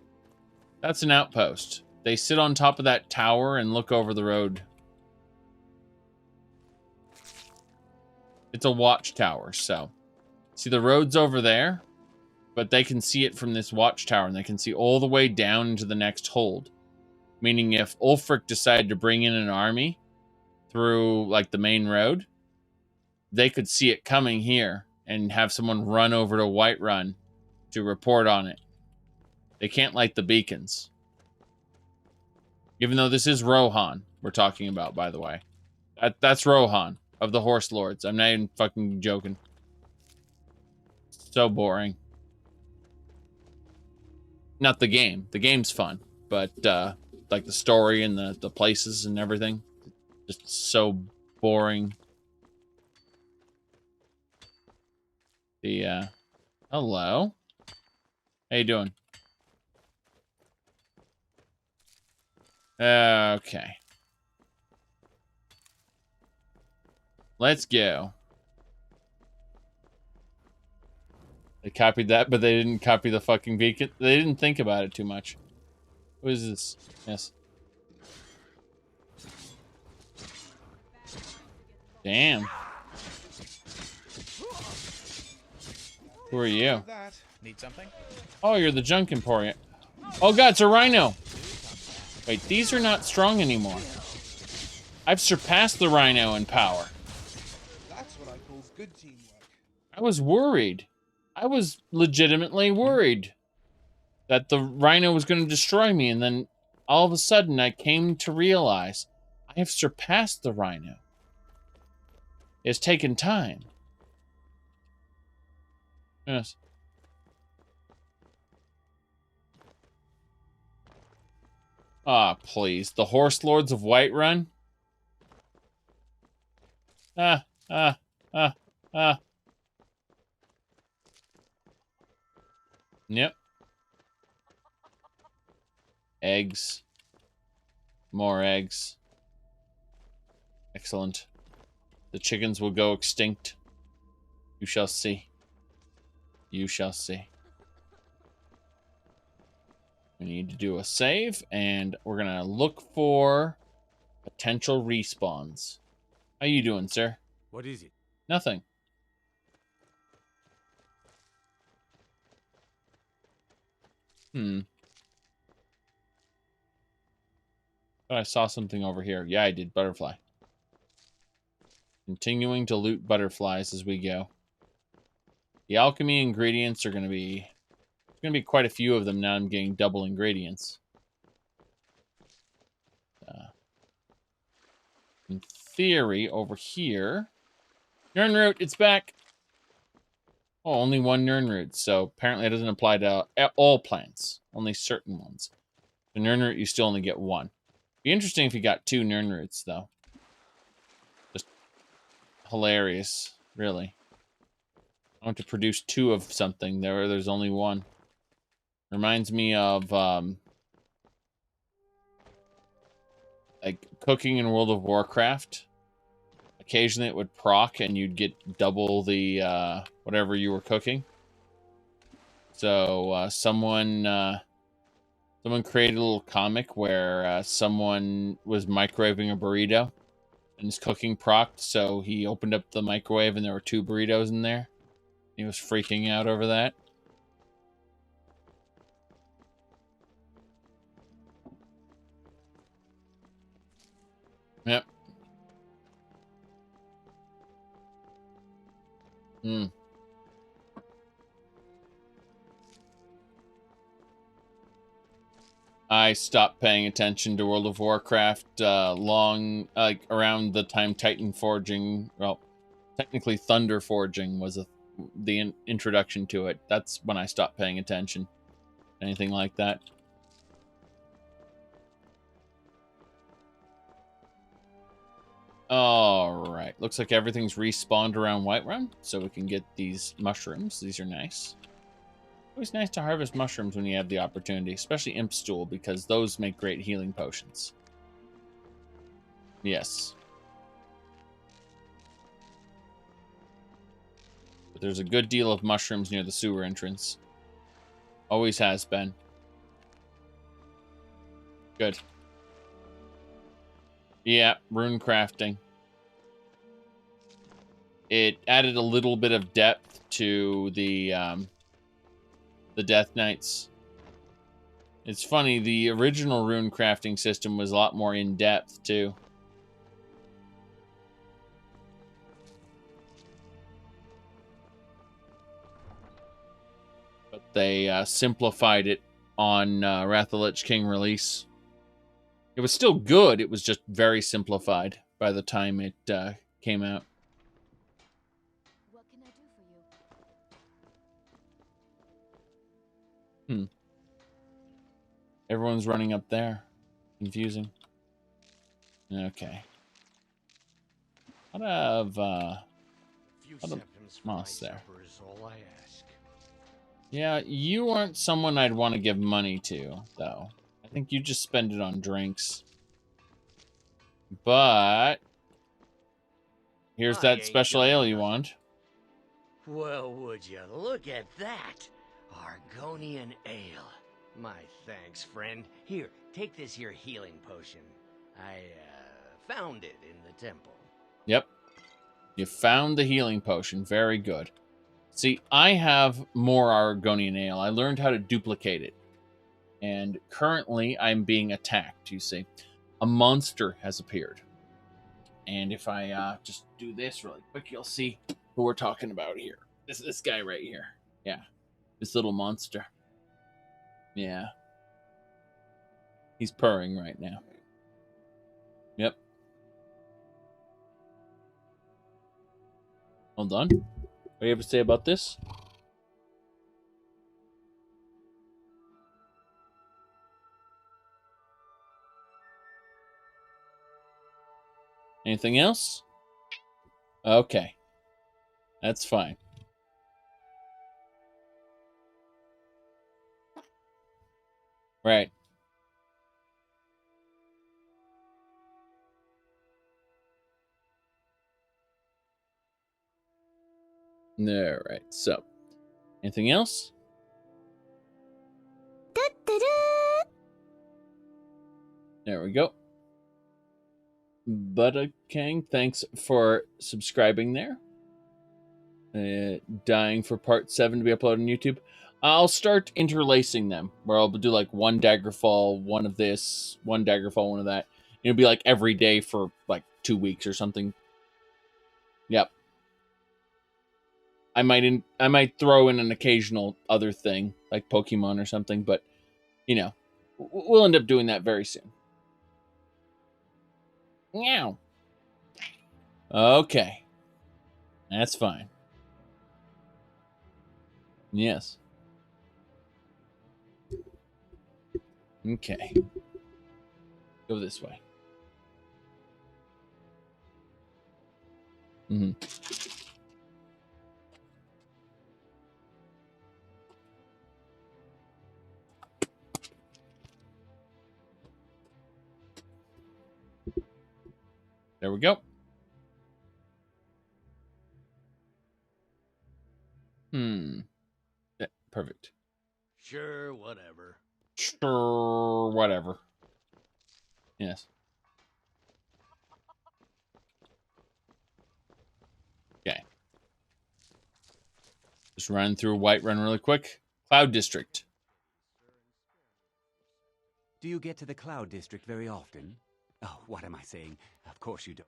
That's an outpost. They sit on top of that tower and look over the road. It's a watchtower, so. See, the road's over there, but they can see it from this watchtower, and they can see all the way down into the next hold. Meaning if Ulfric decided to bring in an army through, like, the main road, they could see it coming here and have someone run over to Whiterun to report on it. They can't light the beacons. Even though this is Rohan we're talking about, by the way. That's Rohan of the Horse Lords. I'm not even fucking joking. So boring. Not the game. The game's fun. But, like, the story and the places and everything. Just so boring. The, hello? How you doing? Okay. Let's go. They copied that, but they didn't copy the fucking beacon. They didn't think about it too much. What is this? Yes. Damn. Who are you? Need something? Oh, you're the junk emporium. Oh god, it's a rhino. Wait, these are not strong anymore. I've surpassed the rhino in power. That's what I call good teamwork. I was worried. I was legitimately worried that the rhino was going to destroy me, and then all of a sudden I came to realize I have surpassed the rhino. It's taken time. Yes. Ah, please. The Horse Lords of Whiterun? Ah. Yep. Eggs. More eggs. Excellent. The chickens will go extinct. You shall see. You shall see. We need to do a save, and we're gonna look for potential respawns. How you doing, sir? What is it? Nothing. Oh, I saw something over here. Yeah, I did. Butterfly. Continuing to loot butterflies as we go. The alchemy ingredients are going to be... There's going to be quite a few of them now. I'm getting double ingredients. In theory, over here... Nirnroot, it's back! Oh, only one Nirnroot, so apparently it doesn't apply to all plants. Only certain ones. The Nirnroot, you still only get one. Be interesting if you got 2 Nirnroots, though. Just hilarious, really. I want to produce 2 of something. There's only 1. Reminds me of like cooking in World of Warcraft. Occasionally it would proc and you'd get double the whatever you were cooking. So someone created a little comic where someone was microwaving a burrito and his cooking procced, so he opened up the microwave and there were 2 burritos in there. He was freaking out over that. Yep. I stopped paying attention to World of Warcraft around the time Titan Forging, well, technically Thunder Forging was the introduction to it. That's when I stopped paying attention. Anything like that. Alright, looks like everything's respawned around Whiterun, so we can get these mushrooms. These are nice. Always nice to harvest mushrooms when you have the opportunity, especially Imp Stool, because those make great healing potions. Yes. But there's a good deal of mushrooms near the sewer entrance. Always has been. Good. Yeah, rune crafting. It added a little bit of depth to the Death Knights. It's funny, the original rune crafting system was a lot more in-depth, too. But they simplified it on Wrath of the Lich King release. It was still good, it was just very simplified by the time it came out. What can I do for you? Everyone's running up there. Confusing. Okay. I'd have moss there. Yeah, you aren't someone I'd want to give money to, though. I think you just spend it on drinks. But here's that special ale you want. Well, would you look at that? Argonian ale. My thanks, friend. Here, take this here healing potion. I found it in the temple. Yep. You found the healing potion. Very good. See, I have more Argonian ale. I learned how to duplicate it. And currently, I'm being attacked, you see. A monster has appeared. And if I just do this really quick, you'll see who we're talking about here. This guy right here. Yeah. This little monster. Yeah. He's purring right now. Yep. Hold on. What do you have to say about this? Anything else? Okay. That's fine. Right. All right. So, anything else? There we go. Butta Kang, thanks for subscribing there. Dying for part 7 to be uploaded on YouTube. I'll start interlacing them, where I'll do like one Daggerfall, one of this, one Daggerfall, one of that. It'll be like every day for like 2 weeks or something. Yep. I might throw in an occasional other thing, like Pokemon or something, but, you know, we'll end up doing that very soon. Meow. Okay. That's fine. Yes. Okay. Go this way. Mm-hmm. There we go. Yeah, perfect. Sure, whatever. Sure, whatever. Yes. Okay. Just run through Whiterun really quick. Cloud District. Do you get to the Cloud District very often? Oh, what am I saying? Of course you don't.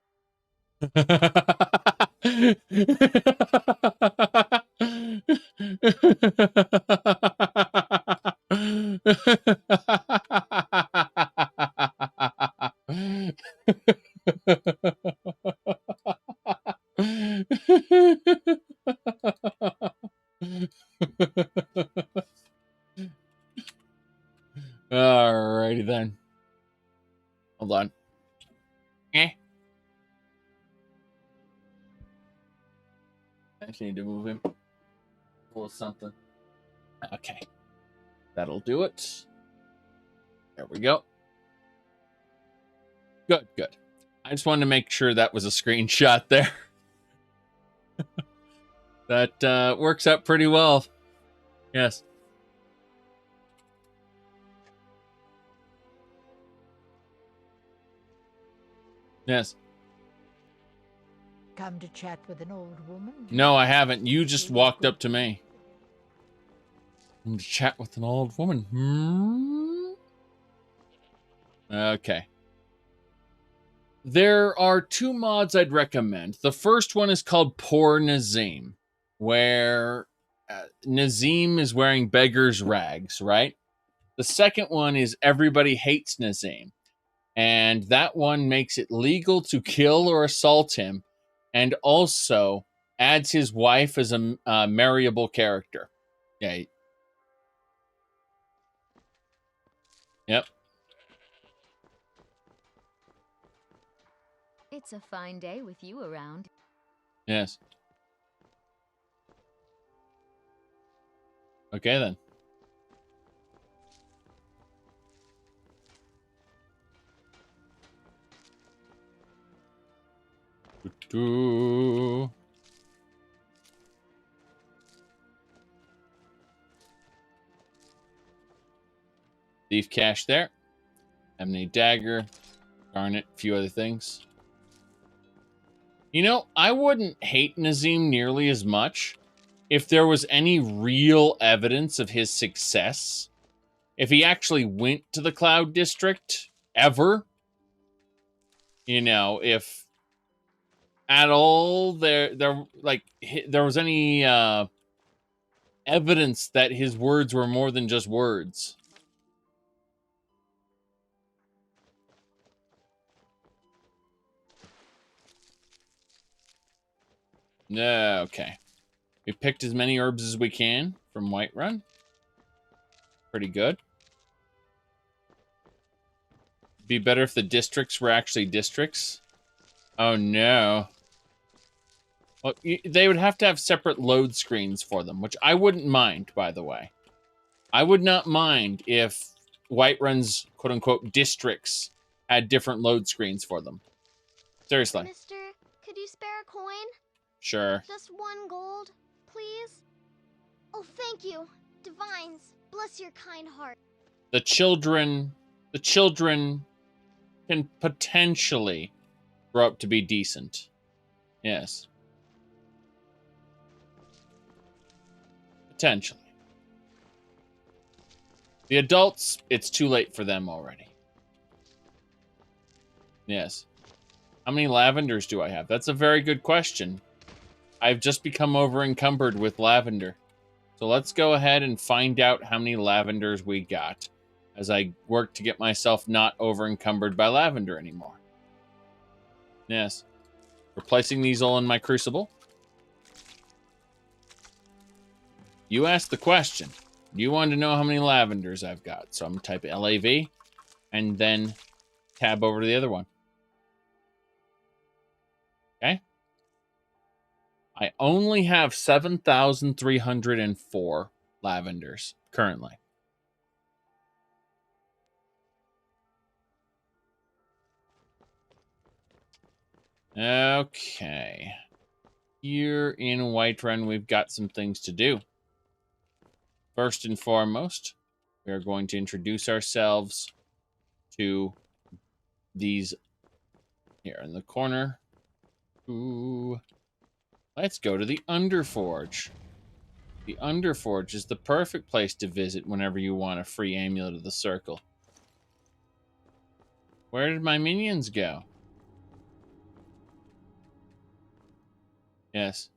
Alrighty then. Hold on. I just need to move him. Pull something. Okay. That'll do it. There we go. Good, good. I just wanted to make sure that was a screenshot there. That works out pretty well. Yes. Yes. Come to chat with an old woman? No, I haven't. You just walked up to me. I'm to chat with an old woman. Okay. There are 2 mods I'd recommend. The first one is called Poor Nazim, where Nazim is wearing beggar's rags, right? The second one is Everybody Hates Nazim, and that one makes it legal to kill or assault him, and also adds his wife as a marryable character. Yeah. Yep. It's a fine day with you around. Yes. Okay, then. Thief cache there. Ebony dagger. Garnet. A few other things. You know, I wouldn't hate Nazim nearly as much if there was any real evidence of his success, if he actually went to the Cloud District ever, you know, if at all there was any evidence that his words were more than just words. Okay. We picked as many herbs as we can from Whiterun. Pretty good. Be better if the districts were actually districts. Oh no. Well, they would have to have separate load screens for them, which I wouldn't mind, by the way. I would not mind if Whiterun's quote-unquote districts had different load screens for them. Seriously. Mister, could you spare a coin? Sure. Just 1 gold, please? Oh, thank you. Divines, bless your kind heart. The children can potentially grow up to be decent. Yes. Potentially. The adults, it's too late for them already. Yes. How many lavenders do I have? That's a very good question. I've just become over-encumbered with lavender. So let's go ahead and find out how many lavenders we got as I work to get myself not over-encumbered by lavender anymore. Yes. Replacing these all in my crucible. You asked the question. You wanted to know how many lavenders I've got. So I'm going to type LAV and then tab over to the other one. Okay. I only have 7,304 lavenders currently. Okay. Here in Whiterun, we've got some things to do. First and foremost, we are going to introduce ourselves to these here in the corner. Ooh. Let's go to the Underforge. The Underforge is the perfect place to visit whenever you want a free Amulet of the Circle. Where did my minions go? Yes.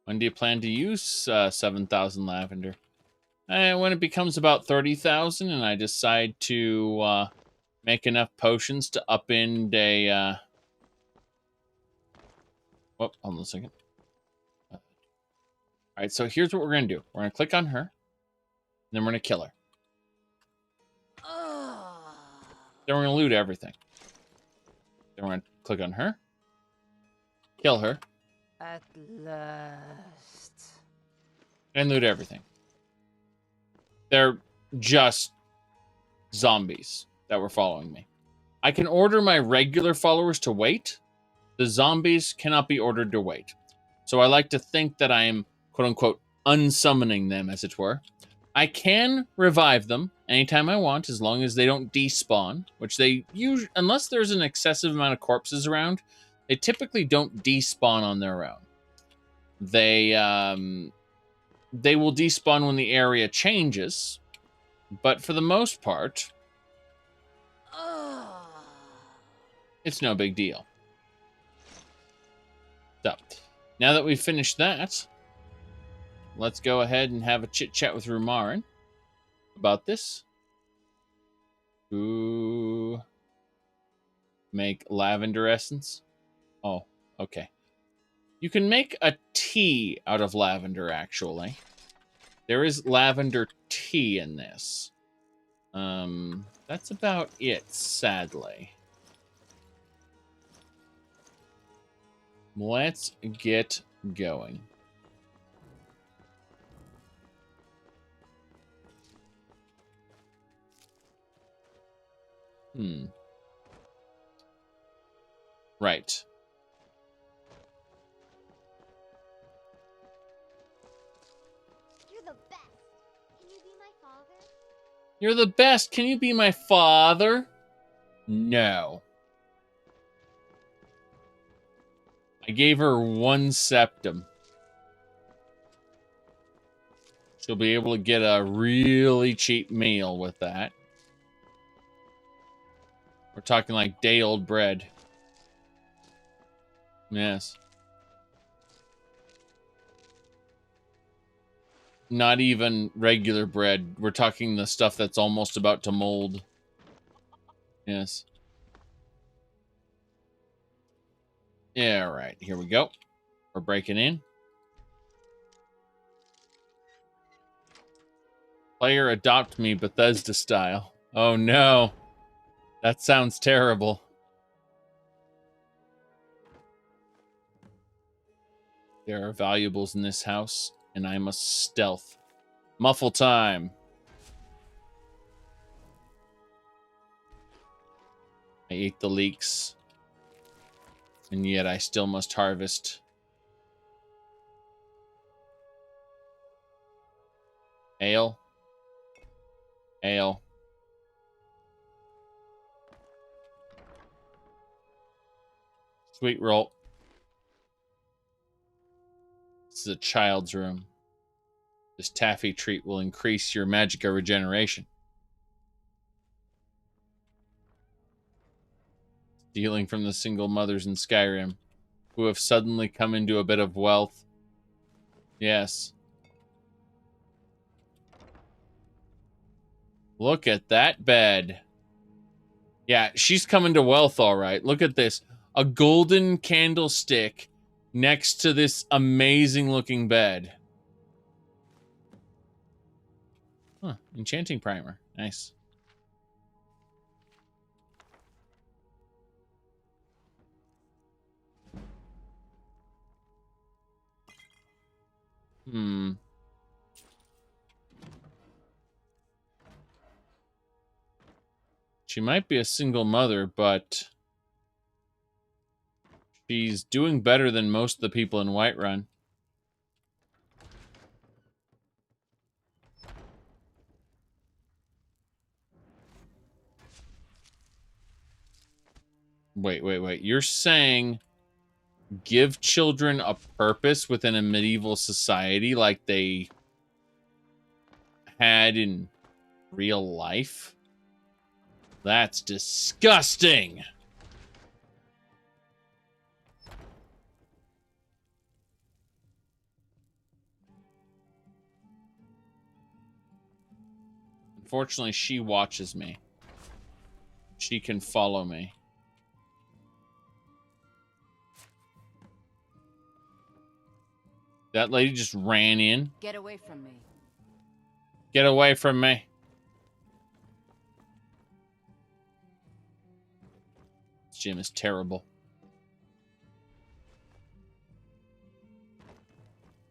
When do you plan to use 7,000 lavender? When it becomes about 30,000 and I decide to make enough potions to upend a... Whoop, hold on a second. Alright, so here's what we're going to do. We're going to click on her. And then we're going to kill her. Then we're going to loot everything. Then we're going to click on her. Kill her. At last. And loot everything. They're just zombies that were following me. I can order my regular followers to wait. The zombies cannot be ordered to wait. So I like to think that I am, quote-unquote, unsummoning them, as it were. I can revive them anytime I want, as long as they don't despawn, which they usually, unless there's an excessive amount of corpses around, they typically don't despawn on their own. They will despawn when the area changes, but for the most part, it's no big deal. So, now that we've finished that, let's go ahead and have a chit-chat with Rumarin about this. Ooh. Make lavender essence. Oh, okay. You can make a tea out of lavender, actually. There is lavender tea in this. That's about it, sadly. Let's get going. Right. You're the best. Can you be my father? You're the best. Can you be my father? No. I gave her 1 septum. She'll be able to get a really cheap meal with that. We're talking like day-old bread. Yes. Not even regular bread. We're talking the stuff that's almost about to mold. Yes. Yeah, all right. Here we go. We're breaking in. Player adopt me Bethesda style. Oh no. That sounds terrible. There are valuables in this house, and I must stealth. Muffle time. I ate the leeks, and yet I still must harvest. Ale. Ale. Sweet roll. This is a child's room. This taffy treat will increase your magicka regeneration. Stealing from the single mothers in Skyrim, who have suddenly come into a bit of wealth. Yes. Look at that bed. Yeah, she's coming to wealth, all right. Look at this. A golden candlestick next to this amazing-looking bed. Huh, enchanting primer. Nice. She might be a single mother, but she's doing better than most of the people in Whiterun. Wait. You're saying give children a purpose within a medieval society like they had in real life? That's disgusting. Unfortunately, she watches me. She can follow me. That lady just ran in. Get away from me. Get away from me. This gym is terrible.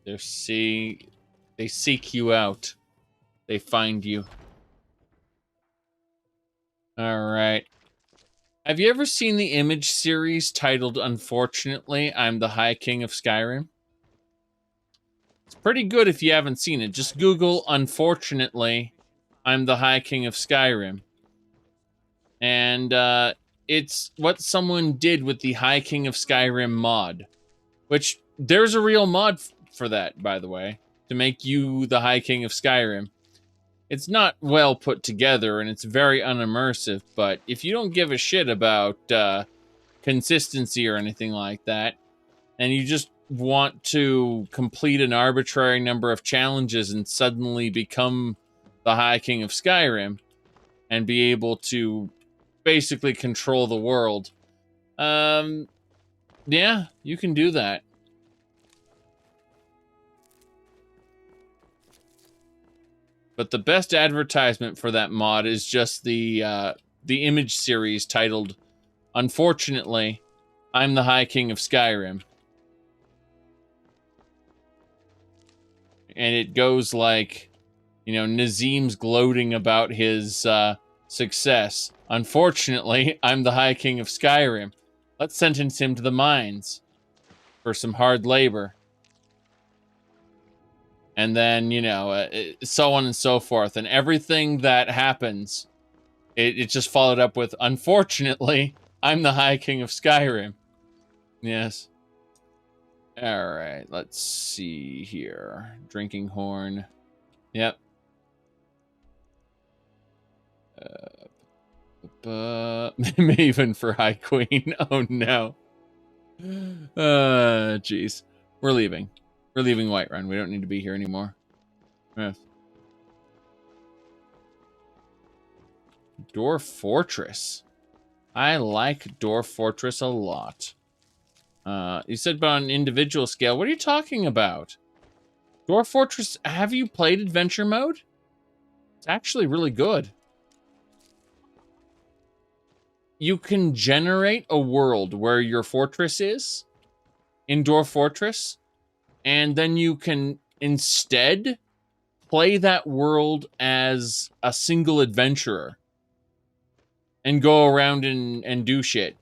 They seek you out. They find you. All right. Have you ever seen the Image series titled Unfortunately, I'm the High King of Skyrim? It's pretty good if you haven't seen it. Just Google Unfortunately, I'm the High King of Skyrim. And it's what someone did with the High King of Skyrim mod. Which, there's a real mod for that, by the way. To make you the High King of Skyrim. It's not well put together, and it's very unimmersive, but if you don't give a shit about consistency or anything like that, and you just want to complete an arbitrary number of challenges and suddenly become the High King of Skyrim, and be able to basically control the world, yeah, you can do that. But the best advertisement for that mod is just the Image series titled, Unfortunately, I'm the High King of Skyrim. And it goes like, you know, Nazim's gloating about his success. Unfortunately, I'm the High King of Skyrim. Let's sentence him to the mines for some hard labor. And then, you know, so on and so forth. And everything that happens, it just followed up with, unfortunately, I'm the High King of Skyrim. Yes. All right, let's see here. Drinking horn. Yep. Maven for High Queen. Oh no. Jeez. We're leaving. We're leaving Whiterun. We don't need to be here anymore. Yes. Dwarf Fortress. I like Dwarf Fortress a lot. You said about an individual scale. What are you talking about? Dwarf Fortress, have you played adventure mode? It's actually really good. You can generate a world where your fortress is in Dwarf Fortress, and then you can instead play that world as a single adventurer and go around and do shit.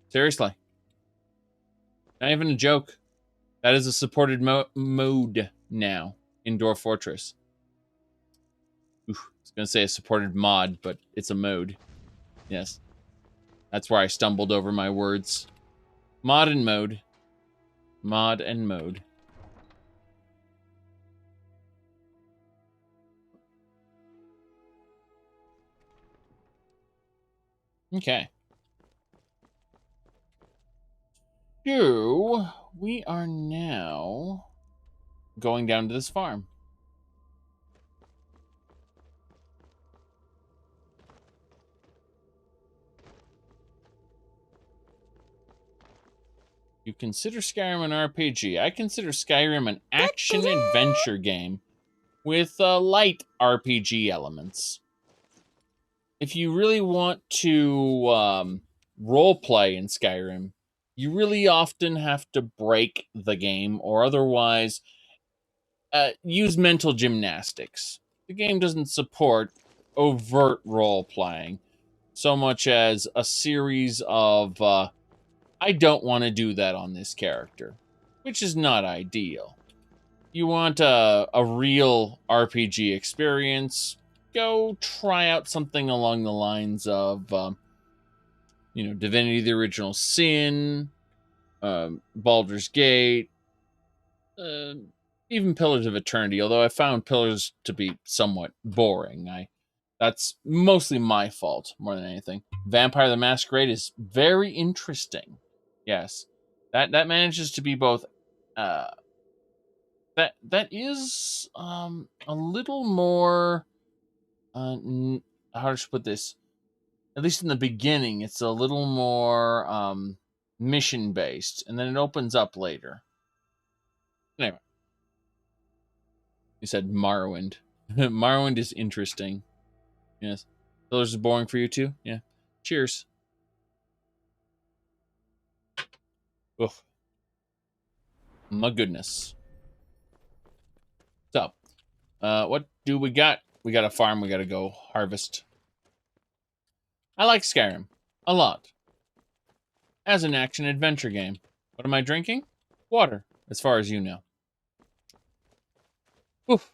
Seriously. Not even a joke. That is a supported mode now in Dwarf Fortress. Oof, I was going to say a supported mod, but it's a mode. Yes. That's where I stumbled over my words. Mod and mode. Mod and mode. Okay. So, we are now going down to this farm. You consider Skyrim an RPG. I consider Skyrim an action-adventure game with light RPG elements. If you really want to roleplay in Skyrim, you really often have to break the game or otherwise use mental gymnastics. The game doesn't support overt role-playing so much as a series of I don't want to do that on this character, which is not ideal. You want a real RPG experience, go try out something along the lines of, Divinity: The Original Sin, Baldur's Gate, even Pillars of Eternity, although I found Pillars to be somewhat boring. That's mostly my fault more than anything. Vampire the Masquerade is very interesting. Yes. That manages to be both that is a little more how to put this? At least in the beginning, it's a little more mission based, and then it opens up later. Anyway. You said Morrowind. Morrowind is interesting. Yes. Pillars is boring for you too? Yeah. Cheers. Oof. My goodness. So, what do we got? We got a farm we gotta go harvest. I like Skyrim a lot. As an action-adventure game. What am I drinking? Water, as far as you know. Oof.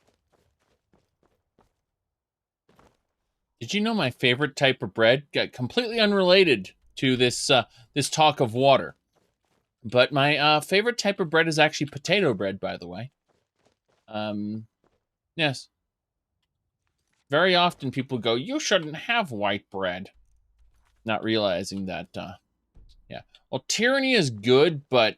Did you know my favorite type of bread? Got completely unrelated to this this talk of water. But my favorite type of bread is actually potato bread, by the way. Yes. Very often people go, you shouldn't have white bread. Not realizing that, yeah. Well, tyranny is good, but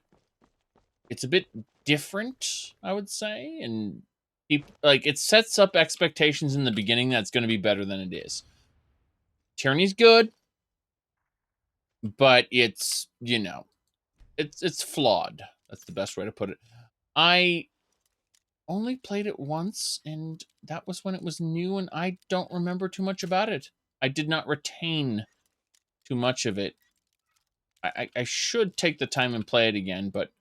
it's a bit different, I would say. And it sets up expectations in the beginning that's going to be better than it is. Tyranny's good, but it's, it's flawed. That's the best way to put it. I only played it once, and that was when it was new, and I don't remember too much about it. I did not retain too much of it. I should take the time and play it again, but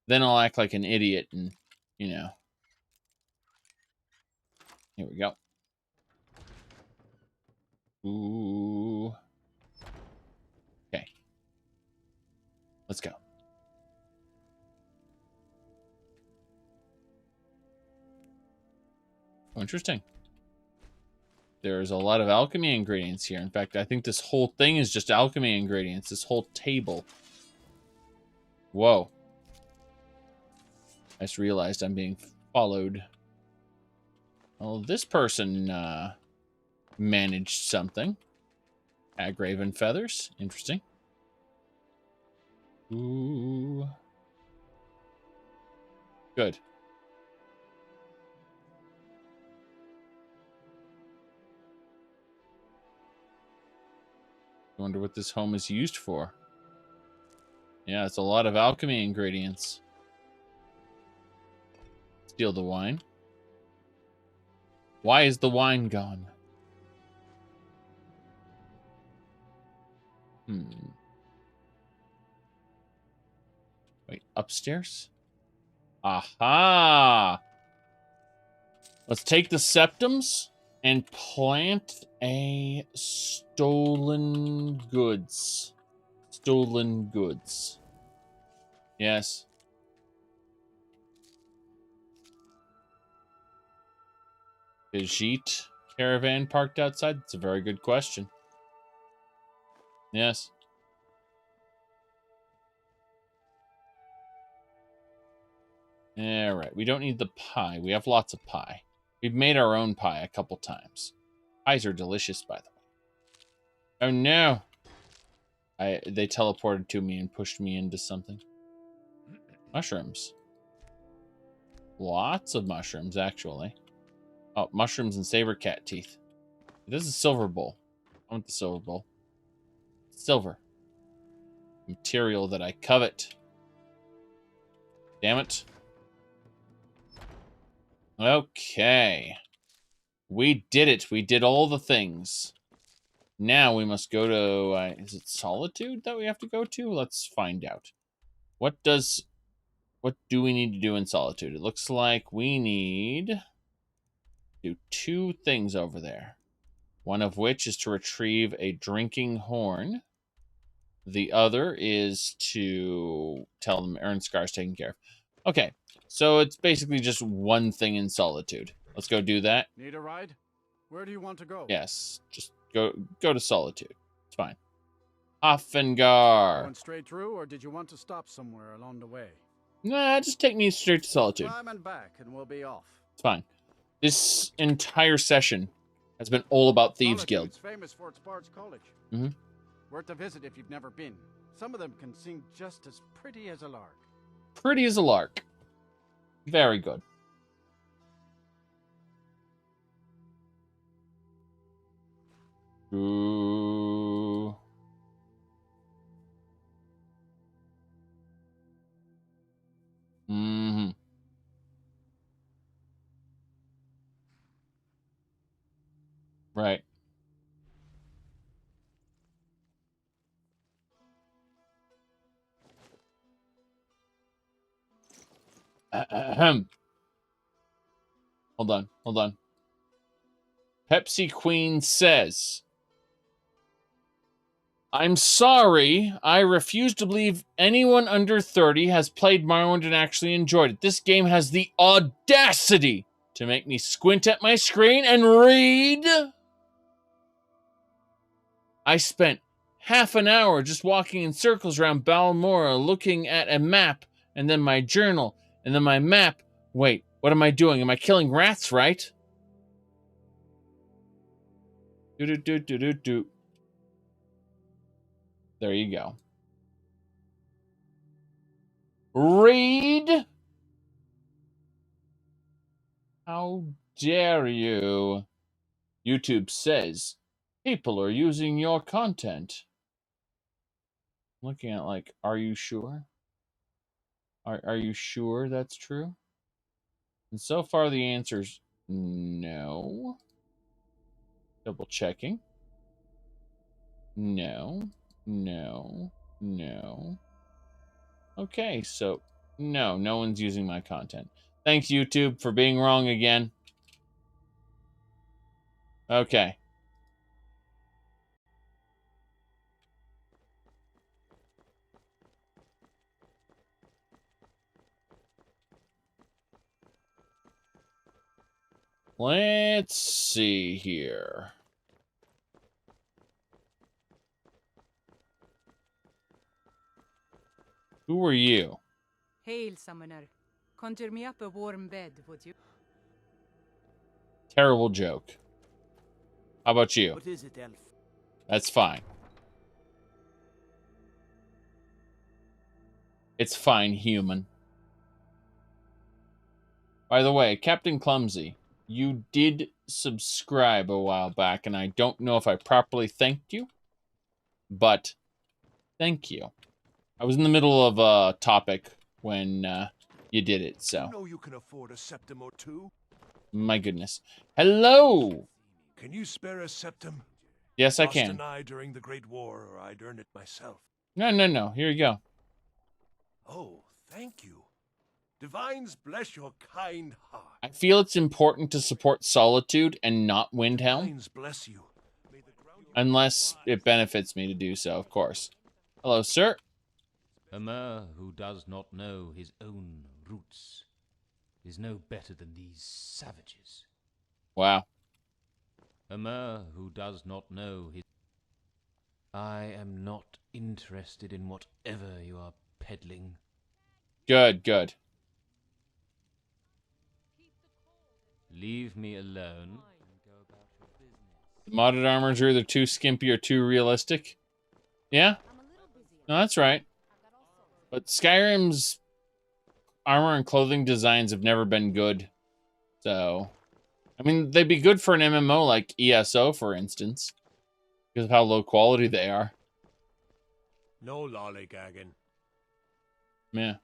then I'll act like an idiot and, Here we go. Ooh. Okay. Let's go. Oh, interesting. There's a lot of alchemy ingredients here. In fact, I think this whole thing is just alchemy ingredients. This whole table. Whoa. I just realized I'm being followed. Well, this person managed something. Agraven feathers. Interesting. Ooh. Good. I wonder what this home is used for. Yeah, it's a lot of alchemy ingredients. Steal the wine. Why is the wine gone? Wait, upstairs? Aha! Let's take the septums and plant a stolen goods. Stolen goods. Yes. Khajiit caravan parked outside? That's a very good question. Yes. Alright, we don't need the pie. We have lots of pie. We've made our own pie a couple times. Pies are delicious, by the way. Oh no! They teleported to me and pushed me into something. Mushrooms. Lots of mushrooms, actually. Oh, mushrooms and saber cat teeth. This is a silver bowl. I want the silver bowl. Silver. Material that I covet. Damn it. Okay. We did it. We did all the things. Now we must go to... is it Solitude that we have to go to? Let's find out. What do we need to do in Solitude? It looks like we need to do 2 things over there. One of which is to retrieve a drinking horn. The other is to tell them Ernskar's taken care of. Okay, so it's basically just one thing in Solitude. Let's go do that. Need a ride? Where do you want to go? Yes, just go to Solitude. It's fine. Offengar. Going straight through, or did you want to stop somewhere along the way? Nah, just take me straight to Solitude. Climb and back, and we'll be off. It's fine. This entire session has been all about Thieves Guild. It's famous for its bards college. Mm-hmm. Worth a visit if you've never been. Some of them can seem just as pretty as a lark. Pretty as a lark. Very good. Ooh. Mm-hmm. Right. Hold on. Pepsi Queen says, I'm sorry, I refuse to believe anyone under 30 has played Morrowind and actually enjoyed it. This game has the audacity to make me squint at my screen and read. I spent half an hour just walking in circles around Balmora looking at a map, and then my journal, and then my map. Wait, what am I doing? Am I killing rats, right? Do. There you go. Read? How dare you? YouTube says, people are using your content. I'm looking at like, are you sure? Are you sure that's true? And so far the answer's no. Double checking. No. Okay, so no one's using my content. Thanks, YouTube, for being wrong again. Okay. Let's see here. Who are you? Hail, summoner. Conjure me up a warm bed, would you? Terrible joke. How about you? What is it, Elf? That's fine. It's fine, human. By the way, Captain Clumsy, you did subscribe a while back, and I don't know if I properly thanked you, but thank you. I was in the middle of a topic when you did it, so. You know you can afford a septum or two. My goodness. Hello! Can you spare a septum? Yes, I Lost can. an eye during the Great War, or I'd earn it myself. No. Here you go. Oh, thank you. Divines bless your kind heart. I feel it's important to support Solitude and not Windhelm. Divines bless you. Unless it benefits me to do so, of course. Hello, sir. A mer who does not know his own roots is no better than these savages. Wow. A mer who does not know his... I am not interested in whatever you are peddling. Good. Leave me alone. Modded armors are either too skimpy or too realistic. Yeah? No, that's right. But Skyrim's armor and clothing designs have never been good. So, I mean, they'd be good for an MMO like ESO, for instance, because of how low quality they are. No lollygagging. Yeah.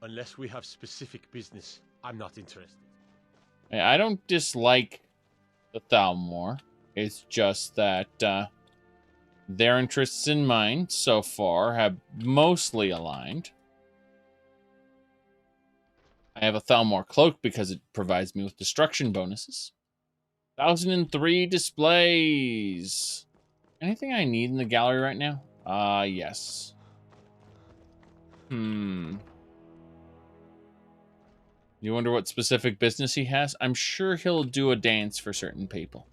Unless we have specific business, I'm not interested. I don't dislike the Thalmor. It's just that their interests and mine so far have mostly aligned. I have a Thalmor cloak because it provides me with destruction bonuses. 1003 displays. Anything I need in the gallery right now? Yes. You wonder what specific business he has? I'm sure he'll do a dance for certain people.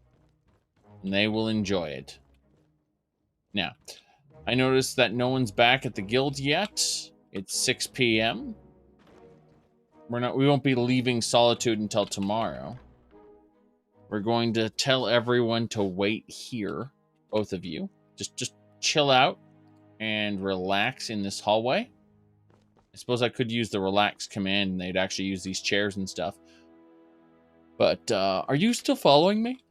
And they will enjoy it. Now, I noticed that no one's back at the guild yet. It's 6 p.m. We won't be leaving Solitude until tomorrow. We're going to tell everyone to wait here, both of you. Just chill out and relax in this hallway. I suppose I could use the relax command and they'd actually use these chairs and stuff. But, are you still following me?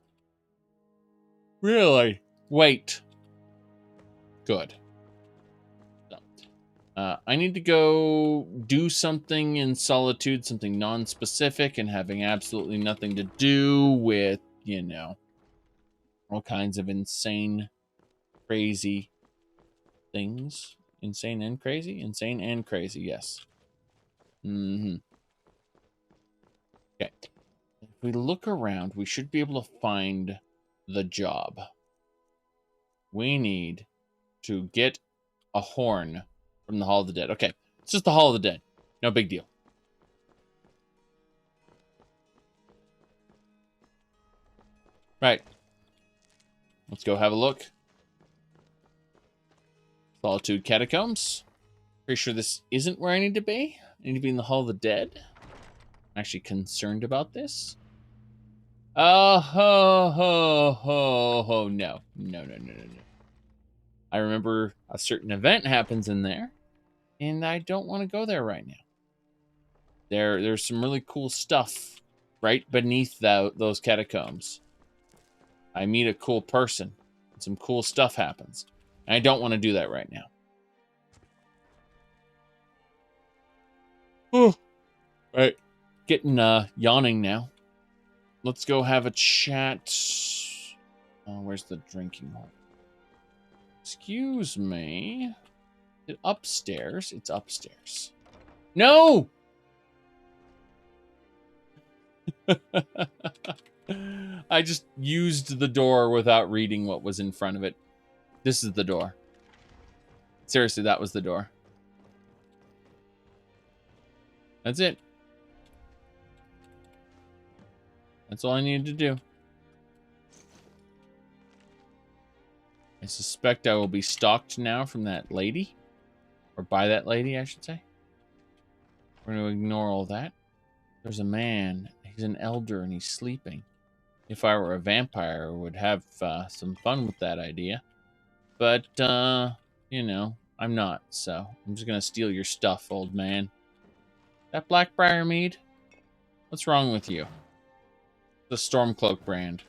Really? Wait. Good. So, I need to go do something in Solitude, something non-specific and having absolutely nothing to do with, you know, all kinds of insane, crazy things. Insane and crazy? Insane and crazy, yes. Okay. If we look around, we should be able to find the job. We need to get a horn from the Hall of the Dead. Okay, it's just the Hall of the Dead. No big deal. Right. Let's go have a look. Solitude Catacombs. Pretty sure this isn't where I need to be. I need to be in the Hall of the Dead. I'm actually concerned about this. No. I remember a certain event happens in there, and I don't want to go there right now. There's some really cool stuff right beneath those catacombs. I meet a cool person, and some cool stuff happens. And I don't want to do that right now. Oh, right. Getting yawning now. Let's go have a chat. Oh, where's the drinking hole? Excuse me. Is it upstairs? It's upstairs. No! I just used the door without reading what was in front of it. This is the door. Seriously, that was the door. That's it. That's all I needed to do. I suspect I will be stalked now from that lady. Or by that lady, I should say. We're going to ignore all that. There's a man. He's an elder and he's sleeping. If I were a vampire, I would have some fun with that idea. But, you know, I'm not. So I'm just going to steal your stuff, old man. That Blackbriar mead? What's wrong with you? The Stormcloak brand.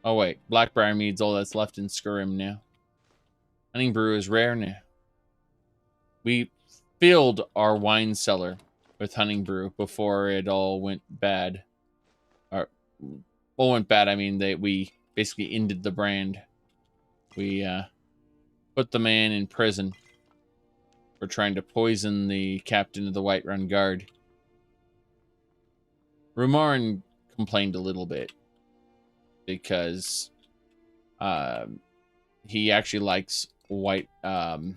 Oh, wait. Blackbriar mead's all that's left in Skyrim now. Hunting brew is rare now. We filled our wine cellar with hunting brew before it all went bad. Or, well, went bad, I mean, we basically ended the brand. We put the man in prison for trying to poison the captain of the Whiterun Guard. Rumarin complained a little bit because he actually likes what do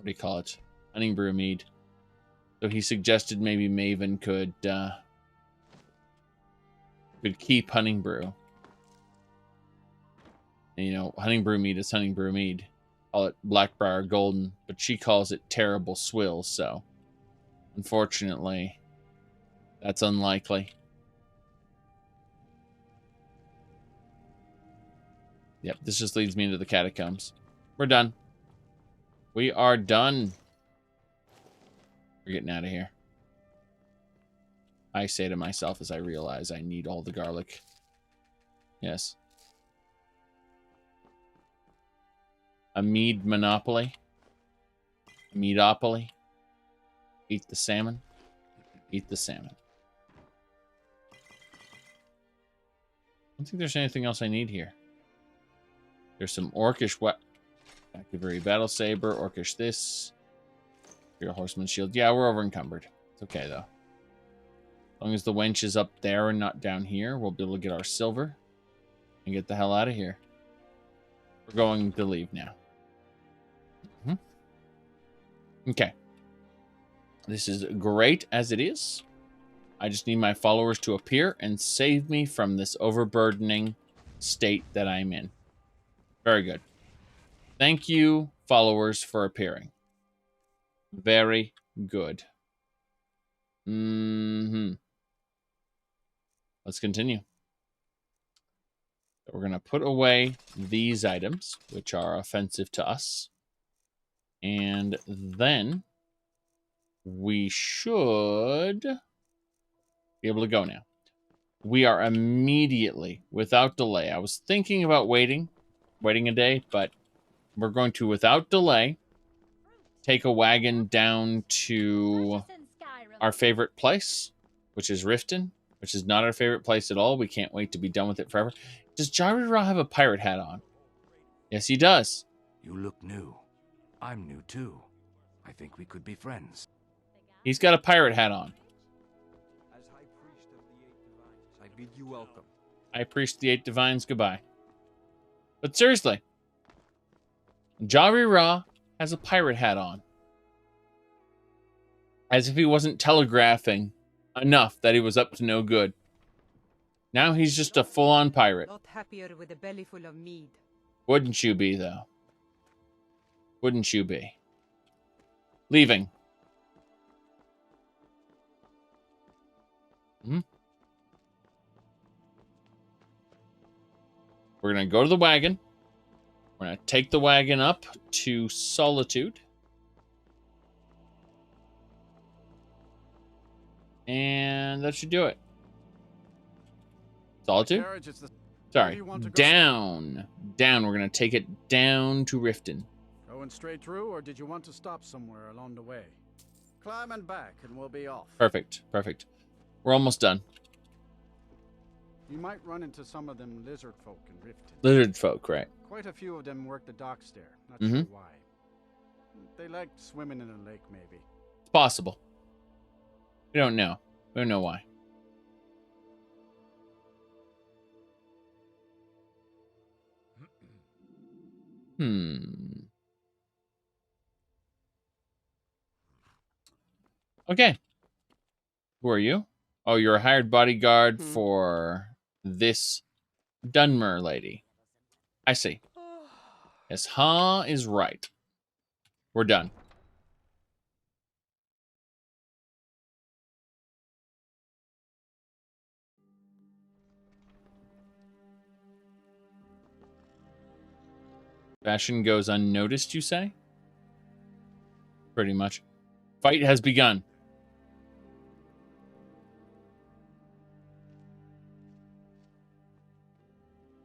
you call it? Hunting brew mead. So he suggested maybe Maven could keep hunting brew. And, you know, hunting brew mead is hunting brew mead. Call it Blackbriar Golden, but she calls it Terrible Swill, so unfortunately, that's unlikely. Yep, this just leads me into the catacombs. We're done. We are done. We're getting out of here. I say to myself as I realize I need all the garlic. Yes. A mead monopoly. A meadopoly. Eat the salmon. Eat the salmon. I don't think there's anything else I need here. There's some orcish Activary Battle Saber, orcish this. Your horseman's shield. Yeah, we're over encumbered. It's okay though. As long as the wench is up there and not down here, we'll be able to get our silver and get the hell out of here. We're going to leave now. Okay. This is great as it is. I just need my followers to appear and save me from this overburdening state that I'm in. Very good. Thank you, followers, for appearing. Very good. Let's continue. We're going to put away these items, which are offensive to us. And then we should be able to go now. We are immediately, without delay. I was thinking about waiting a day, but we're going to, without delay, take a wagon down to our favorite place, which is Riften, which is not our favorite place at all. We can't wait to be done with it forever. Does Jari have a pirate hat on? Yes, he does. You look new. I'm new too. I think we could be friends. He's got a pirate hat on. As High Priest of the Eight Divines, I bid you welcome. High Priest of the Eight Divines, goodbye. But seriously, Jari has a pirate hat on. As if he wasn't telegraphing enough that he was up to no good. Now he's just a full-on pirate. Not happier with a belly full of mead. Wouldn't you be, though? Wouldn't you be? Leaving. We're going to go to the wagon. We're going to take the wagon up to Solitude. And that should do it. Solitude? Sorry. Down. Down. We're going to take it down to Riften. Going straight through, or did you want to stop somewhere along the way? Climb and back, and we'll be off. Perfect. Perfect. We're almost done. You might run into some of them lizard folk in Riften. Lizard folk, right. Quite a few of them work the docks there. Not sure why. They like swimming in a lake, maybe. It's possible. We don't know. We don't know why. Okay. Who are you? Oh, you're a hired bodyguard for this Dunmer lady. I see. Yes, Ha is right. We're done. Fashion goes unnoticed, you say? Pretty much. Fight has begun.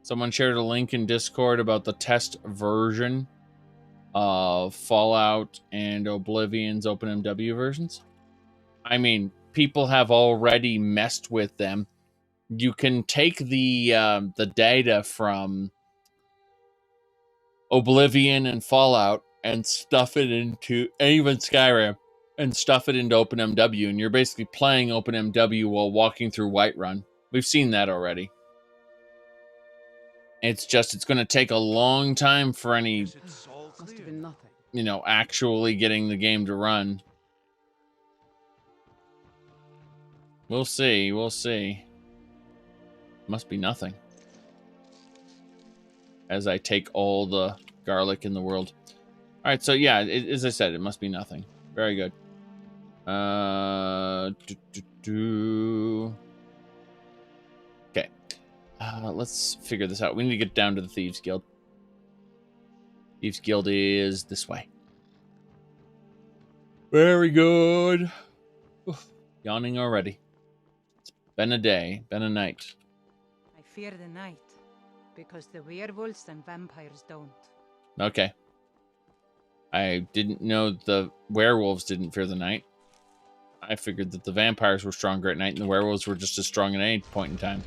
Someone shared a link in Discord about the test version of Fallout and Oblivion's OpenMW versions. I mean, people have already messed with them. You can take the data from Oblivion and Fallout and stuff it into, and even Skyrim, and stuff it into OpenMW, and you're basically playing OpenMW while walking through Whiterun. We've seen that already. It's just, it's going to take a long time for any, Must have been nothing. you know, actually getting the game to run. We'll see, we'll see. Must be nothing. As I take all the garlic in the world. Alright, so yeah, as I said, it must be nothing. Very good. Okay. Let's figure this out. We need to get down to the Thieves Guild. Thieves Guild is this way. Very good. Oof, yawning already. It's been a day, been a night. I fear the night, because the werewolves and vampires don't. Okay. I didn't know the werewolves didn't fear the night. I figured that the vampires were stronger at night and the werewolves were just as strong at any point in time.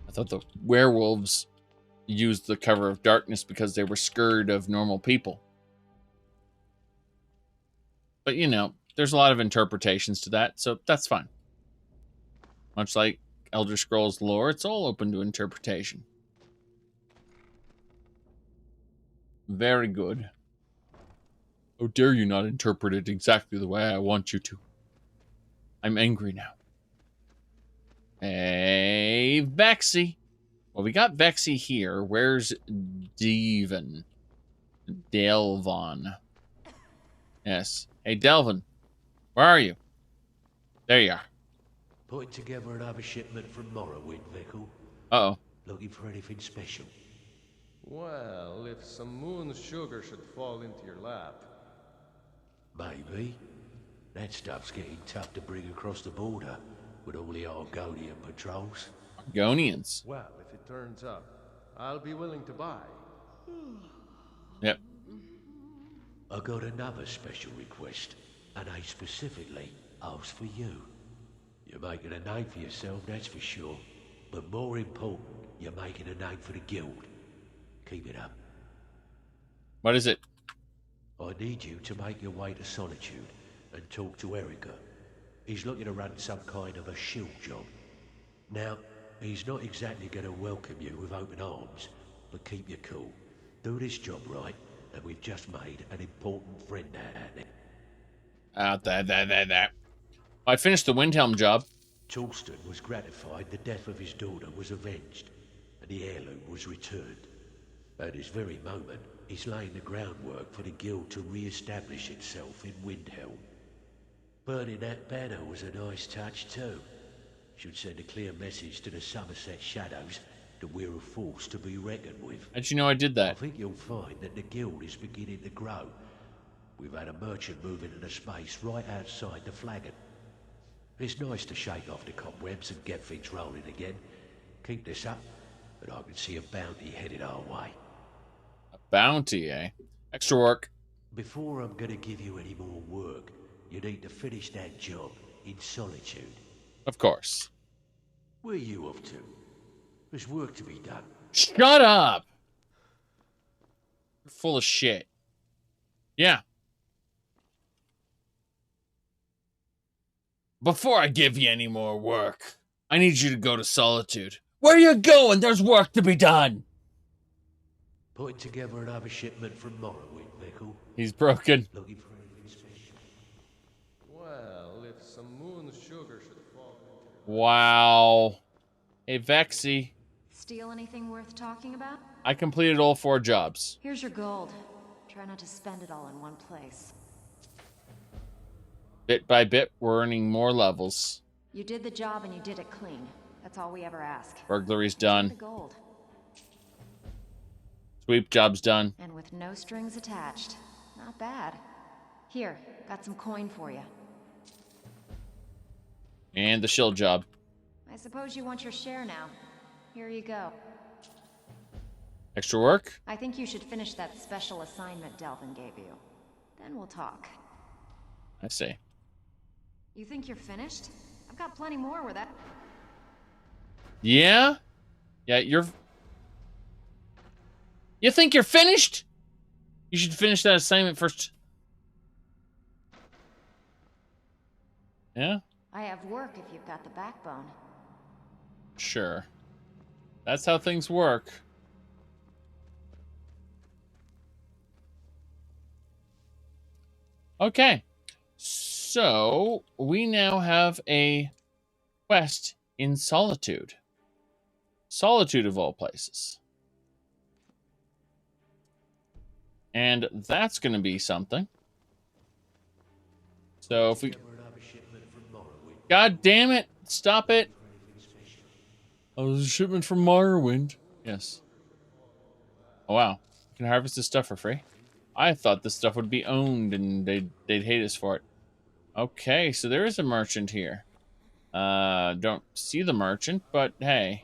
I thought the werewolves used the cover of darkness because they were scared of normal people. But, you know, there's a lot of interpretations to that, so that's fine. Much like Elder Scrolls lore, it's all open to interpretation. Very good. How dare you not interpret it exactly the way I want you to. I'm angry now. Hey, Vexy. Well, we got Vexy here. Where's Delvin? Yes. Hey, Delvin. Where are you? There you are. Putting together another shipment from Morrowind, Vickle. Uh-oh. Looking for anything special? Well, if some moon sugar should fall into your lap. Maybe. That stuff's getting tough to bring across the border with all the Argonian patrols. Argonians? Well, if it turns up, I'll be willing to buy. Yep. I got another special request, and I specifically asked for you. You're making a name for yourself, that's for sure. But more important, you're making a name for the guild. Keep it up. What is it? I need you to make your way to Solitude and talk to Erica. He's looking to run some kind of a shield job. Now, he's not exactly going to welcome you with open arms, but keep your cool. Do this job right, and we've just made an important friend out of it. I finished the Windhelm job. Torsten was gratified the death of his daughter was avenged, and the heirloom was returned. At this very moment, he's laying the groundwork for the guild to re-establish itself in Windhelm. Burning that banner was a nice touch too. Should send a clear message to the Summerset Shadows that we're a force to be reckoned with. How'd you know I did that? I think you'll find that the guild is beginning to grow. We've had a merchant move into the space right outside the flagon. It's nice to shake off the cobwebs and get things rolling again. Keep this up, and I can see a bounty headed our way. A bounty, eh? Extra work. Before I'm gonna give you any more work, you need to finish that job in Solitude. Of course. Where are you off to? There's work to be done. Shut up! You're full of shit. Yeah. Before I give you any more work, I need you to go to Solitude. Where are you going? There's work to be done. Putting together another shipment from Morrowind, Vickle. He's broken. Looking for anything special? Well, if some moon sugar should fall into Wow. Hey, Vexy. Steal anything worth talking about? I completed all 4 jobs. Here's your gold. Try not to spend it all in one place. Bit by bit, we're earning more levels. You did the job and you did it clean. That's all we ever ask. Burglary's The done. gold. Sweep job's done. And with no strings attached. Not bad. Here, got some coin for you. And the shield job. I suppose you want your share now. Here you go. Extra work? I think you should finish that special assignment Delvin gave you. Then we'll talk. I see. You think you're finished? I've got plenty more where that... Yeah? Yeah, You think you're finished? You should finish that assignment first. Yeah? I have work if you've got the backbone. Sure. That's how things work. Okay. So, we now have a quest in Solitude. Solitude of all places. And that's going to be something. So if we... God damn it! Stop it! Oh, there's a shipment from Morrowind. Yes. Oh, wow. You can harvest this stuff for free? I thought this stuff would be owned and they'd hate us for it. Okay, so there is a merchant here. Don't see the merchant, but hey.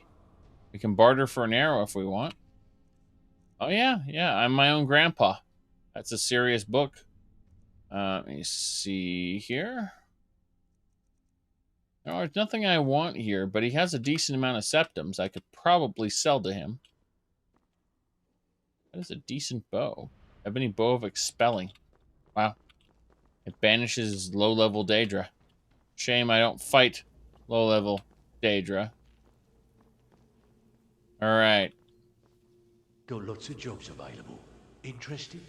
We can barter for an arrow if we want. Oh, yeah, I'm my own grandpa. That's a serious book. Let me see here. No, there's nothing I want here, but he has a decent amount of septums I could probably sell to him. That is a decent bow. Ebony Bow of Expelling. Wow. It banishes low-level Daedra. Shame I don't fight low-level Daedra. Alright. Got lots of jobs available. Interested?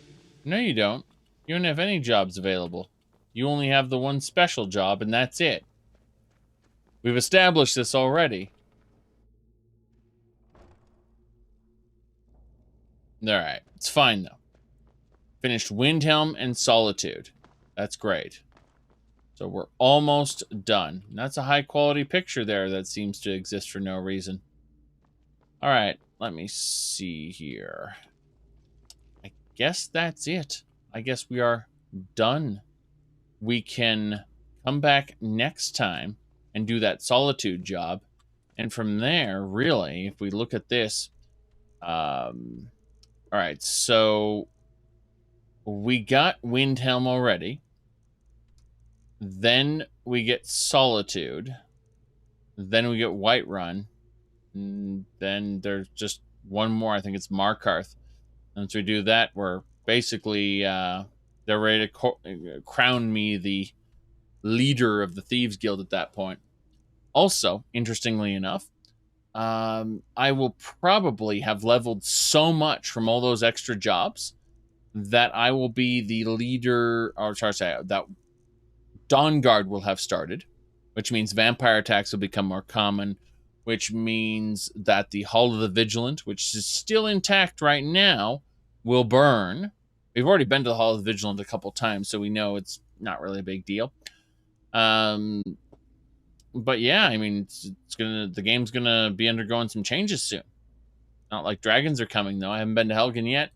No, you don't. You don't have any jobs available. You only have the one special job, and that's it. We've established this already. Alright. It's fine, though. Finished Windhelm and Solitude. That's great. So we're almost done. And that's a high-quality picture there that seems to exist for no reason. Alright, let me see here. I guess that's it. I guess we are done. We can come back next time and do that Solitude job. And from there, really, if we look at this... Alright, so... we got Windhelm already. Then we get Solitude. Then we get Whiterun. And then there's just one more. I think it's Markarth. Once we do that, we're basically... they're ready to crown me the leader of the Thieves Guild at that point. Also, interestingly enough, I will probably have leveled so much from all those extra jobs that I will be the leader, or sorry to say, that Dawnguard will have started, which means vampire attacks will become more common, which means that the Hall of the Vigilant, which is still intact right now, will burn. We've already been to the Hall of the Vigilant a couple times, so we know it's not really a big deal. But yeah, I mean, the game's gonna be undergoing some changes soon. Not like dragons are coming, though. I haven't been to Helgen yet.